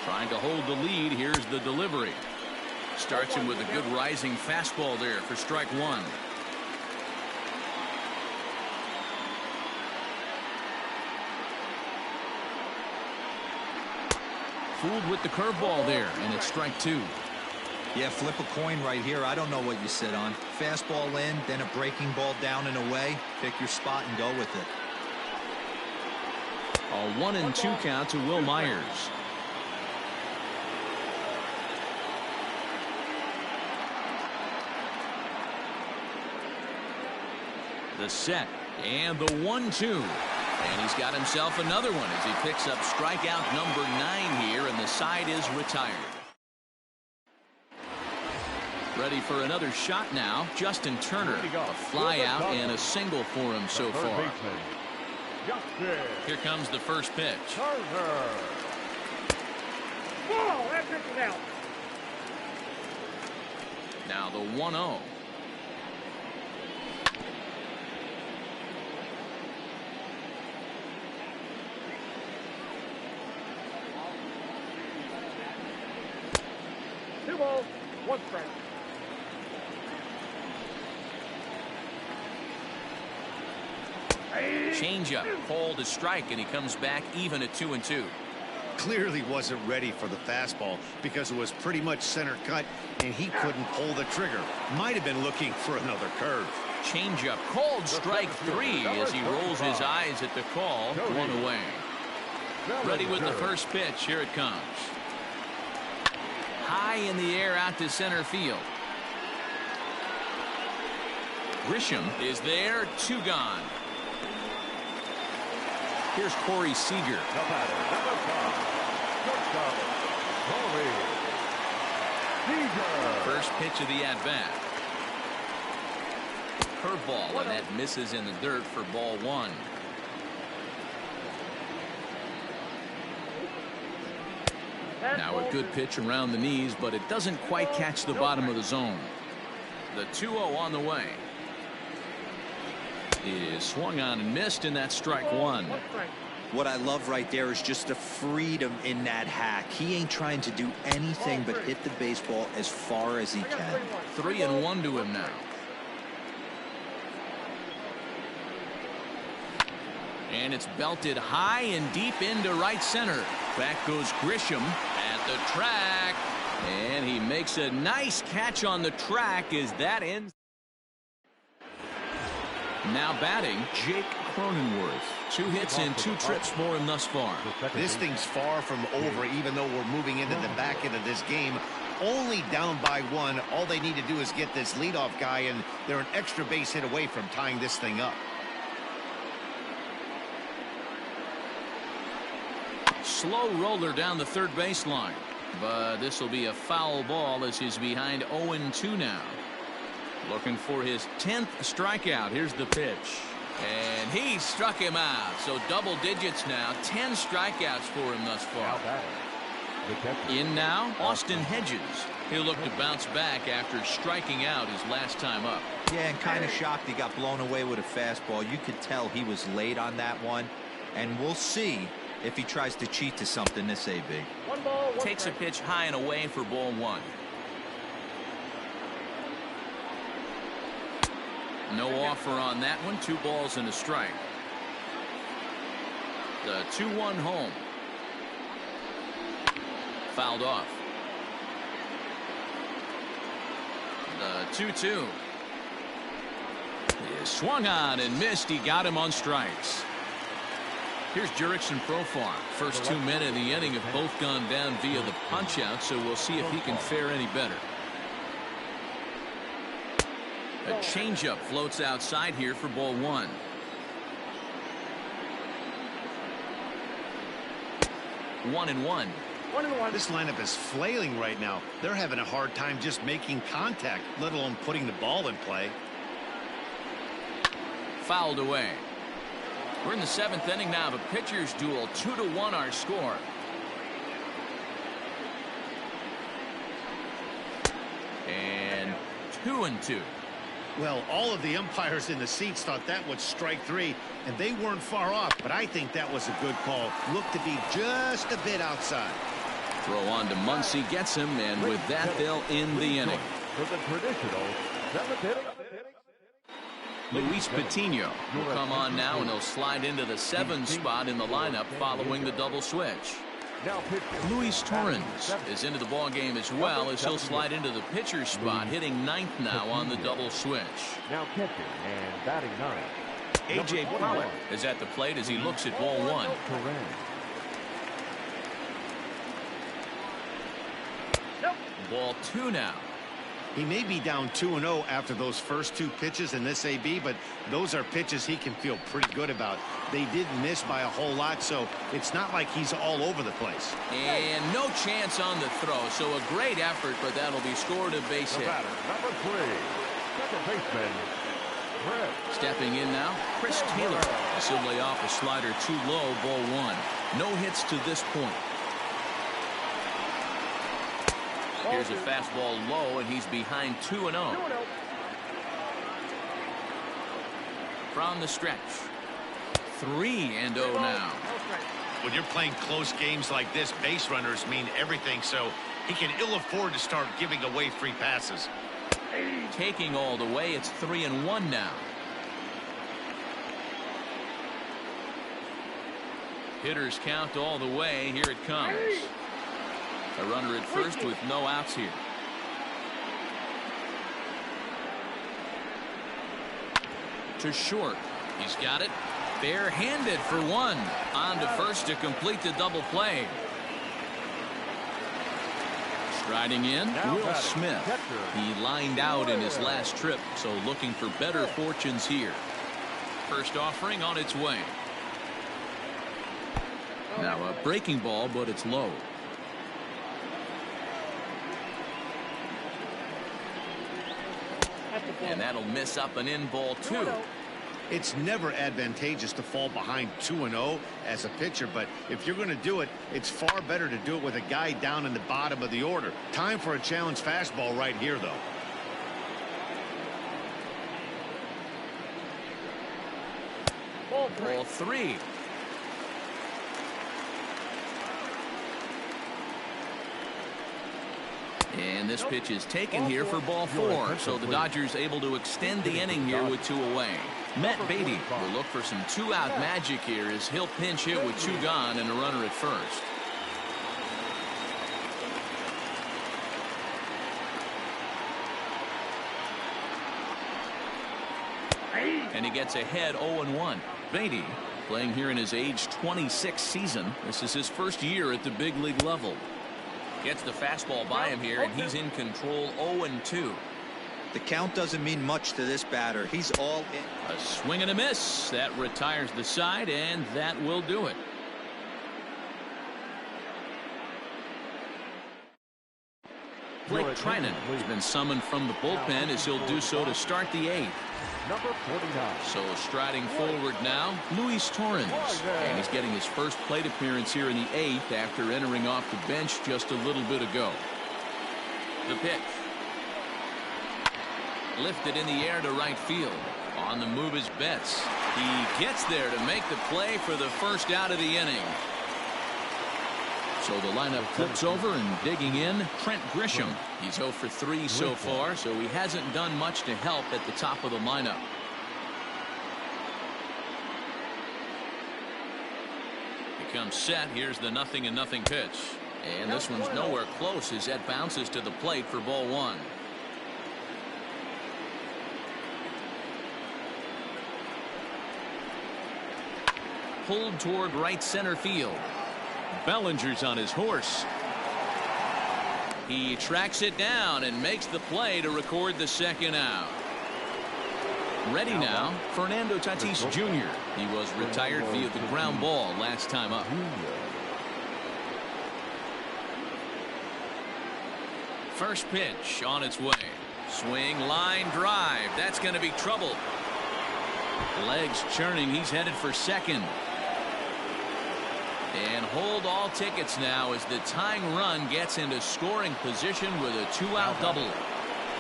[SPEAKER 2] Trying to hold the lead. Here's the delivery. Starts him with a good rising fastball there for strike one. Fooled with the curveball there, and it's strike two.
[SPEAKER 5] Yeah, flip a coin right here. I don't know what you sit on. Fastball in, then a breaking ball down and away. Pick your spot and go with it.
[SPEAKER 2] A 1-2 count to Will Myers. The set and the 1-2. And he's got himself another one as he picks up strikeout number 9 here, and the side is retired. Ready for another shot now. Justin Turner, a fly out and a single for him so far. Here comes the first pitch.
[SPEAKER 6] Whoa, that pitch is out.
[SPEAKER 2] Now the 1-0.
[SPEAKER 6] Two balls, one strike.
[SPEAKER 2] Changeup called a strike, and he comes back even at 2-2.
[SPEAKER 4] Clearly wasn't ready for the fastball because it was pretty much center cut and he couldn't pull the trigger. Might have been looking for another curve.
[SPEAKER 2] Changeup called strike 3 as he rolls his eyes at the call. One away. Ready with the first pitch. Here it comes. High in the air out to center field. Grisham is there. 2 gone. Here's Corey Seager. First pitch of the at-bat. Curveball, and that misses in the dirt for ball 1. Now a good pitch around the knees, but it doesn't quite catch the bottom of the zone. The 2-0 on the way. Is swung on and missed, and that's strike 1.
[SPEAKER 5] What I love right there is just the freedom in that hack. He ain't trying to do anything but hit the baseball as far as he can.
[SPEAKER 2] 3-1 to him now. And it's belted high and deep into right center. Back goes Grisham at the track. And he makes a nice catch on the track as that ends. Now batting, Jake Cronenworth. 2 hits and 2 trips for him thus far.
[SPEAKER 4] This thing's far from over, even though we're moving into the back end of this game. Only down by 1. All they need to do is get this leadoff guy, and they're an extra base hit away from tying this thing up.
[SPEAKER 2] Slow roller down the third baseline. But this will be a foul ball as he's behind 0-2 now. Looking for his 10th strikeout. Here's the pitch. And he struck him out. So double digits now. 10 strikeouts for him thus far. In now, Austin Hedges. He'll look to bounce back after striking out his last time up.
[SPEAKER 5] Yeah, and kind of shocked he got blown away with a fastball. You could tell he was late on that one. And we'll see if he tries to cheat to something this AB.
[SPEAKER 6] One ball, one
[SPEAKER 2] Takes a
[SPEAKER 6] strike.
[SPEAKER 2] pitch high and away for ball 1. No offer on that one. 2 balls and a strike. The 2-1 home. Fouled off. The 2-2. He swung on and missed. He got him on strikes. Here's Jurickson Profar. First 2 men in the inning have both gone down via the punch-out, so we'll see if he can fare any better. A changeup floats outside here for ball 1. One and one.
[SPEAKER 4] This lineup is flailing right now. They're having a hard time just making contact, let alone putting the ball in play.
[SPEAKER 2] Fouled away. We're in the 7th inning now of a pitcher's duel. 2-1 our score. And 2-2.
[SPEAKER 4] Well, all of the umpires in the seats thought that was strike 3, and they weren't far off, but I think that was a good call. Looked to be just a bit outside.
[SPEAKER 2] Throw on to Muncy, gets him, and with that, they'll end the inning.
[SPEAKER 3] For the traditional 7th inning.
[SPEAKER 2] Luis Patino will come on now, and he'll slide into the 7 spot in the lineup following the double switch. Luis Torrens is into the ball game as well, as he'll slide into the pitcher spot, hitting 9th now on the double switch.
[SPEAKER 3] Now catching and batting 9.
[SPEAKER 2] A.J. Pollock is at the plate as he looks at ball 1. Ball 2 now.
[SPEAKER 4] He may be down 2-0 after those first 2 pitches in this AB, but those are pitches he can feel pretty good about. They didn't miss by a whole lot, so it's not like he's all over the place.
[SPEAKER 2] And no chance on the throw, so a great effort, but that'll be scored a base hit.
[SPEAKER 3] Number 3, second baseman, Chris.
[SPEAKER 2] Stepping in now, Chris Taylor. He'll lay off a slider too low, ball 1. No hits to this point. Here's a fastball low, and he's behind 2-0. From the stretch. 3-0 now.
[SPEAKER 4] When you're playing close games like this, base runners mean everything, so he can ill afford to start giving away free passes.
[SPEAKER 2] Taking all the way, it's 3-1 now. Hitters count all the way. Here it comes. A runner at first with no outs here. To short. He's got it. Barehanded for 1. On to first to complete the double play. Striding in, Will Smith. He lined out in his last trip, so looking for better fortunes here. First offering on its way. Now a breaking ball, but it's low. And that'll miss up and in, ball 2.
[SPEAKER 4] It's never advantageous to fall behind 2-0 as a pitcher, but if you're going to do it, it's far better to do it with a guy down in the bottom of the order. Time for a challenge fastball right here, though.
[SPEAKER 2] Ball 3. And this pitch is taken here for ball 4. So the Dodgers able to extend the inning here with 2 away. Matt Beatty will look for some 2-out magic here as he'll pinch hit with 2 gone and a runner at first. And he gets ahead 0-1. Beatty playing here in his age 26 season. This is his first year at the big league level. Gets the fastball by him here, and he's in control. 0-2.
[SPEAKER 5] The count doesn't mean much to this batter. He's all in.
[SPEAKER 2] A swing and a miss. That retires the side, and that will do it. Blake Trinan has been summoned from the bullpen as he'll do so to start the 8th.
[SPEAKER 3] Number 49.
[SPEAKER 2] So striding forward now, Luis Torrens. And he's getting his first plate appearance here in the 8th after entering off the bench just a little bit ago. The pitch. Lifted in the air to right field. On the move is Betts. He gets there to make the play for the first out of the inning. So the lineup flips over and digging in, Trent Grisham. He's 0 for 3 so far, so he hasn't done much to help at the top of the lineup. Becomes set. Here's the 0-0 pitch. And this one's nowhere close as that bounces to the plate for ball 1. pulled toward right center field. Bellinger's on his horse. He tracks it down and makes the play to record the second out. Ready now, Fernando Tatis Jr. He was retired via the ground ball last time up. First pitch on its way. Swing, line, drive. That's going to be trouble. Legs churning. He's headed for second. And hold all tickets now as the tying run gets into scoring position with a two-out double.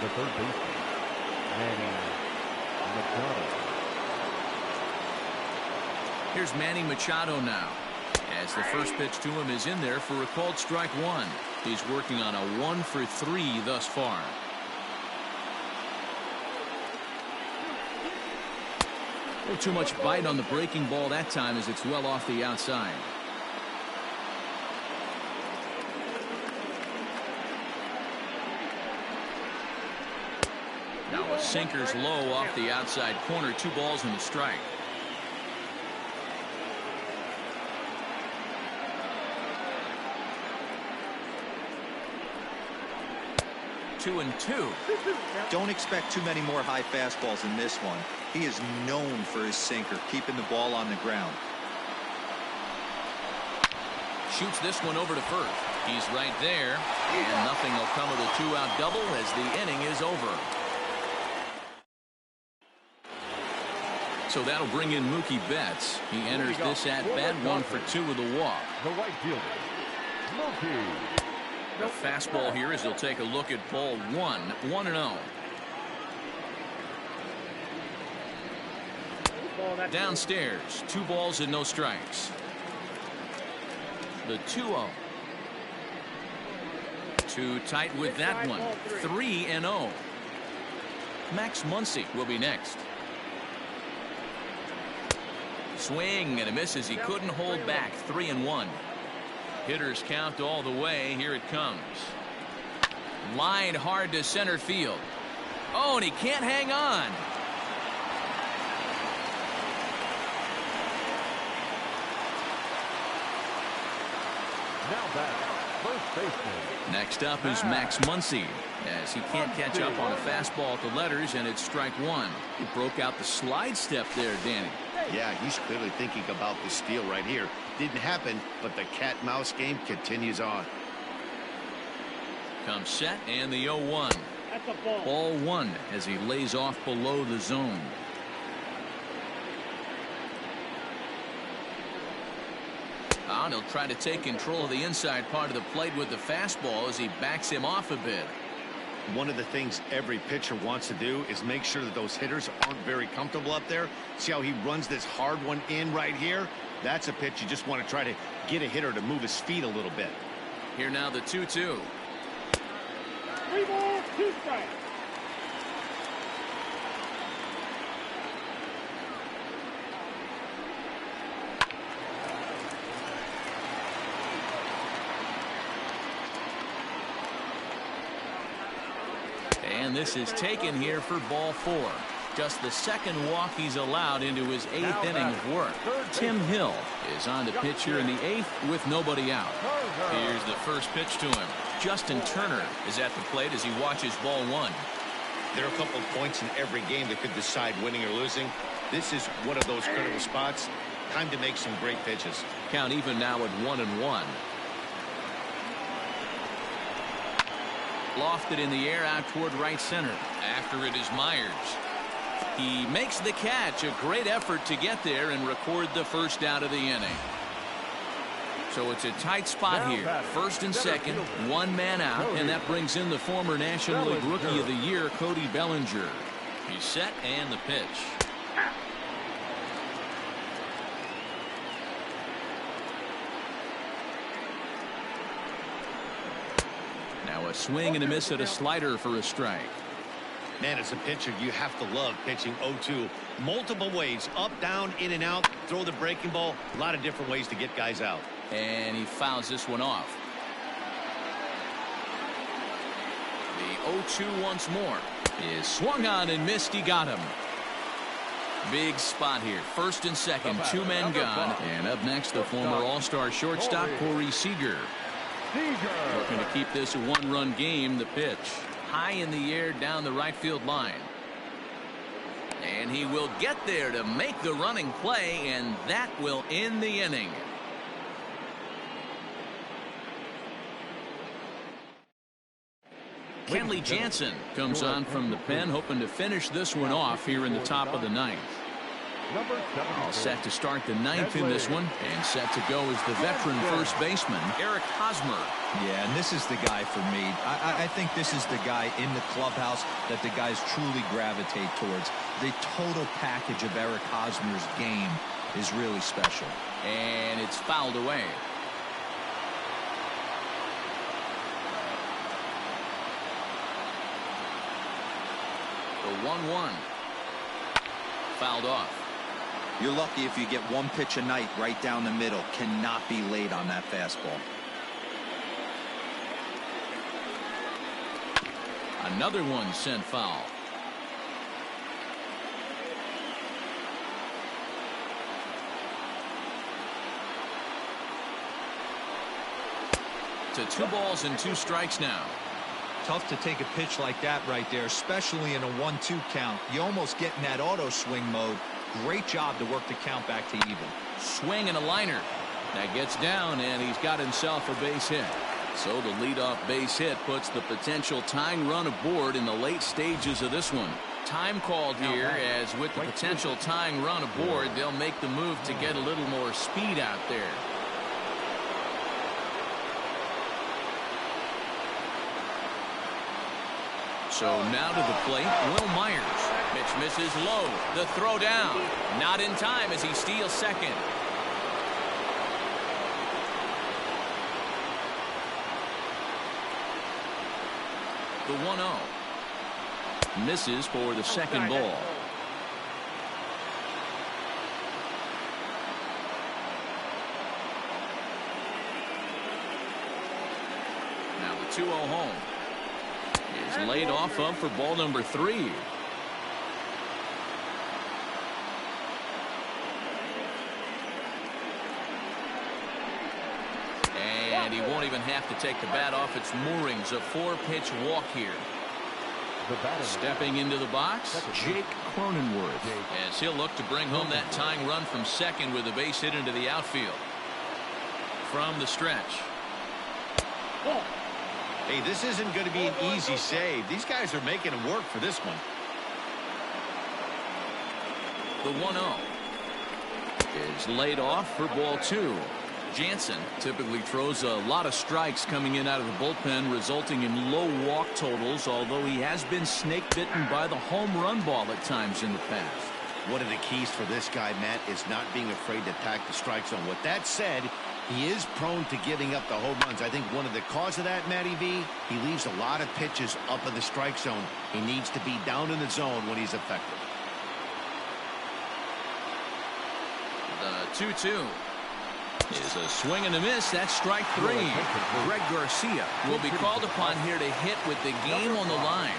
[SPEAKER 3] The third baseman, Manny Machado.
[SPEAKER 2] Here's Manny Machado now, as the first pitch to him is in there for a called strike one. He's working on a 1-for-3 thus far. A little too much bite on the breaking ball that time as it's well off the outside. Now a sinker's low off the outside corner. 2 balls and a strike. Two and two.
[SPEAKER 5] Don't expect too many more high fastballs in this one. He is known for his sinker, keeping the ball on the ground.
[SPEAKER 2] Shoots this one over to first. He's right there, and nothing will come of the two-out double as the inning is over. So that'll bring in Mookie Betts. He enters this at-bat 1 for 2 with a walk.
[SPEAKER 3] The right fielder, Mookie.
[SPEAKER 2] The fastball here as he'll take a look at ball 1, 1-0. Downstairs, 2 balls and no strikes. The 2-0. Too tight with that one. 3-0. Max Muncy will be next. Swing and a miss as he couldn't hold back. 3-1. Hitters count all the way. Here it comes. Line hard to center field. Oh, and he can't hang on.
[SPEAKER 3] Now back, first baseman.
[SPEAKER 2] Next up is Max Muncy, as he can't catch up on a fastball at the letters, and it's strike 1. He broke out the slide step there, Danny.
[SPEAKER 4] Yeah, he's clearly thinking about the steal right here. Didn't happen, but the cat-mouse game continues on.
[SPEAKER 2] Comes set, and the 0-1. Ball 1 as he lays off below the zone. And he'll try to take control of the inside part of the plate with the fastball as he backs him off a bit.
[SPEAKER 4] One of the things every pitcher wants to do is make sure that those hitters aren't very comfortable up there. See how he runs this hard one in right here? That's a pitch you just want to try to get a hitter to move his feet a little bit.
[SPEAKER 2] Here now the 2-2.
[SPEAKER 6] 3 balls, 2 strikes.
[SPEAKER 2] And this is taken here for ball 4. Just the second walk he's allowed into his 8th inning of work. Tim Hill is on the pitch here in the 8th with nobody out. Here's the first pitch to him. Justin Turner is at the plate as he watches ball 1.
[SPEAKER 4] There are a couple of points in every game that could decide winning or losing. This is one of those critical spots. Time to make some great pitches.
[SPEAKER 2] Count even now at 1-1. Lofted in the air out toward right center. After it is Myers. He makes the catch. A great effort to get there and record the first out of the inning. So it's a tight spot here. First and second, 1 man out, and that brings in the former National League Rookie of the Year, Cody Bellinger. He's set, and the pitch. Now a swing and a miss at a slider for a strike.
[SPEAKER 4] Man, as a pitcher, you have to love pitching 0-2. Multiple ways, up, down, in and out, throw the breaking ball. A lot of different ways to get guys out.
[SPEAKER 2] And he fouls this one off. The 0-2 once more is swung on and missed. He got him. Big spot here. First and second, two men gone. And up next, the former All-Star shortstop, Corey Seager. Looking to keep this a one-run game. The pitch high in the air down the right field line. And he will get there to make the running play, and that will end the inning. Kenley Jansen comes on from the pen, hoping to finish this one off here in the top of the ninth. All set to start the ninth in this one, and set to go is the veteran first baseman, Eric Hosmer.
[SPEAKER 5] Yeah, and this is the guy for me. I think this is the guy in the clubhouse that the guys truly gravitate towards. The total package of Eric Hosmer's game is really special.
[SPEAKER 2] And it's fouled away. The 1-1. Fouled off.
[SPEAKER 5] You're lucky if you get one pitch a night right down the middle. Cannot be late on that fastball.
[SPEAKER 2] Another one sent foul. To 2 balls and 2 strikes now.
[SPEAKER 5] Tough to take a pitch like that right there, especially in a 1-2 count. You almost get in that auto swing mode. Great job to work the count back to even.
[SPEAKER 2] Swing and a liner. That gets down, and he's got himself a base hit. So the leadoff base hit puts the potential tying run aboard in the late stages of this one. Time called here, as with the potential tying run aboard, they'll make the move to get a little more speed out there. So now to the plate, Will Myers. Pitch misses low. The throw down. Not in time as he steals second. The 1-0. Misses for the second ball. Now the 2-0 home. Is laid off up for ball number 3. And he won't even have to take the bat off its moorings. A 4-pitch walk here. Stepping into the box, Jake Cronenworth, as he'll look to bring home that tying run from second with a base hit into the outfield. From the stretch.
[SPEAKER 4] Hey, this isn't going to be an easy save. These guys are making it work for this one.
[SPEAKER 2] The 1-0 is laid off for ball 2. Jansen typically throws a lot of strikes coming in out of the bullpen, resulting in low walk totals, although he has been snake bitten by the home run ball at times in the past.
[SPEAKER 4] One of the keys for this guy, Matt, is not being afraid to attack the strike zone. With that said, he is prone to giving up the home runs. I think one of the cause of that, Matty V, he leaves a lot of pitches up in the strike zone. He needs to be down in the zone when he's effective.
[SPEAKER 2] The 2-2 is a swing and a miss. That's strike 3. Greg Garcia will be called upon here to hit with the game on the line.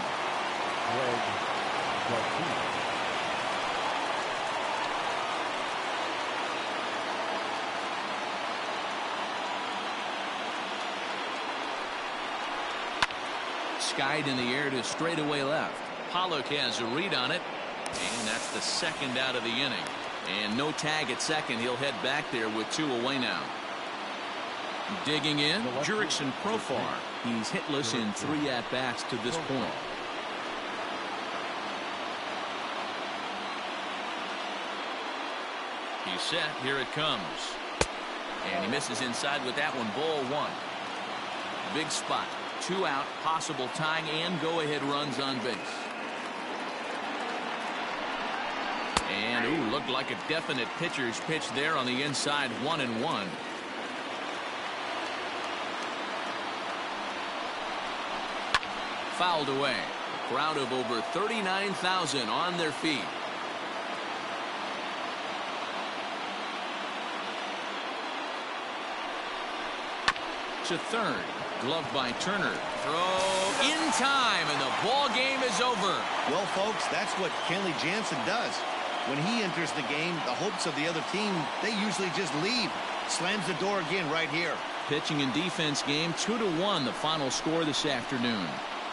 [SPEAKER 2] Skied in the air to straightaway left. Pollock has a read on it, and that's the second out of the inning. And no tag at second. He'll head back there with 2 away now. Digging in, Jurickson Profar. He's hitless in 3 at-bats to this point. He's set. Here it comes. And he misses inside with that one. Ball 1. Big spot. 2 out. Possible tying and go-ahead runs on base. And, ooh, looked like a definite pitcher's pitch there on the inside. 1-1. Fouled away. A crowd of over 39,000 on their feet. To third. Gloved by Turner. Throw in time, and the ball game is over.
[SPEAKER 4] Well, folks, that's what Kenley Jansen does. When he enters the game, the hopes of the other team, they usually just leave. Slams the door again right here.
[SPEAKER 2] Pitching and defense game, 2-1 the final score this afternoon.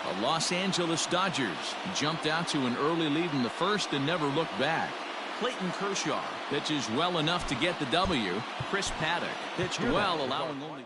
[SPEAKER 2] The Los Angeles Dodgers jumped out to an early lead in the first and never looked back. Clayton Kershaw pitches well enough to get the W. Chris Paddock pitched well, allowing only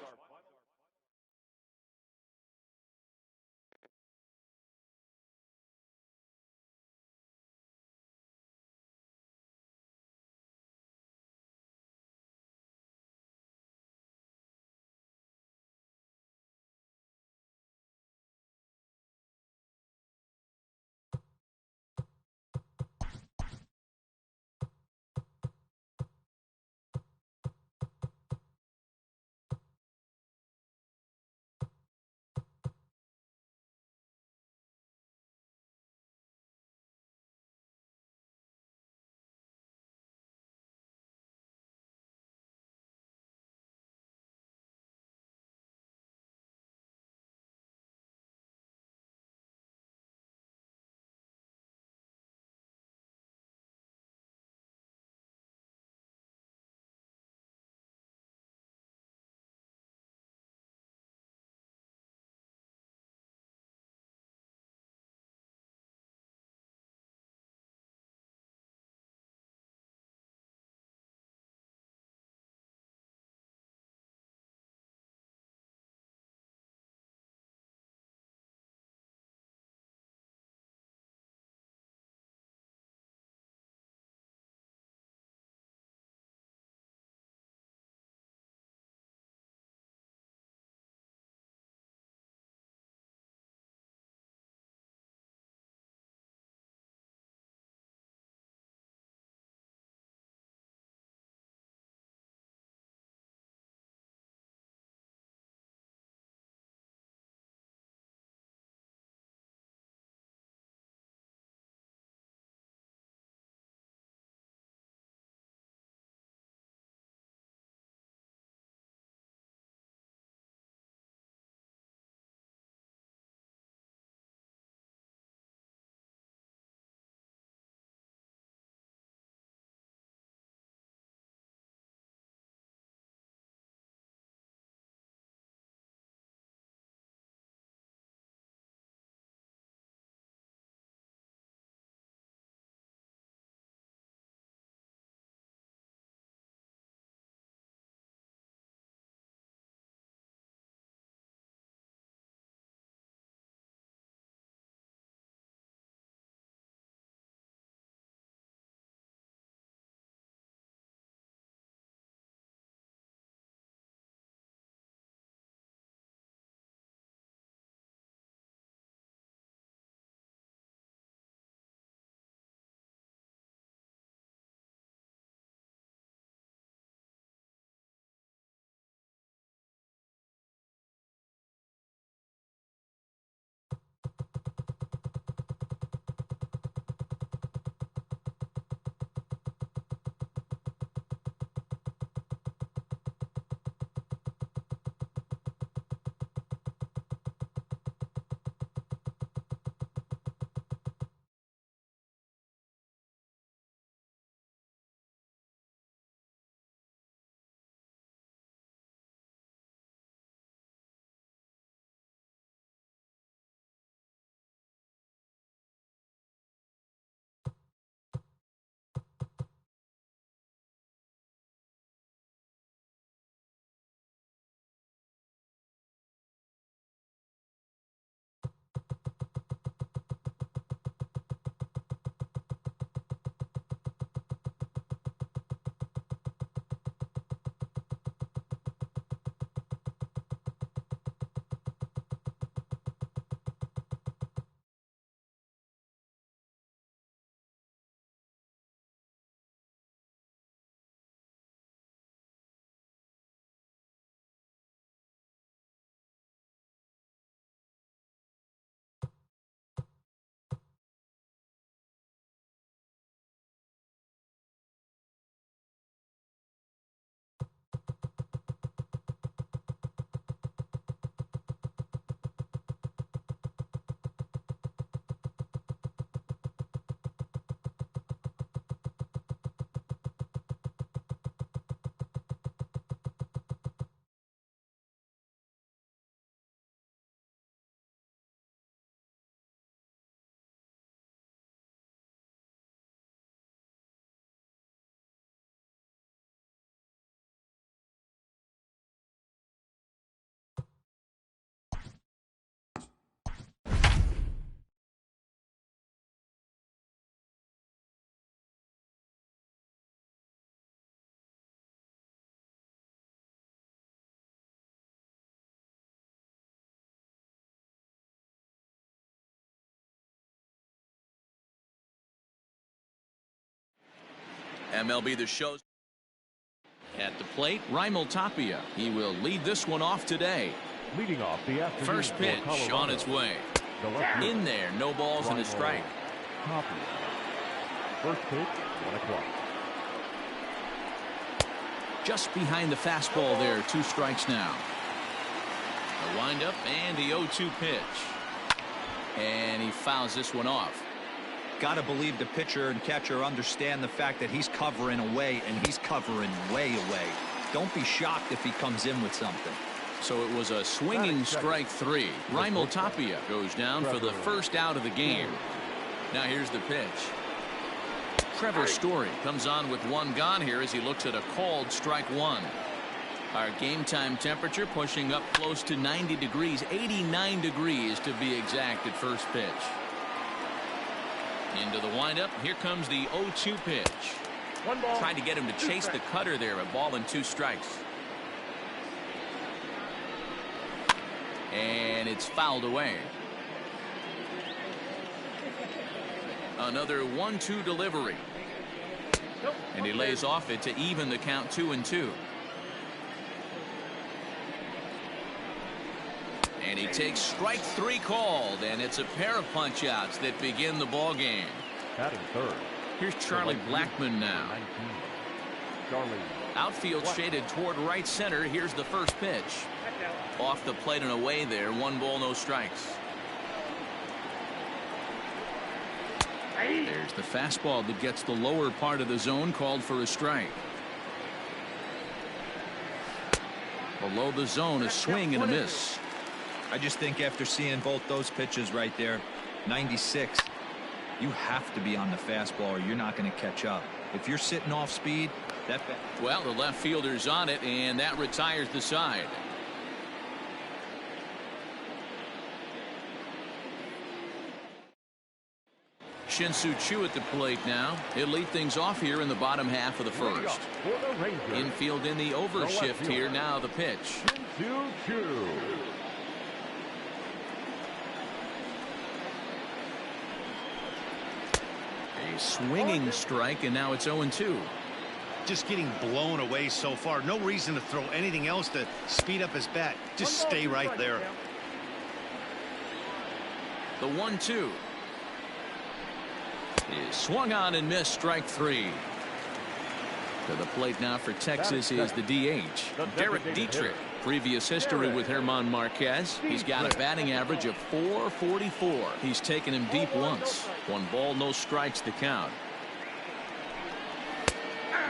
[SPEAKER 2] MLB The Show. At the plate, Raimel Tapia. He will lead this one off today.
[SPEAKER 3] Leading off the afternoon.
[SPEAKER 2] First pitch on its way. In there, no balls and a strike.
[SPEAKER 3] Tapia. First pitch, 1 o'clock.
[SPEAKER 2] Just behind the fastball there, 2 strikes now. The windup and the 0-2 pitch. And he fouls this one off.
[SPEAKER 5] Gotta believe the pitcher and catcher understand the fact that he's covering away, and he's covering way away. Don't be shocked if he comes in with something.
[SPEAKER 2] So it was a swinging strike 3. Raimel Tapia goes down for the first out of the game. Now here's the pitch. Trevor Story comes on with 1 gone here as he looks at a called strike 1. Our game time temperature pushing up close to 90 degrees, 89 degrees to be exact at first pitch. Into the windup. Here comes the 0-2 pitch.
[SPEAKER 6] 1 ball.
[SPEAKER 2] Trying to get him to chase the cutter there. A ball and 2 strikes. And it's fouled away. Another 1-2 delivery. And he lays off it to even the count 2-2. And he takes strike 3 called, and it's a pair of punch-outs that begin the ball game.
[SPEAKER 3] Batting third.
[SPEAKER 2] Here's Charlie Blackmon now.
[SPEAKER 3] 19. Charlie.
[SPEAKER 2] Outfield shaded toward right center. Here's the first pitch. Off the plate and away there. 1 ball, no strikes. There's the fastball that gets the lower part of the zone, called for a strike. Below the zone, a swing and a miss.
[SPEAKER 5] I just think after seeing both those pitches right there, 96, you have to be on the fastball or you're not going to catch up. If you're sitting off speed,
[SPEAKER 2] well, the left fielder's on it, and that retires the side. Shin-Soo Choo at the plate now. He'll lead things off here in the bottom half of the first. Infield in the overshift here. Now the pitch.
[SPEAKER 3] Shin-Soo Choo.
[SPEAKER 2] A swinging strike, and now it's 0-2.
[SPEAKER 4] Just getting blown away so far. No reason to throw anything else to speed up his bat. Just stay right there.
[SPEAKER 2] The 1-2 is swung on and missed, strike 3. To the plate now for Texas is the DH, Derek Dietrich. Previous history with German Marquez. He's got a batting average of .444. He's taken him deep once. 1 ball, no strikes to count.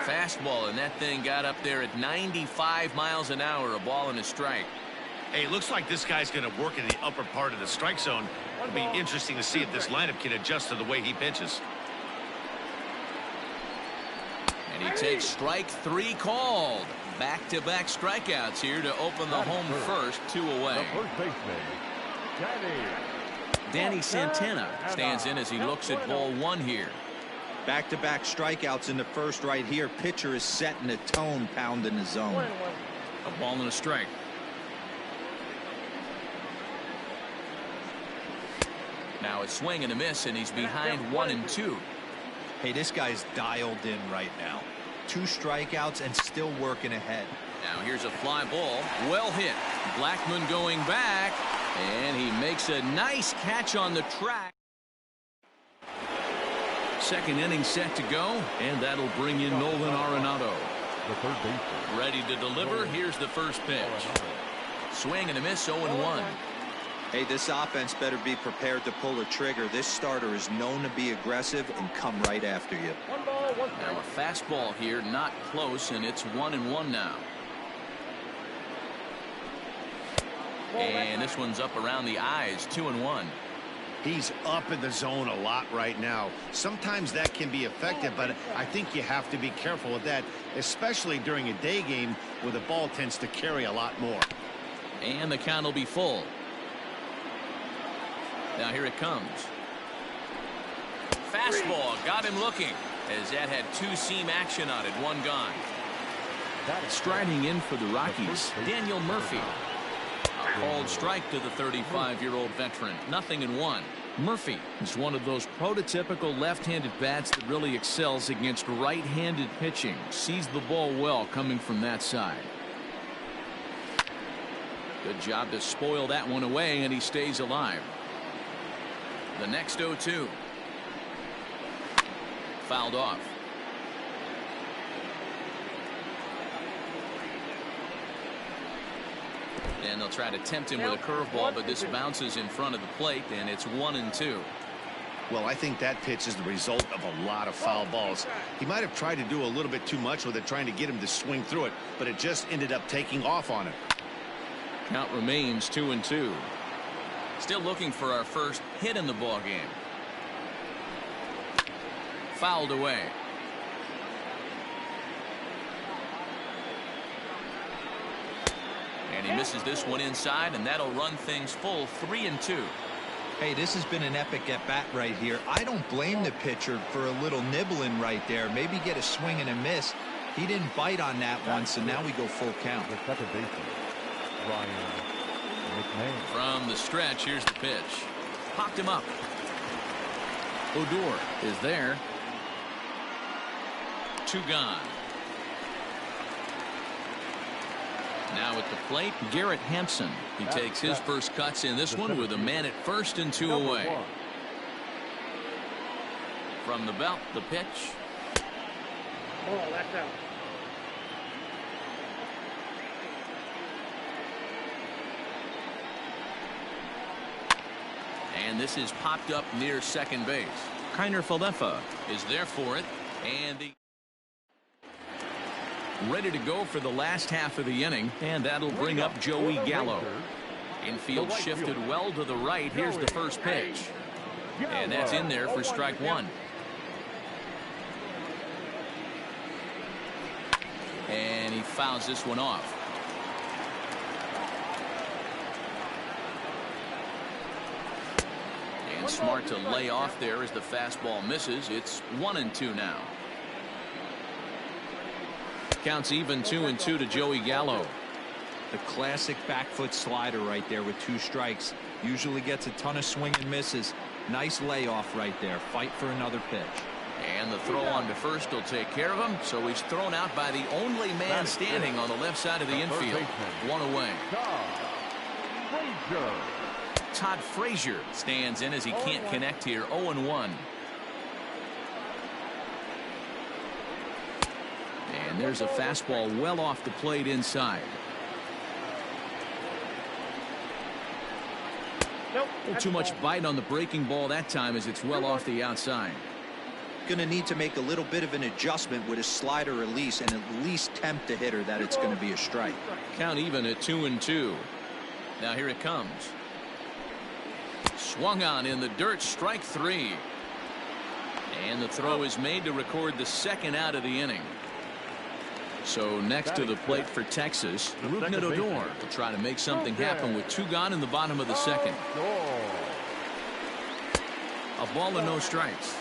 [SPEAKER 2] Fastball, and that thing got up there at 95 miles an hour. A ball and a strike.
[SPEAKER 4] Hey, it looks like this guy's going to work in the upper part of the strike zone. It'll be interesting to see if this lineup can adjust to the way he pitches.
[SPEAKER 2] And he takes strike 3 called. Back-to-back strikeouts here to open the home first, 2 away.
[SPEAKER 3] The first baseman,
[SPEAKER 2] Danny Santana stands in as he looks at ball 1 here.
[SPEAKER 5] Back-to-back strikeouts in the first right here. Pitcher is setting the tone, pounding the zone.
[SPEAKER 2] A ball and a strike. Now a swing and a miss, and he's behind 1-2.
[SPEAKER 5] Hey, this guy's dialed in right now. 2 strikeouts and still working ahead.
[SPEAKER 2] Now here's a fly ball. Well hit. Blackmon going back, and he makes a nice catch on the track. Second inning set to go, and that'll bring in Nolan Arenado.
[SPEAKER 3] the third baseman.
[SPEAKER 2] Ready to deliver. Here's the first pitch. Swing and a miss, 0-1.
[SPEAKER 5] Hey, this offense better be prepared to pull a trigger. This starter is known to be aggressive and come right after you.
[SPEAKER 2] Now a fastball here, not close, and it's 1-1 now. And this one's up around the eyes, 2-1.
[SPEAKER 4] He's up in the zone a lot right now. Sometimes that can be effective, but I think you have to be careful with that, especially during a day game where the ball tends to carry a lot more.
[SPEAKER 2] And the count will be full. Now here it comes. Fastball got him looking, as that had 2-seam action on it, one gone. Striding in for the Rockies, Daniel Murphy. A called strike to the 35-year-old veteran, 0-1. Murphy is one of those prototypical left-handed bats that really excels against right-handed pitching. Sees the ball well coming from that side. Good job to spoil that one away, and he stays alive. The next 0-2. Fouled off. And they'll try to tempt him with a curveball, but this bounces in front of the plate, and it's 1-2.
[SPEAKER 4] Well, I think that pitch is the result of a lot of foul balls. He might have tried to do a little bit too much with it, trying to get him to swing through it, but it just ended up taking off on him.
[SPEAKER 2] Count remains 2-2. Still looking for our first hit in the ball game. Fouled away. And he misses this one inside, and that'll run things full 3-2.
[SPEAKER 5] Hey, this has been an epic at-bat right here. I don't blame the pitcher for a little nibbling right there. Maybe get a swing and a miss. He didn't bite on that one, so now we go full count.
[SPEAKER 3] The second baseman, Ryan McMahon.
[SPEAKER 2] From the stretch, here's the pitch. Popped him up. Odor is there. 2 gone. Now at the plate, Garrett Hampson. He takes his first cuts in this one with a man at first and 2 away. From the belt, the pitch.
[SPEAKER 6] Oh, that's out.
[SPEAKER 2] And this is popped up near second base. Kiner Falefa is there for it, and the ready to go for the last half of the inning, and that'll bring up Joey Gallo. Infield shifted well to the right. Here's the first pitch, and that's in there for strike 1. And he fouls this one off. And smart to lay off there as the fastball misses. It's 1-2 now. Counts even 2-2 to Joey Gallo.
[SPEAKER 5] The classic back foot slider right there with 2 strikes. Usually gets a ton of swing and misses. Nice layoff right there. Fight for another pitch.
[SPEAKER 2] And the throw on to first will take care of him. So he's thrown out by the only man standing on the left side of the infield. 1 away. Todd Frazier stands in as he can't connect here. 0-1. And there's a fastball well off the plate inside. Not too much bite on the breaking ball that time as it's well off the outside.
[SPEAKER 5] Going to need to make a little bit of an adjustment with his slider release and at least tempt the hitter that it's going to be a strike.
[SPEAKER 2] Count even at 2-2. Now here it comes. Swung on in the dirt, strike 3. And the throw is made to record the second out of the inning. So next to the plate for Texas, Rougned Odor will try to make something happen with 2 gone in the bottom of the second. A ball and no strikes.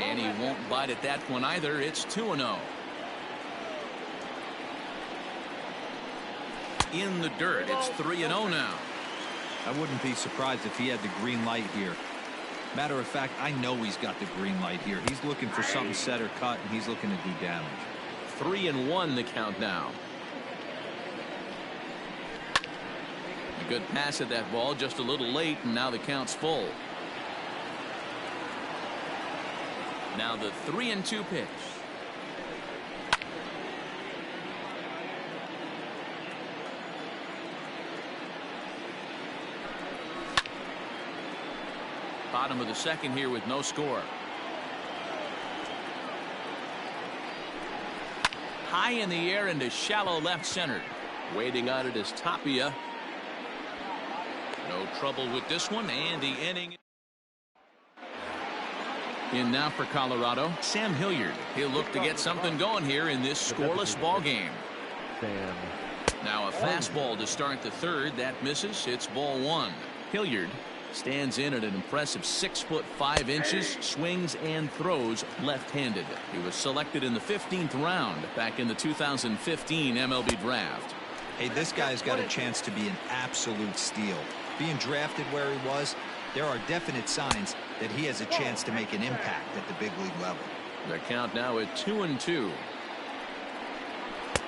[SPEAKER 2] And he won't bite at that one either. It's 2-0. In the dirt, it's 3-0 now.
[SPEAKER 5] I wouldn't be surprised if he had the green light here. Matter of fact, I know he's got the green light here. He's looking for something set or cut, and he's looking to do damage.
[SPEAKER 2] 3-1 the count now. A good pass at that ball, just a little late, and now the count's full. Now the 3-2 pitch. Bottom of the second here with no score. High in the air into shallow left center. Waiting on it is Tapia. No trouble with this one, and the inning. In now for Colorado, Sam Hilliard. He'll look to get something going here in this scoreless ball game. Now a fastball to start the third. That misses. It's ball 1. Hilliard stands in at an impressive 6'5", swings and throws left-handed. He was selected in the 15th round back in the 2015 MLB draft.
[SPEAKER 5] Hey, this guy's got a chance to be an absolute steal. Being drafted where he was, there are definite signs that he has a chance to make an impact at the big league level.
[SPEAKER 2] The count now at 2-2.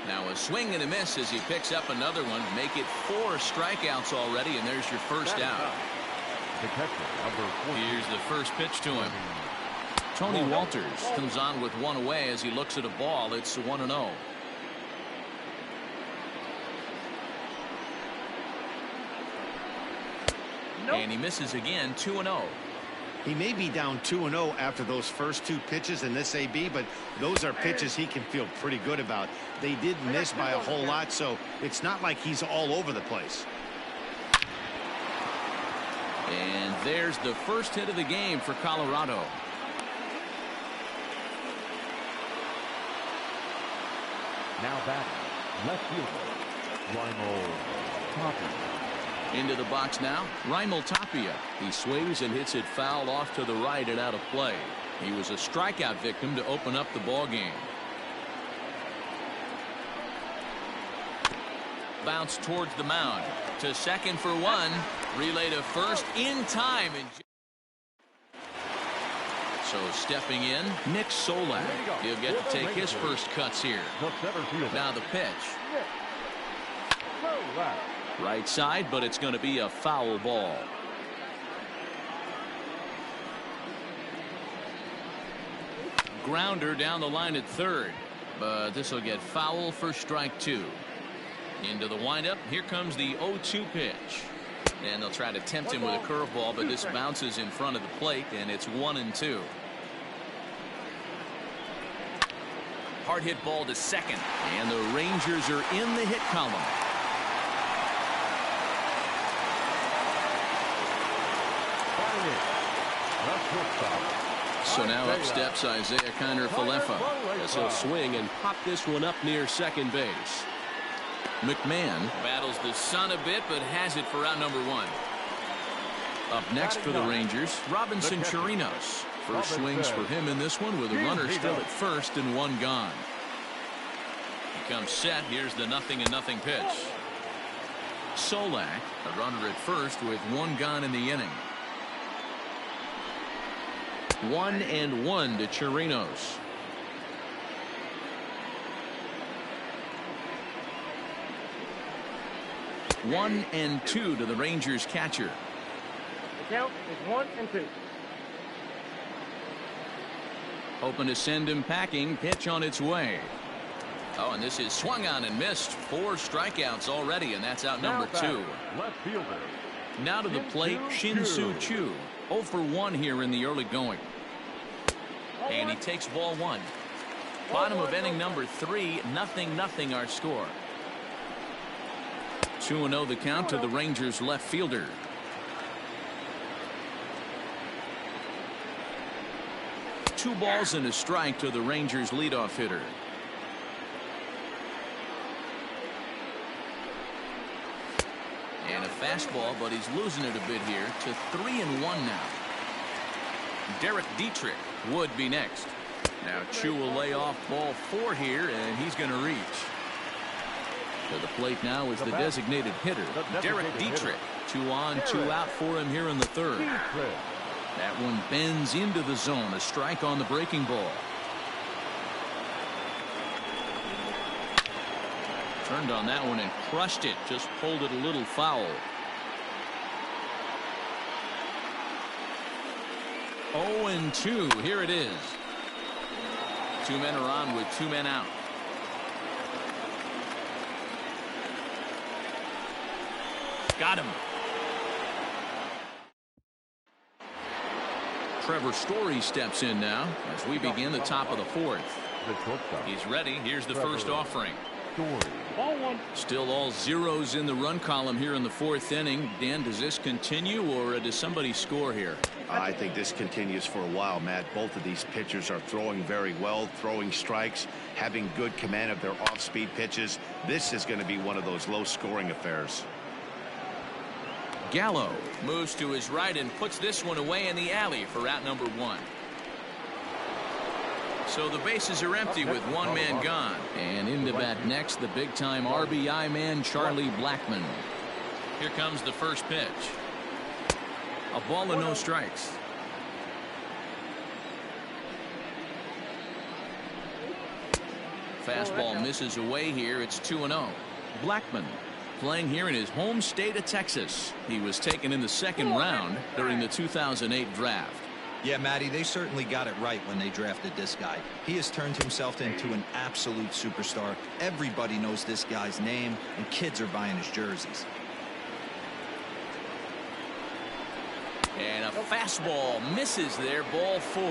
[SPEAKER 2] Now a swing and a miss as he picks up another one. Make it 4 strikeouts already, and there's your first out.
[SPEAKER 3] The catcher, number 14.
[SPEAKER 2] Here's the first pitch to him. Tony Walters comes on with one away as he looks at a ball. It's 1-0. And he misses again, 2-0.
[SPEAKER 4] He may be down 2-0 after those first 2 pitches in this AB, but those are pitches he can feel pretty good about. They did miss by a whole lot, so it's not like he's all over the place.
[SPEAKER 2] And there's the first hit of the game for Colorado.
[SPEAKER 3] Now batting, left fielder, Raimel Tapia.
[SPEAKER 2] Into the box now, Raimel Tapia. He swings and hits it foul off to the right and out of play. He was a strikeout victim to open up the ball game. Bounce towards the mound. To second for one. Relay to first in time. So stepping in, Nick Solak. He'll get to take his first cuts here. Now the pitch. Right side, but it's going to be a foul ball. Grounder down the line at third, but this will get foul for strike 2. Into the windup. Here comes the 0-2 pitch. And they'll try to tempt him with a curveball, but this bounces in front of the plate, and it's 1-2. Hard hit ball to second, and the Rangers are in the hit column. So now up steps Isaiah Kiner-Falefa
[SPEAKER 7] as he'll swing and pop this one up near second base.
[SPEAKER 2] McMahon battles the sun a bit, but has it for out number 1. Up next for the Rangers, Robinson Chirinos. First swings for him in this one with a runner still at first and 1 gone. He comes set. Here's the 0-0 pitch. Solak, a runner at first with 1 gone in the inning. 1-1 to Chirinos. One and 2 to the Rangers catcher.
[SPEAKER 6] The count is 1-2.
[SPEAKER 2] Hoping to send him packing. Pitch on its way. Oh, and this is swung on and missed. 4 strikeouts already, and that's out number 2.
[SPEAKER 3] Left fielder.
[SPEAKER 2] Now to the plate, Shin-Soo Choo. 0 for 1 here in the early going. And he takes ball 1. Bottom of inning number 3, 0-0 our score. 2-0 the count to the Rangers left fielder. Two balls and a strike to the Rangers leadoff hitter. And a fastball, but he's losing it a bit here to 3-1 now. Derek Dietrich would be next. Now Chu will lay off ball 4 here, and he's going to reach. To the plate now is the designated hitter, Derek Dietrich. 2 on, 2 out for him here in the 3rd. That one bends into the zone. A strike on the breaking ball. Turned on that one and crushed it. Just pulled it a little foul. 0-2. Here it is. 2 men are on with 2 men out. Got him. Trevor Story steps in now as we begin the top of the 4th. He's ready. Here's the first offering. Still all zeros in the run column here in the 4th inning. Dan, does this continue, or does somebody score here?
[SPEAKER 4] I think this continues for a while, Matt. Both of these pitchers are throwing very well, throwing strikes, having good command of their off-speed pitches. This is going to be one of those low-scoring affairs.
[SPEAKER 2] Gallo moves to his right and puts this one away in the alley for out number 1. So the bases are empty with one man gone. And into bat next, the big-time RBI man, Charlie Blackmon. Here comes the first pitch. A ball and no strikes. Fastball misses away here. It's 2-0. Blackmon playing here in his home state of Texas. He was taken in the second round during the 2008 draft.
[SPEAKER 5] Yeah, Matty, they certainly got it right when they drafted this guy. He has turned himself into an absolute superstar. Everybody knows this guy's name, and kids are buying his jerseys.
[SPEAKER 2] And a fastball misses there, ball 4.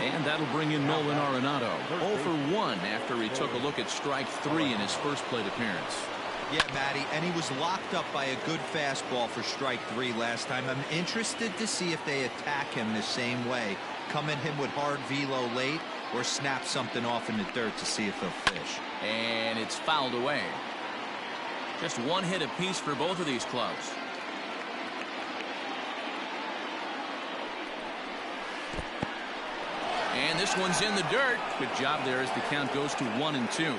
[SPEAKER 2] And that'll bring in Nolan Arenado. 0 for 1 after he took a look at strike 3 in his first plate appearance.
[SPEAKER 5] Yeah, Matty, and he was locked up by a good fastball for strike 3 last time. I'm interested to see if they attack him the same way. Come at him with hard velo late or snap something off in the dirt to see if he'll fish.
[SPEAKER 2] And it's fouled away. Just one hit apiece for both of these clubs. And this one's in the dirt. Good job there as the count goes to 1-2.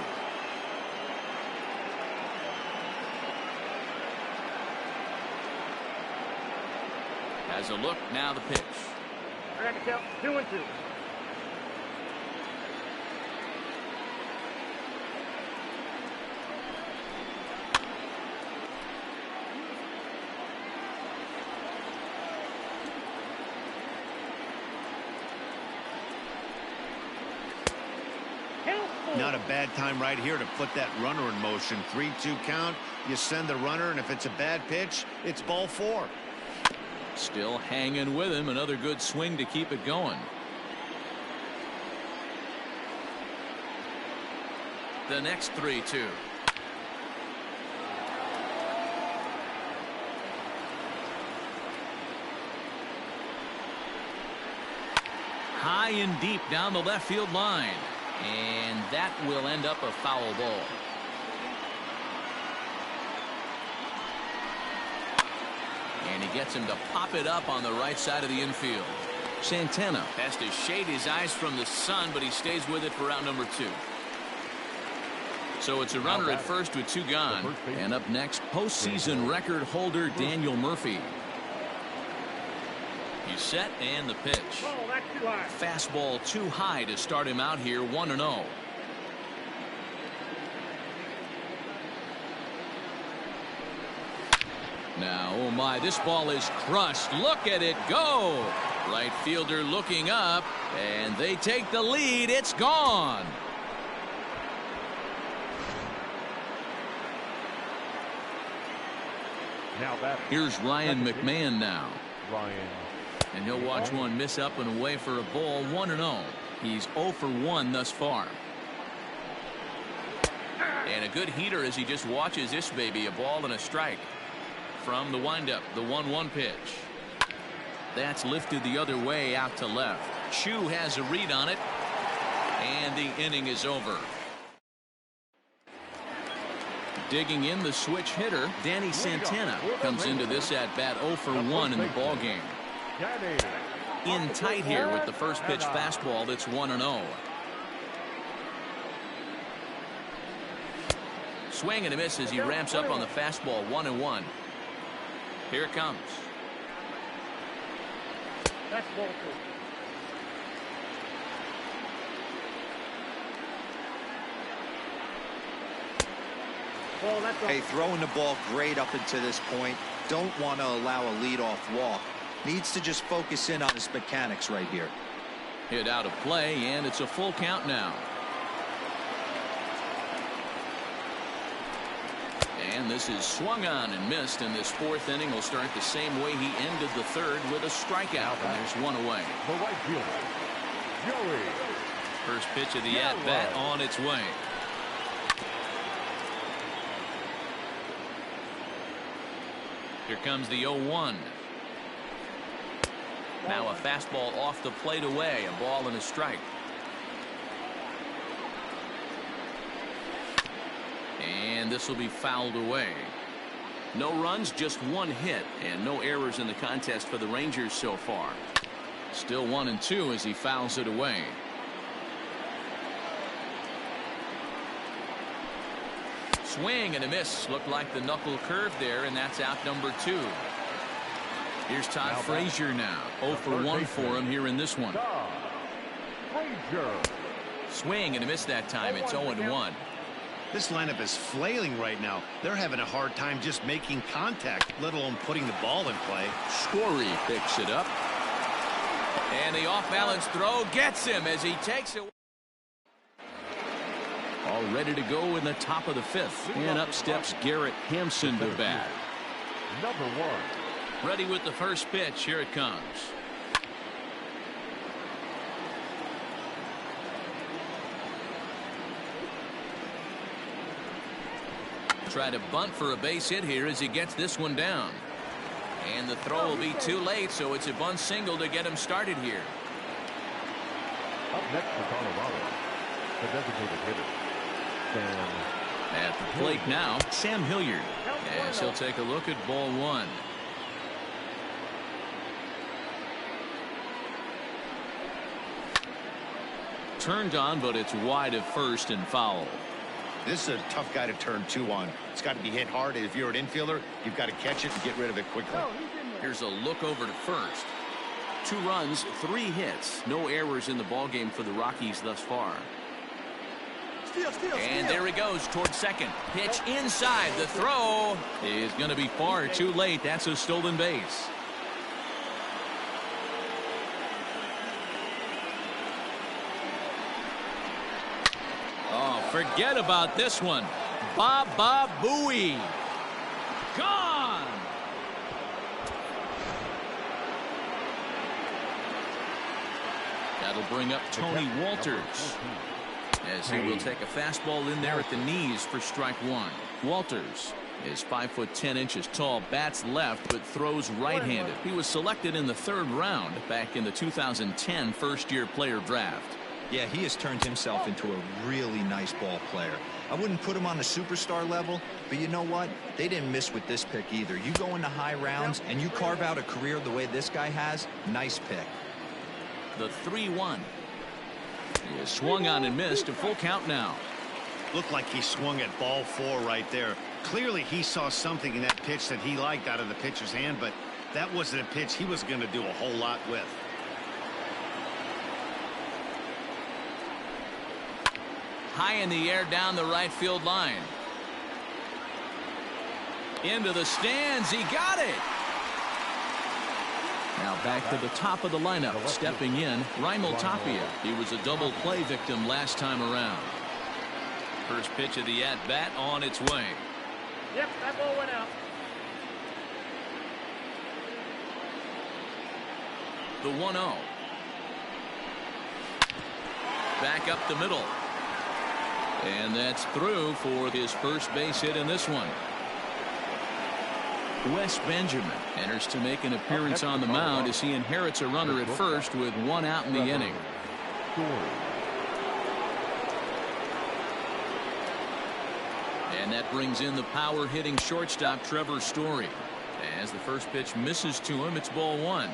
[SPEAKER 2] Has a look, now the pitch.
[SPEAKER 6] I got the count 2-2.
[SPEAKER 4] Not a bad time right here to put that runner in motion. 3-2 count. You send the runner, and if it's a bad pitch, it's ball 4.
[SPEAKER 2] Still hanging with him. Another good swing to keep it going. The next 3-2. High and deep down the left field line. And that will end up a foul ball. And he gets him to pop it up on the right side of the infield. Santana has to shade his eyes from the sun, but he stays with it for out number 2. So it's a runner at first with 2 gone. And up next, postseason record holder Daniel Murphy. He's set and the pitch.
[SPEAKER 6] Oh, that's too high.
[SPEAKER 2] Fastball too high to start him out here 1-0. Now, oh my, this ball is crushed. Look at it go. Right fielder looking up, and they take the lead. It's gone.
[SPEAKER 3] Now that
[SPEAKER 2] Here's Ryan McMahon now.
[SPEAKER 3] Ryan.
[SPEAKER 2] And he'll watch one miss up and away for a ball. 1-0. He's 0 for 1 thus far. And a good heater as he just watches this baby. A ball and a strike. From the windup, the 1-1 pitch. That's lifted the other way out to left. Chu has a read on it. And the inning is over. Digging in the switch hitter, Danny Santana comes into this at bat 0 for 1 in the ball game. In tight here with the first pitch fastball. That's 1-0. Swing and a miss as he ramps up on the fastball. 1-1. Here it comes.
[SPEAKER 6] That's ball 2.
[SPEAKER 5] Hey, throwing the ball great up until this point. Don't want to allow a leadoff walk. Needs to just focus in on his mechanics right here.
[SPEAKER 2] Hit out of play, and it's a full count now. And this is swung on and missed, and this 4th inning will start the same way he ended the 3rd with a strikeout, and there's one away.
[SPEAKER 3] The right fielder, Joey.
[SPEAKER 2] First pitch of the at-bat on its way. Here comes the 0-1. Now a fastball off the plate away. A ball and a strike. And this will be fouled away. No runs, just 1 hit, and no errors in the contest for the Rangers so far. Still 1-2 as he fouls it away. Swing and a miss. Looked like the knuckle curve there, and that's out number 2. Here's Todd Frazier now. 0 for 1 for him here in this one. Swing and a miss that time. It's 0-1.
[SPEAKER 4] This lineup is flailing right now. They're having a hard time just making contact, let alone putting the ball in play.
[SPEAKER 2] Story picks it up. And the off-balance throw gets him as he takes it. All ready to go in the top of the 5th. And up steps Garrett Hampson to bat.
[SPEAKER 3] Number 1.
[SPEAKER 2] Ready with the first pitch. Here it comes. Try to bunt for a base hit here as he gets this one down. And the throw will be too late, so it's a bunt single to get him started here.
[SPEAKER 3] Up next for Colorado, the designated hitter, Sam.
[SPEAKER 2] At the plate now, Sam Hilliard. As he'll take a look at ball 1. Turned on, but it's wide of first and foul.
[SPEAKER 4] This is a tough guy to turn 2 on. It's got to be hit hard. If you're an infielder, you've got to catch it and get rid of it quickly.
[SPEAKER 2] Here's a look over to first. 2 runs, 3 hits. No errors in the ballgame for the Rockies thus far. And there he goes towards second. Pitch inside. The throw is going to be far too late. That's a stolen base. Oh, forget about this one. Baba Booey. Gone. That'll bring up Tony Walters, as he will take a fastball in there at the knees for strike 1. Walters is 5'10" tall, bats left, but throws right-handed. He was selected in the 3rd round back in the 2010 first-year player draft.
[SPEAKER 5] Yeah, he has turned himself into a really nice ball player. I wouldn't put him on the superstar level, but you know what? They didn't miss with this pick either. You go into high rounds and you carve out a career the way this guy has, nice pick.
[SPEAKER 2] The 3-1. He is swung on and missed. A full count now.
[SPEAKER 4] Looked like he swung at ball 4 right there. Clearly he saw something in that pitch that he liked out of the pitcher's hand, but that wasn't a pitch he was going to do a whole lot with.
[SPEAKER 2] High in the air down the right field line. Into the stands. He got it. Now back to the top of the lineup. Stepping in, Raimel Tapia. He was a double play victim last time around. First pitch of the at-bat on its way.
[SPEAKER 6] Yep, that ball went out.
[SPEAKER 2] The 1-0. Back up the middle. And that's through for his first base hit in this one. Wes Benjamin enters to make an appearance on the mound as he inherits a runner at first with 1 out in the inning. And that brings in the power hitting shortstop Trevor Story. As the first pitch misses to him, it's ball 1.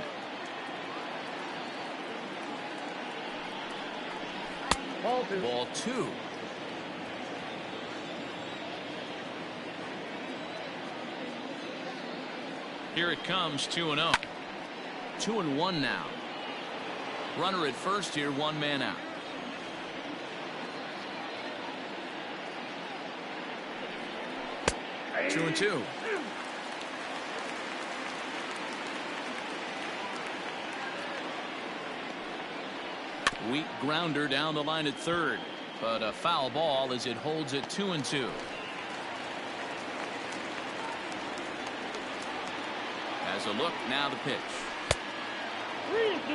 [SPEAKER 2] Ball 2. Here it comes, 2-0. 2-1 now. Runner at first here, 1 man out. Two and two. Weak grounder down the line at third, but a foul ball as it holds it 2-2. As a look, now the pitch.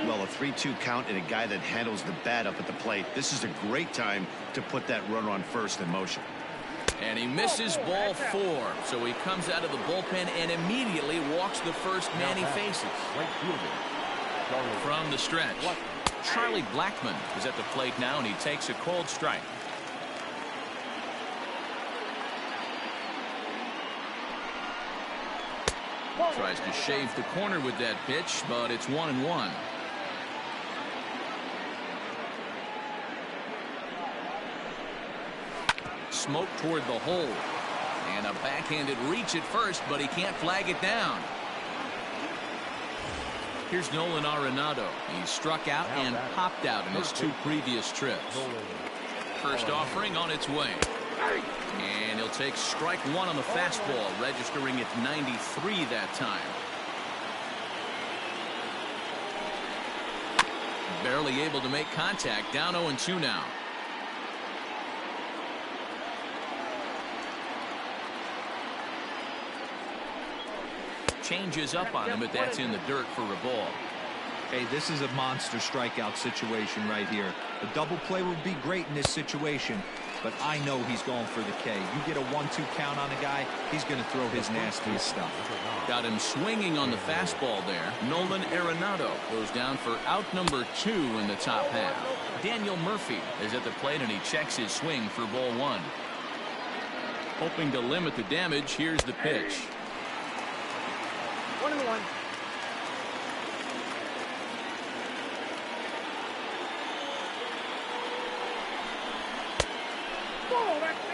[SPEAKER 4] Well, a 3-2 count and a guy that handles the bat up at the plate. This is a great time to put that runner on first in motion.
[SPEAKER 2] And he misses ball 4, so he comes out of the bullpen and immediately walks the first man he faces. From the stretch, Charlie Blackmon is at the plate now, and he takes a cold strike. Tries to shave the corner with that pitch, but it's 1-1. Smoke toward the hole. And a backhanded reach at first, but he can't flag it down. Here's Nolan Arenado. He struck out and popped out in his 2 previous trips. First offering on its way. And he'll take strike 1 on the fastball, registering at 93 that time. Barely able to make contact. Down 0-2 now. Changes up on him, but that's in the dirt for a ball.
[SPEAKER 5] Hey, this is a monster strikeout situation right here. A double play would be great in this situation, but I know he's going for the K. You get a 1-2 count on a guy, he's going to throw his nastiest stuff.
[SPEAKER 2] Got him swinging on the fastball there. Nolan Arenado goes down for out number 2 in the top half. Daniel Murphy is at the plate, and he checks his swing for ball 1. Hoping to limit the damage, here's the pitch.
[SPEAKER 6] 1-1.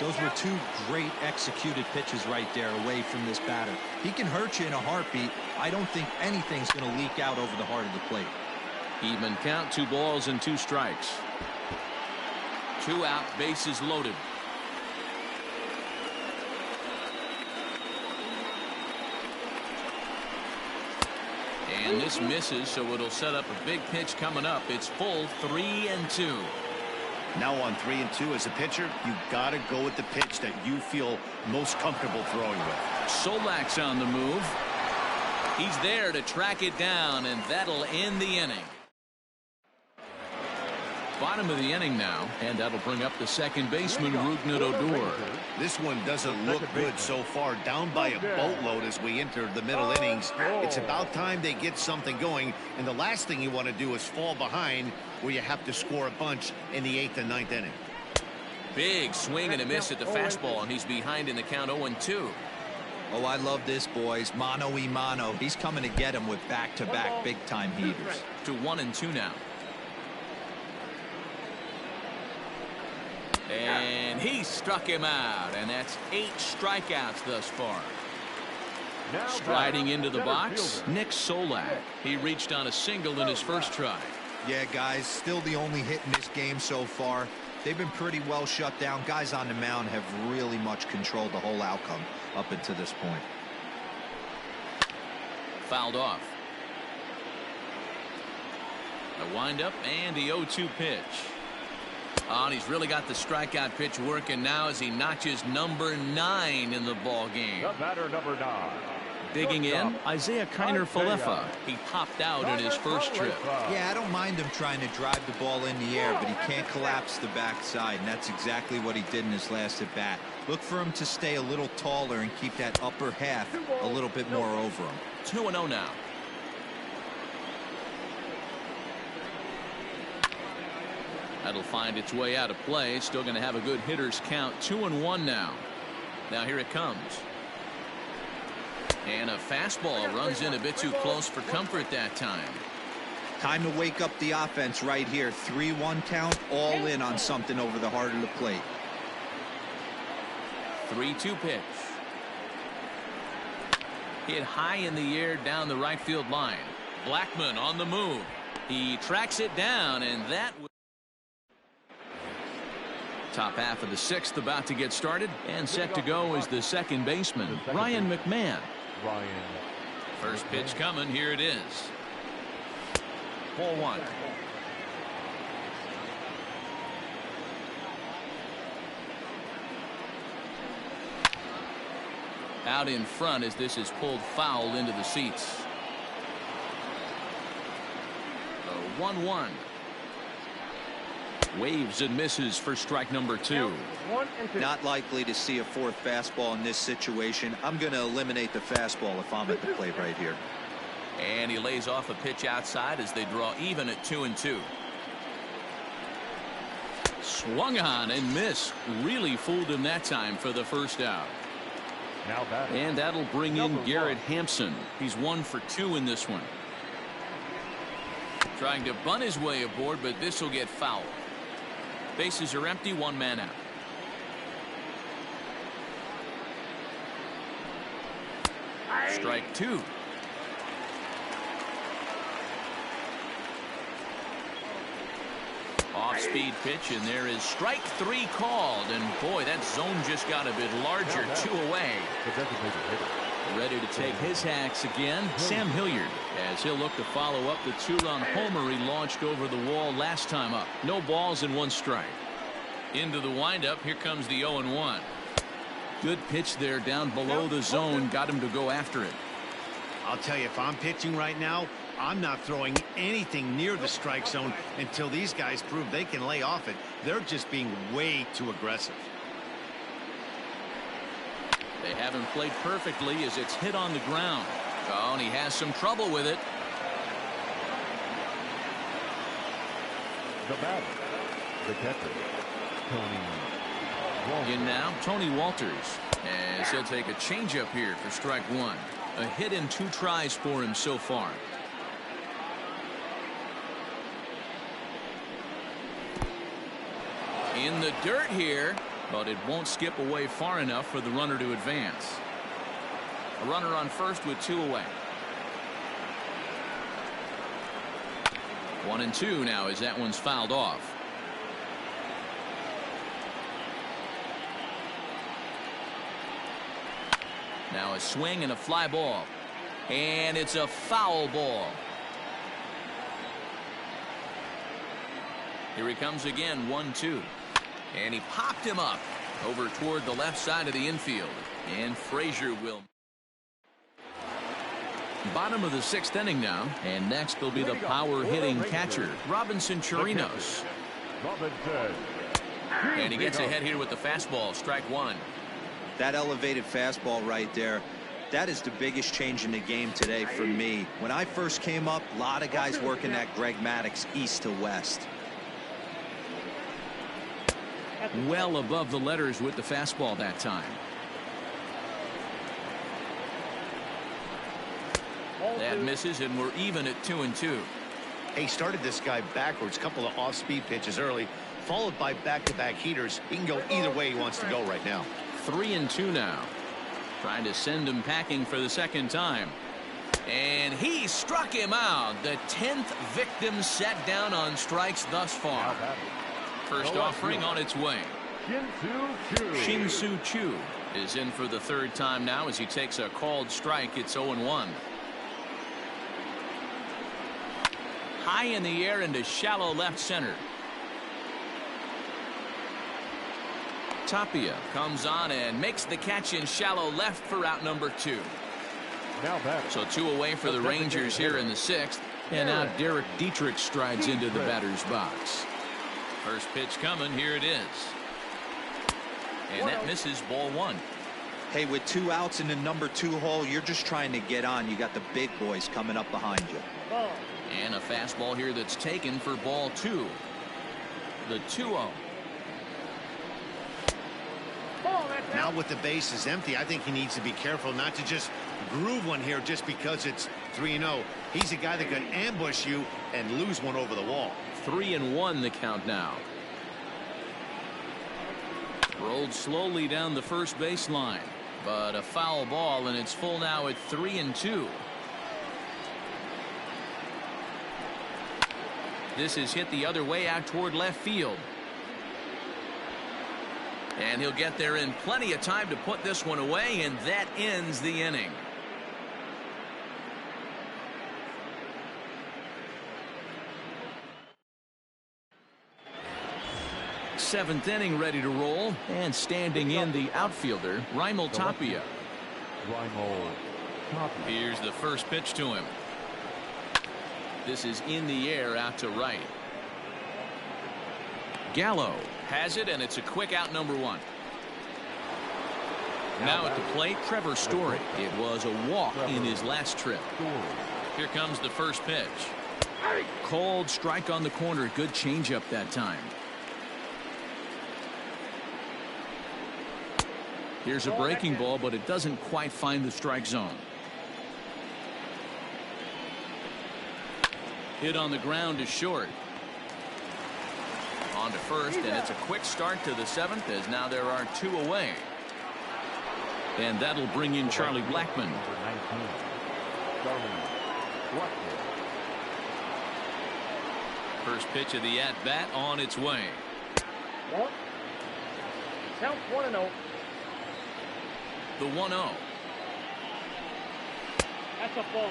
[SPEAKER 5] Those were 2 great executed pitches right there away from this batter. He can hurt you in a heartbeat. I don't think anything's going to leak out over the heart of the plate.
[SPEAKER 2] Even count, 2 balls and 2 strikes. 2 out, bases loaded. And this misses, so it'll set up a big pitch coming up. It's full 3-2.
[SPEAKER 4] Now on 3-2 as a pitcher, you got to go with the pitch that you feel most comfortable throwing with.
[SPEAKER 2] Solak's on the move. He's there to track it down, and that'll end the inning. Bottom of the inning now, and that'll bring up the second baseman, Rougned Odor.
[SPEAKER 4] This one doesn't look good so far. Down by a boatload as we enter the middle innings. It's about time they get something going, and the last thing you want to do is fall behind where you have to score a bunch in the 8th and 9th inning.
[SPEAKER 2] Big swing and a miss at the fastball, and he's behind in the count 0-2.
[SPEAKER 5] Oh, I love this, boys. Mano-y-mano. He's coming to get him with back-to-back big-time heaters.
[SPEAKER 2] To 1-2 now. And he struck him out, and that's 8 strikeouts thus far. Striding into the box, Nick Solak. He reached on a single in his first try.
[SPEAKER 5] Yeah, guys, still the only hit in this game so far. They've been pretty well shut down. Guys on the mound have really much controlled the whole outcome up until this point.
[SPEAKER 2] Fouled off. A windup and the 0-2 pitch. Oh, and he's really got the strikeout pitch working now as he notches number 9 in the ball game.
[SPEAKER 3] The batter, number 9.
[SPEAKER 2] Digging in, Isaiah Kiner-Falefa. He popped out in his first trip.
[SPEAKER 5] Yeah, I don't mind him trying to drive the ball in the air, but he can't collapse the backside, and that's exactly what he did in his last at bat. Look for him to stay a little taller and keep that upper half a little bit more over him.
[SPEAKER 2] 2-0 now. That'll find its way out of play. Still going to have a good hitter's count. 2-1 now. Now here it comes. And a fastball runs in a bit too close for comfort that time.
[SPEAKER 5] Time to wake up the offense right here. 3-1 count, all in on something over the heart of the plate.
[SPEAKER 2] 3-2 pitch. Hit high in the air down the right field line. Blackmon on the move. He tracks it down, and that top half of the 6th about to get started, and set to go is the second baseman, Ryan McMahon. First pitch coming. Here it is. Ball 1. Out in front as this is pulled foul into the seats. 1-1. Waves and misses for strike number 2.
[SPEAKER 5] Not likely to see a 4th fastball in this situation. I'm going to eliminate the fastball if I'm at the plate right here.
[SPEAKER 2] And he lays off a pitch outside as they draw even at 2-2. Swung on and missed. Really fooled him that time for the first out. And that'll bring in Garrett Hampson. He's 1 for 2 in this one. Trying to bunt his way aboard, but this will get fouled. Bases are empty, 1 man out. Strike two. Off-speed pitch, and there is strike three called. And boy, that zone just got a bit larger. Two away. Ready to take his hacks again, Sam Hilliard, as he'll look to follow up the two-run homer he launched over the wall last time up. No balls and one strike. Into the windup, here comes the 0-1. Good pitch there down below the zone, got him to go after it.
[SPEAKER 4] I'll tell you, if I'm pitching right now, I'm not throwing anything near the strike zone until these guys prove they can lay off it. They're just being way too aggressive.
[SPEAKER 2] They haven't played perfectly as it's hit on the ground. Oh, and he has some trouble with it.
[SPEAKER 3] The batter, the catcher, Tony Walters.
[SPEAKER 2] In now, Tony Walters, as he'll take a changeup here for strike one. A hit in 2 tries for him so far. In the dirt here, but it won't skip away far enough for the runner to advance. A runner on first with 2 away. 1-2 now as that one's fouled off. Now a swing and a fly ball. And it's a foul ball. Here he comes again, 1-2. And he popped him up over toward the left side of the infield. And Frazier will. Bottom of the 6th inning now. And next will be the power hitting catcher, Robinson Chirinos. And he gets ahead here with the fastball, strike one.
[SPEAKER 5] That elevated fastball right there, that is the biggest change in the game today for me. When I first came up, a lot of guys working that Greg Maddux east to west.
[SPEAKER 2] Well above the letters with the fastball that time. That misses, and we're even at 2-2.
[SPEAKER 4] He started this guy backwards, couple of off-speed pitches early, followed by back-to-back heaters. He can go either way he wants to go right now.
[SPEAKER 2] 3-2 now. Trying to send him packing for the second time. And he struck him out. The 10th victim set down on strikes thus far. First offering on its way. Shin-Soo Choo is in for the 3rd time now as he takes a called strike. It's 0-1. High in the air into shallow left center. Tapia comes on and makes the catch in shallow left for out number 2. So 2 away for the Rangers here in the 6th. And now Derek Dietrich strides into the batter's box. First pitch coming. Here it is. And that misses, ball 1.
[SPEAKER 5] Hey, with 2 outs in the number 2 hole, you're just trying to get on. You got the big boys coming up behind you.
[SPEAKER 2] And a fastball here that's taken for ball 2. The 2-0.
[SPEAKER 4] Now with the bases empty, I think he needs to be careful not to just groove one here just because it's 3-0. He's a guy that could ambush you and lose one over the wall.
[SPEAKER 2] 3-1 the count now. Rolled slowly down the first baseline, but a foul ball, and it's full now at 3-2. This is hit the other way out toward left field. And he'll get there in plenty of time to put this one away, and that ends the inning. Seventh inning ready to roll, and standing in the outfielder, Raimel Tapia. Here's the first pitch to him. This is in the air out to right. Gallo has it, and it's a quick out, number 1. Now at the plate, Trevor Story. It was a walk in his last trip. Here comes the first pitch. Cold strike on the corner. Good changeup that time. Here's a breaking ball, but it doesn't quite find the strike zone. Hit on the ground to short. On to first, and it's a quick start to the 7th as now there are 2 away. And that'll bring in Charlie Blackmon.
[SPEAKER 3] Number 19, Charlie Blackmon.
[SPEAKER 2] First pitch of the at-bat on its way.
[SPEAKER 6] One. Count 1-0.
[SPEAKER 2] The 1-0.
[SPEAKER 6] That's a ball.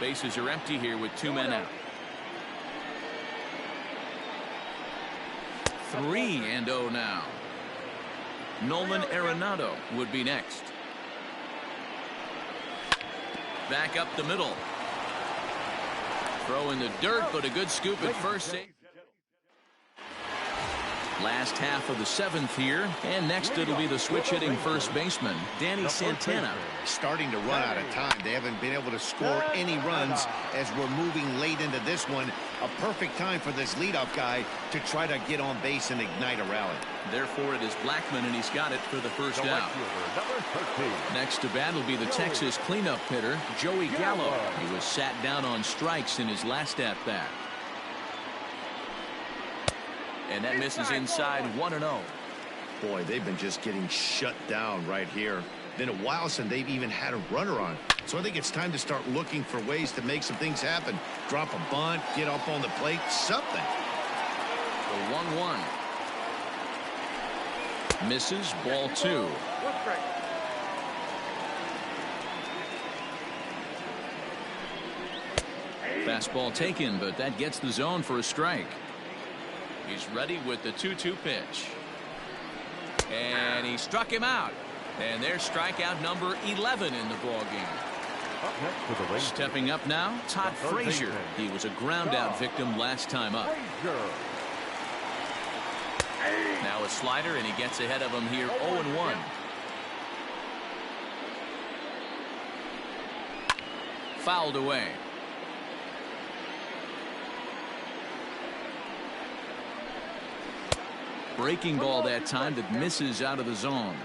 [SPEAKER 2] Bases are empty here with 2 men out. 3-0 now. Nolan Arenado would be next. Back up the middle. Throw in the dirt, but a good scoop at first. Last half of the 7th here, and next it'll be the switch-hitting first baseman, Danny Santana.
[SPEAKER 4] Starting to run out of time. They haven't been able to score any runs as we're moving late into this one. A perfect time for this leadoff guy to try to get on base and ignite a rally.
[SPEAKER 2] Therefore, it is Blackmon, and he's got it for the first out.
[SPEAKER 3] Number 13.
[SPEAKER 2] Next to bat will be the Texas cleanup hitter, Joey Gallo. He was sat down on strikes in his last at-bat. And that misses inside 1-0.
[SPEAKER 4] Boy, they've been just getting shut down right here. Been a while since they've even had a runner on. So I think it's time to start looking for ways to make some things happen. Drop a bunt, get up on the plate, something.
[SPEAKER 2] The 1-1. Misses, ball 2. Fastball taken, but that gets the zone for a strike. He's ready with the 2-2 pitch. And he struck him out. And there's strikeout number 11 in the ballgame. Stepping up now, Todd Frazier. He was a ground-out victim last time up. Now a slider, and he gets ahead of him here 0-1. Fouled away. Breaking ball that time that misses out of the zone.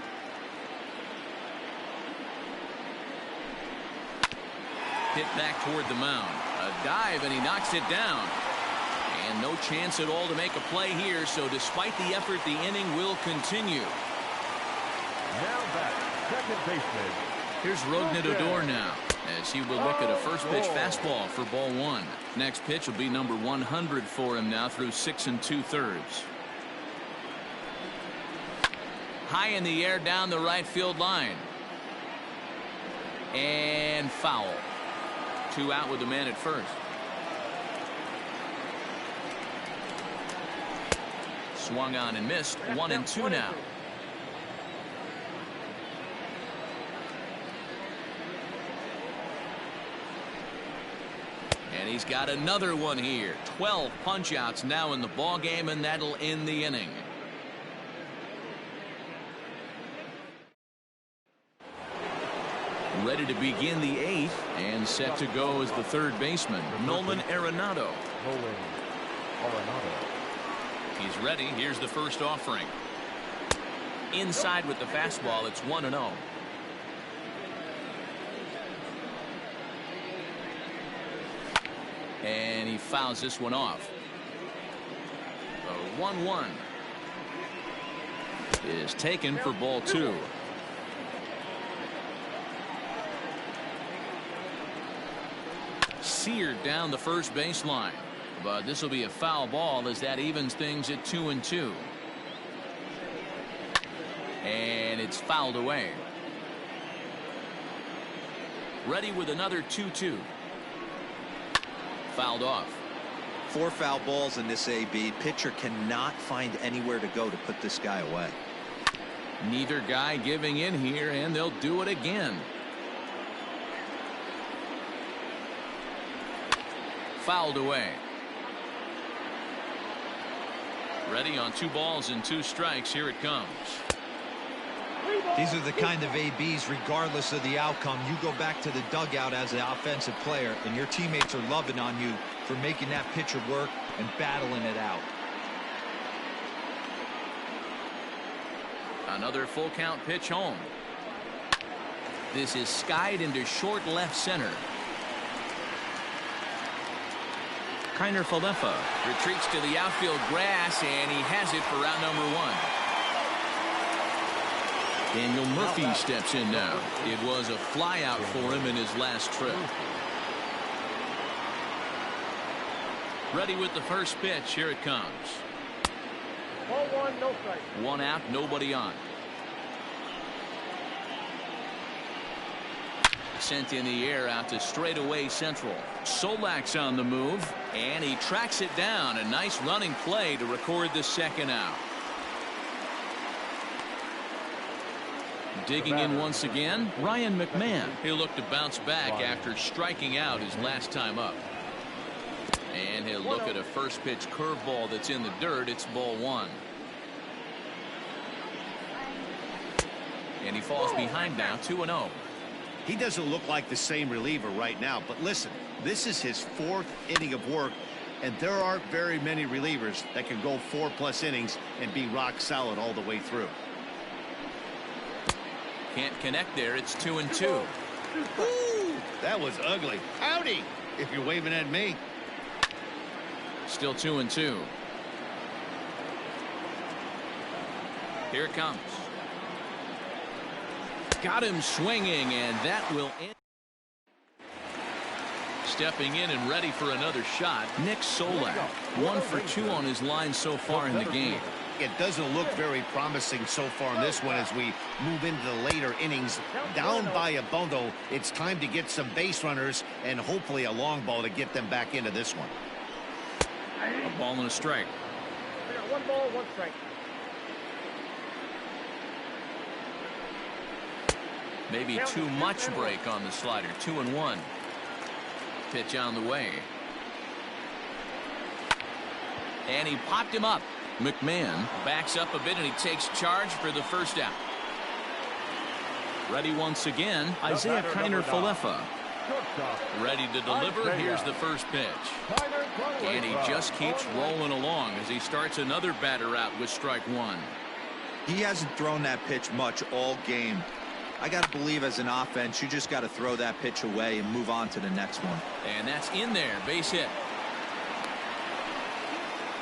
[SPEAKER 2] Hit back toward the mound. A dive, and he knocks it down. And no chance at all to make a play here, so despite the effort, the inning will continue.
[SPEAKER 3] Now back, second baseman.
[SPEAKER 2] Here's Rougned Odor now, as he will look at a first pitch fastball for ball 1. Next pitch will be number 100 for him now through 6 2/3. High in the air down the right field line. And foul. 2 out with the man at first. Swung on and missed. 1-2 now. And he's got another one here. 12 punch outs now in the ball game, and that'll end the inning. Ready to begin the 8th and set to go as the third baseman, Nolan Arenado.
[SPEAKER 3] Nolan Arenado.
[SPEAKER 2] He's ready. Here's the first offering. Inside with the fastball. It's 1-0. And he fouls this one off. The 1-1 is taken for ball 2. Seared down the first baseline, but this will be a foul ball as that evens things at 2-2. And it's fouled away. Ready with another 2-2. Fouled off.
[SPEAKER 5] 4 foul balls in this AB. Pitcher cannot find anywhere to go to put this guy away.
[SPEAKER 2] Neither guy giving in here, and they'll do it again. Fouled away. Ready on 2 balls and 2 strikes. Here it comes.
[SPEAKER 5] These are the kind of ABs, regardless of the outcome, you go back to the dugout as an offensive player, and your teammates are loving on you for making that pitcher work and battling it out.
[SPEAKER 2] Another full count pitch home. This is skied into short left center. Kiner Falefa retreats to the outfield grass, and he has it for out number 1. Daniel Murphy steps in now. It was a flyout for him in his last trip. Ready with the first pitch. Here it comes.
[SPEAKER 6] Ball one, no strike.
[SPEAKER 2] One out, nobody on. Sent in the air out to straightaway central. Solak's on the move, and he tracks it down. A nice running play to record the second out. Digging in once again, Ryan McMahon. He'll look to bounce back after striking out his last time up. And he'll look at a first pitch curveball that's in the dirt. It's ball one. And he falls behind now, 2-0.
[SPEAKER 4] He doesn't look like the same reliever right now, but listen, this is his 4th inning of work, and there aren't very many relievers that can go 4+ innings and be rock solid all the way through.
[SPEAKER 2] Can't connect there. It's 2-2.
[SPEAKER 4] Woo! That was ugly. Howdy, if you're waving at me.
[SPEAKER 2] Still 2-2. Here it comes. Got him swinging, and that will end. Stepping in and ready for another shot, Nick Solak. 1 for 2 on his line so far in the game.
[SPEAKER 4] It doesn't look very promising so far in this one as we move into the later innings. Down by a bundle, it's time to get some base runners and hopefully a long ball to get them back into this one.
[SPEAKER 2] A ball and a strike.
[SPEAKER 6] I got 1 ball, 1 strike.
[SPEAKER 2] Maybe too much break on the slider. 2-1. Pitch on the way. And he popped him up. McMahon backs up a bit and he takes charge for the first out. Ready once again, Isaiah Kiner-Falefa. Ready to deliver. Here's the first pitch. And he just keeps rolling along as he starts another batter out with strike one.
[SPEAKER 5] He hasn't thrown that pitch much all game. I got to believe as an offense, you just got to throw that pitch away and move on to the next one.
[SPEAKER 2] And that's in there. Base hit.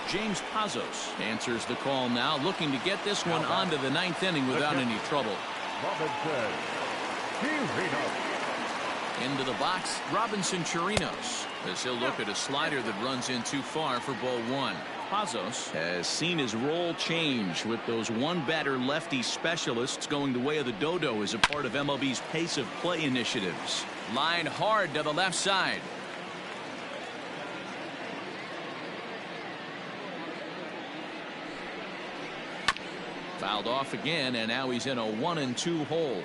[SPEAKER 2] James Pazos answers the call now, looking to get this one onto the 9th inning without any trouble. Into the box, Robinson Chirinos, as he'll look at a slider that runs in too far for ball one. Pazos has seen his role change with those one-batter lefty specialists going the way of the dodo as a part of MLB's pace of play initiatives. Line hard to the left side. Fouled off again, and now he's in a 1-2 hole.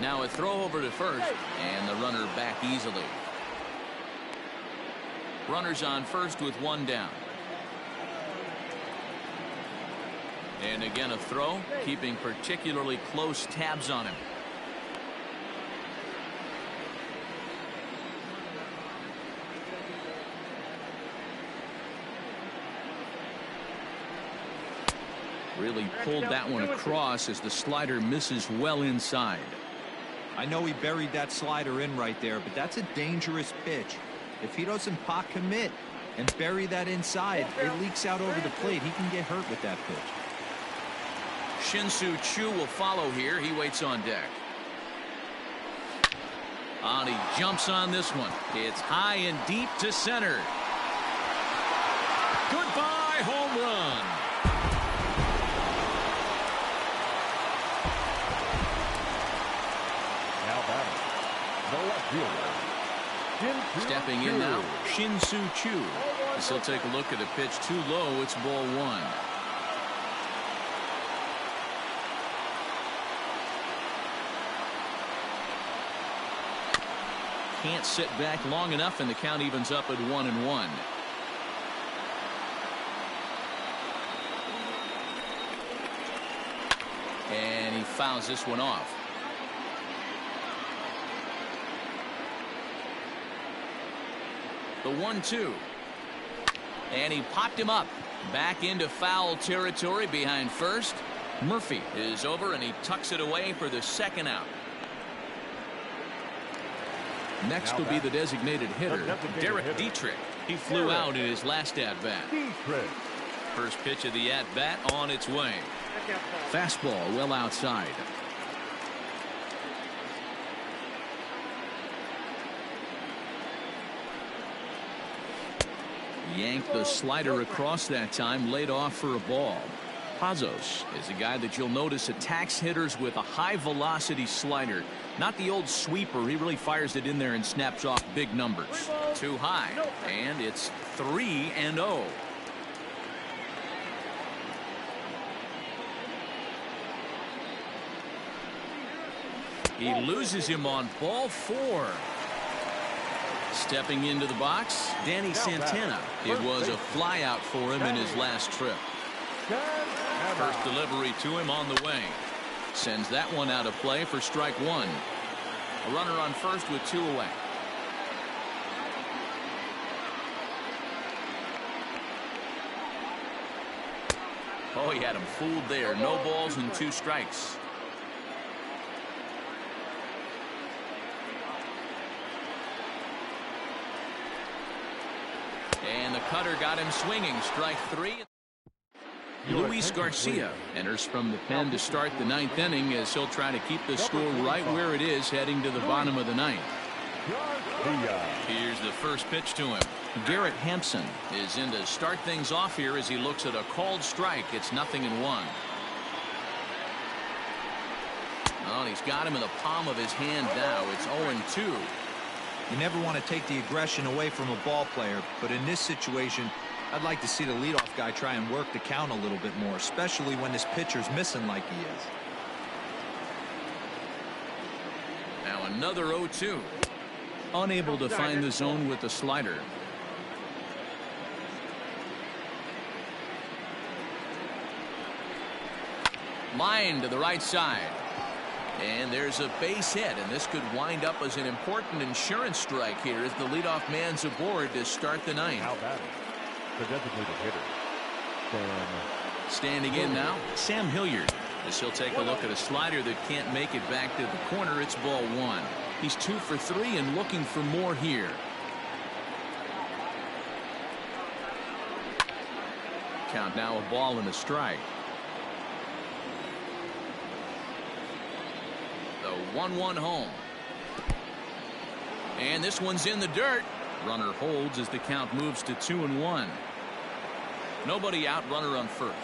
[SPEAKER 2] Now a throw over to first, and the runner back easily. Runners on first with 1 down. And again a throw, keeping particularly close tabs on him. Really pulled that one across as the slider misses well inside.
[SPEAKER 5] I know he buried that slider in right there, but that's a dangerous pitch. If he doesn't pot commit and bury that inside, it leaks out over the plate. He can get hurt with that pitch.
[SPEAKER 2] Shin-Soo Choo will follow here. He waits on deck. And he jumps on this one. It's high and deep to center. Goodbye home run.
[SPEAKER 3] Now batting, the left fielder.
[SPEAKER 2] Stepping in now, Shin-Soo Choo. As he'll take a look at a pitch too low. It's ball one. Can't sit back long enough, and the count evens up at 1-1. And he fouls this one off. The 1-2. And he popped him up. Back into foul territory behind first. Murphy is over, and he tucks it away for the second out. Next will be the designated hitter, Derek Dietrich. He flew out in his last at-bat. First pitch of the at-bat on its way. Fastball well outside. Yanked the slider across that time, laid off for a ball. Pazos is a guy that you'll notice attacks hitters with a high-velocity slider. Not the old sweeper. He really fires it in there and snaps off big numbers. Too high, and it's 3-0. He loses him on ball 4. Stepping into the box, Danny Santana. It was a flyout for him in his last trip. First delivery to him on the way. Sends that one out of play for strike 1. A runner on first with 2 away. Oh, he had him fooled there. No balls and 2 strikes. And the cutter got him swinging. Strike 3. Luis Garcia enters from the pen to start the 9th inning as he'll try to keep the score right where it is heading to the bottom of the 9th. Here's the first pitch to him. Garrett Hampson is in to start things off here as he looks at a called strike. It's 0-1. Oh, and he's got him in the palm of his hand now. It's 0-2.
[SPEAKER 5] You never want to take the aggression away from a ball player, but in this situation, I'd like to see the leadoff guy try and work the count a little bit more, especially when this pitcher's missing like he is.
[SPEAKER 2] Now another 0-2. Unable to find the zone with the slider. Line to the right side. And there's a base hit, and this could wind up as an important insurance strike here as the leadoff man's aboard to start the 9th.
[SPEAKER 3] How about it? The designated hitter,
[SPEAKER 2] Standing in now, Sam Hilliard, as he'll take a look at a slider that can't make it back to the corner. It's ball 1. He's 2 for 3 and looking for more here. Count now, a ball and a strike. The 1-1 home. And this one's in the dirt. Runner holds as the count moves to 2-1. Nobody out, runner on first.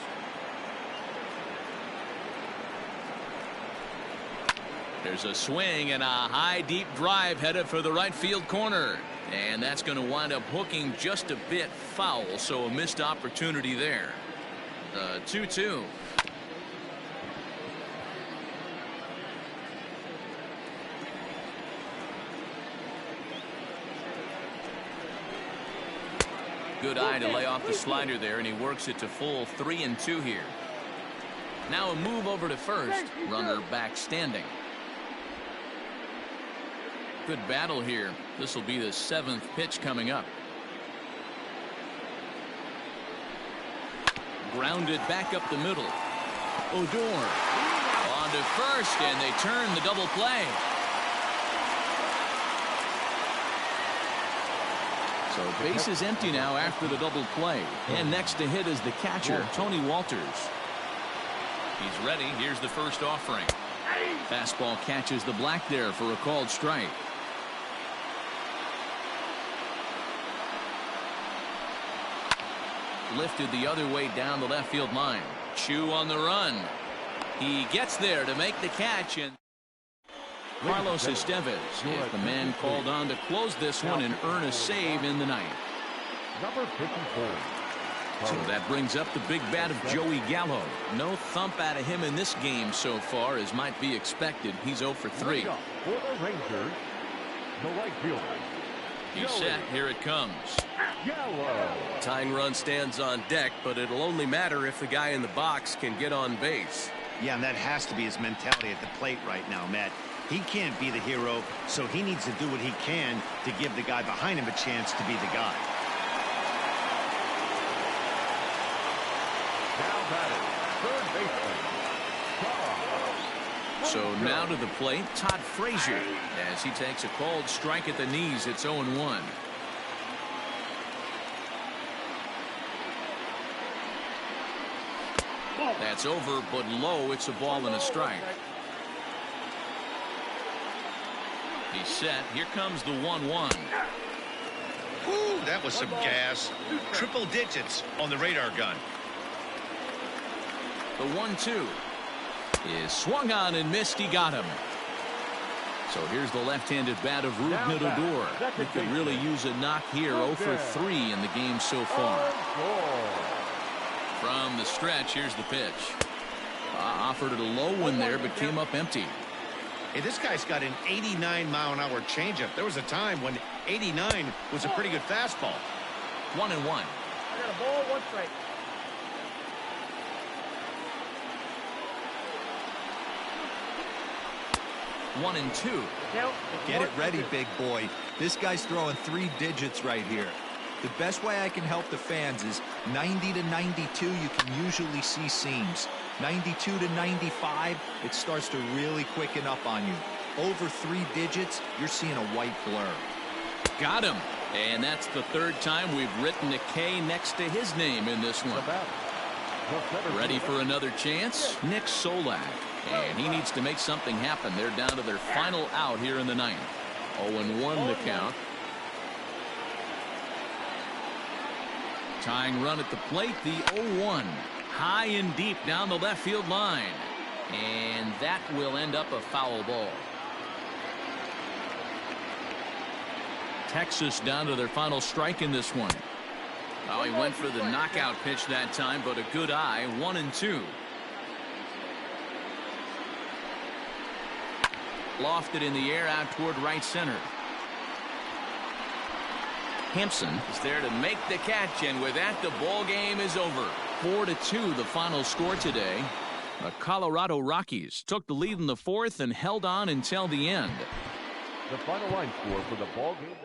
[SPEAKER 2] There's a swing and a high deep drive headed for the right field corner. And that's going to wind up hooking just a bit foul, so a missed opportunity there. The 2-2. Good eye to lay off the slider there, and he works it to full 3-2 here. Now a move over to first. Runner back standing. Good battle here. This will be the 7th pitch coming up. Grounded back up the middle. Odor on to first, and they turn the double play. So base is empty now after the double play. And next to hit is the catcher, Tony Walters. He's ready. Here's the first offering. Fastball catches the black there for a called strike. Lifted the other way down the left field line. Chu on the run. He gets there to make the catch, and Carlos Estevez is the man called on to close this one and earn a save in the 9th.
[SPEAKER 3] number 54.
[SPEAKER 2] So that brings up the big bat of Joey Gallo. No thump out of him in this game so far, as might be expected. He's 0 for 3.
[SPEAKER 3] For the Rangers, the right fielder.
[SPEAKER 2] He's set. Here it comes.
[SPEAKER 3] Gallo.
[SPEAKER 7] Tying run stands on deck, but it'll only matter if the guy in the box can get on base.
[SPEAKER 4] Yeah, and that has to be his mentality at the plate right now, Matt. He can't be the hero, so he needs to do what he can to give the guy behind him a chance to be the guy.
[SPEAKER 3] Now batting, third baseman.
[SPEAKER 2] So now to the plate, Todd Frazier, as he takes a called strike at the knees. It's 0-1. That's over, but low. It's a ball and a strike. He's set. Here comes the 1-1.
[SPEAKER 4] Woo, that was some gas. Triple digits on the radar gun.
[SPEAKER 2] The 1-2 is swung on and missed. He got him. So here's the left-handed bat of Rube Middledore. He could really use a knock here. 0 for 3 in the game so far. From the stretch, here's the pitch. Offered it a low one there, but came up empty.
[SPEAKER 4] Hey, this guy's got an 89-mile-an-hour changeup. There was a time when 89 was a pretty good fastball.
[SPEAKER 2] 1-1.
[SPEAKER 6] I got a ball, 1 strike.
[SPEAKER 2] One and two.
[SPEAKER 5] Get it ready, big boy. This guy's throwing 3 digits right here. The best way I can help the fans is 90 to 92, you can usually see seams. 92 to 95, it starts to really quicken up on you. Over 3 digits, you're seeing a white blur.
[SPEAKER 2] Got him. And that's the 3rd time we've written a K next to his name in this one. Ready for another chance? Nick Solak. And he needs to make something happen. They're down to their final out here in the 9th. 0-1 the count. Tying run at the plate, the 0-1. High and deep down the left field line. And that will end up a foul ball. Texas down to their final strike in this one. Oh, he went for the knockout pitch that time, but a good eye. 1-2. Lofted in the air out toward right center. Hampson is there to make the catch, and with that, the ball game is over. 4-2 the final score today. The Colorado Rockies took the lead in the 4th and held on until the end.
[SPEAKER 3] The final line score for the ball game.